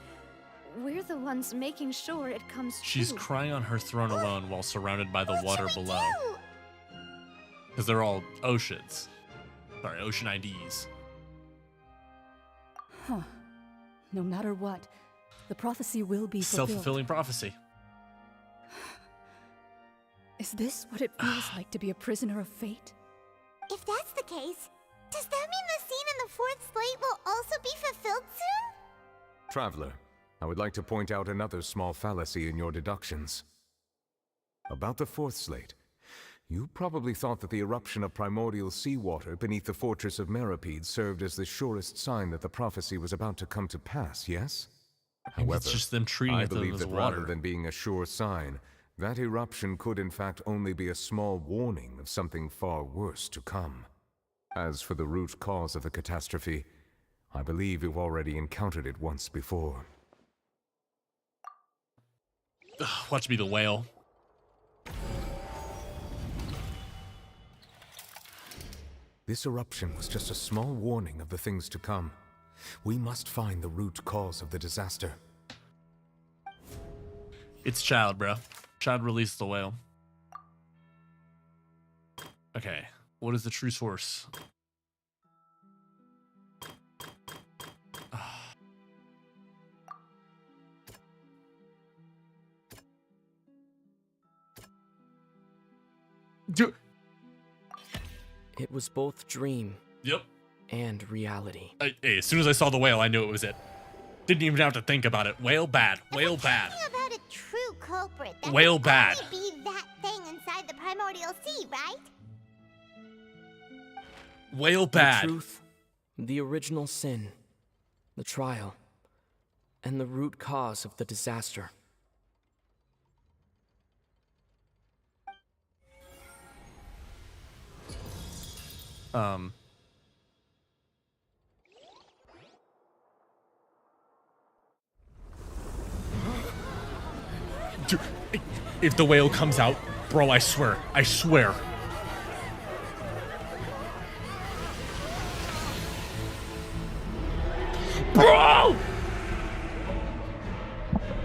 we're the ones making sure it comes true. She's crying on her throne alone while surrounded by the water below. Because they're all oceans. Sorry, ocean IDs. Huh. No matter what, the prophecy will be fulfilled. Self-fulfilling prophecy. Is this what it feels like to be a prisoner of fate? If that's the case, does that mean the scene in the fourth slate will also be fulfilled soon? Traveler, I would like to point out another small fallacy in your deductions. About the fourth slate, you probably thought that the eruption of primordial seawater beneath the fortress of Meripede served as the surest sign that the prophecy was about to come to pass, yes? However, it's just them treating I it believe as that water. rather than being a sure sign, that eruption could in fact only be a small warning of something far worse to come. As for the root cause of the catastrophe, I believe you've already encountered it once before. Watch me the whale. This eruption was just a small warning of the things to come. We must find the root cause of the disaster. It's Child, bro. Child released the whale. Okay, what is the true source? Dude. It was both dream. Yep. And reality. Hey, as soon as I saw the whale, I knew it was it. Didn't even have to think about it. Whale bad. Whale bad. About a true culprit that Whale could bad. only be that thing inside the primordial sea, right? Whale bad. The truth, the original sin, the trial, and the root cause of the disaster. Dude, if the whale comes out, bro, I swear. Bro!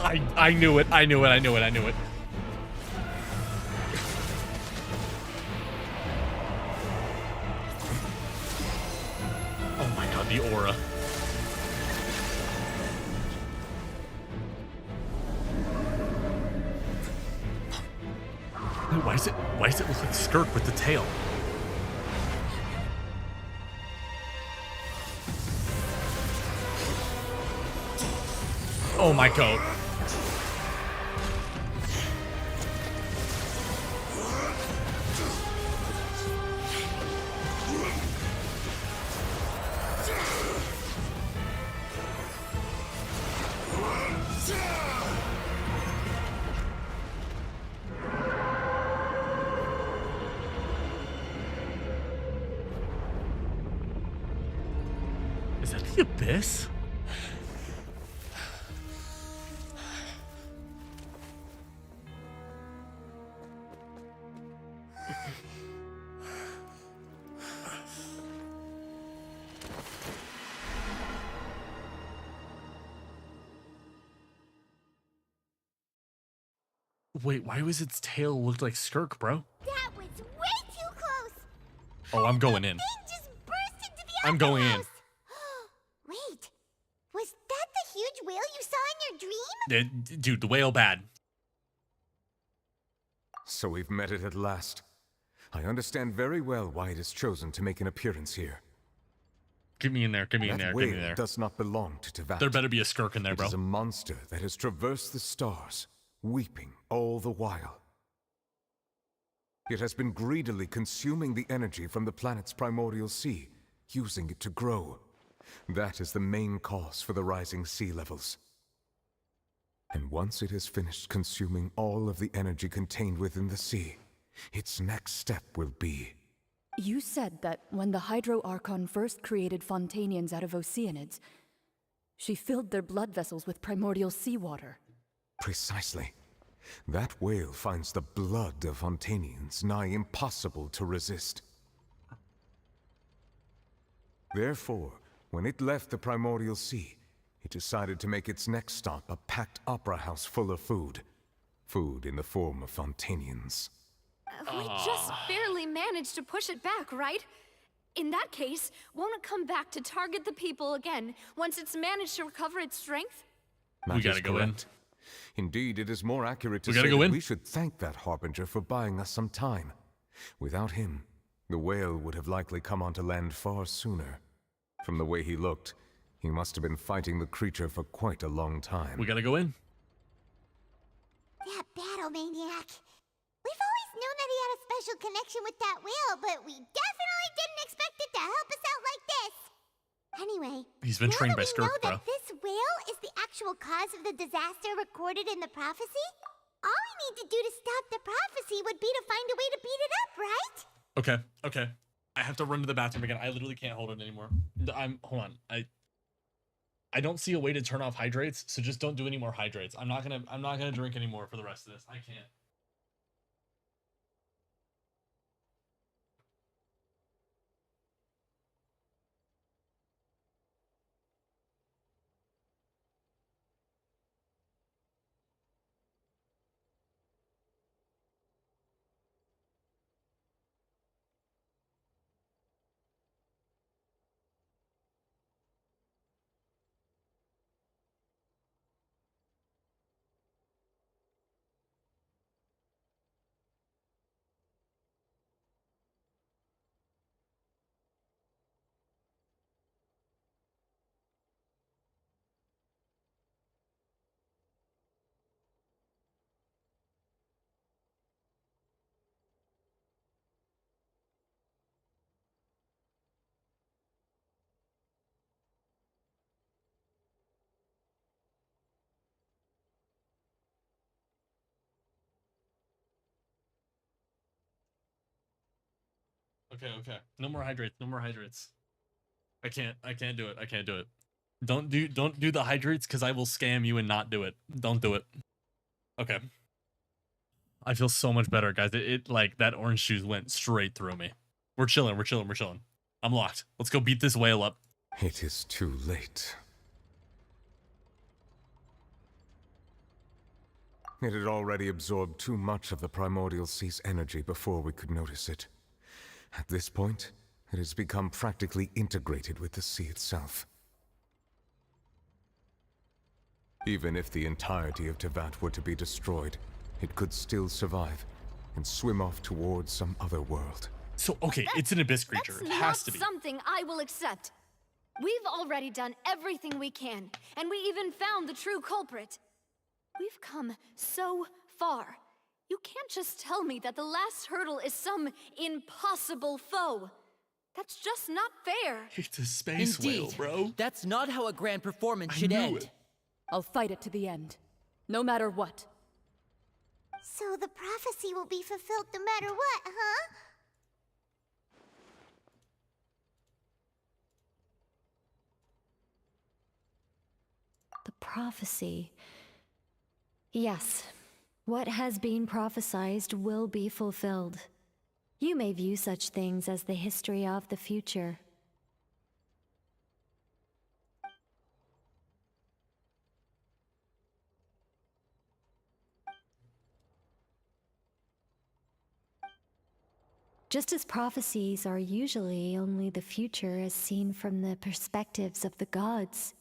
I knew it. Oh my god, the aura. Wait, why does it look like Skirk with the tail? Oh my god. Is that the abyss? Wait, why was its tail look like Skirk, bro? That was way too close. Oh, I'm going in. Just burst into the I'm going in. Wait, was that the huge whale you saw in your dream? Dude, the whale bad. So we've met it at last. I understand very well why it has chosen to make an appearance here. Get me in there, get me in there, That get me whale there. does not belong to Tevat. There better be a skirk in there, bro. It is a monster that has traversed the stars, weeping all the while. It has been greedily consuming the energy from the planet's primordial sea, using it to grow. That is the main cause for the rising sea levels. And once it has finished consuming all of the energy contained within the sea, its next step will be... You said that when the Hydro Archon first created Fontainians out of Oceanids, she filled their blood vessels with primordial seawater. Precisely. That whale finds the blood of Fontainians nigh impossible to resist. Therefore, when it left the primordial sea, it decided to make its next stop a packed opera house full of food. Food in the form of Fontainians. We just barely managed to push it back, right? In that case, won't it come back to target the people again once it's managed to recover its strength? We gotta go in. Indeed, it is more accurate to We say gotta go that in. we should thank that Harbinger for buying us some time. Without him, the whale would have likely come onto land far sooner. From the way he looked, he must have been fighting the creature for quite a long time. We gotta go in. That battle maniac. We've always known that he had a special connection with that whale, but we definitely didn't expect it to help us out like this. Anyway, He's been trained by now that we know Skirk, bro. that this whale is the actual cause of the disaster recorded in the prophecy, all we need to do to stop the prophecy would be to find a way to beat it up, right? Okay, okay. I have to run to the bathroom again. I literally can't hold it anymore. Hold on. I don't see a way to turn off hydrates, so just don't do any more hydrates. I'm not gonna drink anymore for the rest of this. I can't. Okay, okay. No more hydrates. No more hydrates. I can't do it. I can't do it. Don't do the hydrates because I will scam you and not do it. Don't do it. Okay. I feel so much better, guys. It like that orange juice went straight through me. We're chilling. We're chilling. We're chilling. I'm locked. Let's go beat this whale up. It is too late. It had already absorbed too much of the primordial sea's energy before we could notice it. At this point, it has become practically integrated with the sea itself. Even if the entirety of Tevat were to be destroyed, it could still survive and swim off towards some other world. So, okay, it's an abyss creature. It has to be. Something I will accept. We've already done everything we can, and we even found the true culprit. We've come so far. You can't just tell me that the last hurdle is some impossible foe. That's just not fair. It's a space Indeed. whale, bro. That's not how a grand performance should knew end. it. I'll fight it to the end. No matter what. So the prophecy will be fulfilled no matter what, huh? The prophecy. Yes, what has been prophesied will be fulfilled. You may view such things as the history of the future. Just as prophecies are usually only the future as seen from the perspectives of the gods,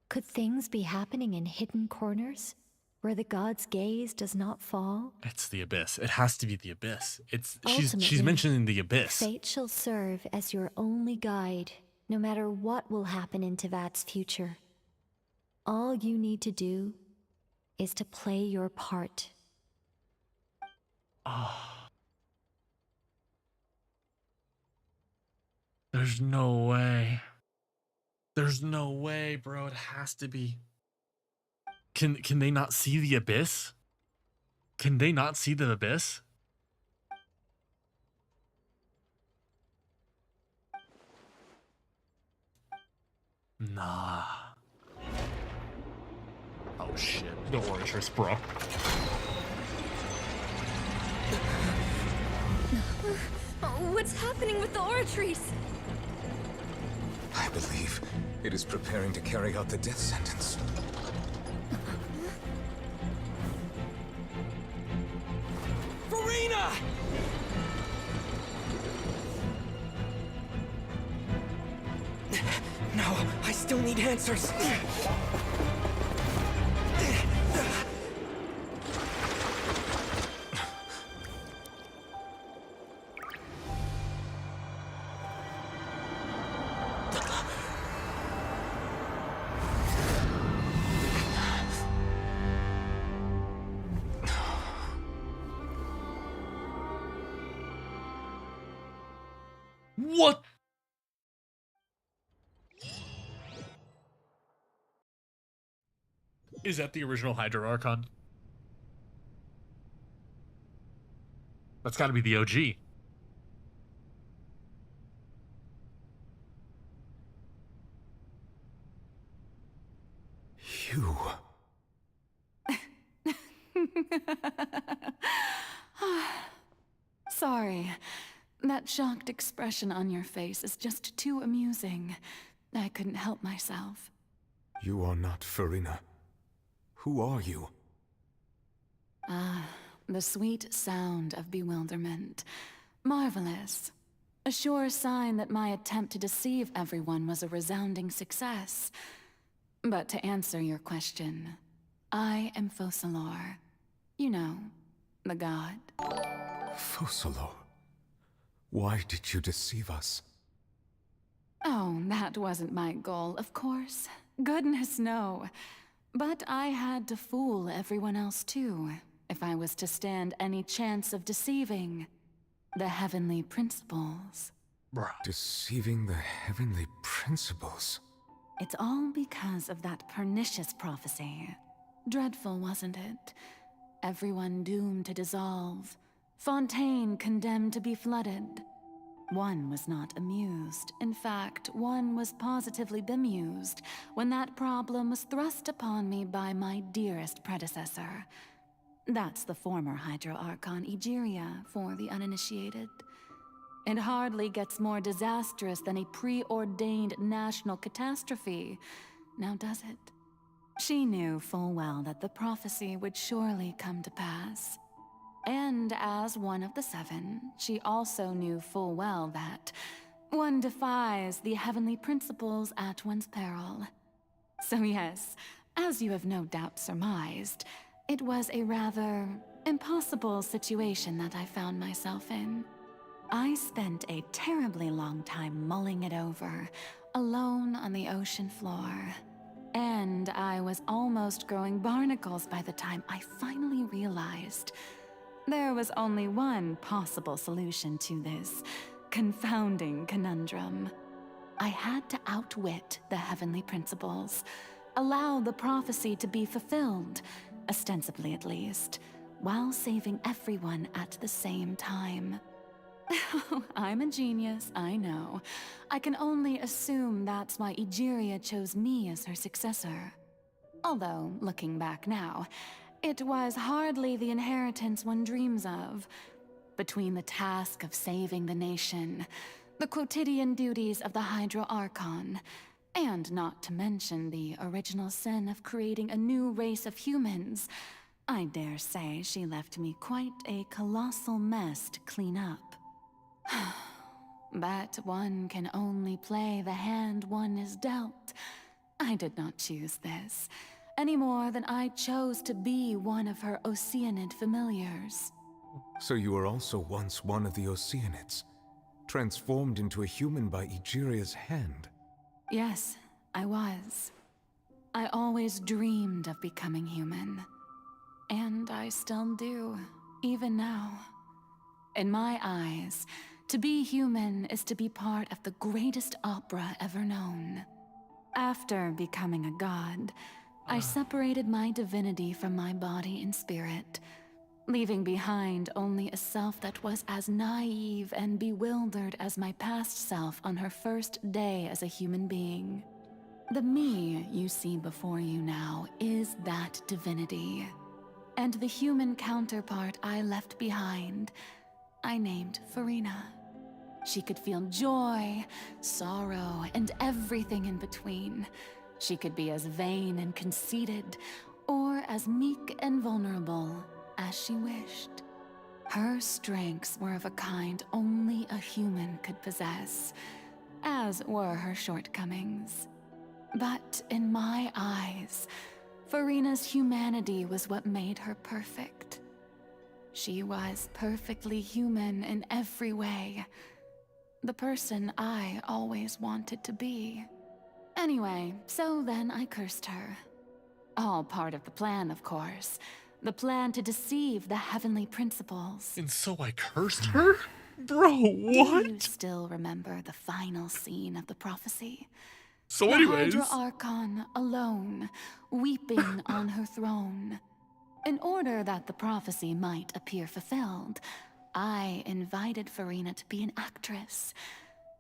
could things be happening in hidden corners? where the god's gaze does not fall? It's the abyss. It has to be the abyss. She's Ultimately, mentioning the abyss. Fate shall serve as your only guide, no matter what will happen in Tevat's future. All you need to do is to play your part. There's no way. There's no way, bro. It has to be. Can they not see the abyss? Can they not see the abyss? Nah. Oh shit. The Oratress, bro. What's happening with the Oratrice? I believe it is preparing to carry out the death sentence. Farina! No, I still need answers. What? Is that the original Hydro Archon? That's got to be the OG. You. Sorry. That shocked expression on your face is just too amusing. I couldn't help myself. You are not Farina. Who are you? Ah, the sweet sound of bewilderment. Marvelous. A sure sign that my attempt to deceive everyone was a resounding success. But to answer your question, I am Focalor. You know, the god. Focalor. Why did you deceive us? Oh, that wasn't my goal, of course. Goodness, no. But I had to fool everyone else too, if I was to stand any chance of deceiving the heavenly principles. Deceiving the heavenly principles? It's all because of that pernicious prophecy. Dreadful, wasn't it? Everyone doomed to dissolve. Fontaine condemned to be flooded. One was not amused. In fact, one was positively bemused when that problem was thrust upon me by my dearest predecessor. That's the former Hydro Archon Egeria for the uninitiated. It hardly gets more disastrous than a preordained national catastrophe, now does it? She knew full well that the prophecy would surely come to pass. And as one of the seven, she also knew full well that one defies the heavenly principles at one's peril. So yes, as you have no doubt surmised, it was a rather impossible situation that I found myself in. I spent a terribly long time mulling it over, alone on the ocean floor. And I was almost growing barnacles by the time I finally realized there was only one possible solution to this confounding conundrum. I had to outwit the heavenly principles, allow the prophecy to be fulfilled, ostensibly at least, while saving everyone at the same time. I'm a genius, I know. I can only assume that's why Egeria chose me as her successor. Although, looking back now, it was hardly the inheritance one dreams of. Between the task of saving the nation, the quotidian duties of the Hydro Archon, and not to mention the original sin of creating a new race of humans, I dare say she left me quite a colossal mess to clean up. But one can only play the hand one is dealt. I did not choose this, any more than I chose to be one of her Oceanid familiars. So you were also once one of the Oceanids, transformed into a human by Egeria's hand. Yes, I was. I always dreamed of becoming human. And I still do, even now. In my eyes, to be human is to be part of the greatest opera ever known. After becoming a god, I separated my divinity from my body and spirit, leaving behind only a self that was as naive and bewildered as my past self on her first day as a human being. The me you see before you now is that divinity. And the human counterpart I left behind, I named Farina. She could feel joy, sorrow, and everything in between. She could be as vain and conceited, or as meek and vulnerable as she wished. Her strengths were of a kind only a human could possess, as were her shortcomings. But in my eyes, Farina's humanity was what made her perfect. She was perfectly human in every way. The person I always wanted to be. Anyway, so then I cursed her. All part of the plan, of course. The plan to deceive the heavenly principles. And so I cursed her? Bro, what? Do you still remember the final scene of the prophecy? So anyways... The Hydra Archon alone, weeping on her throne. In order that the prophecy might appear fulfilled, I invited Farina to be an actress,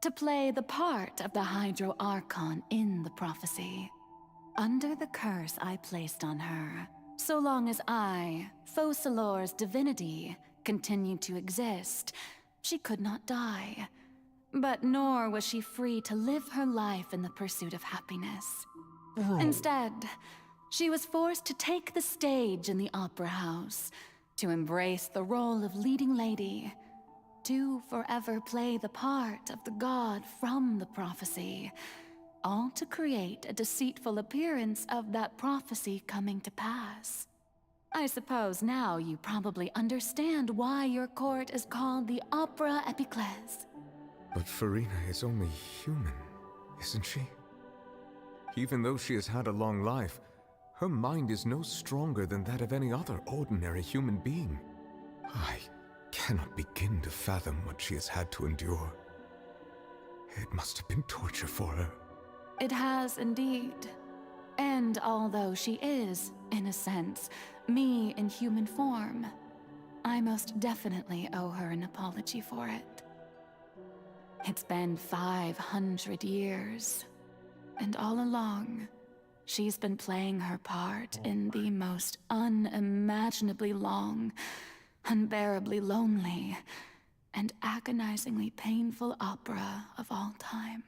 to play the part of the Hydro Archon in the prophecy. Under the curse I placed on her, so long as I, Focalor's divinity, continued to exist, she could not die. But nor was she free to live her life in the pursuit of happiness. Instead, she was forced to take the stage in the opera house, to embrace the role of leading lady, to forever play the part of the god from the prophecy, all to create a deceitful appearance of that prophecy coming to pass. I suppose now you probably understand why your court is called the Opera Epiclese. But Farina is only human, isn't she? Even though she has had a long life, her mind is no stronger than that of any other ordinary human being. I cannot begin to fathom what she has had to endure. It must have been torture for her. It has indeed. And although she is, in a sense, me in human form, I most definitely owe her an apology for it. It's been 500 years, and all along, she's been playing her part in the most unimaginably long, unbearably lonely, and agonizingly painful opera of all time.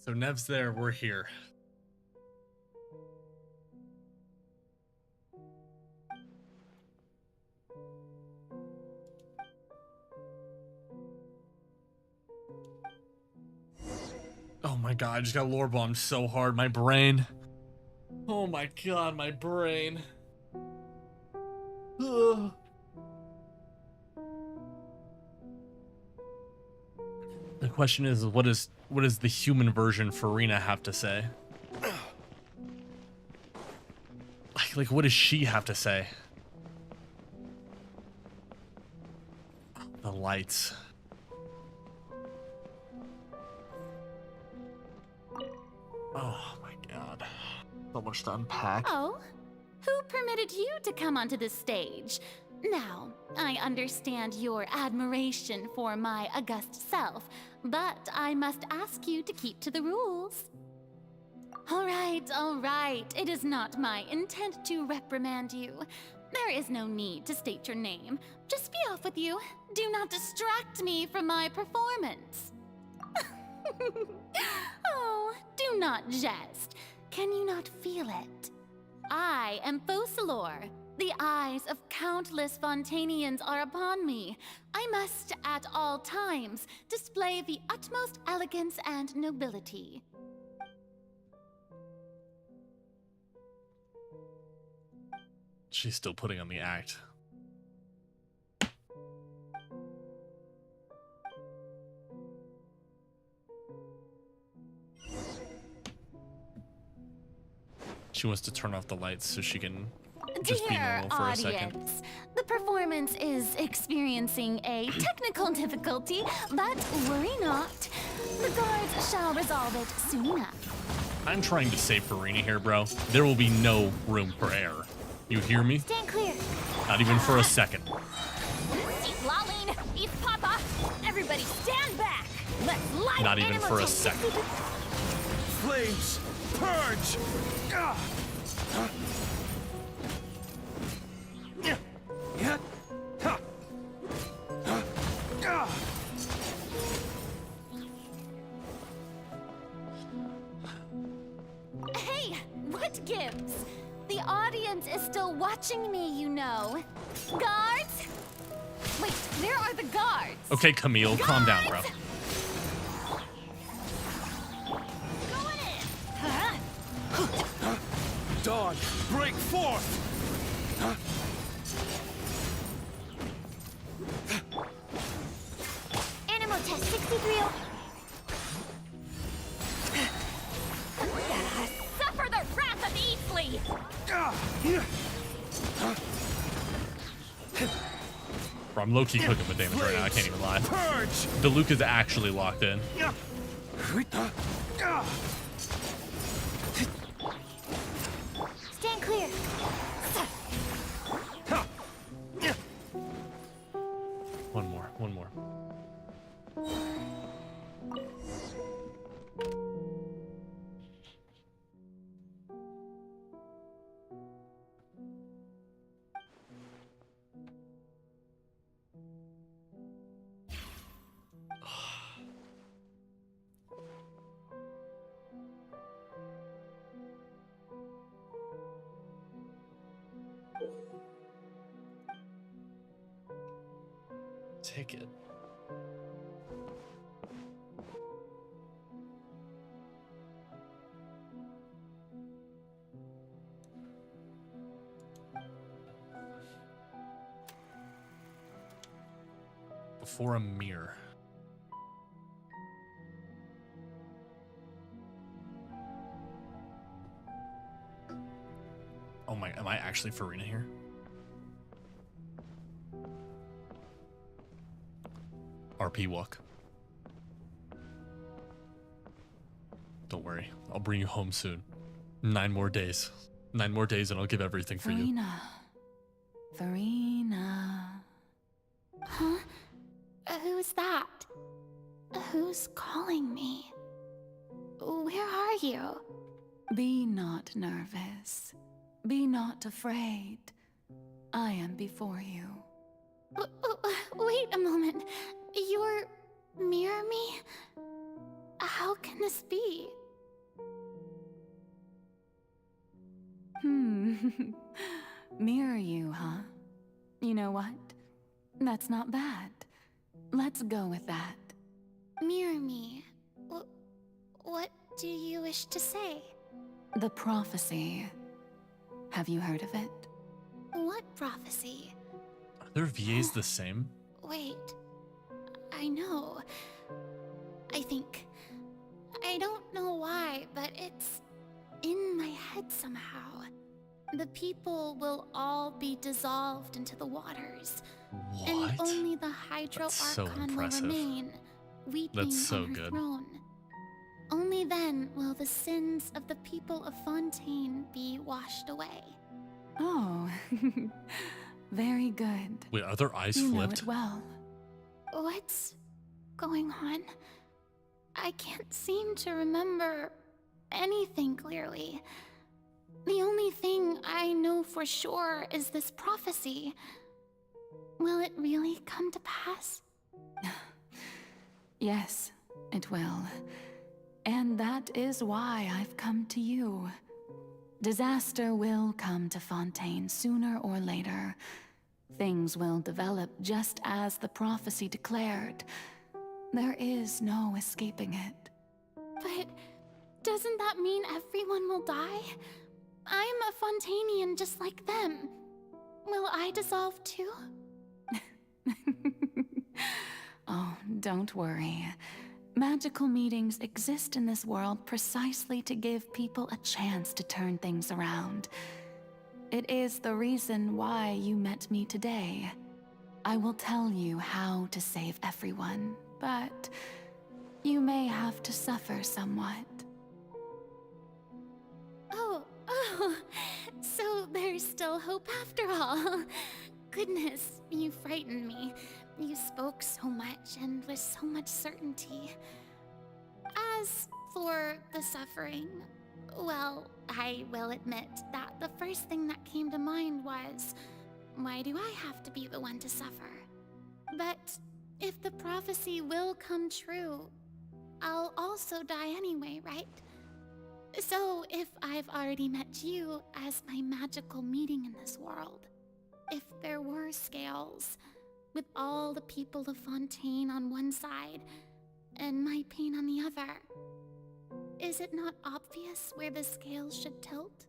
So Nev's there, we're here. Oh my god, I just got lore bombed so hard. My brain. Oh my god, my brain. Ugh. The question is, what does the human version Farina have to say? Like what does she have to say? The lights. Oh my god. So much to unpack. Oh, who permitted you to come onto the stage? Now, I understand your admiration for my august self, but I must ask you to keep to the rules. All right, all right. It is not my intent to reprimand you. There is no need to state your name. Just be off with you. Do not distract me from my performance. Oh, do not jest. Can you not feel it? I am Focalor. The eyes of countless Fontainians are upon me. I must, at all times, display the utmost elegance and nobility. She's still putting on the act. She wants to turn off the lights so she can just be Dear normal for a second. audience, the performance is experiencing a technical difficulty, but worry not. The guards shall resolve it soon enough. I'm trying to save Farina here, bro. There will be no room for error. You hear me? Stand clear. Not even for a second. Eat Laline, eat Papa. Everybody stand back. Let's light Not even animal for a to- second. Flames! Purge! Ah! Yeah. Ha. Ah. Hey, what gives? The audience is still watching me, you know. Guards? Wait, where are the guards? Okay, Camille, calm down, bro. Dawn, break forth! Animal test 63. Suffer the wrath of Eastleigh. Bro, I'm low-key cooking with damage right now. I can't even lie. DILUC is actually locked in. Stand clear. One more, one more. Take it. Before a mirror. Oh my, am I actually Farina here? RP walk. Don't worry, I'll bring you home soon. 9 more days. 9 more days and I'll give everything for you. Farina. Huh? Who's that? Who's calling me? Where are you? Be not nervous. Be not afraid. I am before you. Wait a moment. You're mirror me? How can this be? Mirror you, huh? You know what? That's not bad. Let's go with that. Mirror me. What do you wish to say? The prophecy. Have you heard of it? What prophecy? Are their VAs the same? Wait. I know. I think. I don't know why, but it's in my head somehow. The people will all be dissolved into the waters. What? And only the Hydro so Archon will impressive. remain, weeping That's so on her good. throne. Only then will the sins of the people of Fontaine be washed away. Oh, very good. Wait, are their eyes You know flipped? it well. What's going on? I can't seem to remember anything clearly. The only thing I know for sure is this prophecy. Will it really come to pass? Yes, it will. And that is why I've come to you. Disaster will come to Fontaine sooner or later. Things will develop just as the prophecy declared. There is no escaping it. But doesn't that mean everyone will die? I'm a Fontainian just like them. Will I dissolve too? Oh, don't worry. Magical meetings exist in this world precisely to give people a chance to turn things around. It is the reason why you met me today. I will tell you how to save everyone, but you may have to suffer somewhat. Oh, so there's still hope after all. Goodness, you frightened me. You spoke so much and with so much certainty. As for the suffering, well, I will admit that the first thing that came to mind was, why do I have to be the one to suffer? But if the prophecy will come true, I'll also die anyway, right? So if I've already met you as my magical meeting in this world, if there were scales, with all the people of Fontaine on one side and my pain on the other, is it not obvious where the scales should tilt?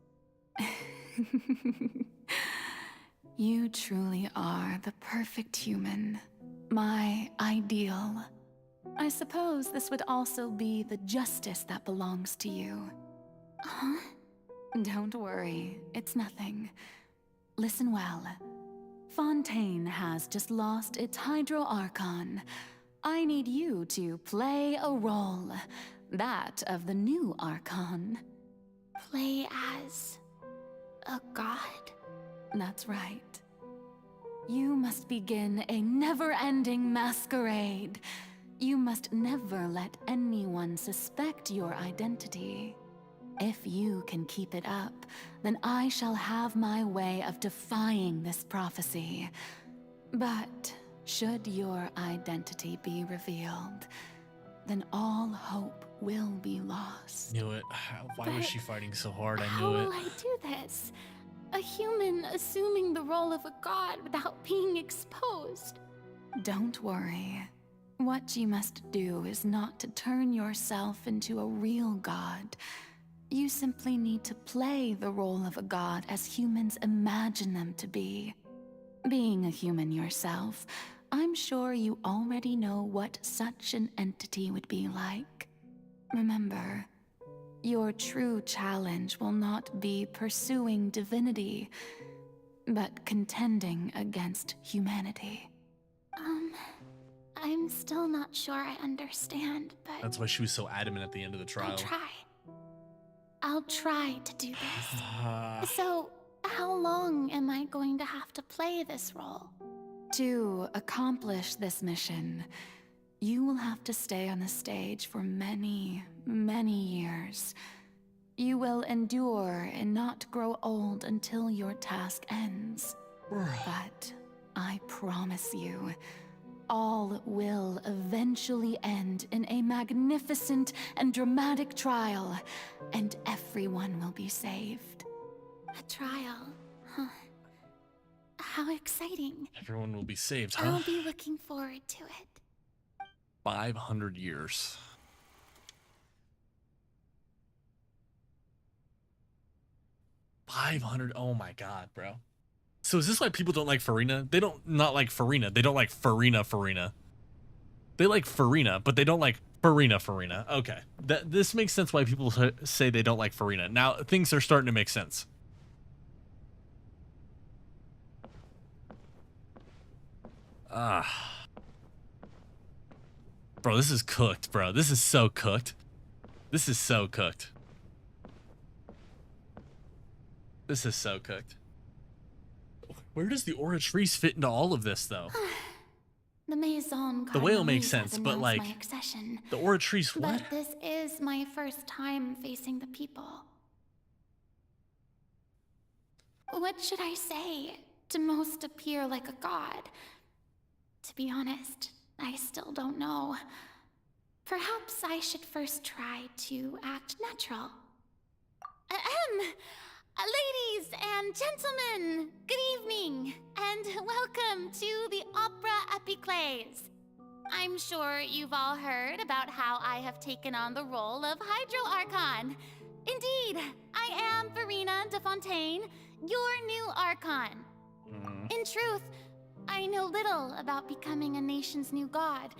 You truly are the perfect human, my ideal. I suppose this would also be the justice that belongs to you. Huh? Don't worry, it's nothing. Listen well. Fontaine has just lost its Hydro Archon. I need you to play a role, that of the new Archon. Play as a god? That's right. You must begin a never-ending masquerade. You must never let anyone suspect your identity. If you can keep it up, then I shall have my way of defying this prophecy. But should your identity be revealed, then all hope will be lost. Knew it. Why was she fighting so hard? I How knew it. will I do this? A human assuming the role of a god without being exposed. Don't worry. What you must do is not to turn yourself into a real god. You simply need to play the role of a god as humans imagine them to be. Being a human yourself, I'm sure you already know what such an entity would be like. Remember, your true challenge will not be pursuing divinity, but contending against humanity. I'm still not sure I understand, but That's why she was so adamant at the end of the trial. I'll try to do this. So, how long am I going to have to play this role? To accomplish this mission, you will have to stay on the stage for many, many years. You will endure and not grow old until your task ends. But I promise you, all will eventually end in a magnificent and dramatic trial, and everyone will be saved. A trial, huh? How exciting. Everyone will be saved, huh? I'll be looking forward to it. 500 years. $500. Oh my god, bro. So is this why people don't like Farina? They don't not like Farina. They don't like Farina. They like Farina, but they don't like Farina. Okay. This makes sense why people say they don't like Farina. Now things are starting to make sense. Bro, this is cooked, bro. This is so cooked. This is so cooked. This is so cooked. Where does the Oratrice fit into all of this, though? The Maison The whale Cardinalise makes has sense, but announced like my accession. the Oratrice, what? But this is my first time facing the people. What should I say to most appear like a god? To be honest, I still don't know. Perhaps I should first try to act natural. Ladies and gentlemen, good evening, and welcome to the Opera Epiclese. I'm sure you've all heard about how I have taken on the role of Hydro Archon. Indeed, I am Farina de Fontaine, your new Archon. In truth, I know little about becoming a nation's new god,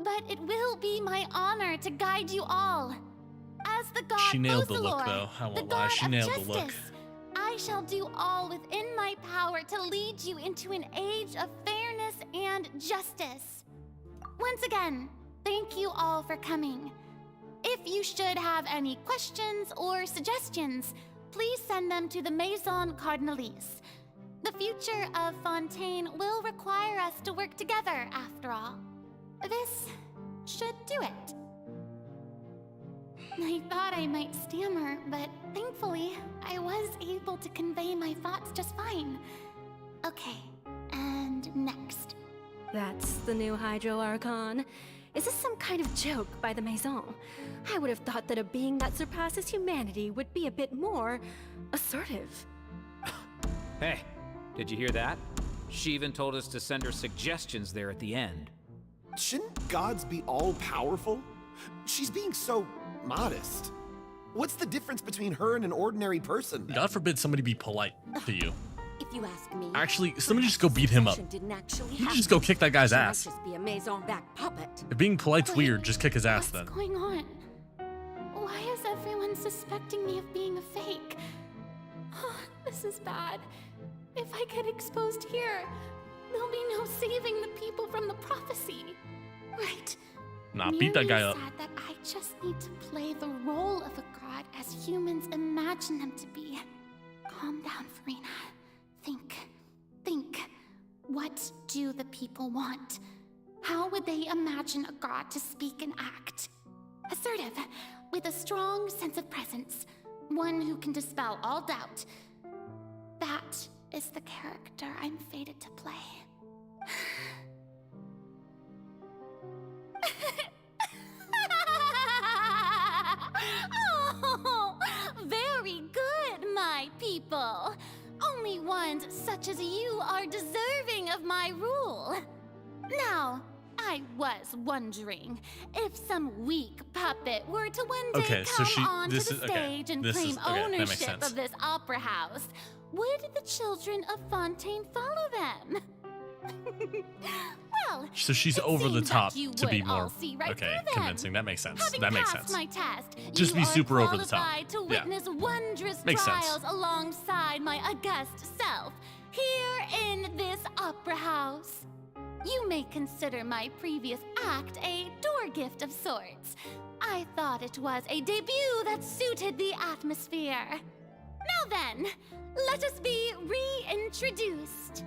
but it will be my honor to guide you all. As the god She nailed the look, Ocelor, though. I the won't lie. god She of nailed justice, the look. I shall do all within my power to lead you into an age of fairness and justice. Once again, thank you all for coming. If you should have any questions or suggestions, please send them to the Maison Cardinalise. The future of Fontaine will require us to work together, after all. This should do it. I thought I might stammer, but thankfully, I was able to convey my thoughts just fine. Okay, and next. That's the new Hydro Archon. Is this some kind of joke by the Maison? I would have thought that a being that surpasses humanity would be a bit more assertive. Hey, did you hear that? She even told us to send her suggestions there at the end. Shouldn't gods be all-powerful? She's being so modest. What's the difference between her and an ordinary person? God forbid somebody be polite to you. If you ask me, Actually, somebody just go beat him up. didn't actually You happen. just go kick that guy's She might ass. just be a Maison back puppet. If being polite's weird, just kick his ass then. What's going on? Why is everyone suspecting me of being a fake? Oh, this is bad. If I get exposed here, there'll be no saving the people from the prophecy. Right. Nah, beat that guy Miriam up. said that I just need to play the role of a god as humans imagine them to be. Calm down, Farina. Think. What do the people want? How would they imagine a god to speak and act? Assertive, with a strong sense of presence. One who can dispel all doubt. That is the character I'm fated to play. Oh, very good, my people. Only ones such as you are deserving of my rule. Now, I was wondering if some weak puppet were to one day Okay, so come onto this the is- okay, stage and this claim is- okay, that makes ownership sense. of this opera house, would the children of Fontaine follow them? Well, So she's it over the seems top that you to be would all more see right okay, through them. convincing. That makes sense. Having That makes passed sense. my test, Just you be are super over the top. qualified to Yeah. witness wondrous Makes sense. trials alongside my august self here in this opera house. You may consider my previous act a door gift of sorts. I thought it was a debut that suited the atmosphere. Now then, let us be reintroduced.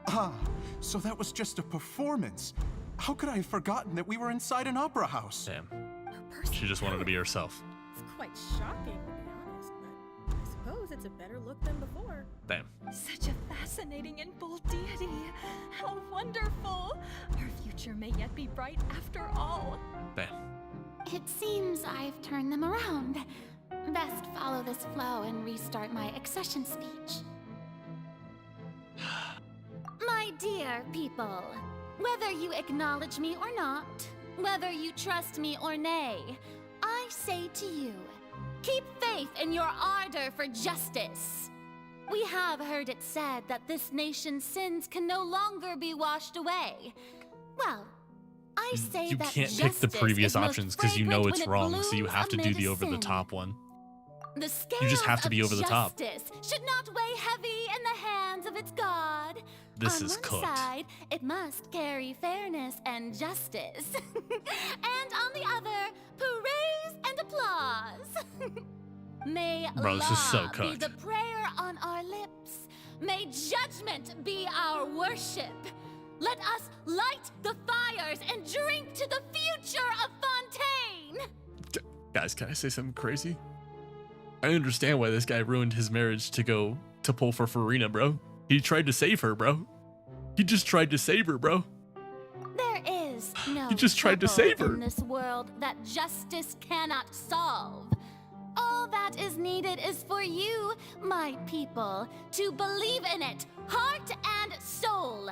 Ah, so that was just a performance. How could I have forgotten that we were inside an opera house? Damn. She just wanted to be herself. It's quite shocking, to be honest, but I suppose it's a better look than before. Damn. Such a fascinating and bold deity. How wonderful. Our future may yet be bright after all. Damn. It seems I've turned them around. Best follow this flow and restart my accession speech. My dear people, whether you acknowledge me or not, whether you trust me or nay, I say to you, keep faith in your ardor for justice. We have heard it said that this nation's sins can no longer be washed away. Well, I say You that can't pick the justice previous is most options because you know fragrant it's when it wrong, so you blooms have to do amid the over the sin. top one. The scales You just have to be of over the top. justice should not weigh heavy in the hands of its god. This On is one cooked. side, it must carry fairness and justice. And on the other, praise and applause. May Bro, this is so law be cooked. the prayer on our lips. May judgment be our worship. Let us light the fires and drink to the future of Fontaine. Guys, can I say something crazy? I understand why this guy ruined his marriage to go to pull for Farina, bro. He tried to save her, bro. He just tried to save her, bro. There is no He just tried to trouble save her. in this world that justice cannot solve. All that is needed is for you, my people, to believe in it, heart and soul.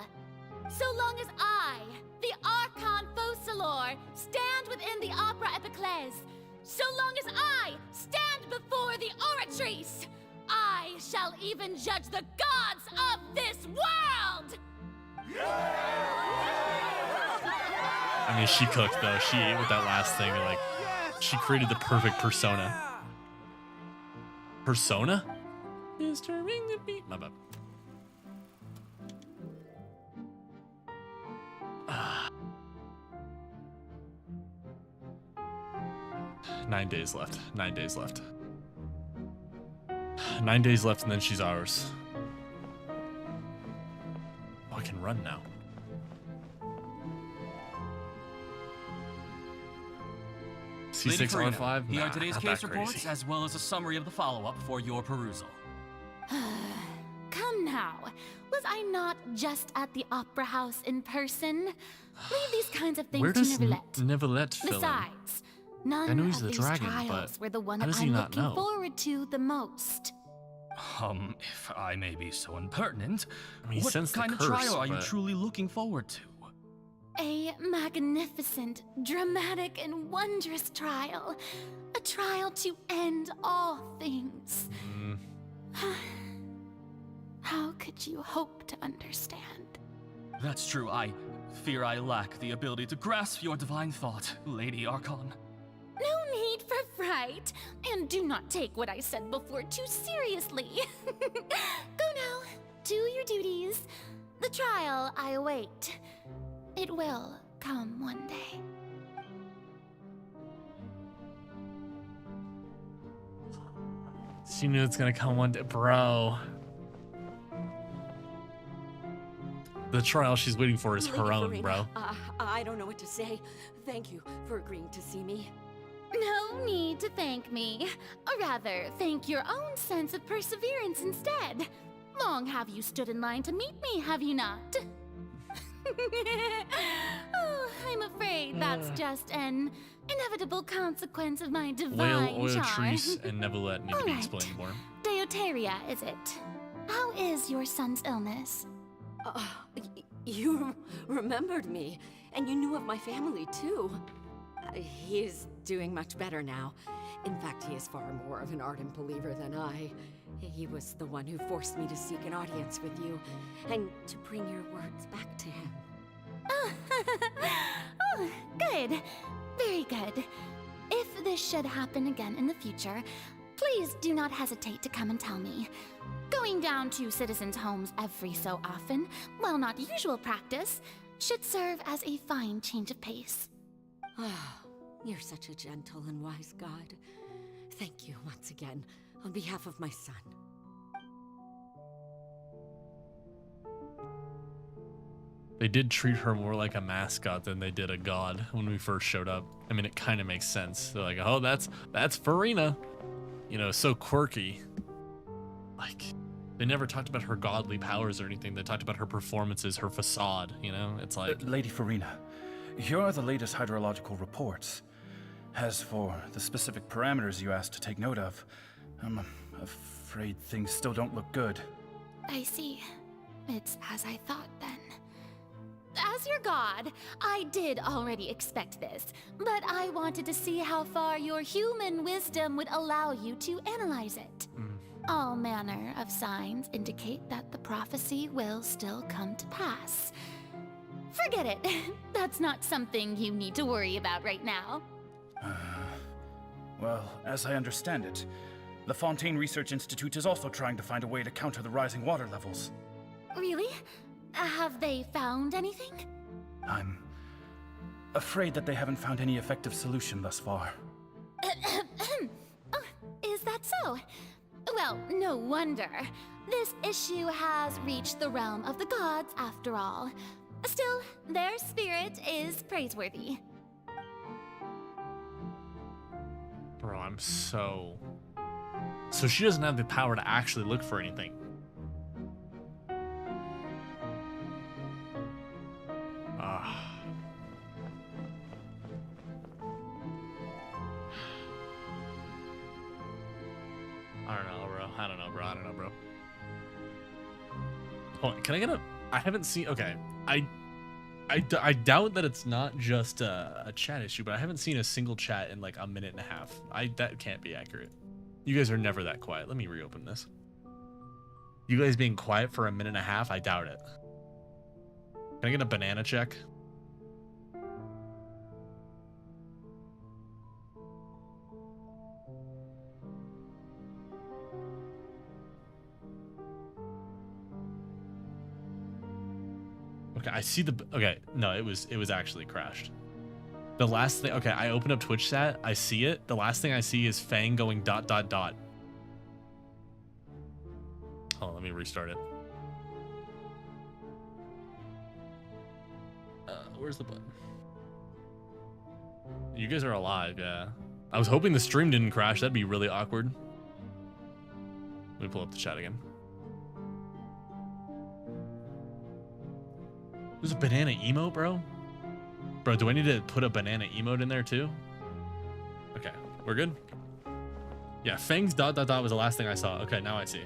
So long as I, the Archon Focalor, stand within the Opera Epiclese, so long as I stand before the Oratrice, I shall even judge the gods of this world! I mean, she cooked though. She ate with that last thing. Like, she created the perfect persona. Persona? Disturbing the beat. My bad. 9 days left. 9 days left. 9 days left, and then she's ours. Oh, I can run now. Lady Farina, C6R5? here Nah, are today's not case that reports, crazy. as well as a summary of the follow-up for your perusal. Come now, was I not just at the Opera House in person? Leave these kinds of things Where to does Neuvillette. Neuvillette fill in? Besides, I know none he's of the these dragon, trials but were the one how that does he I'm not looking know? forward to the most. If I may be so impertinent, I mean, he what sensed the kind of curse, trial are you but- truly looking forward to? A magnificent, dramatic, and wondrous trial. A trial to end all things. How could you hope to understand? That's true, I fear I lack the ability to grasp your divine thought, Lady Archon. No need for fright, and do not take what I said before too seriously. Go now, do your duties. The trial I await. It will come one day. She knew it's gonna come one day, bro. The trial she's waiting for is her Lady own, Farina, bro. I don't know what to say. Thank you for agreeing to see me. No need to thank me. Or rather, thank your own sense of perseverance instead. Long have you stood in line to meet me, have you not? Oh, I'm afraid that's just an inevitable consequence of my divine Whale, charm. Oilatrice, and Neuvillette need to be explained more. Deuteria, is it? How is your son's illness? You remembered me, and you knew of my family too. He is doing much better now. In fact, he is far more of an ardent believer than I. He was the one who forced me to seek an audience with you, and to bring your words back to him. Oh, good. Very good. If this should happen again in the future, please do not hesitate to come and tell me. Going down to citizens' homes every so often, while not usual practice, should serve as a fine change of pace. Ah, you're such a gentle and wise God. Thank you once again, on behalf of my son. They did treat her more like a mascot than they did a god when we first showed up. I mean, it kind of makes sense. They're like, oh, that's Farina. You know, so quirky. Like, they never talked about her godly powers or anything. They talked about her performances, her facade, you know? It's like... Lady Farina, here are the latest hydrological reports. As for the specific parameters you asked to take note of, I'm afraid things still don't look good. I see. It's as I thought then. As your god, I did already expect this, but I wanted to see how far your human wisdom would allow you to analyze it. All manner of signs indicate that the prophecy will still come to pass. Forget it. That's not something you need to worry about right now. Well, as I understand it, the Fontaine Research Institute is also trying to find a way to counter the rising water levels. Really? Have they found anything? I'm afraid that they haven't found any effective solution thus far. Oh, is that so? Well, no wonder. This issue has reached the realm of the gods, after all. Still, their spirit is praiseworthy. Bro, I'm so... So she doesn't have the power to actually look for anything. I don't know, bro. Hold on, can I get a... I haven't seen... Okay, I doubt that it's not just a chat issue, but I haven't seen a single chat in like a minute and a half. That can't be accurate. You guys are never that quiet. Let me reopen this. You guys being quiet for a minute and a half? I doubt it. Can I get a banana check? Okay, I see the... Okay, no, it was actually crashed. The last thing... Okay, I open up Twitch chat. I see it. The last thing I see is Fang going ... Hold on, let me restart it. Where's the button? You guys are alive, yeah. I was hoping the stream didn't crash. That'd be really awkward. Let me pull up the chat again. There's a banana emote, bro? Bro, do I need to put a banana emote in there too? Okay, we're good? Yeah, Fang's ... was the last thing I saw. Okay, now I see.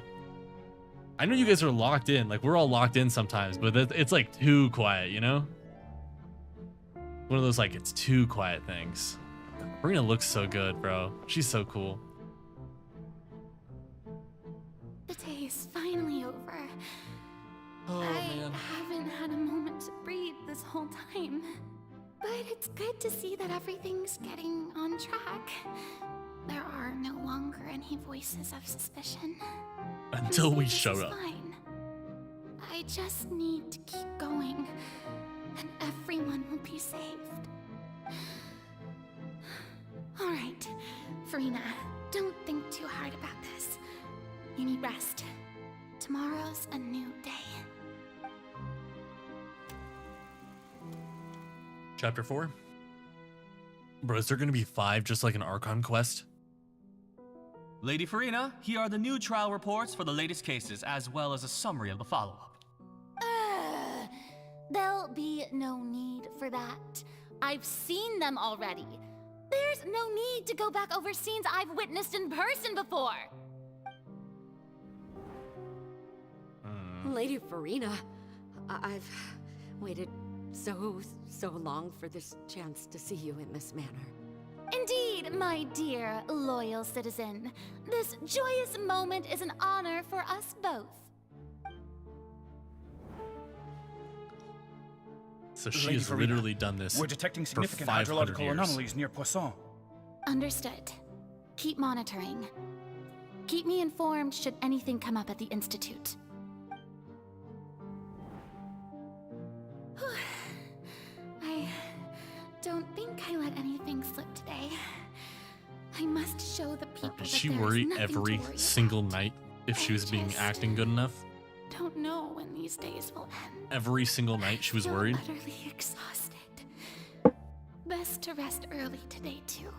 I know you guys are locked in. Like, we're all locked in sometimes, but it's like too quiet, you know? One of those, like, it's too quiet things. Marina looks so good, bro. She's so cool. The day is finally over. Oh, man. I haven't had a moment to breathe this whole time. But it's good to see that everything's getting on track. There are no longer any voices of suspicion. Until we show up. Fine. I just need to keep going, and everyone will be saved. All right, Farina, don't think too hard about this. You need rest. Tomorrow's a new day. Chapter 4? Bro, is there gonna be 5 just like an Archon quest? Lady Farina, here are the new trial reports for the latest cases, as well as a summary of the follow-up. There'll be no need for that. I've seen them already. There's no need to go back over scenes I've witnessed in person before. Lady Farina, I've waited so long for this chance to see you in this manner. Indeed, my dear, loyal citizen. This joyous moment is an honor for us both. So she Lady has Farina, literally done this. We're detecting for significant 500 hydrological years. anomalies near Poisson. Understood. Keep monitoring. Keep me informed should anything come up at the Institute. I don't think I let anything slip today. I must show the people Does that she there is worry nothing to every worry single night if she was being acting good enough? Don't know when these days will end. Every single night she was worried? Utterly exhausted. Best to rest early today too.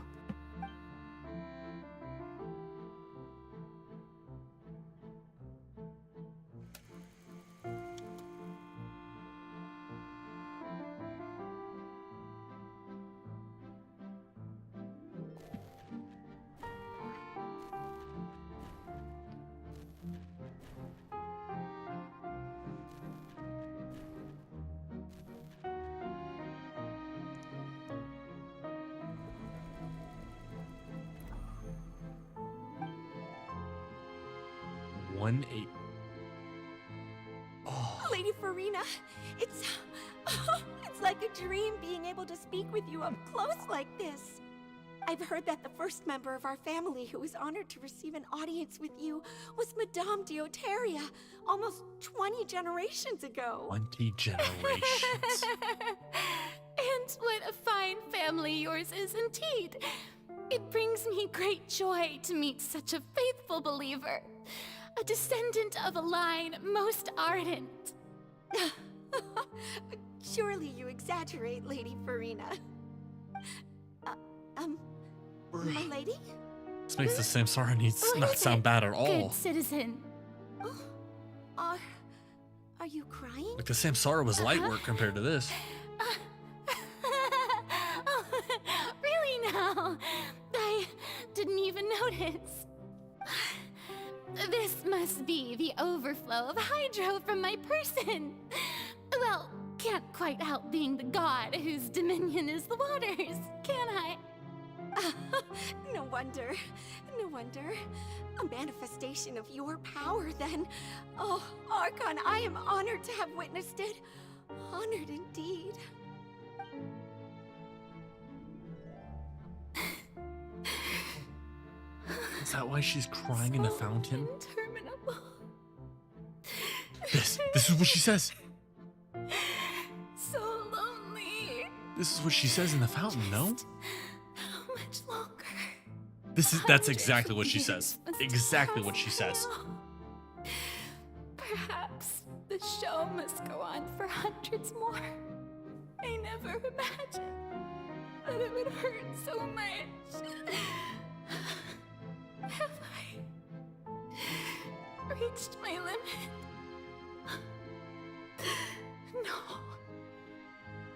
Lady Farina, it's like a dream being able to speak with you up close like this. I've heard that the first member of our family who was honored to receive an audience with you was Madame Dioteria, almost 20 generations ago. 20 generations. And what a fine family yours is indeed. It brings me great joy to meet such a faithful believer, a descendant of a line most ardent. Surely you exaggerate, Lady Farina. My lady? This makes the Samsara needs not sound bad at all. Good citizen. Are you crying? Like the Samsara was light work compared to this. Oh, really now? I didn't even notice. This must be the overflow of hydro from my person. Well, can't quite help being the god whose dominion is the waters, can I? No wonder. No wonder. A manifestation of your power, then. Oh, Archon, I am honored to have witnessed it. Honored indeed. Is that why she's crying in the fountain? Interminable. This is what she says. So lonely. This is what she says in the fountain, no? How much longer? That's exactly what she says. Exactly what she says. Perhaps the show must go on for hundreds more. I never imagined that it would hurt so much. Have I reached my limit? No.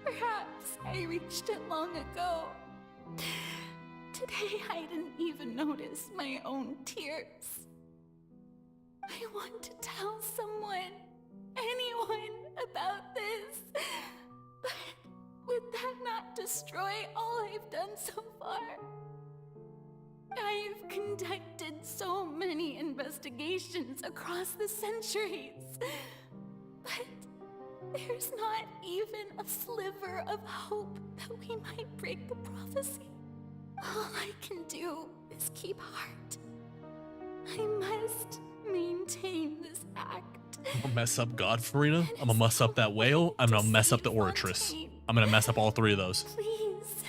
Perhaps I reached it long ago. Today I didn't even notice my own tears. I want to tell someone, anyone, about this. But would that not destroy all I've done so far? I've conducted so many investigations across the centuries. But there's not even a sliver of hope that we might break the prophecy. All I can do is keep heart. I must maintain this act. I'm gonna mess up God, Farina. I'm gonna mess up that whale. I'm gonna mess up the Oratress. I'm gonna mess up all three of those. Please,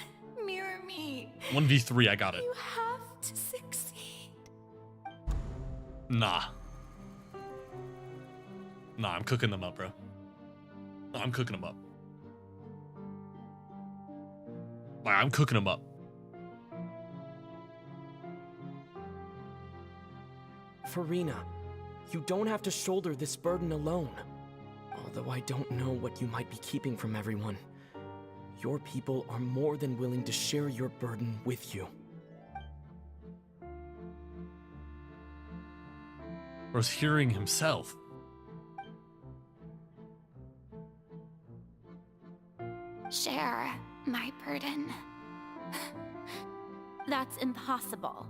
mirror me. 1v3, I got it. You have to succeed. Nah, I'm cooking them up, bro. I'm cooking them up. Like, I'm cooking them up. Farina, you don't have to shoulder this burden alone. Although I don't know what you might be keeping from everyone. Your people are more than willing to share your burden with you. Was hearing himself. Share my burden. That's impossible.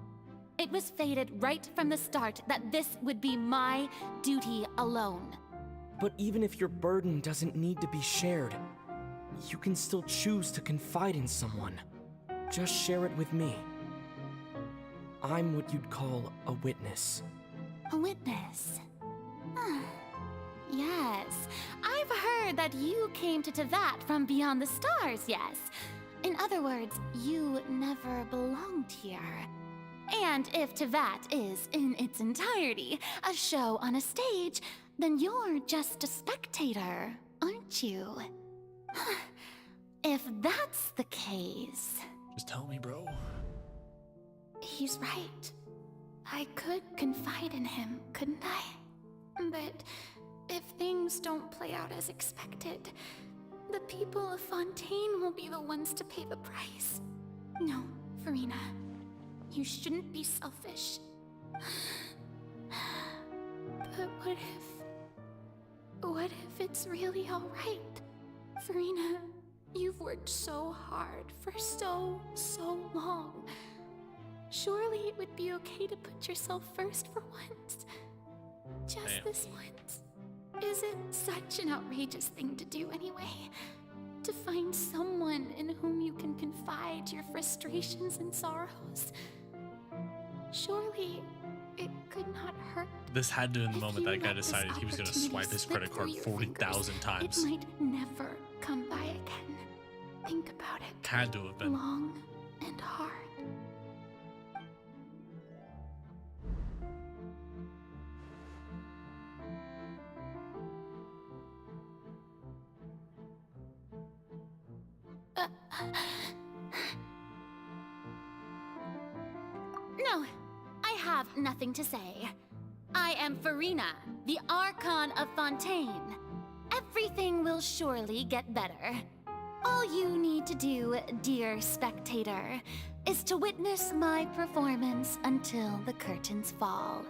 It was fated right from the start that this would be my duty alone. But even if your burden doesn't need to be shared, you can still choose to confide in someone. Just share it with me. I'm what you'd call a witness. A witness? Yes, I've heard that you came to Tevat from beyond the stars, yes. In other words, you never belonged here. And if Tevat is, in its entirety, a show on a stage, then you're just a spectator, aren't you? If that's the case... Just tell me, bro. He's right. I could confide in him, couldn't I? But if things don't play out as expected, the people of Fontaine will be the ones to pay the price. No, Farina. You shouldn't be selfish. But what if it's really alright? Farina, you've worked so hard for so long. Surely it would be okay to put yourself first for once. Just this once. Is it such an outrageous thing to do anyway? To find someone in whom you can confide your frustrations and sorrows? Surely it could not hurt. This had to, in the moment that guy decided he was going to swipe his credit card 40,000 times. It might never come by again. Think about it. Had to have been. Long and hard. No, I have nothing to say. I am Farina, the Archon of Fontaine. Everything will surely get better. All you need to do, dear spectator, is to witness my performance until the curtains fall.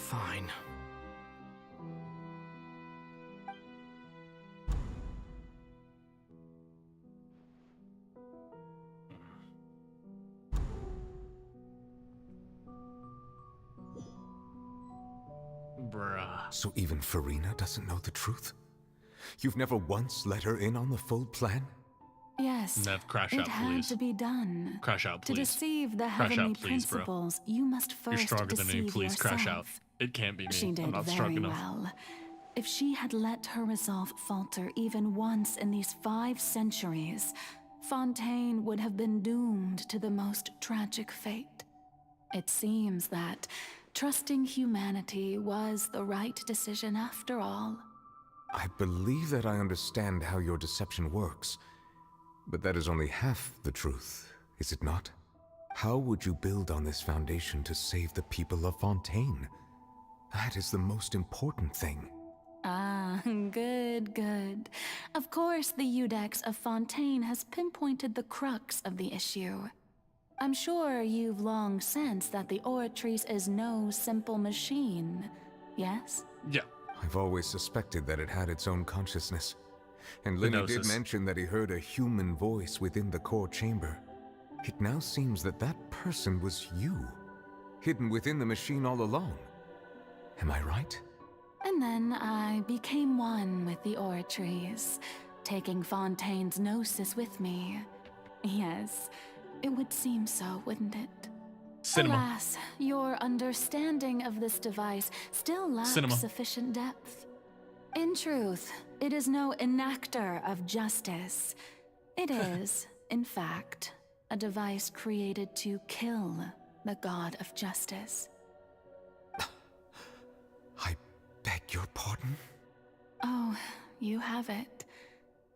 Fine. Bruh. So even Farina doesn't know the truth? You've never once let her in on the full plan? Yes, Nev, crash it out, had please. to be done. Crash out, To please. deceive the Crash heavenly out, please, bro. principles, you must You're first stronger than deceive me. Please yourself. crash out. It can't be me. She did I'm not very strong enough. well. If she had let her resolve falter even once in these 5 centuries, Fontaine would have been doomed to the most tragic fate. It seems that trusting humanity was the right decision after all. I believe that I understand how your deception works, but that is only half the truth, is it not? How would you build on this foundation to save the people of Fontaine? That is the most important thing. Ah, good, good. Of course, the Iudex of Fontaine has pinpointed the crux of the issue. I'm sure you've long sensed that the Oratrice is no simple machine, yes? Yeah. I've always suspected that it had its own consciousness. And Lenny did mention that he heard a human voice within the core chamber. It now seems that that person was you, hidden within the machine all along. Am I right? And then I became one with the Oratrice, taking Fontaine's gnosis with me. Yes, it would seem so, wouldn't it? Cinema. Alas, your understanding of this device still lacks sufficient depth. In truth, it is no enactor of justice. It is, in fact, a device created to kill the god of justice. I beg your pardon? Oh, you have it.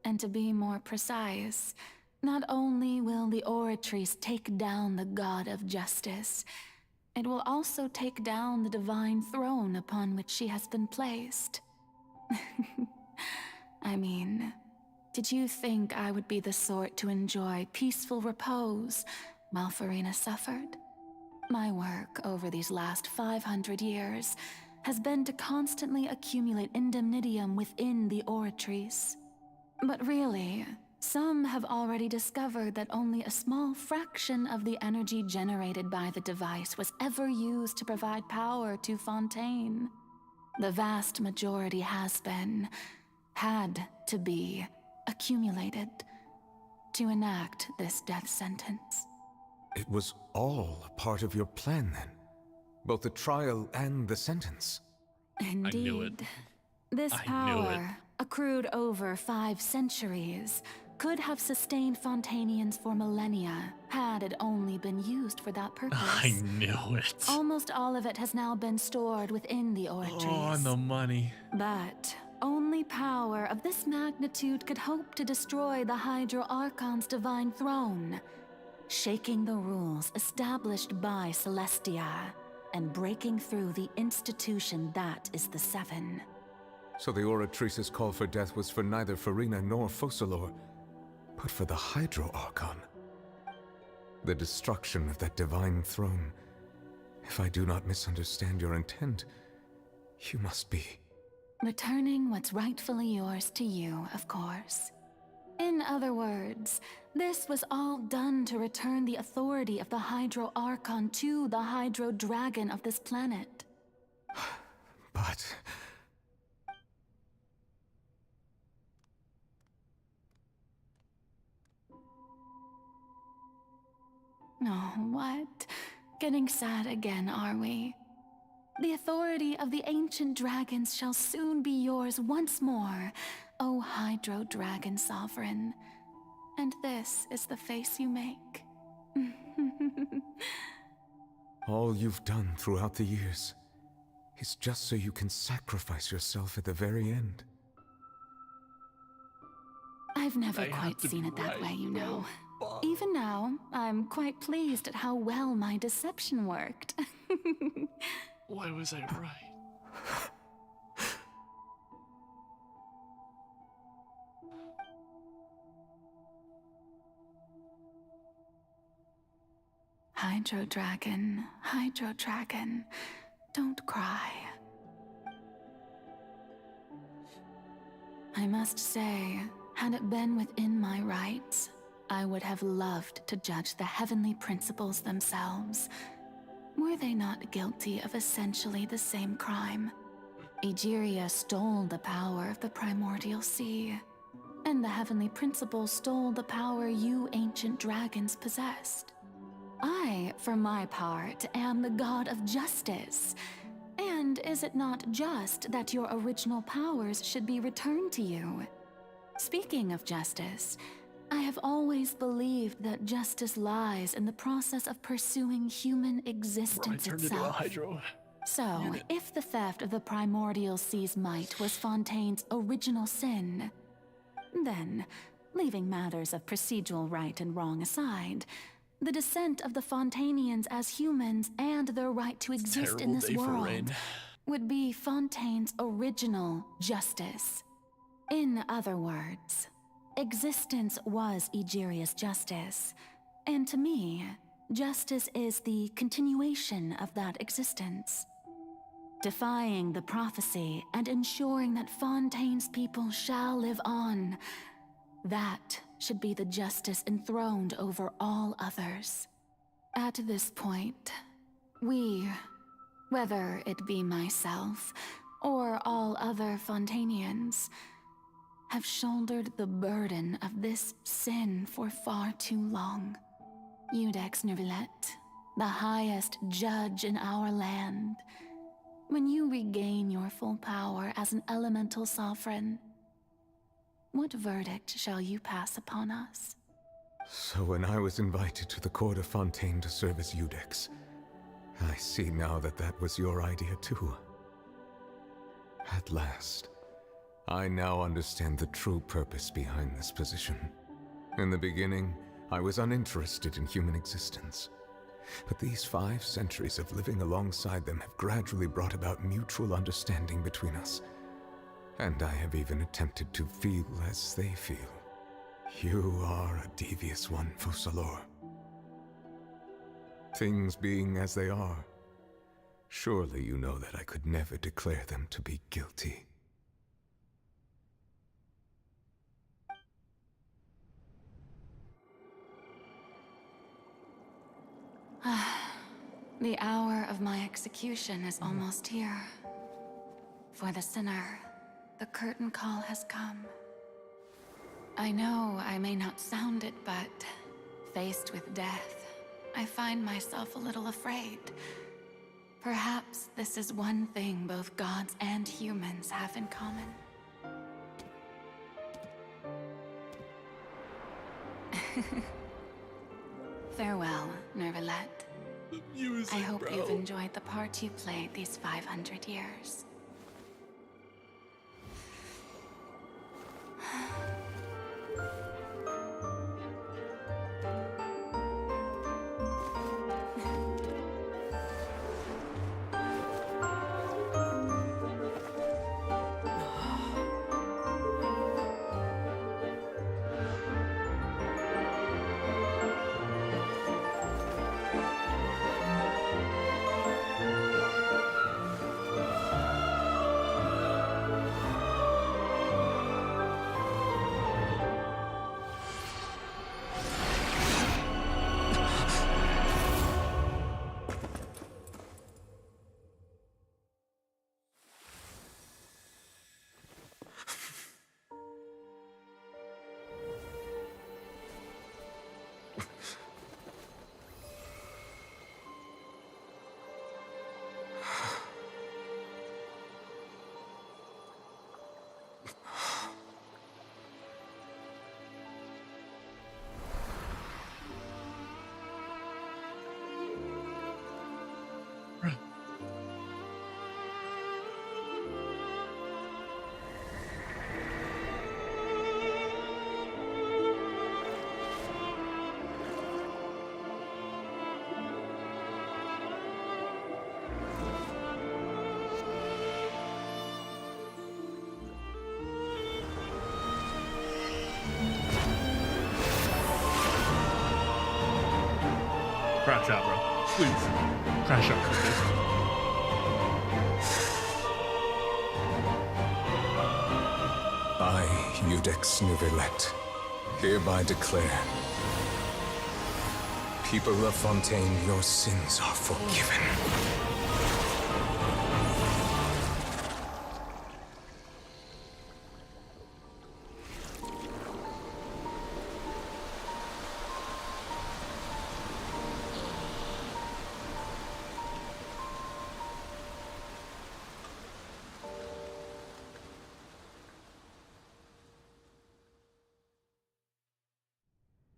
And to be more precise, not only will the Oratrice take down the god of justice, it will also take down the divine throne upon which she has been placed. I mean, did you think I would be the sort to enjoy peaceful repose while Farina suffered? My work over these last 500 years has been to constantly accumulate indemnitium within the Oratrice. But really, some have already discovered that only a small fraction of the energy generated by the device was ever used to provide power to Fontaine. The vast majority had to be, accumulated to enact this death sentence. It was all part of your plan then? Both the trial and the sentence? Indeed. I knew it. This I knew it. power, accrued over 5 centuries, could have sustained Fontainians for millennia, had it only been used for that purpose. I knew it. Almost all of it has now been stored within the Oratrice. Oh, and the money. But only power of this magnitude could hope to destroy the Hydro Archon's divine throne, shaking the rules established by Celestia, and breaking through the institution that is the Seven. So the Oratrice's call for death was for neither Farina nor Focalor, but for the Hydro Archon. The destruction of that divine throne. If I do not misunderstand your intent, you must be... Returning what's rightfully yours to you, of course. In other words, this was all done to return the authority of the Hydro Archon to the Hydro Dragon of this planet. But... Oh, what? Getting sad again, are we? The authority of the ancient dragons shall soon be yours once more, O Hydro Dragon Sovereign. And this is the face you make. all you've done throughout the years is just so you can sacrifice yourself at the very end. I've never quite seen it that way, you know. Even now, I'm quite pleased at how well my deception worked. Why was I right? Hydro Dragon, Don't cry. I must say, had it been within my rights, I would have loved to judge the heavenly principles themselves. Were they not guilty of essentially the same crime? Egeria stole the power of the primordial sea, and the heavenly principles stole the power you ancient dragons possessed. I, for my part, am the god of justice. And is it not just that your original powers should be returned to you? Speaking of justice, I have always believed that justice lies in the process of pursuing human existence itself. So, if the theft of the primordial sea's might was Fontaine's original sin, then, leaving matters of procedural right and wrong aside, the descent of the Fontainians as humans and their right to exist in this world would be Fontaine's original justice. In other words, existence was Egeria's justice, and to me, justice is the continuation of that existence. Defying the prophecy and ensuring that Fontaine's people shall live on, that should be the justice enthroned over all others. At this point, we, whether it be myself or all other Fontainians, have shouldered the burden of this sin for far too long. Iudex Neuvillette, the highest judge in our land, when you regain your full power as an elemental sovereign, what verdict shall you pass upon us? So when I was invited to the court of Fontaine to serve as Iudex, I see now that that was your idea too. At last, I now understand the true purpose behind this position. In the beginning, I was uninterested in human existence. But these 5 centuries of living alongside them have gradually brought about mutual understanding between us. And I have even attempted to feel as they feel. You are a devious one, Focalors. Things being as they are, surely you know that I could never declare them to be guilty. The hour of my execution is almost here. For the sinner, the curtain call has come. I know I may not sound it, but faced with death, I find myself a little afraid. Perhaps this is one thing both gods and humans have in common. Farewell, Neuvillette. I hope you've enjoyed the part you played these 500 years. Crash out, bro. Please. Crash out, please. I, Iudex Nuvelet, hereby declare, people of Fontaine, your sins are forgiven.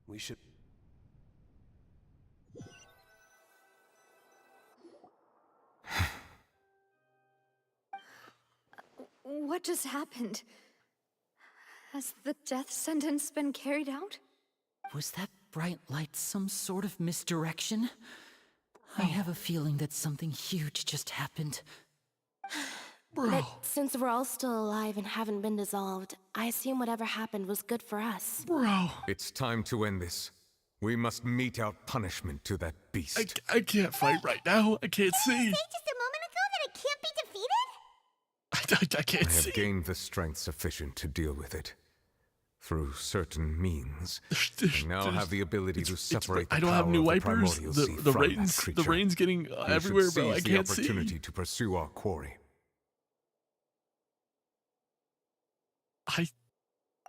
We should... What just happened? Has the death sentence been carried out? Was that bright light some sort of misdirection? I have a feeling that something huge just happened. But since we're all still alive and haven't been dissolved, I assume whatever happened was good for us. Bro. It's time to end this. We must mete out punishment to that beast. I can't fight right now. I can't see. Did you say just a moment ago that it can't be defeated? I can't I see. have gained the strength sufficient to deal with it. Through certain means. I now have the ability to separate the I don't have power new of the wipers. primordial sea The from rain's that creature. the rain's getting We everywhere, should bro. I seize the can't see. opportunity to pursue our quarry.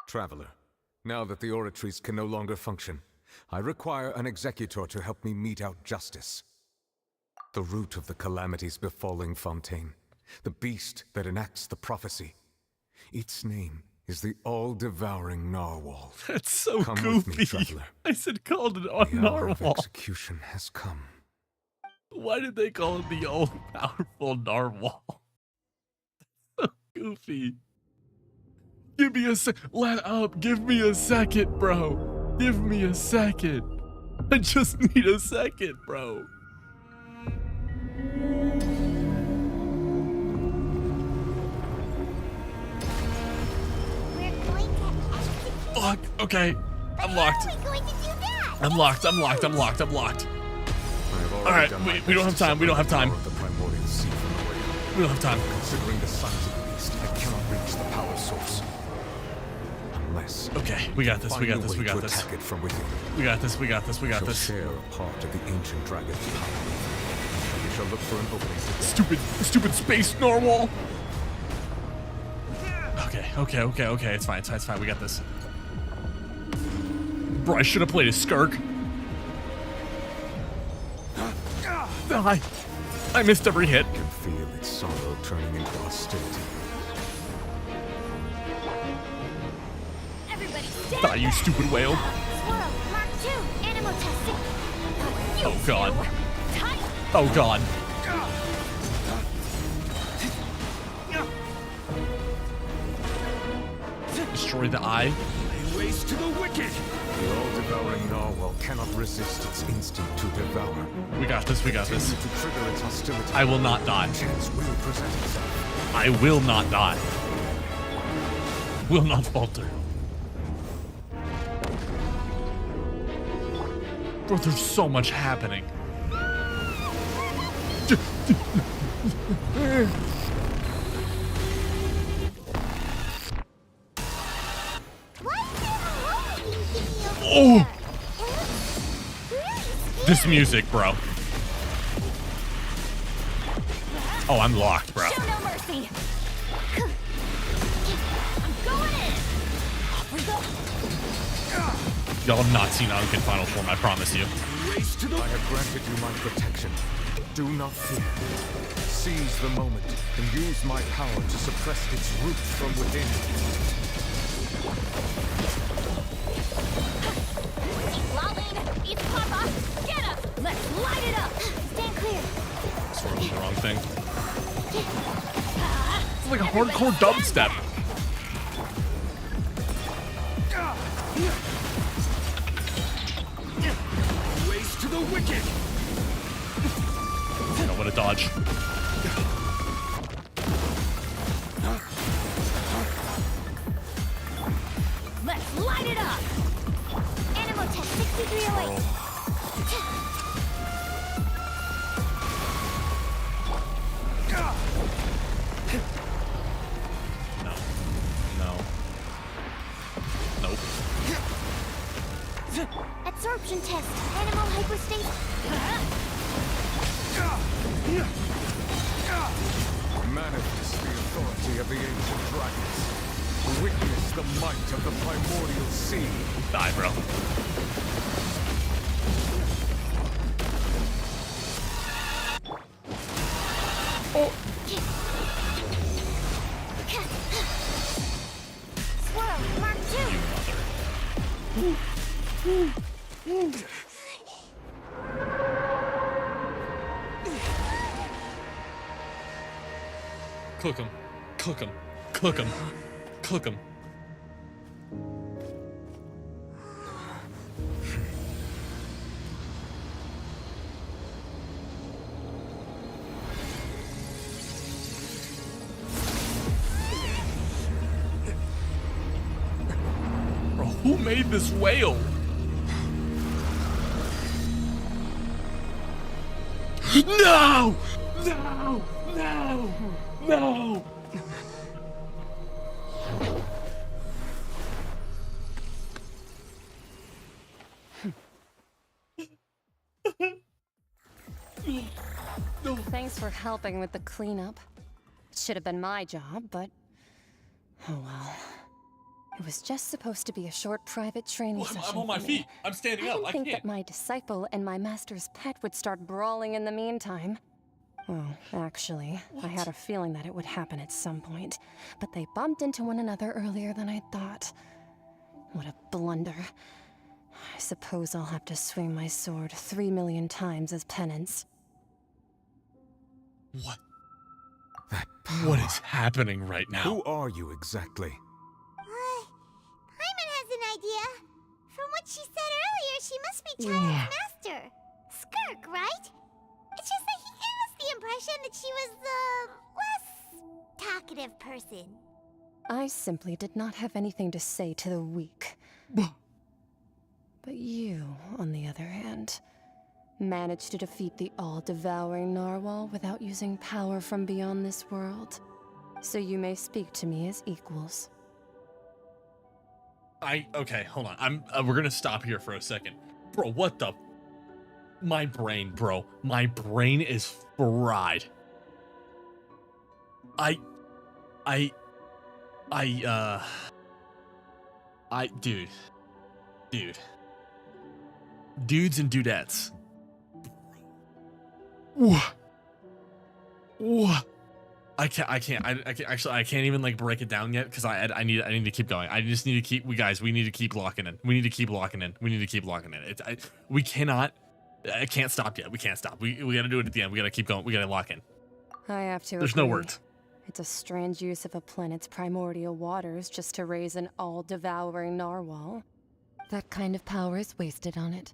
Traveler, now that the oratories can no longer function, I require an executor to help me mete out justice. The root of the calamities befalling Fontaine, the beast that enacts the prophecy. Its name is the all-devouring narwhal. That's so Come goofy. with me, traveler. I said called it a The hour of narwhal. execution has come. Why did they call it the all-powerful narwhal? So goofy. Give me a sec. Let up. Give me a second, bro. Give me a second. I just need a second, bro. Fuck. Okay. I'm locked. I'm locked. I'm locked. I'm locked. I'm locked. All right. We don't have time. We don't have time. We don't have time. Considering the size of the beast, I cannot reach the power source. Unless... Okay, we got this. We got find a this. way We got to this. attack it from within. We got this. We got this. We got Shall this. share a part of the ancient dragon's power. We shall look for an opening to Stupid space narwhal. Okay. It's fine. It's fine. We got this. Bro, I should have played a skirk. I missed every hit. I can feel its sorrow turning into hostility. Die, you stupid whale. Swirl, Mark 2, animal testing. Oh god. Oh god. Destroy the eye. Ways to the wicked! The all-devouring narwhal cannot resist its instinct to devour. We got this. We got this. To trigger its hostility. I will not die. Chance will present itself. I will not die. Will not falter. Bro, there's so much happening. Oh! This music, bro. Oh, I'm locked, bro. Show no mercy. I'm going in. Off we go. Y'all have not seen Unkin Final Form, I promise you. I have granted you my protection. Do not fear. Seize the moment and use my power to suppress its roots from within. Lolene, eat Papa. Get up. Let's light it up. Stand clear. Sort of the wrong thing. It's like a hardcore dubstep. Ways to the wicked! You know what a dodge. Let's light it up. Animal test 6308. No. Adsorption test. Animal hyperstate. Manifest the authority of the ancient dragons. Witness the might of the primordial sea. Die, bro. Oh. Swirl, Mark 2. Cook him. Cook him. Cook him. Cook him. Bro, who made this whale? No! No! No! No! Thanks for helping with the cleanup. It should have been my job, but oh well. It was just supposed to be a short private training session. I'm on my for me. feet. I'm standing I up. didn't I think can't. that my disciple and my master's pet would start brawling in the meantime. Well, actually, I had a feeling that it would happen at some point, but they bumped into one another earlier than I thought. What a blunder. I suppose I'll have to swing my sword 3 million times as penance. What? What is happening right now? Who are you exactly? Paimon has an idea. From what she said earlier, she must be Child's master. Skirk, right? It's just that he gave us the impression that she was the less talkative person. I simply did not have anything to say to the weak. But you, on the other hand, managed to defeat the all-devouring narwhal without using power from beyond this world. So you may speak to me as equals. Okay, hold on. We're gonna stop here for a second. Bro, what the? My brain, bro. My brain is fried. Dude. Dudes and dudettes. What? I can't even like break it down yet because I need to keep going. I just need to keep, we need to keep locking in. We need to keep locking in. We cannot, I can't stop yet. We can't stop. We gotta do it at the end. We gotta keep going. We gotta lock in. I have to There's no agree. words. It's a strange use of a planet's primordial waters just to raise an all-devouring narwhal. That kind of power is wasted on it.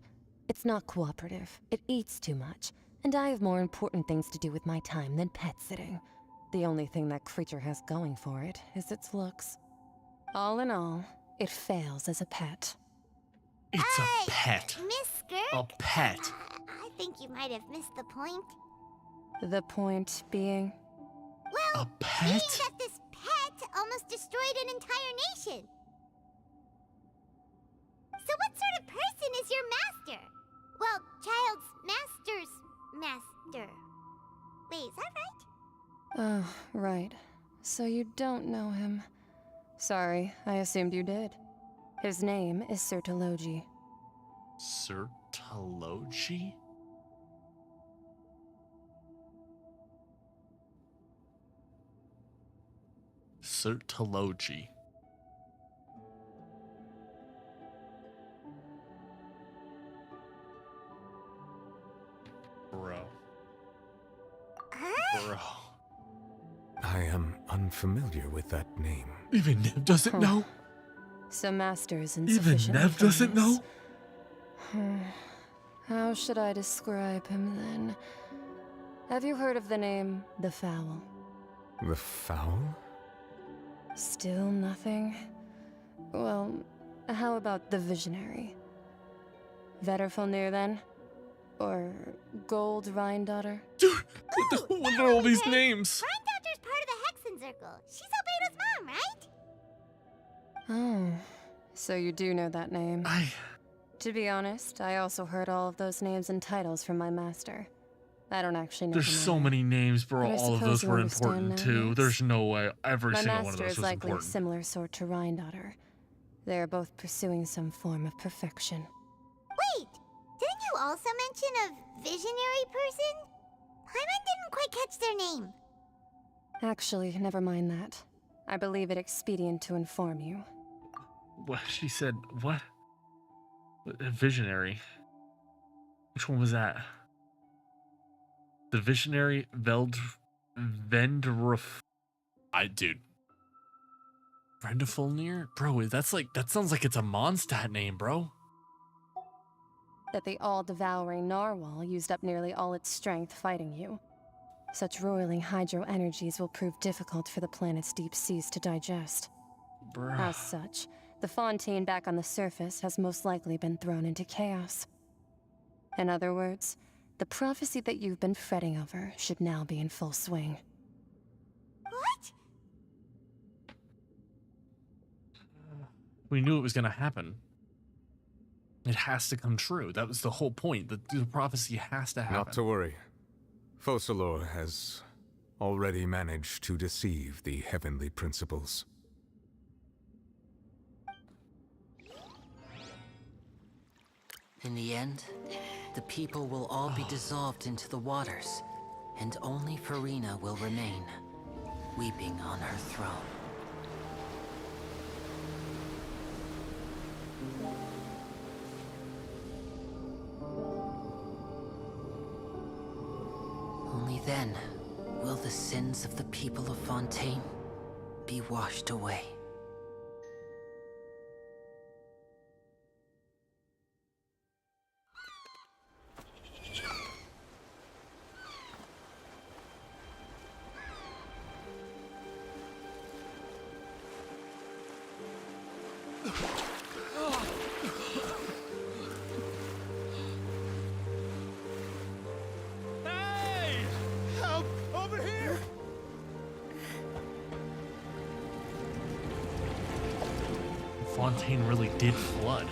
It's not cooperative. It eats too much. And I have more important things to do with my time than pet sitting. The only thing that creature has going for it is its looks. All in all, it fails as a pet. It's a pet. Miss Skirk? A pet. I think you might have missed the point. The point being? Well, a pet? being that this pet almost destroyed an entire nation. So what sort of person is your master? Well, Child's master's master. Wait, is that right? Oh, right. So you don't know him. Sorry, I assumed you did. His name is Sir Taloji. Sir Taloji? Sir Taloji. Bro. Bro. I am unfamiliar with that name. Even Nev doesn't know? So Master is Even insufficient. Nev doesn't know? How should I describe him then? Have you heard of the name The Fowl? The Fowl? Still nothing? Well, how about the Visionary? Vetterfulnir then? Or Gold Rhine-Daughter? Dude, what are all these names? Rhine-Daughter's part of the Hexen Circle. She's Albedo's mom, right? Oh, so you do know that name. To be honest, I also heard all of those names and titles from my master. I don't actually know. There's so many names, bro. But I All of suppose those you were understand important now, too. yes? There's no way every My single one of master those is was likely important. a similar sort to Rhindaughter. They are both pursuing some form of perfection. Wait, didn't you also mention a visionary person? Paimon didn't quite catch their name. Actually, never mind that. I believe it expedient to inform you. What she said? What? A visionary. Which one was that? The visionary Vendruf. Dude. Vendrufulnir? Bro, that's like, that sounds like it's a Mondstadt name, bro. That the all-devouring narwhal used up nearly all its strength fighting you. Such roiling hydro energies will prove difficult for the planet's deep seas to digest. Bruh. As such, the Fontaine back on the surface has most likely been thrown into chaos. In other words, the prophecy that you've been fretting over should now be in full swing. What? We knew it was going to happen. It has to come true. That was the whole point. The prophecy has to happen. Not to worry. Focalor has already managed to deceive the heavenly principles. In the end, the people will all be dissolved into the waters, and only Farina will remain, weeping on her throne. Only then will the sins of the people of Fontaine be washed away. Hey! Help! Over here! Fontaine really did flood.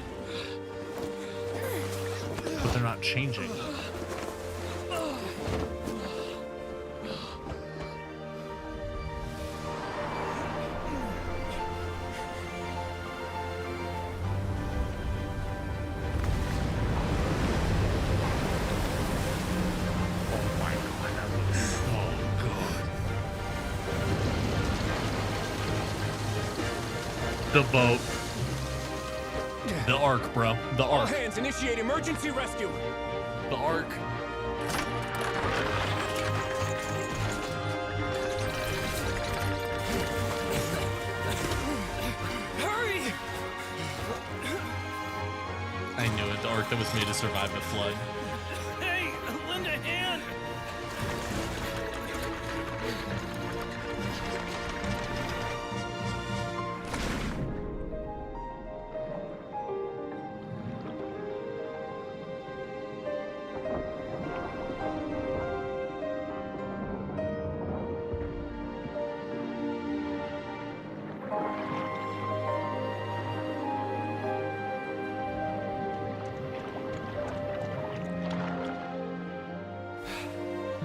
But they're not changing. The boat. The Ark, bro. The All Ark. hands, initiate emergency rescue! The Ark. Hurry! I knew it. The Ark that was made to survive the flood. Hey, lend a hand!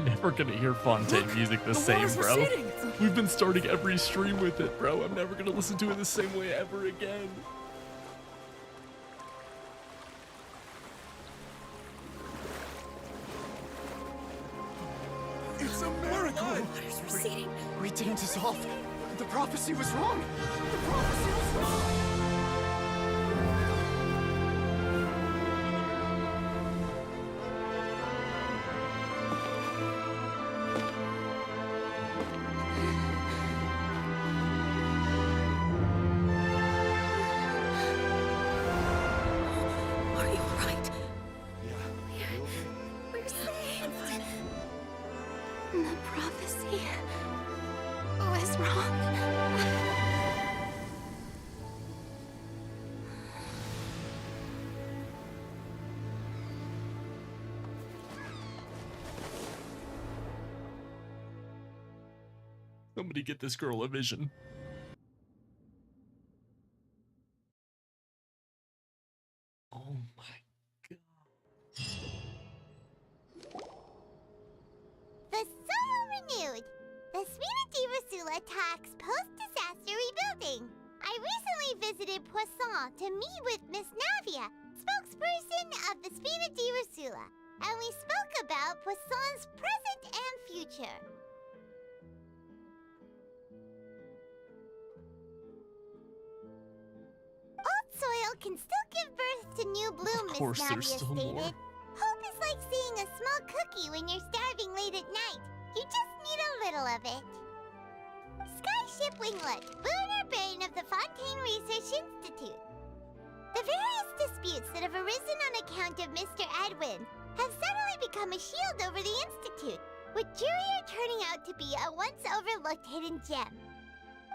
Never gonna hear Fontaine music the same, water's bro. receding. We've been starting every stream with it, bro. I'm never gonna listen to it the same way ever again. It's a miracle! Water's receding. We didn't dissolve. The prophecy was wrong. The prophecy was wrong. Are you alright? We're saved. The prophecy was wrong. Somebody get this girl a vision. Oh my attacks post-disaster rebuilding. I recently visited Poisson to meet with Miss Navia, spokesperson of the Spina di Rusula, and we spoke about Poisson's present and future. Old soil can still give birth to new bloom, Miss Navia stated. Hope is like seeing a small cookie when you're starving late at night. You just need a little of it. Skyship Winglet, lunar brain of the FONTAINE Research Institute. The various disputes that have arisen on account of Mr. Edwin have suddenly become a shield over the Institute, with Jurier turning out to be a once-overlooked hidden gem.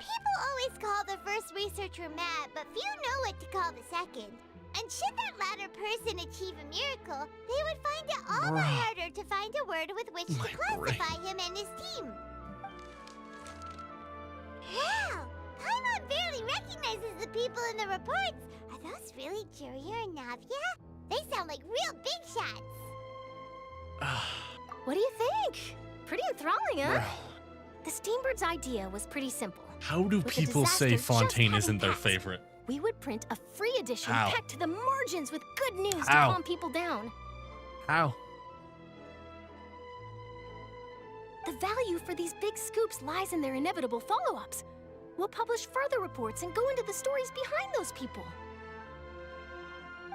People always call the first researcher mad, but few know what to call the second. And should that latter person achieve a miracle, they would find it all the harder to find a word with which to classify him and his team. Wow! Paimon barely recognizes the people in the reports. Are those really Jurier and Navia? They sound like real big shots. What do you think? Pretty enthralling, huh? The Steambird's idea was pretty simple. How do people say Fontaine isn't their favorite? We would print a free edition How? packed to the margins with good news How? to calm people down. How? The value for these big scoops lies in their inevitable follow-ups. We'll publish further reports and go into the stories behind those people.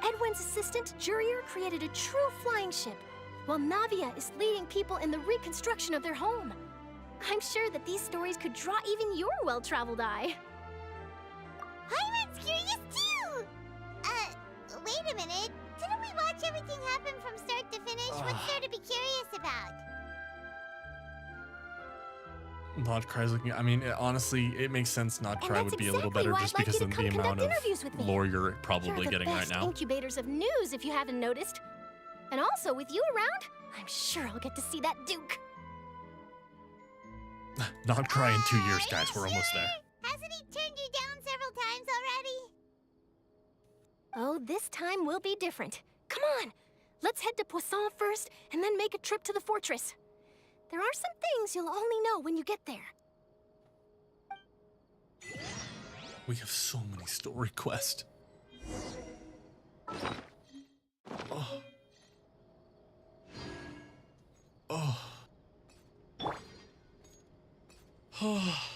Edwin's assistant, Jurier, created a true flying ship, while Navia is leading people in the reconstruction of their home. I'm sure that these stories could draw even your well-traveled eye. Paimon's curious too! Wait a minute. Didn't we watch everything happen from start to finish? What's there to be curious about? Nodcry's looking. I mean, honestly, it makes sense. Nodcry would be a little better just because of the amount of lore you're probably getting right now. Incubators of news, if you haven't noticed. And also, with you around, I'm sure I'll get to see that Duke. Nodcry in 2 years, guys. We're almost there. Hasn't he turned you down several times already? Oh, this time will be different. Come on, let's head to Poisson first, and then make a trip to the fortress. There are some things you'll only know when you get there. We have so many story quests. Oh. Oh. Oh.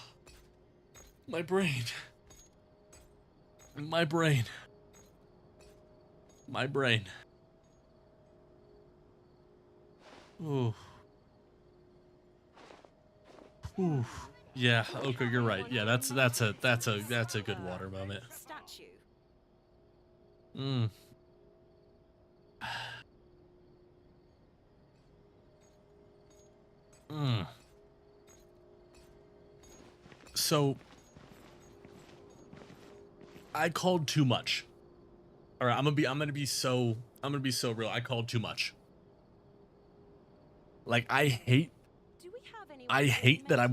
My brain. My brain. My brain. Ooh. Ooh. Yeah, okay, you're right. Yeah, that's a good water moment. Mm. Mm. So I called too much. All right, I'm gonna be so real. I called too much. Like I hate that I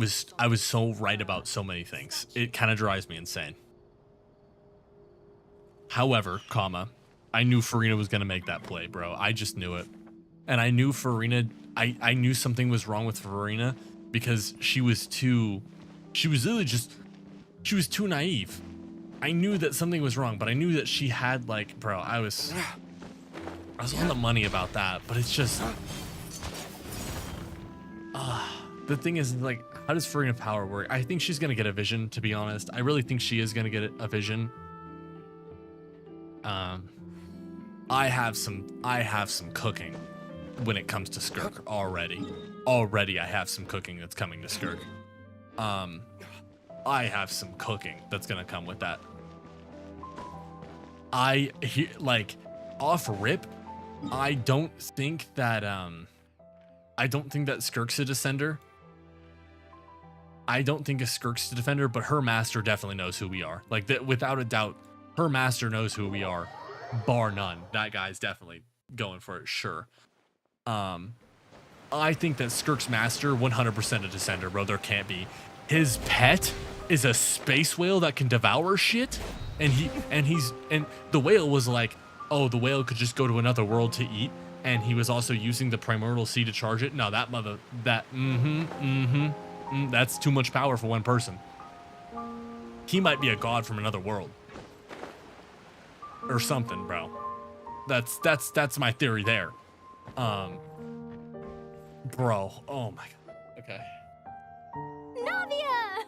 was so right about so many things. It kind of drives me insane. However, I knew Farina was gonna make that play, bro. I just knew it. And I knew Farina, I knew something was wrong with Farina because she was too naive. I knew that something was wrong, but I knew that she had like, bro, I was on the money about that, but it's just, the thing is, like, how does Farina power work? I think she's gonna get a vision, to be honest. I really think she is gonna get a vision. I have some cooking when it comes to Skirk already. Already I have some cooking that's coming to Skirk. I have some cooking that's gonna come with that. Like, off rip, I don't think that Skirk's a descender. I don't think a Skirk's a defender, but her master definitely knows who we are. Like, without a doubt, her master knows who we are, bar none. That guy's definitely going for it, sure. I think that Skirk's master, 100% a descender, bro. There can't be. His pet is a space whale that can devour shit, and the whale was like, oh, the whale could just go to another world to eat, and he was also using the primordial sea to charge it. No, That's too much power for one person. He might be a god from another world. Or something, bro. That's my theory there. Bro, oh my god. Okay. Navia!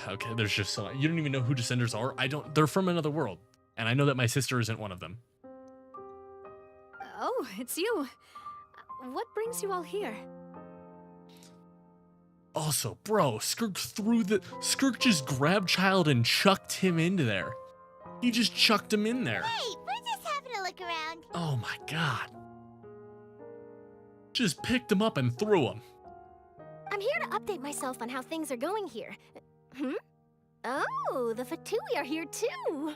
Okay, there's just so you don't even know who Descenders are. They're from another world. And I know that my sister isn't one of them. Oh, it's you. What brings you all here? Also, bro, Skirk just grabbed Child and chucked him into there. He just chucked him in there. Hey, we're just having a look around. Oh my god. Just picked him up and threw him. I'm here to update myself on how things are going here. Oh, the Fatui are here too.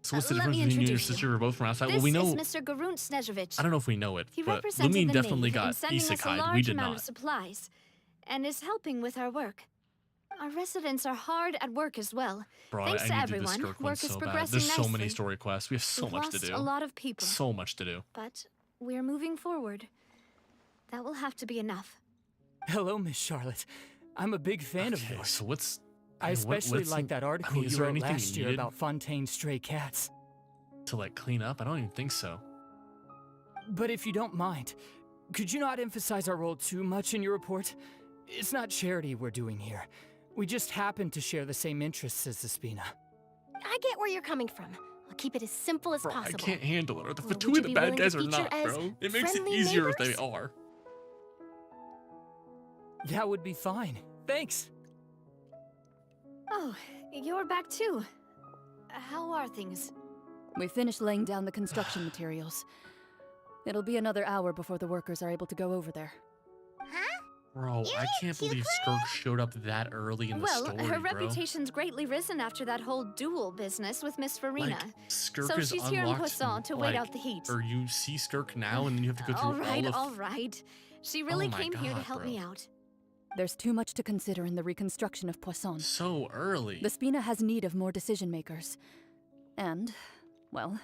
So what's the difference between you and your sister who are both from outside? This Well, we know. is Mr. Garunt Snezhevich. I don't know if we know it, He but represented Lumine the definitely Navy in got sending us a isekai'd. large We did amount not. of supplies, and is helping with our work. Our residents are hard at work as well. Bro, Thanks I to need to do everyone, this Skirk one work is so bad. progressing There's so many nicely. story quests. We have so We've much to lost do. a lot of people. So much to do. But we're moving forward. That will have to be enough. Hello, Miss Charlotte. I'm a big fan of yours. So what's... I especially like that article is you there wrote anything last year needed about Fontaine's stray cats. to like clean up? I don't even think so. But if you don't mind, could you not emphasize our role too much in your report? It's not charity we're doing here. We just happen to share the same interests as the Spina. I get where you're coming from. I'll keep it as simple as Bro, possible. I can't handle it. Are the Well, would Fatui you the be bad willing to guys or feature not, as bro? It makes it friendly easier if they neighbors? are. That would be fine. Thanks. Oh, you're back too. How are things? We finished laying down the construction materials. It'll be another hour before the workers are able to go over there. Bro, I can't believe Skirk showed up that early in the Well, story, her bro. reputation's greatly risen after that whole duel business with Miss Farina. Skirk So is she's here in unlocked, Poisson to wait out the heat. Or you see Skirk now and then you have to go through All right. She really Oh my came here to God, help bro. me out. There's too much to consider in the reconstruction of Poisson. So early. The Spina has need of more decision makers. And, well,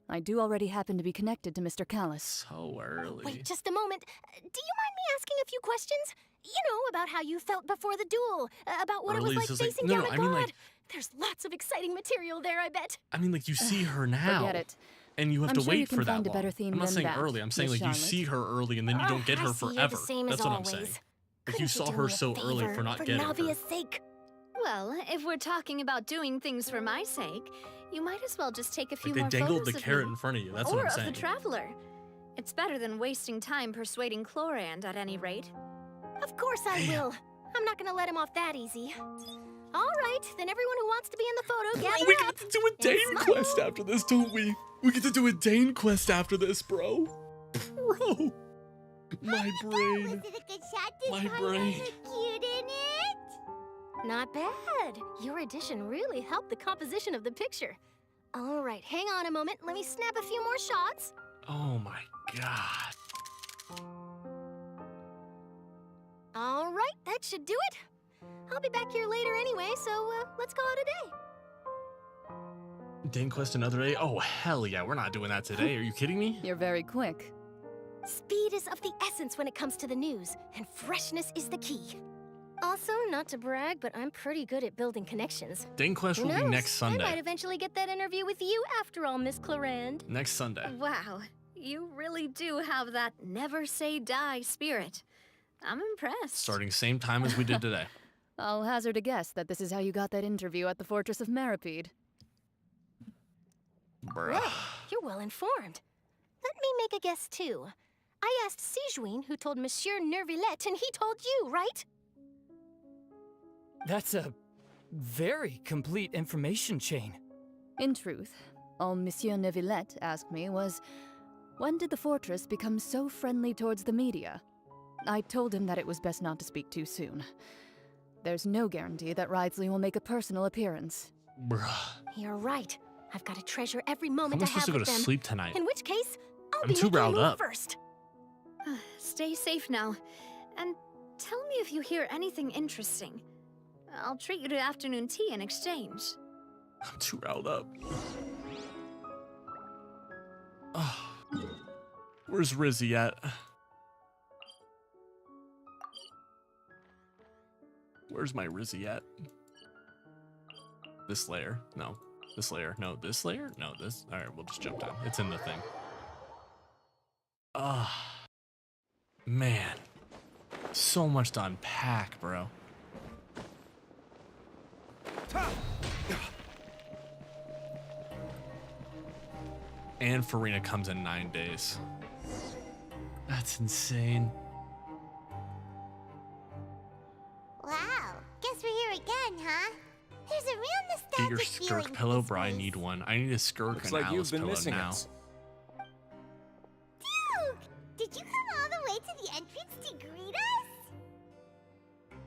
I do already happen to be connected to Mr. Callis. So early. Wait just a moment. Do you mind me asking a few questions? You know, about how you felt before the duel, about what Early it was is like just facing no, down no, a I mean, god. like- There's lots of exciting material there, I bet. I mean, like, you see her now. Forget it. And you have I'm to sure wait you can for that find a long. better theme I'm not than saying that, early. I'm saying, Miss like, you Charlotte. see her early and then you don't get I her see you the forever. same as That's what I'm always. saying. Like, Couldn't you saw do her me a so early favor for not for getting her. Navia's sake. Well, if we're talking about doing things for my sake, you might as well just take a few Like, they more dangled photos the of carrot me. in front of you. That's or what I'm of saying. the Traveler. It's better than wasting time persuading Chlorand at any rate. Of course I will. I'm not gonna let him off that easy. All right, then everyone who wants to be in the photo, gather we up. get to do a Dane quest after this, don't we? We get to do a Dane quest after this, bro. Bro. My brain. Was it a good shot this My time? brain. Was it cute in it? Not bad. Your addition really helped the composition of the picture. All right, hang on a moment. Let me snap a few more shots. Oh my god. All right, that should do it. I'll be back here later anyway, so let's call it a day. Dane quest another day? Oh, hell yeah. We're not doing that today. Are you kidding me? You're very quick. Speed is of the essence when it comes to the news, and freshness is the key. Also, not to brag, but I'm pretty good at building connections. Dane quest Who will be knows? next I might Sunday. eventually get that interview with you after all, Miss Clorand. Next Sunday. Wow, you really do have that never say die spirit. I'm impressed. Starting same time as we did today. I'll hazard a guess that this is how you got that interview at the Fortress of Meripede. Bruh. You're well informed. Let me make a guess, too. I asked Sijuin, who told Monsieur Nervillet, and he told you, right? That's a very complete information chain. In truth, all Monsieur Neuvillette asked me was, when did the fortress become so friendly towards the media? I told him that it was best not to speak too soon. There's no guarantee that Wriothesley will make a personal appearance. Bruh. You're right. I've got to treasure every How moment am I I have supposed to go with to them. sleep tonight? In which case, I'll I'm be too making a riled move up. first. Stay safe now. And tell me if you hear anything interesting. I'll treat you to afternoon tea in exchange. I'm too riled up. Where's Rizzy at? Where's my Rizzy at? This layer? No. This layer? No. This layer? No. This. All right, we'll just jump down. It's in the thing. Ah, man, so much to unpack, bro. And Farina comes in 9 days. That's insane. Wow, guess we're here again, huh? There's a real nostalgic Get your feeling skirk to pillow, this bro. I place. need one. I need a skirk Looks and like Alice you've been pillow missing now. us. Duke, did you come all the way to the entrance to greet us?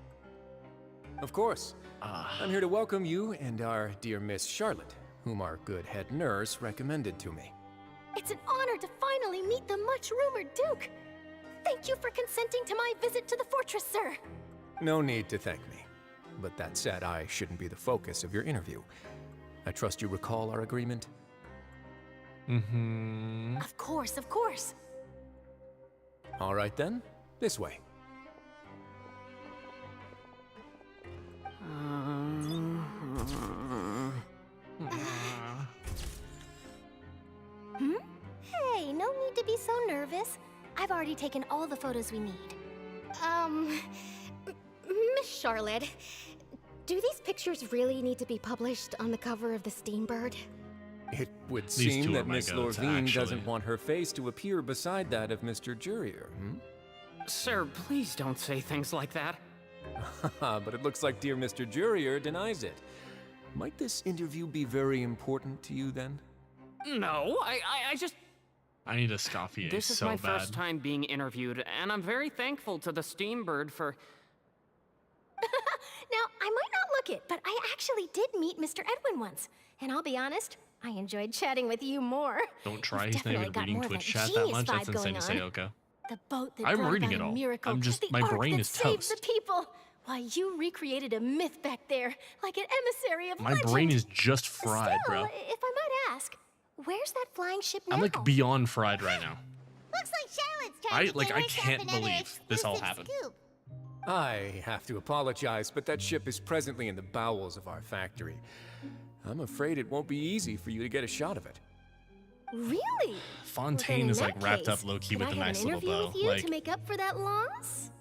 Of course. I'm here to welcome you and our dear Miss Charlotte, whom our good head nurse recommended to me. It's an honor to finally meet the much-rumored Duke. Thank you for consenting to my visit to the fortress, sir. No need to thank me. But that said, I shouldn't be the focus of your interview. I trust you recall our agreement? Mm-hmm. Of course, of course. All right then, this way. Hey, no need to be so nervous. I've already taken all the photos we need. Miss Charlotte, do these pictures really need to be published on the cover of the Steambird? It would These seem two are that my Miss goats, Lorvine actually. doesn't want her face to appear beside that of Mr. Jurier, Sir, please don't say things like that. But it looks like dear Mr. Jurier denies it. Might this interview be very important to you then? No, I just... I need a Scoffier This is so my bad. first time being interviewed, and I'm very thankful to the Steambird for... Now, I might not look it, but I actually did meet Mr. Edwin once. And I'll be honest, I enjoyed chatting with you more. Don't try. You've He's not definitely even got reading more of Twitch that chat that genius much. That's vibe insane to say, going Oko. The boat that I'm brought reading about it a all. miracle, I'm just- the my ark brain that is saved toast. the people. Why, you recreated a myth back there, like an emissary of My legend. brain is just fried, Still, bro. if I might ask, where's that flying ship now? I'm like beyond fried right now. Looks like Charlotte's trying to get I herself can't another believe this all exclusive happened. scoop. I have to apologize, but that ship is presently in the bowels of our factory. I'm afraid it won't be easy for you to get a shot of it. Really? Fontaine Well, is then like in wrapped that up low key case, with a could I have nice an little interview bow. with you Like to make up for that loss?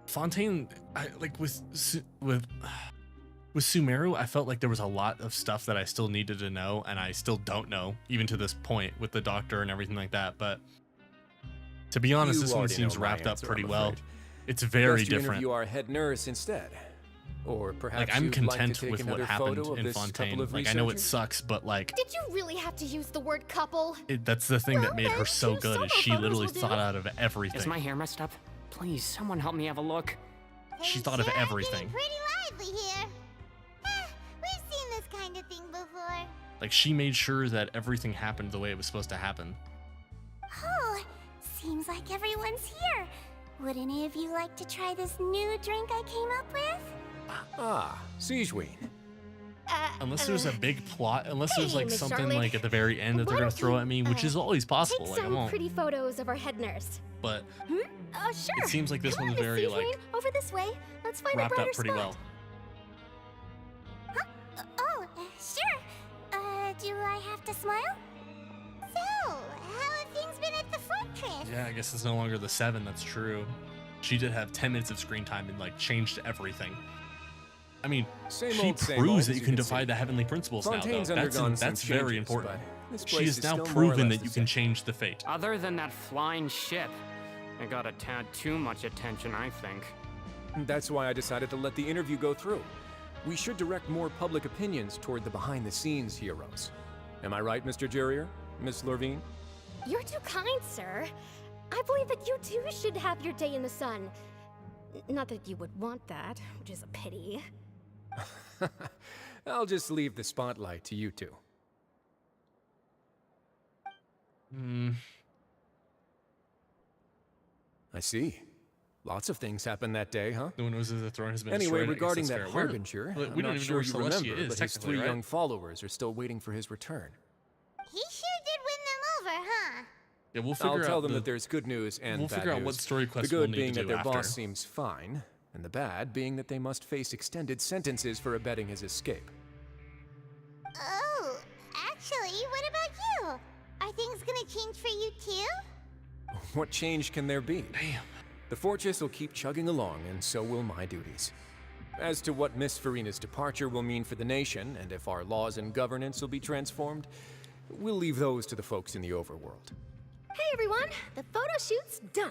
Fontaine, with Sumeru, I felt like there was a lot of stuff that I still needed to know, and I still don't know, even to this point with the doctor and everything like that. But to be honest, You this one already seems know my wrapped up answer, pretty I'm well. afraid. It's very Best you different. interview our head nurse instead. Or perhaps Like I'm you'd like to content take with what another happened photo of in this Fontaine. couple of Like I know it researchers? sucks, but like Did you really have to use the word couple? that's the thing that made her so good is she literally will do. thought out of everything. Is my hair messed up? Please, someone help me have a look. She thought of everything. Pretty lively here. We've seen this kind of thing before. Like she made sure that everything happened the way it was supposed to happen. Oh, seems like everyone's here. Would any of you like to try this new drink I came up with? Ah, Siegeween. Unless there's a big plot, unless there's hey, like Miss something Charlotte. like at the very end that they're Why gonna don't throw you, at me, which is always possible. Take Like I some won't. pretty photos of our head nurse. But Sure. it seems like this Come one's on, Miss very like Siegeween, over this way. Let's find a wrapped brighter up pretty spot. well. Oh, sure. Do I have to smile? So, how have things been at the fortress? Yeah, I guess it's no longer the 7. That's true. She did have 10 minutes of screen time and like changed everything. I mean, Same she old, same proves old, that as you you can can defy see. the heavenly principles Fontaine's now, though. undergone some That's very changes, important. but this She place has is now still more or proven less that you the can same. change the fate. Other than that flying ship, it got a tad too much attention, I think. That's why I decided to let the interview go through. We should direct more public opinions toward the behind-the-scenes heroes. Am I right, Mr. Jurier? Miss Lorvine? You're too kind, sir. I believe that you too should have your day in the sun. Not that you would want that, which is a pity. I'll just leave the spotlight to you two. I see. Lots of things happened that day, huh? No one knows that the throne has been Anyway, destroyed. I guess regarding that's that fair. Where- harbinger, we I'm don't not even sure know you where Celestia remember, is, but his technically, 3 right? young followers are still waiting for his return. He sure did win them over, huh? Yeah, we'll figure I'll out tell them the- that there's good news and we'll bad figure out news. what story quest The we'll good need to being that do their after. boss seems fine, and the bad being that they must face extended sentences for abetting his escape. Oh, actually, what about you? Are things gonna change for you too? What change can there be? Damn. The fortress will keep chugging along, and so will my duties. As to what Miss Farina's departure will mean for the nation, and if our laws and governance will be transformed, we'll leave those to the folks in the overworld. Hey everyone, the photo shoot's done.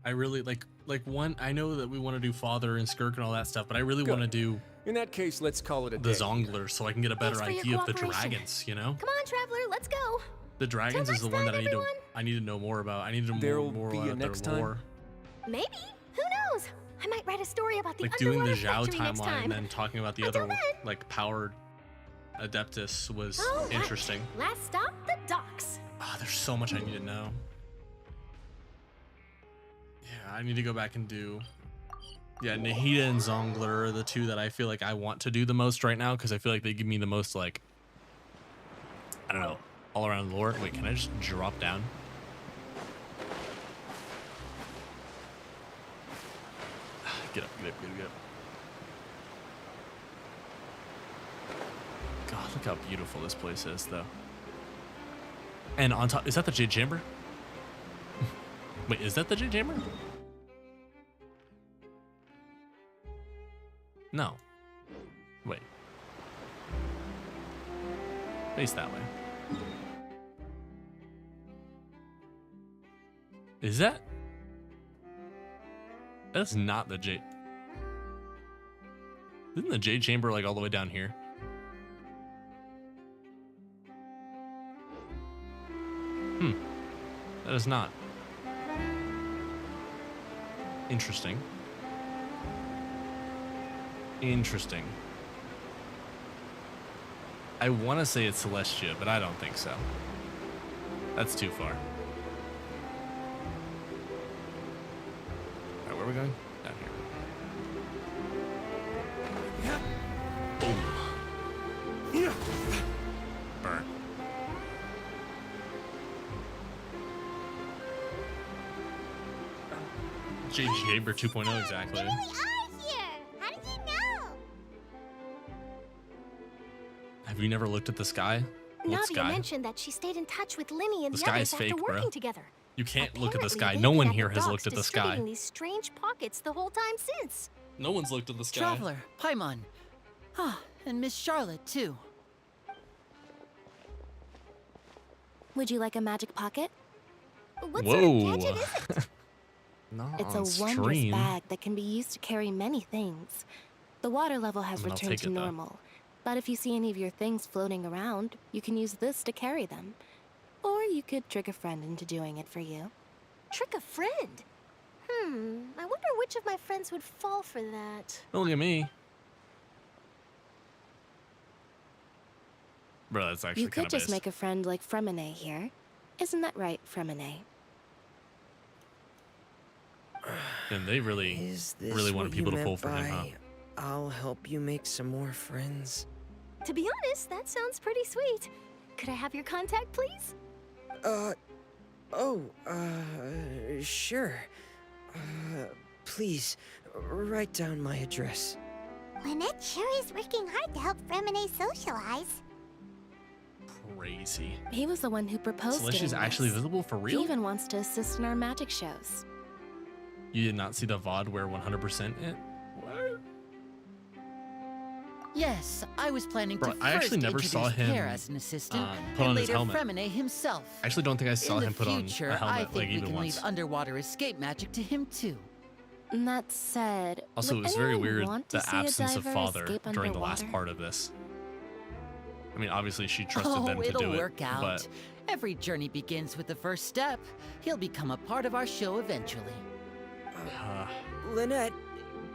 I really like one. I know that we want to do Father and Skirk and all that stuff, but I really want to do. In that case, let's call it a the day. Zongler, so I can get a better Thanks for idea your of the cooperation. dragons. You know. Come on, Traveler, let's go. The dragons is the one that everyone. I need to know more about. I need to know There'll more be a about next their time? lore. Maybe. Who knows? I might write a story about the Like doing the underwater Zhao factory next timeline time. and then talking about the Until other then. like powered Adeptus was All right. interesting. Last stop, the docks. Ah, there's so much I need to know. Yeah, I need to go back and do. Yeah, Nahida and Zongler are the two that I feel like I want to do the most right now because I feel like they give me the most like, I don't know, all around lore. Wait, can I just drop down? Get up, get up, get up, get up. God, look how beautiful this place is, though. And on top, is that the Jade Chamber? Wait, is that the Jade Chamber? No. Wait. Face that way. Is that? That's not the Jade. Isn't the Jade Chamber like all the way down here? That is not. Interesting. Interesting. I want to say it's Celestia, but I don't think so. That's too far. Alright, where are we going? Down here. Boom. Burn. Jade Chamber 2.0 exactly. We are here. How did you know? Have you never looked at the sky? What Navia sky? mentioned that she stayed in touch with Linny and The the, sky others is after fake, bro. working together. You can't look at the sky. Apparently, No they've one been here the has docks looked at the sky. distributing these strange pockets the whole time since. No one's looked at the sky. Traveler, Paimon. Ah, and Miss Charlotte, too. Would you like a magic pocket? What sort of Whoa. gadget is it? Not It's on a wondrous stream. bag that can be used to carry many things. The water level has I mean, I'll returned take to it, though. normal. But if you see any of your things floating around, you can use this to carry them. Or you could trick a friend into doing it for you. Trick a friend? I wonder which of my friends would fall for that. Don't look at me. Bro, that's actually You kind could of just make a friend like Fremine here. Isn't that right, Fremine? And they really, Is this really wanted what you people to pull meant for him, huh? by, I'll help you make some more friends. To be honest, that sounds pretty sweet. Could I have your contact, please? Sure. Please, write down my address. Lynette sure is working hard to help Fremine socialize. Crazy. He was the one who proposed Celestia's getting actually this. visible for He real? even wants to assist in our magic shows. You did not see the VOD where 100% it? Yes, I was planning Bro, to I actually first never saw introduce him, Pear as an assistant, put and on his later helmet. Fremine himself. I actually don't think I saw In him the put future, on a I helmet think like we even can once. leave underwater escape magic to him too. And that said, Also, it would was very anyone weird want to the see a absence of diver father escape during the last underwater? part of this. I mean, obviously she trusted Oh, them to it'll do it, work out. but Every journey begins with the first step. He'll become a part of our show eventually. Lynette,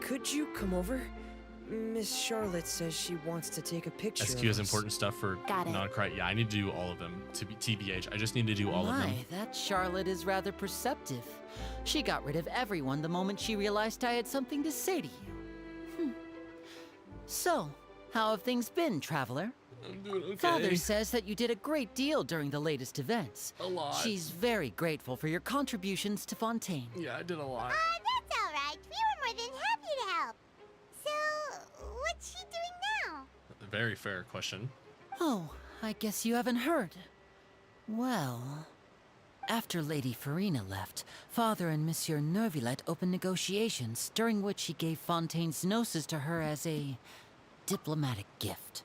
could you come over? Miss Charlotte says she wants to take a picture SQ of has us. important stuff for Got it. non-cry. Yeah, I need to do all of them. To be TBH, I just need to do all of them. My, that Charlotte is rather perceptive. She got rid of everyone the moment she realized I had something to say to you. So, how have things been, Traveler? I'm doing okay. Father says that you did a great deal during the latest events. A lot. She's very grateful for your contributions to Fontaine. Yeah, I did a lot. That's all right. We were more than happy to very fair question. Oh, I guess you haven't heard. Well, after Lady Farina left, Father and Monsieur Neuvillette opened negotiations, during which he gave Fontaine's gnosis to her as a diplomatic gift.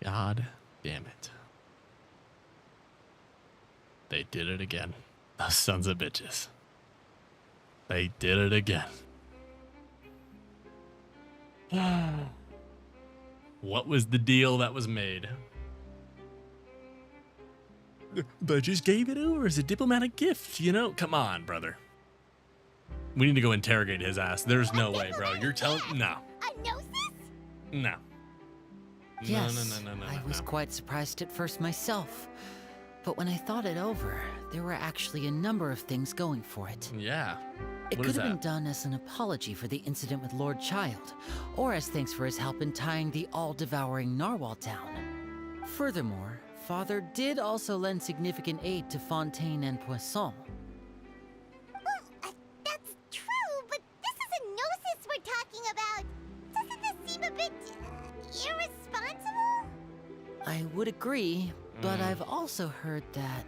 God damn it. They did it again. Those sons of bitches. They did it again. What was the deal that was made? But just gave it over as a diplomatic gift, you know? Come on, brother. We need to go interrogate his ass. There's no way, bro. You're telling... No. A gnosis? No. Yes, I was quite surprised at first myself. But when I thought it over, there were actually a number of things going for it. Yeah. It could have been done as an apology for the incident with Lord Child, or as thanks for his help in tying the all-devouring narwhal down. Furthermore, Father did also lend significant aid to Fontaine and Poisson. Well, that's true, but this is a gnosis we're talking about. Doesn't this seem a bit irresponsible? I would agree, but I've also heard that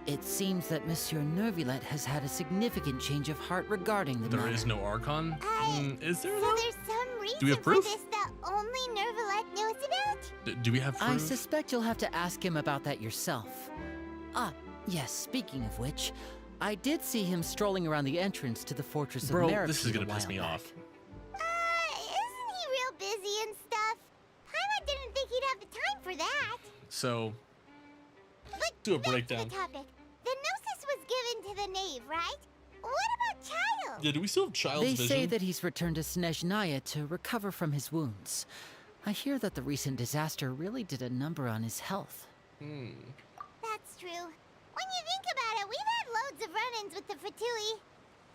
it seems that Monsieur Neuvillette has had a significant change of heart regarding the matter. There is no Archon? Is there, So though? there's some reason Do we have proof? for this that only Neuvillette knows about? Do we have proof? I suspect you'll have to ask him about that yourself. Ah, yes, speaking of which, I did see him strolling around the entrance to the Fortress Bro, of Meripede this is gonna a piss while me back. off. Isn't he real busy and stuff? Paimon didn't think he'd have the time for that. So, But do a back to breakdown. the topic. The gnosis was given to the knave, right? What about Child? Yeah, do we still have Child's They vision? say that he's returned to Snezhnaya to recover from his wounds. I hear that the recent disaster really did a number on his health. That's true. When you think about it, we've had loads of run-ins with the Fatui.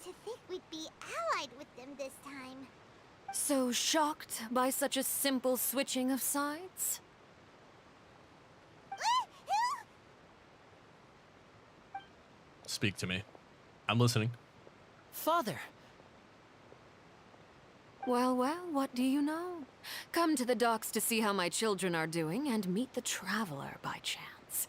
To think we'd be allied with them this time. So shocked by such a simple switching of sides? Speak to me. I'm listening. Father! Well, well, what do you know? Come to the docks to see how my children are doing and meet the traveler by chance.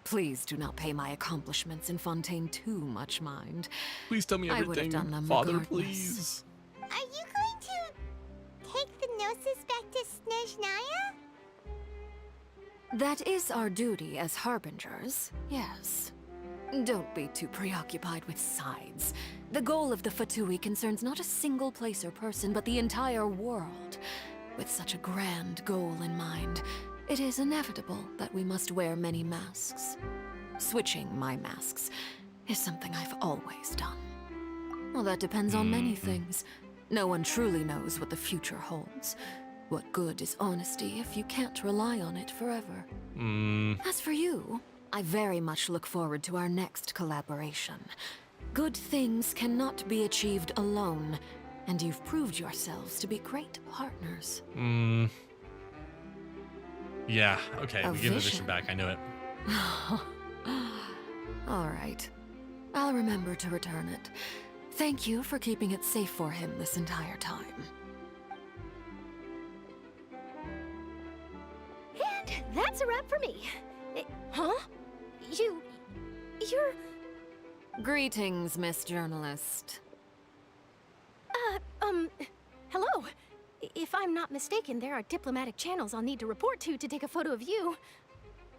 Please do not pay my accomplishments in Fontaine too much mind. Please tell me I would have everything. done them Father, regardless. please. Are you going to take the gnosis back to Snezhnaya? That is our duty as harbingers, yes. Don't be too preoccupied with sides. The goal of the Fatui concerns not a single place or person, but the entire world. With such a grand goal in mind, it is inevitable that we must wear many masks. Switching my masks is something I've always done. Well, that depends on many things. No one truly knows what the future holds. What good is honesty if you can't rely on it forever? As for you, I very much look forward to our next collaboration. Good things cannot be achieved alone, and you've proved yourselves to be great partners. Yeah, okay, A we give the vision. vision back. I know it. All right. I'll remember to return it. Thank you for keeping it safe for him this entire time. And that's a wrap for me. Huh? You're... Greetings, Miss Journalist. Hello. If I'm not mistaken, there are diplomatic channels I'll need to report to take a photo of you.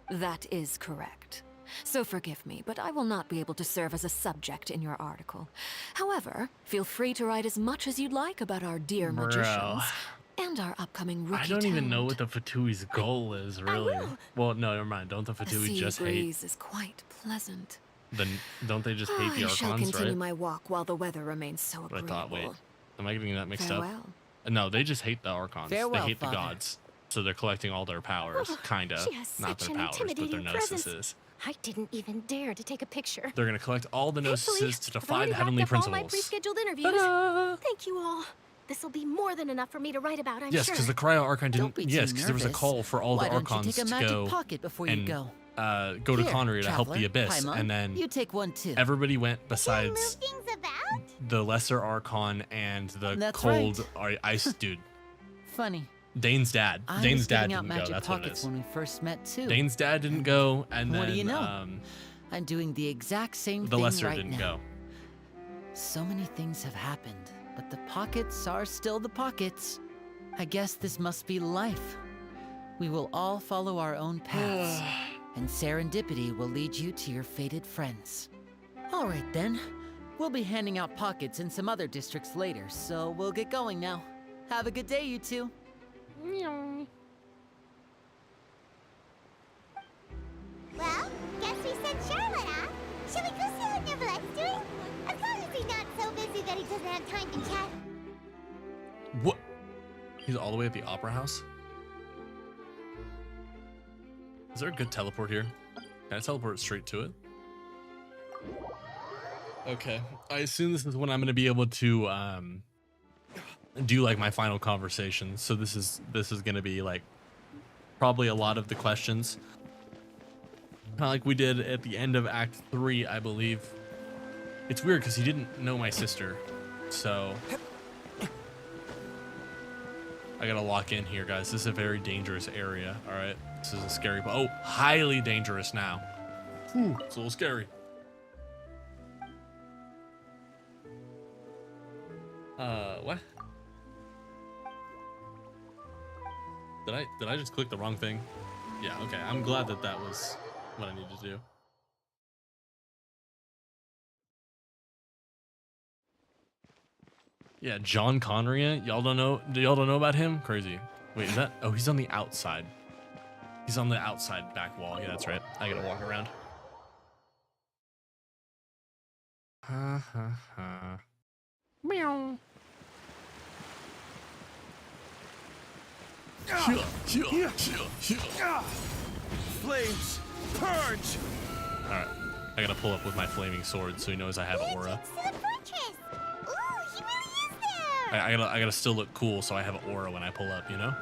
That is correct. So forgive me, but I will not be able to serve as a subject in your article. However, feel free to write as much as you'd like about our dear Bro. magicians and our upcoming rookie I don't even know talent. what the Fatui's goal is, really. Well, no, never mind. Don't the The Fatui sea just hate... breeze is quite pleasant. Then don't they just hate the I shall Archons, continue right? my walk while the weather remains so But I agreeable. thought, wait. Am I getting that mixed Farewell. up? No, they just hate the Archons. Farewell, they hate Father. the gods. So they're collecting all their powers, Oh, kinda. she has Not such their an powers, but their intimidating presence. gnosis. I didn't even dare to take a picture. They're gonna collect all the Thankfully, gnosis to I've defy already the heavenly wrapped up all my principles. pre-scheduled interviews. Ta-da! Thank you all. This'll be more than enough for me to write about, I'm Yes, sure. because the Cryo Archon didn't. Don't be Yes, too because there was a nervous. call for all Why the don't you Archons take a to magic go pocket before and you go? Go to Here, Connery to help the traveler. Abyss, Paimon, and then you take one too. everybody went besides the Lesser Archon and the That's cold ice dude. Funny. Dane's dad. I Dane's was dad giving out didn't go. magic That's what it pockets is. when we first met too. Dane's dad didn't go, and What then do you know? I'm doing the exact same the thing Lesser right didn't now. go. So many things have happened, but the pockets are still the pockets. I guess this must be life. We will all follow our own paths, and serendipity will lead you to your fated friends. All right then. We'll be handing out pockets in some other districts later, so we'll get going now. Have a good day, you two. Well, guess we sent Charlotte off. Shall we go see how Neverlette's doing? As long as he's not so busy that he doesn't have time to chat. What? He's all the way at the Opera House? Is there a good teleport here? Can I teleport straight to it? Okay. I assume this is when I'm going to be able to do like my final conversation. So this is going to be like probably a lot of the questions. Kind of like we did at the end of Act 3, I believe. It's weird because he didn't know my sister. So I gotta lock in here, guys. This is a very dangerous area. All right, this is a scary. Oh, highly dangerous now. Ooh, it's a little scary. What? Did I just click the wrong thing? Yeah. Okay. I'm glad that that was what I needed to do. Yeah, John Connery. Y'all don't know about him? Crazy. Wait, is that? Oh, he's on the outside. He's on the outside back wall. Yeah, that's right. I gotta walk around. Ha ha ha. Meow. Flames, purge! Alright. I gotta pull up with my flaming sword so he knows I have aura. I gotta still look cool so I have aura when I pull up, you know?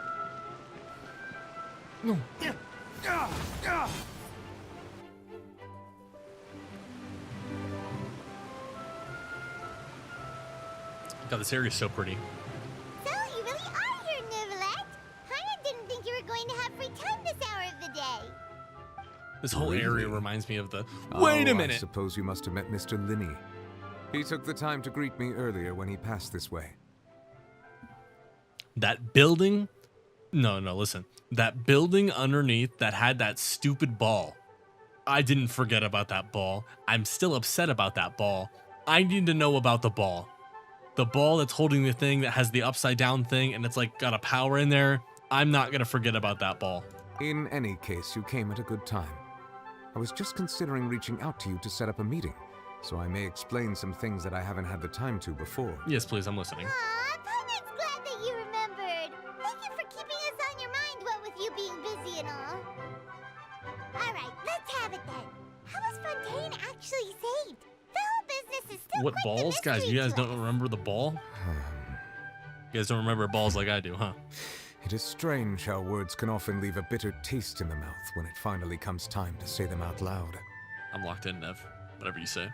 No. God, this area is so pretty. So, you really are here, Neverlet. I didn't think you were going to have free time this hour of the day. This whole area Really? reminds me of the... Oh, Wait a I minute! suppose you must have met Mr. Linney. He took the time to greet me earlier when he passed this way. That building? No, listen. That building underneath that had that stupid ball. I didn't forget about that ball. I'm still upset about that ball. I need to know about the ball. The ball that's holding the thing that has the upside down thing and it's like got a power in there. I'm not gonna forget about that ball. In any case, you came at a good time. I was just considering reaching out to you to set up a meeting, so I may explain some things that I haven't had the time to before. Yes, please, I'm listening. Aw, Paimon's glad that you remembered. Thank you for keeping us on your mind, what with you being busy and all. Alright, let's have it then. How was Fontaine actually saved? The whole business is still What quite the balls? Guys, mystery you guys to us. don't remember the ball? You guys don't remember balls like I do, huh? It is strange how words can often leave a bitter taste in the mouth when it finally comes time to say them out loud. I'm locked in, Nev. Whatever you say.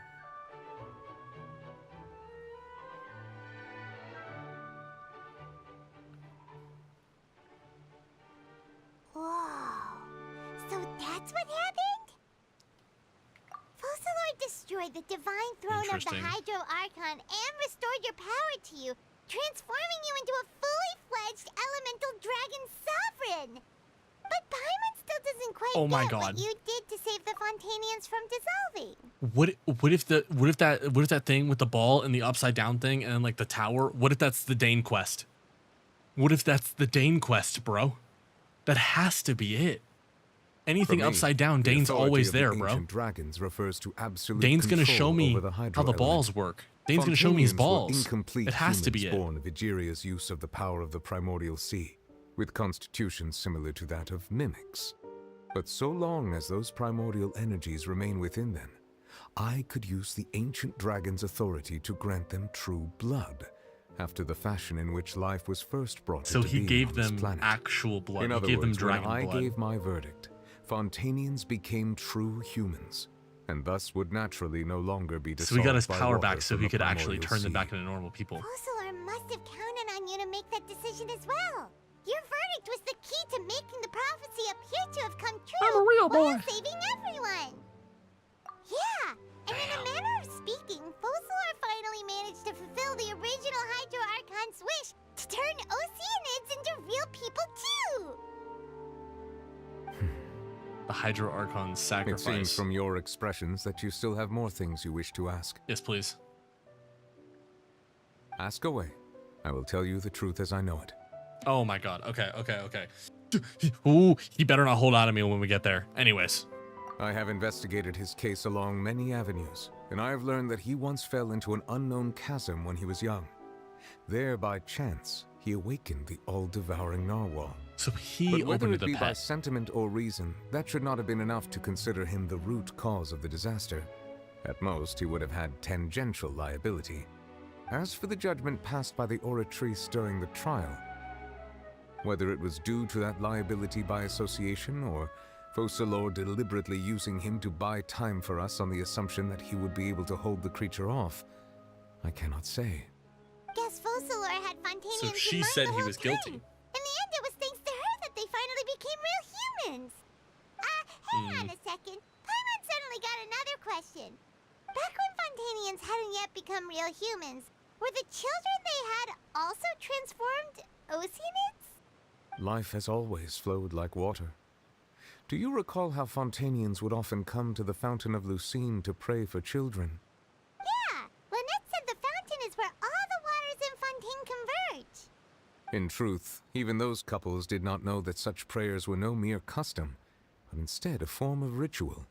Whoa. So that's what happened? Fossilor destroyed the divine throne of the Interesting. Hydro Archon and restored your power to you, transforming you into a fully fledged elemental dragon sovereign. But Paimon still doesn't quite Oh my get God. what you did to save the Fontainians from dissolving. What if that thing with the ball and the upside down thing and then like the tower? What if that's the Dane quest? What if that's the Dane quest, bro? That has to be it. Anything For me, upside down, the Dane's authority always of the there, bro. ancient dragons refers to absolute Dane's gonna show control me over the how hydro the balls element. work. Dane's gonna show me his Fontainians were balls. Incomplete It has to be humans it. born of Egeria's use of the power of the primordial sea, with constitutions similar to that of mimics. But so long as those primordial energies remain within them, I could use the ancient dragon's authority to grant them true blood, after the fashion in which life was first brought So into he being gave on this them planet. actual blood. In He other gave them words, when dragon I blood. gave my verdict, Fontainians became true humans, and thus would naturally no longer be dissolved So he got his by power water back so from he the could actually primordial turn them sea. back into normal people. Fossilor must have counted on you to make that decision as well. Your verdict was the key to making the prophecy appear to have come true. I'm a real while boy. saving everyone. Yeah, and in a manner of speaking, Fossilor finally managed to fulfill the original Hydro Archon's wish to turn Oceanids into real people too. The Hydro Archon's It sacrifice. seems from your expressions that you still have more things you wish to ask. Yes, please. Ask away. I will tell you the truth as I know it. Oh my god. Okay. Ooh, he better not hold out on me when we get there. Anyways. I have investigated his case along many avenues, and I have learned that he once fell into an unknown chasm when he was young. There, by chance, he awakened the all-devouring narwhal. So he But whether opened it the be by pet. sentiment or reason, that should not have been enough to consider him the root cause of the disaster. At most, he would have had tangential liability. As for the judgment passed by the Oratrice during the trial, whether it was due to that liability by association or Fossilor deliberately using him to buy time for us on the assumption that he would be able to hold the creature off, I cannot say. Guess Fossilor had Fontainians So she in mind said the he whole was guilty. time. In the end, it was thanks to her that they finally became real humans. Hang on a second. Paimon suddenly got another question. Back when Fontainians hadn't yet become real humans, were the children they had also transformed Oceanids? Life has always flowed like water. Do you recall how Fontainians would often come to the Fountain of Lucine to pray for children? Yeah, Lynette said the fountain is where all the waters in Fontaine converge. In truth, even those couples did not know that such prayers were no mere custom, but instead a form of ritual.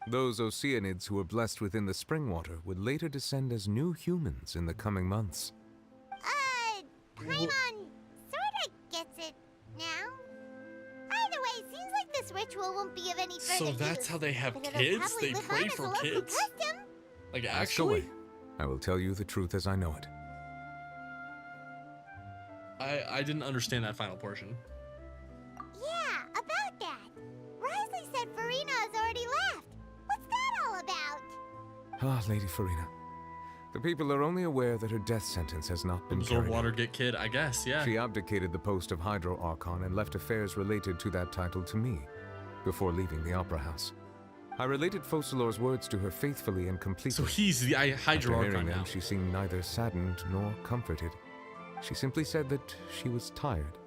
Those Oceanids who were blessed within the spring water would later descend as new humans in the coming months. Paimon sorta gets it now. Either way, seems like this ritual won't be of any further So that's use, how they have but it'll kids? probably They live pray on as a for local kids? custom. Like Ask actually? away. I will tell you the truth as I know it. I didn't understand that final portion. Yeah, about that. Risley said Farina has already left. What's that all about? Ah, Lady Farina. The people are only aware that her death sentence has not been Absorb carried out. Watergate kid, I guess, yeah. She abdicated the post of Hydro Archon and left affairs related to that title to me, before leaving the Opera House. I related Fossilor's words to her faithfully and completely. So he's the Hydro After Archon hearing them, now. she seemed neither saddened nor comforted. She simply said that she was tired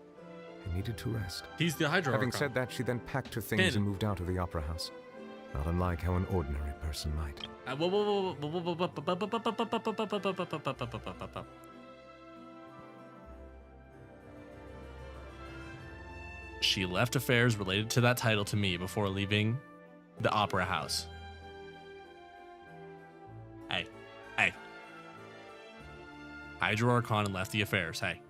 and needed to rest. He's the Hydro Having Archon. said that, she then packed her things Finn. and moved out of the Opera House, not unlike how an ordinary person might. She left affairs related to that title to me before leaving the Opera House. Hey. Hydro Archon left the affairs, hey.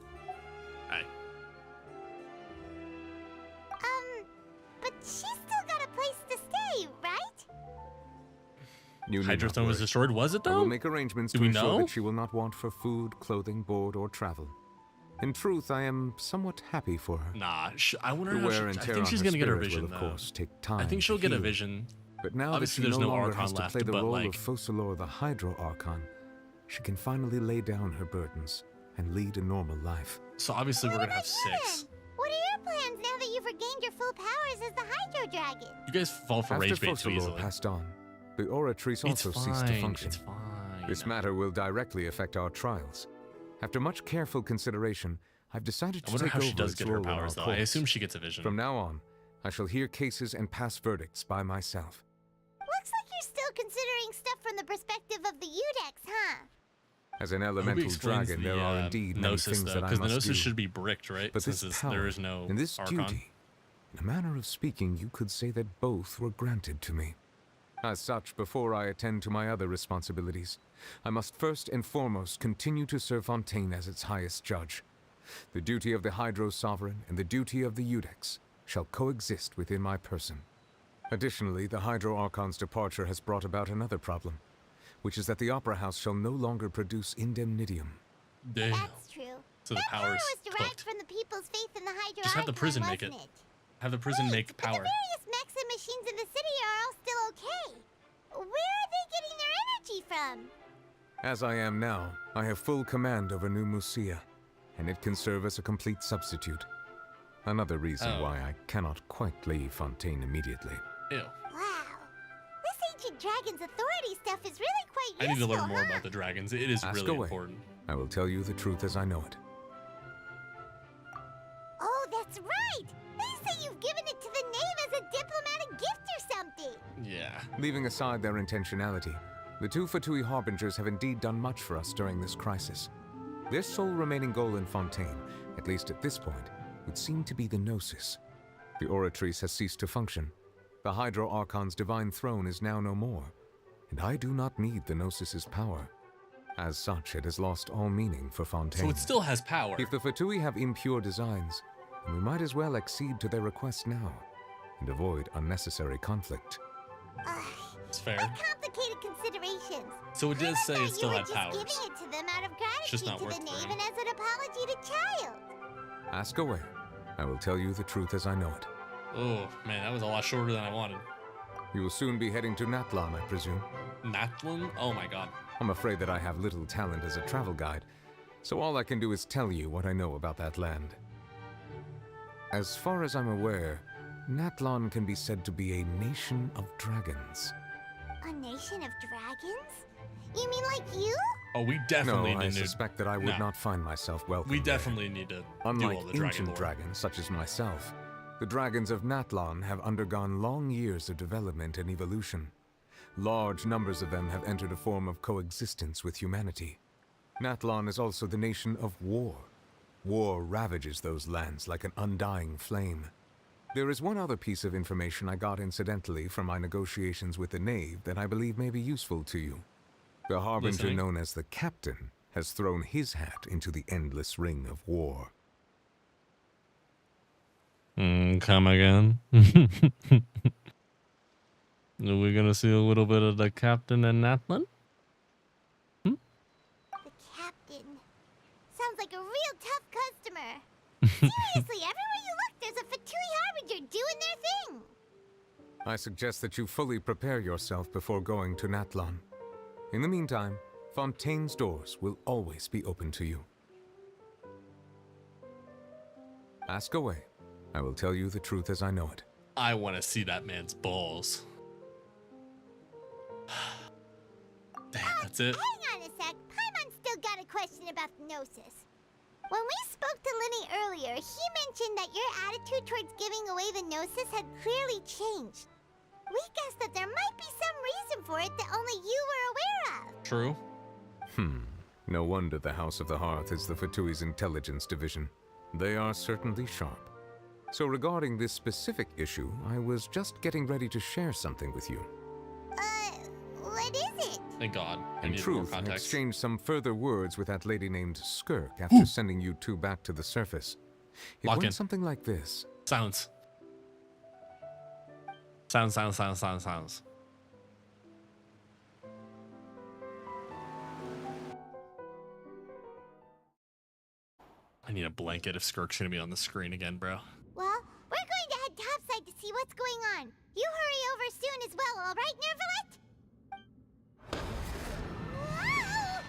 But she's still got a place to stay, right? You need not Hydrostone was worry. destroyed, was it I will though? make arrangements Do to we ensure know? that she will not want for food, clothing, board, or travel. In truth, I am somewhat happy for her. Nah, I wonder The how wear and I tear think on she's her gonna get her spirit vision will, of though. course, take time I think she'll to get a heal. vision. But now Obviously that she there's no no longer Archon has to left, play the but role like of Fossilor the Hydro Archon, she can finally lay down her burdens and lead a normal life. so obviously we're gonna have 6. What are your plans now that you've regained your full powers as the Hydro Dragon? You guys fall for After rage bait too Fossilor easily. passed on, the Oratrice It's also ceased to fine, function. it's fine. This matter will directly affect our trials. After much careful consideration, I've decided I to wonder take how over she does its get her role in powers our though. I courts. assume she gets a vision. From now on, I shall hear cases and pass verdicts by myself. Looks like you're still considering stuff from the perspective of the Udex, huh? As an I hope he elemental explains dragon, the, there are indeed many Gnosis things though, that I because the must Gnosis do. should be bricked, right? But Since this there power is no and this Archon. duty, in a manner of speaking, you could say that both were granted to me. As such, before I attend to my other responsibilities, I must first and foremost continue to serve Fontaine as its highest judge. The duty of the Hydro Sovereign and the duty of the Udex shall coexist within my person. Additionally, the Hydro Archon's departure has brought about another problem, which is that the Opera House shall no longer produce indemnitium. Damn. That's true. So the That power power's was derived cooked. from the people's faith in the Hydro Just have the Archon, prison make it. wasn't Have the prison make But power. the various mechs and machines in the city are all still okay. Where are they getting their energy from? As I am now, I have full command over New Musia, and it can serve as a complete substitute. Another reason why I cannot quite leave Fontaine immediately. Ew. Wow. This ancient dragon's authority stuff is really quite useful, I need to learn more huh? about the dragons. It is Ask really away. important. I will tell you the truth as I know it. Oh, that's right! They say you've given it to the knave as a diplomatic gift or something! Yeah. Leaving aside their intentionality, the two Fatui Harbingers have indeed done much for us during this crisis. Their sole remaining goal in Fontaine, at least at this point, would seem to be the Gnosis. The Oratrice has ceased to function. The Hydro Archon's divine throne is now no more, and I do not need the Gnosis's power. As such, it has lost all meaning for Fontaine. So it still has power. If the Fatui have impure designs, then we might as well accede to their request now, and avoid unnecessary conflict. It's fair. Complicated considerations. So it does say it still had Just powers. giving it to them out of just gratitude not to worth the the knave ring. and as an apology to child. Ask away. I will tell you the truth as I know it. Oh, man, that was a lot shorter than I wanted. You will soon be heading to Natlan, I presume. Natlan? Oh my god. I'm afraid that I have little talent as a travel guide, so all I can do is tell you what I know about that land. As far as I'm aware, Natlan can be said to be a nation of dragons. A nation of dragons? You mean like you? Oh, we definitely No, I need to... suspect that I would No. not find myself welcome We there. definitely need to do Unlike all the dragon ancient lore. dragons such as myself, the dragons of Natlan have undergone long years of development and evolution. Large numbers of them have entered a form of coexistence with humanity. Natlan is also the nation of war. War ravages those lands like an undying flame. There is one other piece of information I got incidentally from my negotiations with the Knave that I believe may be useful to you. The Harbinger Listening. known as the Captain has thrown his hat into the endless ring of war. Come again? Are we gonna see a little bit of the captain and Natlan? The captain. Sounds like a real tough customer. Seriously, everywhere you look, there's a Fatui Harbinger doing their thing. I suggest that you fully prepare yourself before going to Natlan. In the meantime, Fontaine's doors will always be open to you. Ask away. I will tell you the truth as I know it. I want to see that man's balls. Damn, that's it. Hang on a sec. Paimon's still got a question about the Gnosis. When we spoke to Linny earlier, he mentioned that your attitude towards giving away the Gnosis had clearly changed. We guessed that there might be some reason for it that only you were aware of. True. No wonder the House of the Hearth is the Fatui's intelligence division. They are certainly sharp. So regarding this specific issue, I was just getting ready to share something with you. What is it? Thank God. I In need more truth, I context. exchanged some further words with that lady named Skirk after sending you two back to the surface. It Lock went in. something like this. Sounds. Sounds. I need a blanket if Skirk's gonna be on the screen again, bro. Well, we're going to head topside to see what's going on. You hurry over soon as well, all right, Nervalet?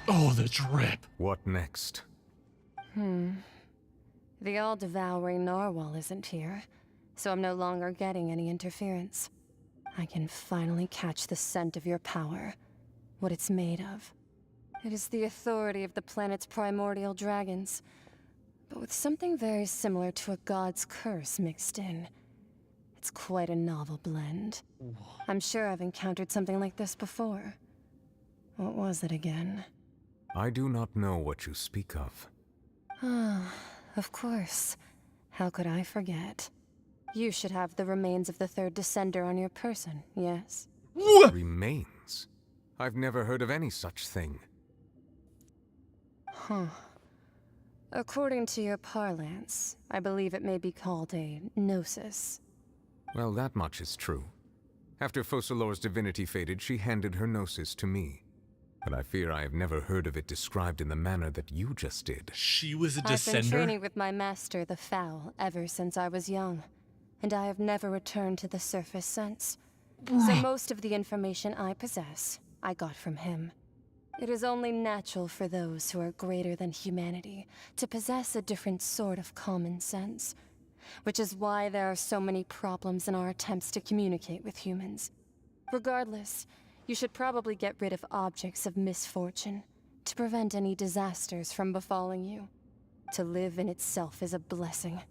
Oh, the drip. What next? The all-devouring narwhal isn't here, so I'm no longer getting any interference. I can finally catch the scent of your power, what it's made of. It is the authority of the planet's primordial dragons, but with something very similar to a god's curse mixed in. It's quite a novel blend. I'm sure I've encountered something like this before. What was it again? I do not know what you speak of. Ah, of course. How could I forget? You should have the remains of the third descender on your person, yes? Remains? I've never heard of any such thing. Huh. According to your parlance, I believe it may be called a gnosis. Well, that much is true. After Focalor's divinity faded, she handed her gnosis to me. but I fear I have never heard of it described in the manner that you just did. She was a I've been training with my master, the Fowl, ever since I was young, and I have never returned to the surface since. So most of the information I possess, I got from him. It is only natural for those who are greater than humanity to possess a different sort of common sense, which is why there are so many problems in our attempts to communicate with humans. Regardless, you should probably get rid of objects of misfortune to prevent any disasters from befalling you. To live in itself is a blessing.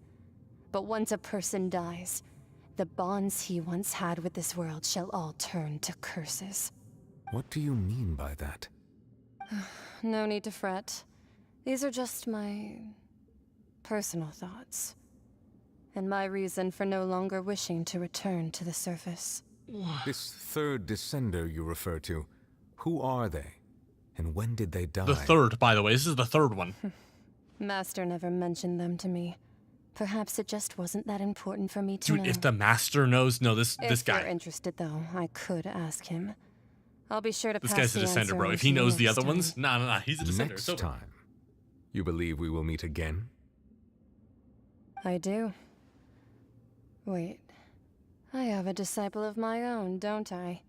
But once a person dies, the bonds he once had with this world shall all turn to curses. What do you mean by that? No need to fret. These are just my personal thoughts, and my reason for no longer wishing to return to the surface. This third descender you refer to, who are they? And when did they die? The third, by the way. This is the third one. Master never mentioned them to me. Perhaps it just wasn't that important for me to know. Dude, if the master knows... No, this If guy. you're interested, though, I could ask him. I'll be sure to This pass guy's a the descender, answer bro. on If to he you knows the next other time. ones... Nah, he's a descender. Next So time, you believe we will meet again? I do. Wait. I have a disciple of my own, don't I?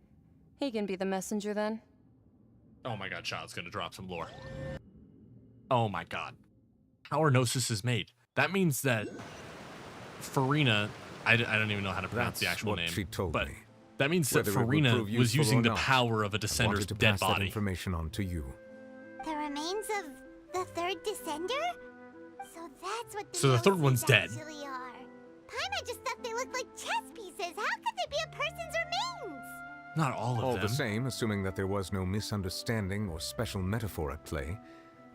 He can be the messenger then. Oh my god, Child's gonna drop some lore. Oh my god. How are Gnosis is made? That means that Farina, I don't even know how to pronounce the actual name, she told but me. that means that Whether it would Farina prove was useful using or the not, power of a I descender's wanted to dead pass that body. information on to you. The remains of the third descender? So that's what the So the third Gnosis one's dead. actually are. Paimon just thought they looked like chess pieces. How could they be a person's remains? Not all of All them. the same, assuming that there was no misunderstanding or special metaphor at play,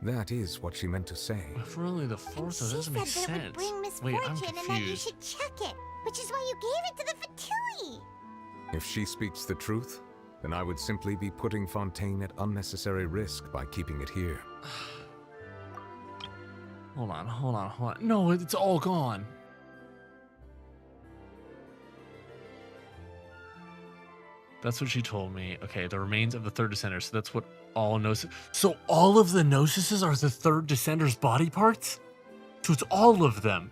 that is what she meant to say. If we're only the fourth, that She doesn't make said that it would sense. bring Wait, misfortune I'm and that you confused. should check it, which is why you gave it to the Fatui. If she speaks the truth, then I would simply be putting Fontaine at unnecessary risk by keeping it here. Hold on. No, it's all gone. That's what she told me. Okay, the remains of the third descender. So that's what all Gnosis... So all of the Gnosises are the third descender's body parts? So it's all of them.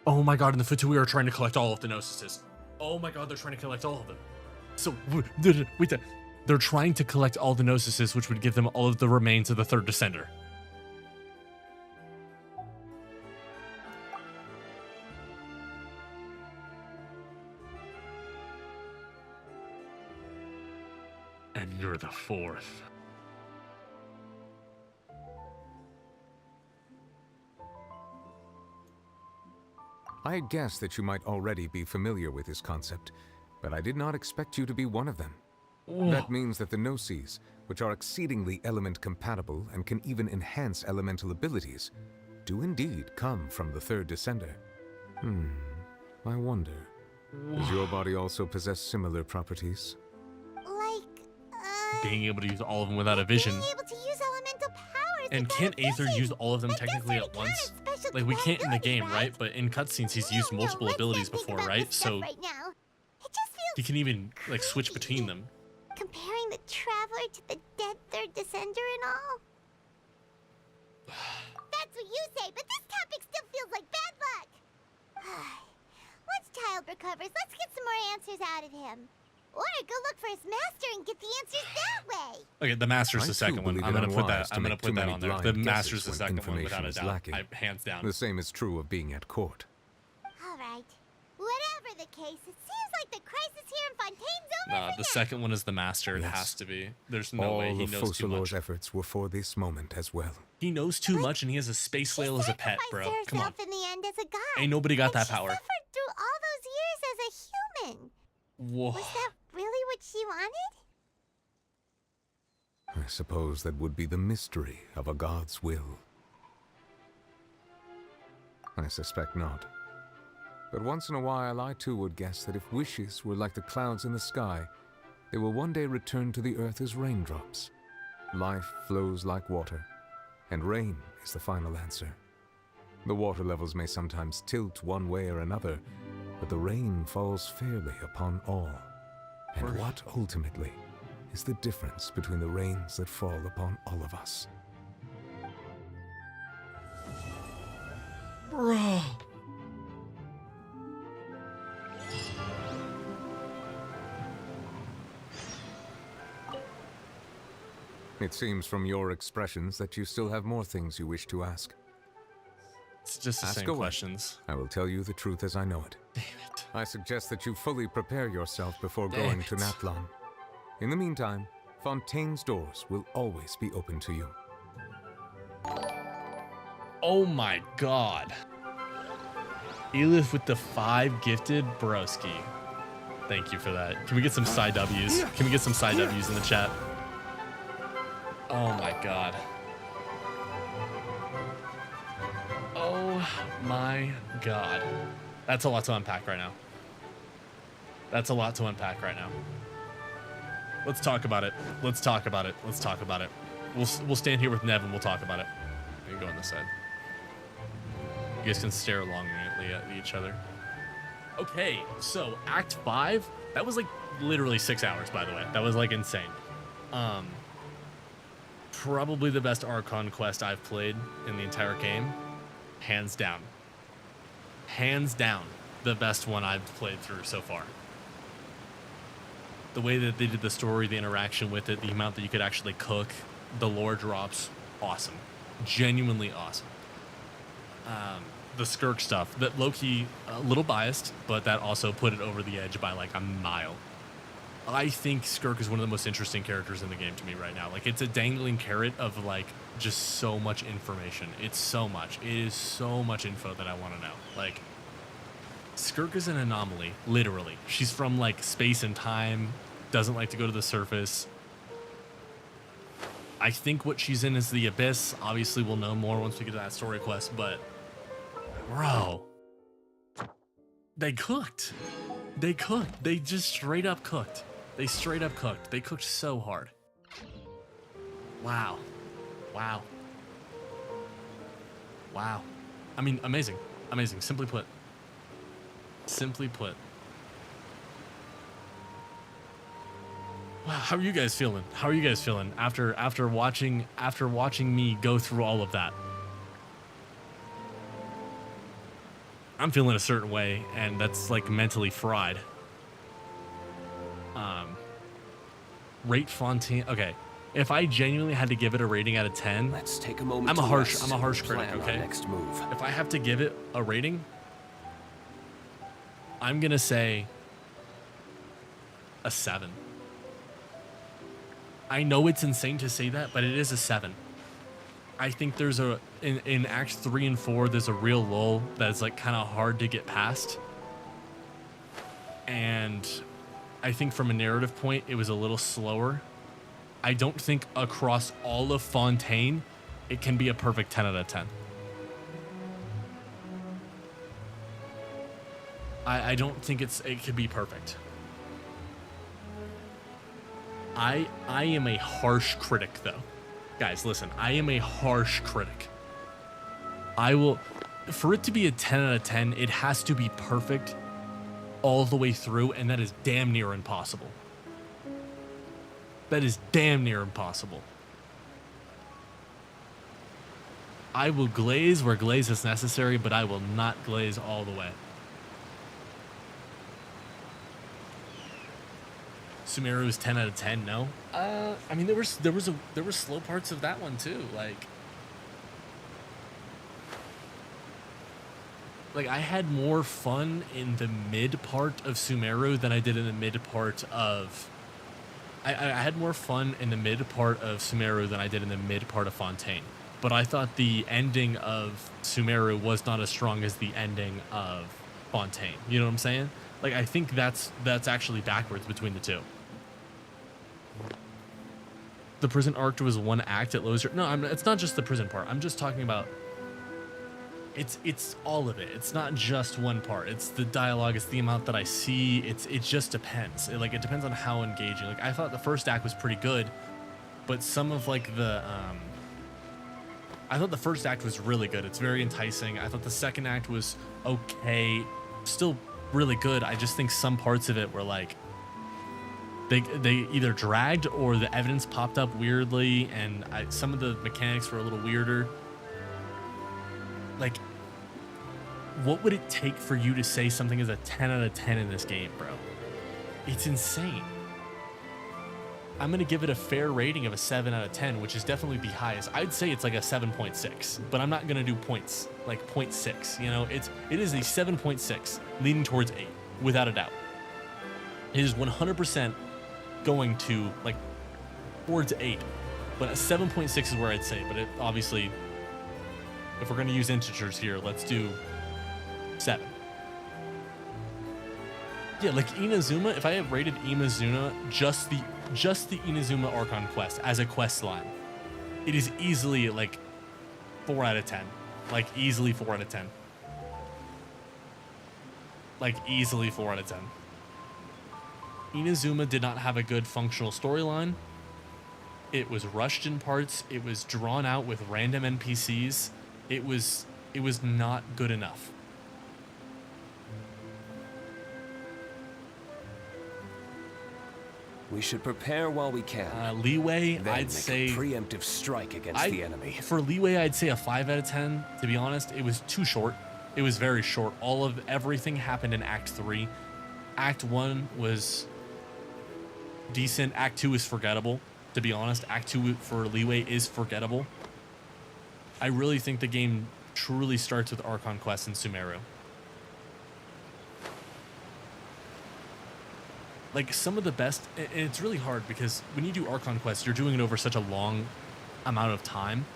Oh my god, and the Fatui are trying to collect all of the Gnosises. Oh my god, they're trying to collect all of them. So, wait, they're trying to collect all the Gnosises, which would give them all of the remains of the third descender. And you're the fourth. I had guessed that you might already be familiar with this concept, but I did not expect you to be one of them. That means that the Gnosis, which are exceedingly element-compatible and can even enhance elemental abilities, do indeed come from the third descender. I wonder, does your body also possess similar properties? Being able to use all of them without a vision. Being able to use elemental powers. And can't Aether use all of them technically at once? Like, we can't in the game, right? But in cutscenes, he's used multiple abilities before, right? So Right now. It just feels he can even, like, switch between them. comparing the Traveler to the dead third descender and all. That's what you say, but this topic still feels like bad luck. Once Child recovers, let's get some more answers out of him. Or go look for his master and get the answers that way. Okay, the Master's I the too second one. believe I'm it gonna put that. unwise to I'm gonna make put too that many on there. blind The guesses Master's the when second one, without a information is doubt. lacking. Hands down. The same is true of being at court. All right. Whatever the case, it seems like the crisis here in Fontaine's over. Nah, the second one is the Master. It has to be. There's no way he All of knows too much. Focalor's efforts were for this moment as well. He knows too much, and he has a space whale as a pet, bro. Come on. In the end, as a god. Ain't nobody got that She power. suffered through all those years as a human. Whoa. Was that really what she wanted? I suppose that would be the mystery of a god's will. I suspect not. But once in a while, I too would guess that if wishes were like the clouds in the sky, they will one day return to the earth as raindrops. Life flows like water, and rain is the final answer. The water levels may sometimes tilt one way or another, but the rain falls fairly upon all. And what, ultimately, is the difference between the rains that fall upon all of us? Bro. It seems from your expressions that you still have more things you wish to ask. It's just the Ask same away. questions. I will tell you the truth as I know it. Damn it. I suggest that you fully prepare yourself before Damn going it. to Natlan. In the meantime, Fontaine's doors will always be open to you. Oh my god. Elif with the 5 gifted broski. Thank you for that. Can we get some side W's? Can we get some side W's in the chat? Oh my god. Oh my god. That's a lot to unpack right now. That's a lot to unpack right now. Let's talk about it. Let's talk about it. Let's talk about it. We'll stand here with Nev and we'll talk about it. You can go on this side. You guys can stare longingly at each other. Okay, so Act 5, that was like literally 6 hours, by the way. That was like insane. Probably the best Archon quest I've played in the entire game. Hands down. Hands down, the best one I've played through so far. The way that they did the story, the interaction with it, the amount that you could actually cook, the lore drops, awesome. Genuinely awesome. The Skirk stuff, that low-key, a little biased, but that also put it over the edge by like a mile. I think Skirk is one of the most interesting characters in the game to me right now. Like, it's a dangling carrot of like just so much information. It's so much. It is so much info that I want to know. Like, Skirk is an anomaly, literally. She's from like space and time, doesn't like to go to the surface. I think what she's in is the Abyss. Obviously, we'll know more once we get to that story quest, but bro, they cooked. They cooked. They just straight up cooked. They straight up cooked. They cooked so hard. Wow. Wow. Wow. I mean, amazing. Amazing. Simply put. Simply put. Wow, how are you guys feeling? How are you guys feeling after watching me go through all of that? I'm feeling a certain way, and that's like mentally fried. Rate Fontaine. Okay, if I genuinely had to give it a rating out of 10, let's take a moment. I'm a harsh critic. Plan Okay. our next move. If I have to give it a rating, I'm gonna say a 7. I know it's insane to say that, but it is a 7. I think there's in Acts 3 and 4, there's a real lull that's like kind of hard to get past. And I think from a narrative point, it was a little slower. I don't think across all of Fontaine, it can be a perfect 10 out of 10. I don't think it could be perfect. I am a harsh critic, though. Guys, listen, I am a harsh critic. For it to be a 10 out of 10, it has to be perfect all the way through, and that is damn near impossible. That is damn near impossible. I will glaze where glaze is necessary, but I will not glaze all the way. Sumeru's 10 out of 10, no? I mean, there were slow parts of that one too. Like I had more fun in the mid part of Sumeru than I did in the mid part of. I had more fun in the mid part of Sumeru than I did in the mid part of Fontaine. But I thought the ending of Sumeru was not as strong as the ending of Fontaine. You know what I'm saying? Like I think that's actually backwards between the two. The prison arc was one act at Loser. No, it's not just the prison part. I'm just talking about. It's all of it. It's not just one part. It's the dialogue. It's the amount that I see. It just depends. It depends on how engaging. Like I thought the first act was pretty good, but some of like the I thought the first act was really good. It's very enticing. I thought the second act was okay, still really good. I just think some parts of it were like They either dragged or the evidence popped up weirdly, and some of the mechanics were a little weirder. Like, what would it take for you to say something is a 10 out of 10 in this game, bro? It's insane. I'm going to give it a fair rating of a 7 out of 10, which is definitely the highest. I'd say it's like a 7.6, but I'm not going to do points, like 0.6. You know, it is a 7.6 leaning towards 8, without a doubt. It is 100% going to like towards 8, but a 7.6 is where I'd say. But it, obviously, if we're going to use integers here, let's do 7. Yeah, like Inazuma, if I had rated Inazuma, just the Inazuma Archon quest as a quest line, it is easily like 4 out of 10. Like easily 4 out of 10. Like easily 4 out of 10. Inazuma did not have a good functional storyline. It was rushed in parts. It was drawn out with random NPCs. It was not good enough. We should prepare while we can. Leeway, then I'd say a preemptive strike against the enemy. For leeway, I'd say a 5 out of 10. To be honest, it was too short. It was very short. Everything happened in Act 3. Act 1 was decent. Act 2 is forgettable. To be honest, Act 2 for leeway is forgettable. I really think the game truly starts with Archon Quest and Sumeru. Like some of the best, and it's really hard because when you do Archon Quest, you're doing it over such a long amount of time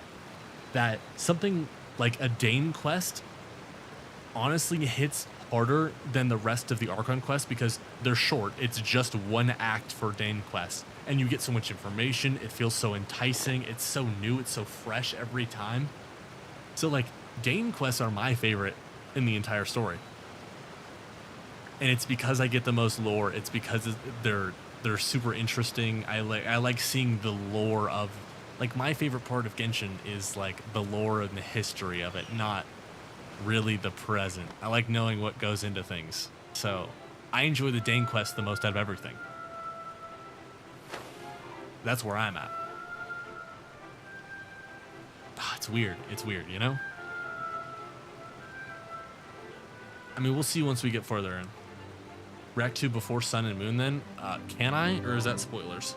that something like a Dane quest honestly hits harder than the rest of the Archon Quest because they're short. It's just one act for Dane quest, and you get so much information. It feels so enticing. It's so new. It's so fresh every time. So like Dane quests are my favorite in the entire story. And it's because I get the most lore. It's because they're super interesting. I like seeing the lore of, like, my favorite part of Genshin is like the lore and the history of it, not really the present. I like knowing what goes into things. So I enjoy the Dane quest the most out of everything. That's where I'm at. It's weird. It's weird, you know? I mean, we'll see once we get further in. React 2 before Sun and Moon then? Can I? Or is that spoilers?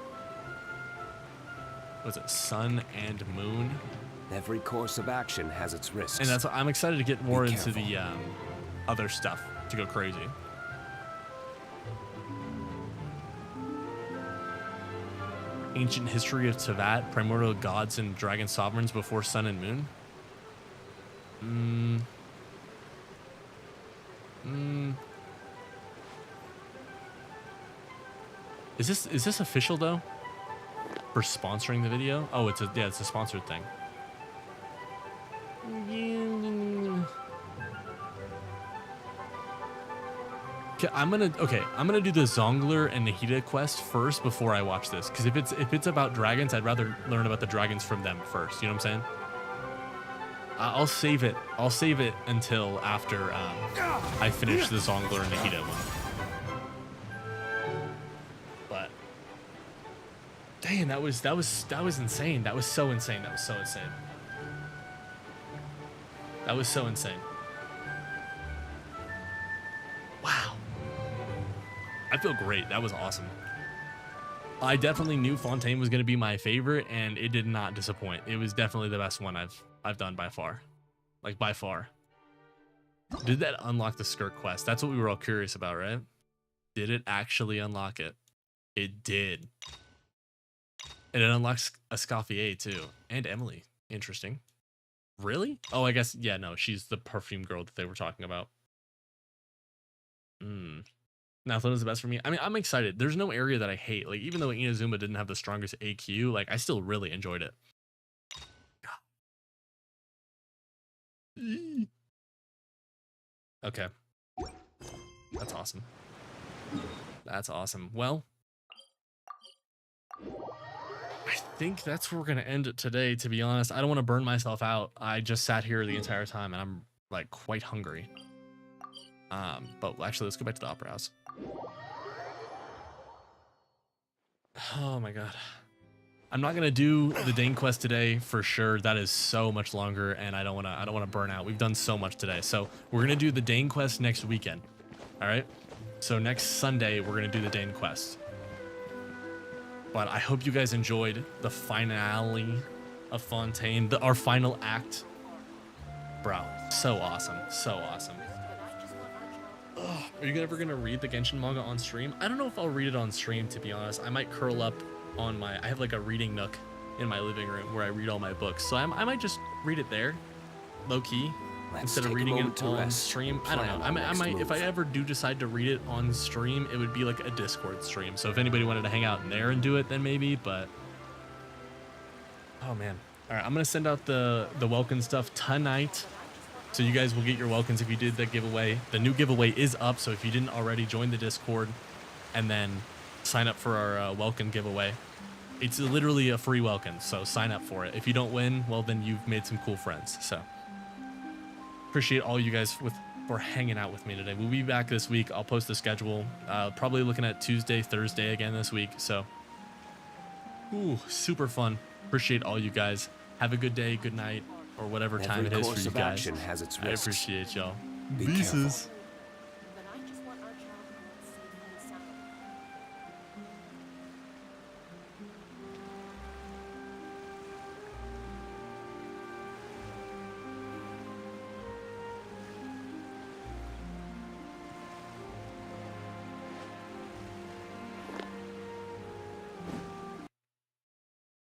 Was it Sun and Moon? Every course of action has its risks. And that's I'm excited to get more into the other stuff to go crazy. Ancient history of Tevat, primordial gods and dragon sovereigns before Sun and Moon? Is this official though? For sponsoring the video? Oh, it's a sponsored thing. Okay, I'm gonna do the Zongler and Nahida quest first before I watch this, because if it's about dragons, I'd rather learn about the dragons from them first. You know what I'm saying? I'll save it until after I finish the Zongler and Nahida one. But damn, that was insane. That was so insane. That was so insane. That was so insane. Wow. I feel great. That was awesome. I definitely knew Fontaine was going to be my favorite, and it did not disappoint. It was definitely the best one I've done by far. Like, by far. Did that unlock the skirt quest? That's what we were all curious about, right? Did it actually unlock it? It did. And it unlocks Escoffier too. And Emily. Interesting. Really? Oh, I guess, yeah, no, she's the perfume girl that they were talking about. Nathlon is the best for me. I mean, I'm excited. There's no area that I hate. Like, even though Inazuma didn't have the strongest AQ, like, I still really enjoyed it. Okay. That's awesome. That's awesome. Well, I think that's where we're going to end it today, to be honest. I don't want to burn myself out. I just sat here the entire time, and I'm, like, quite hungry. But actually, let's go back to the Opera House. Oh my god. I'm not gonna do the Dane quest today for sure. That is so much longer, and I don't wanna burn out. We've done so much today, so we're gonna do the Dane quest next weekend. All right. So next Sunday we're gonna do the Dane quest. But I hope you guys enjoyed the finale of Fontaine, our final act. Bro, so awesome, so awesome. Ugh, are you ever gonna read the Genshin manga on stream? I don't know if I'll read it on stream, to be honest. I might curl up on I have like a reading nook in my living room where I read all my books. So I might just read it there, low key, instead of reading it on stream. I don't know. I might, if I ever do decide to read it on stream, it would be like a Discord stream. So if anybody wanted to hang out in there and do it, then maybe, but oh man. All right, I'm gonna send out the Welkin stuff tonight. So you guys will get your Welkins if you did the giveaway. The new giveaway is up, so if you didn't already, join the Discord and then sign up for our Welkin giveaway. It's literally a free Welkin, so sign up for it. If you don't win, well, then you've made some cool friends. So appreciate all you guys for hanging out with me today. We'll be back this week. I'll post the schedule. Probably looking at Tuesday, Thursday again this week. So, ooh, super fun. Appreciate all you guys. Have a good day, good night, or whatever time it is for you guys. Has its I risks. appreciate y'all. Be Pieces. careful.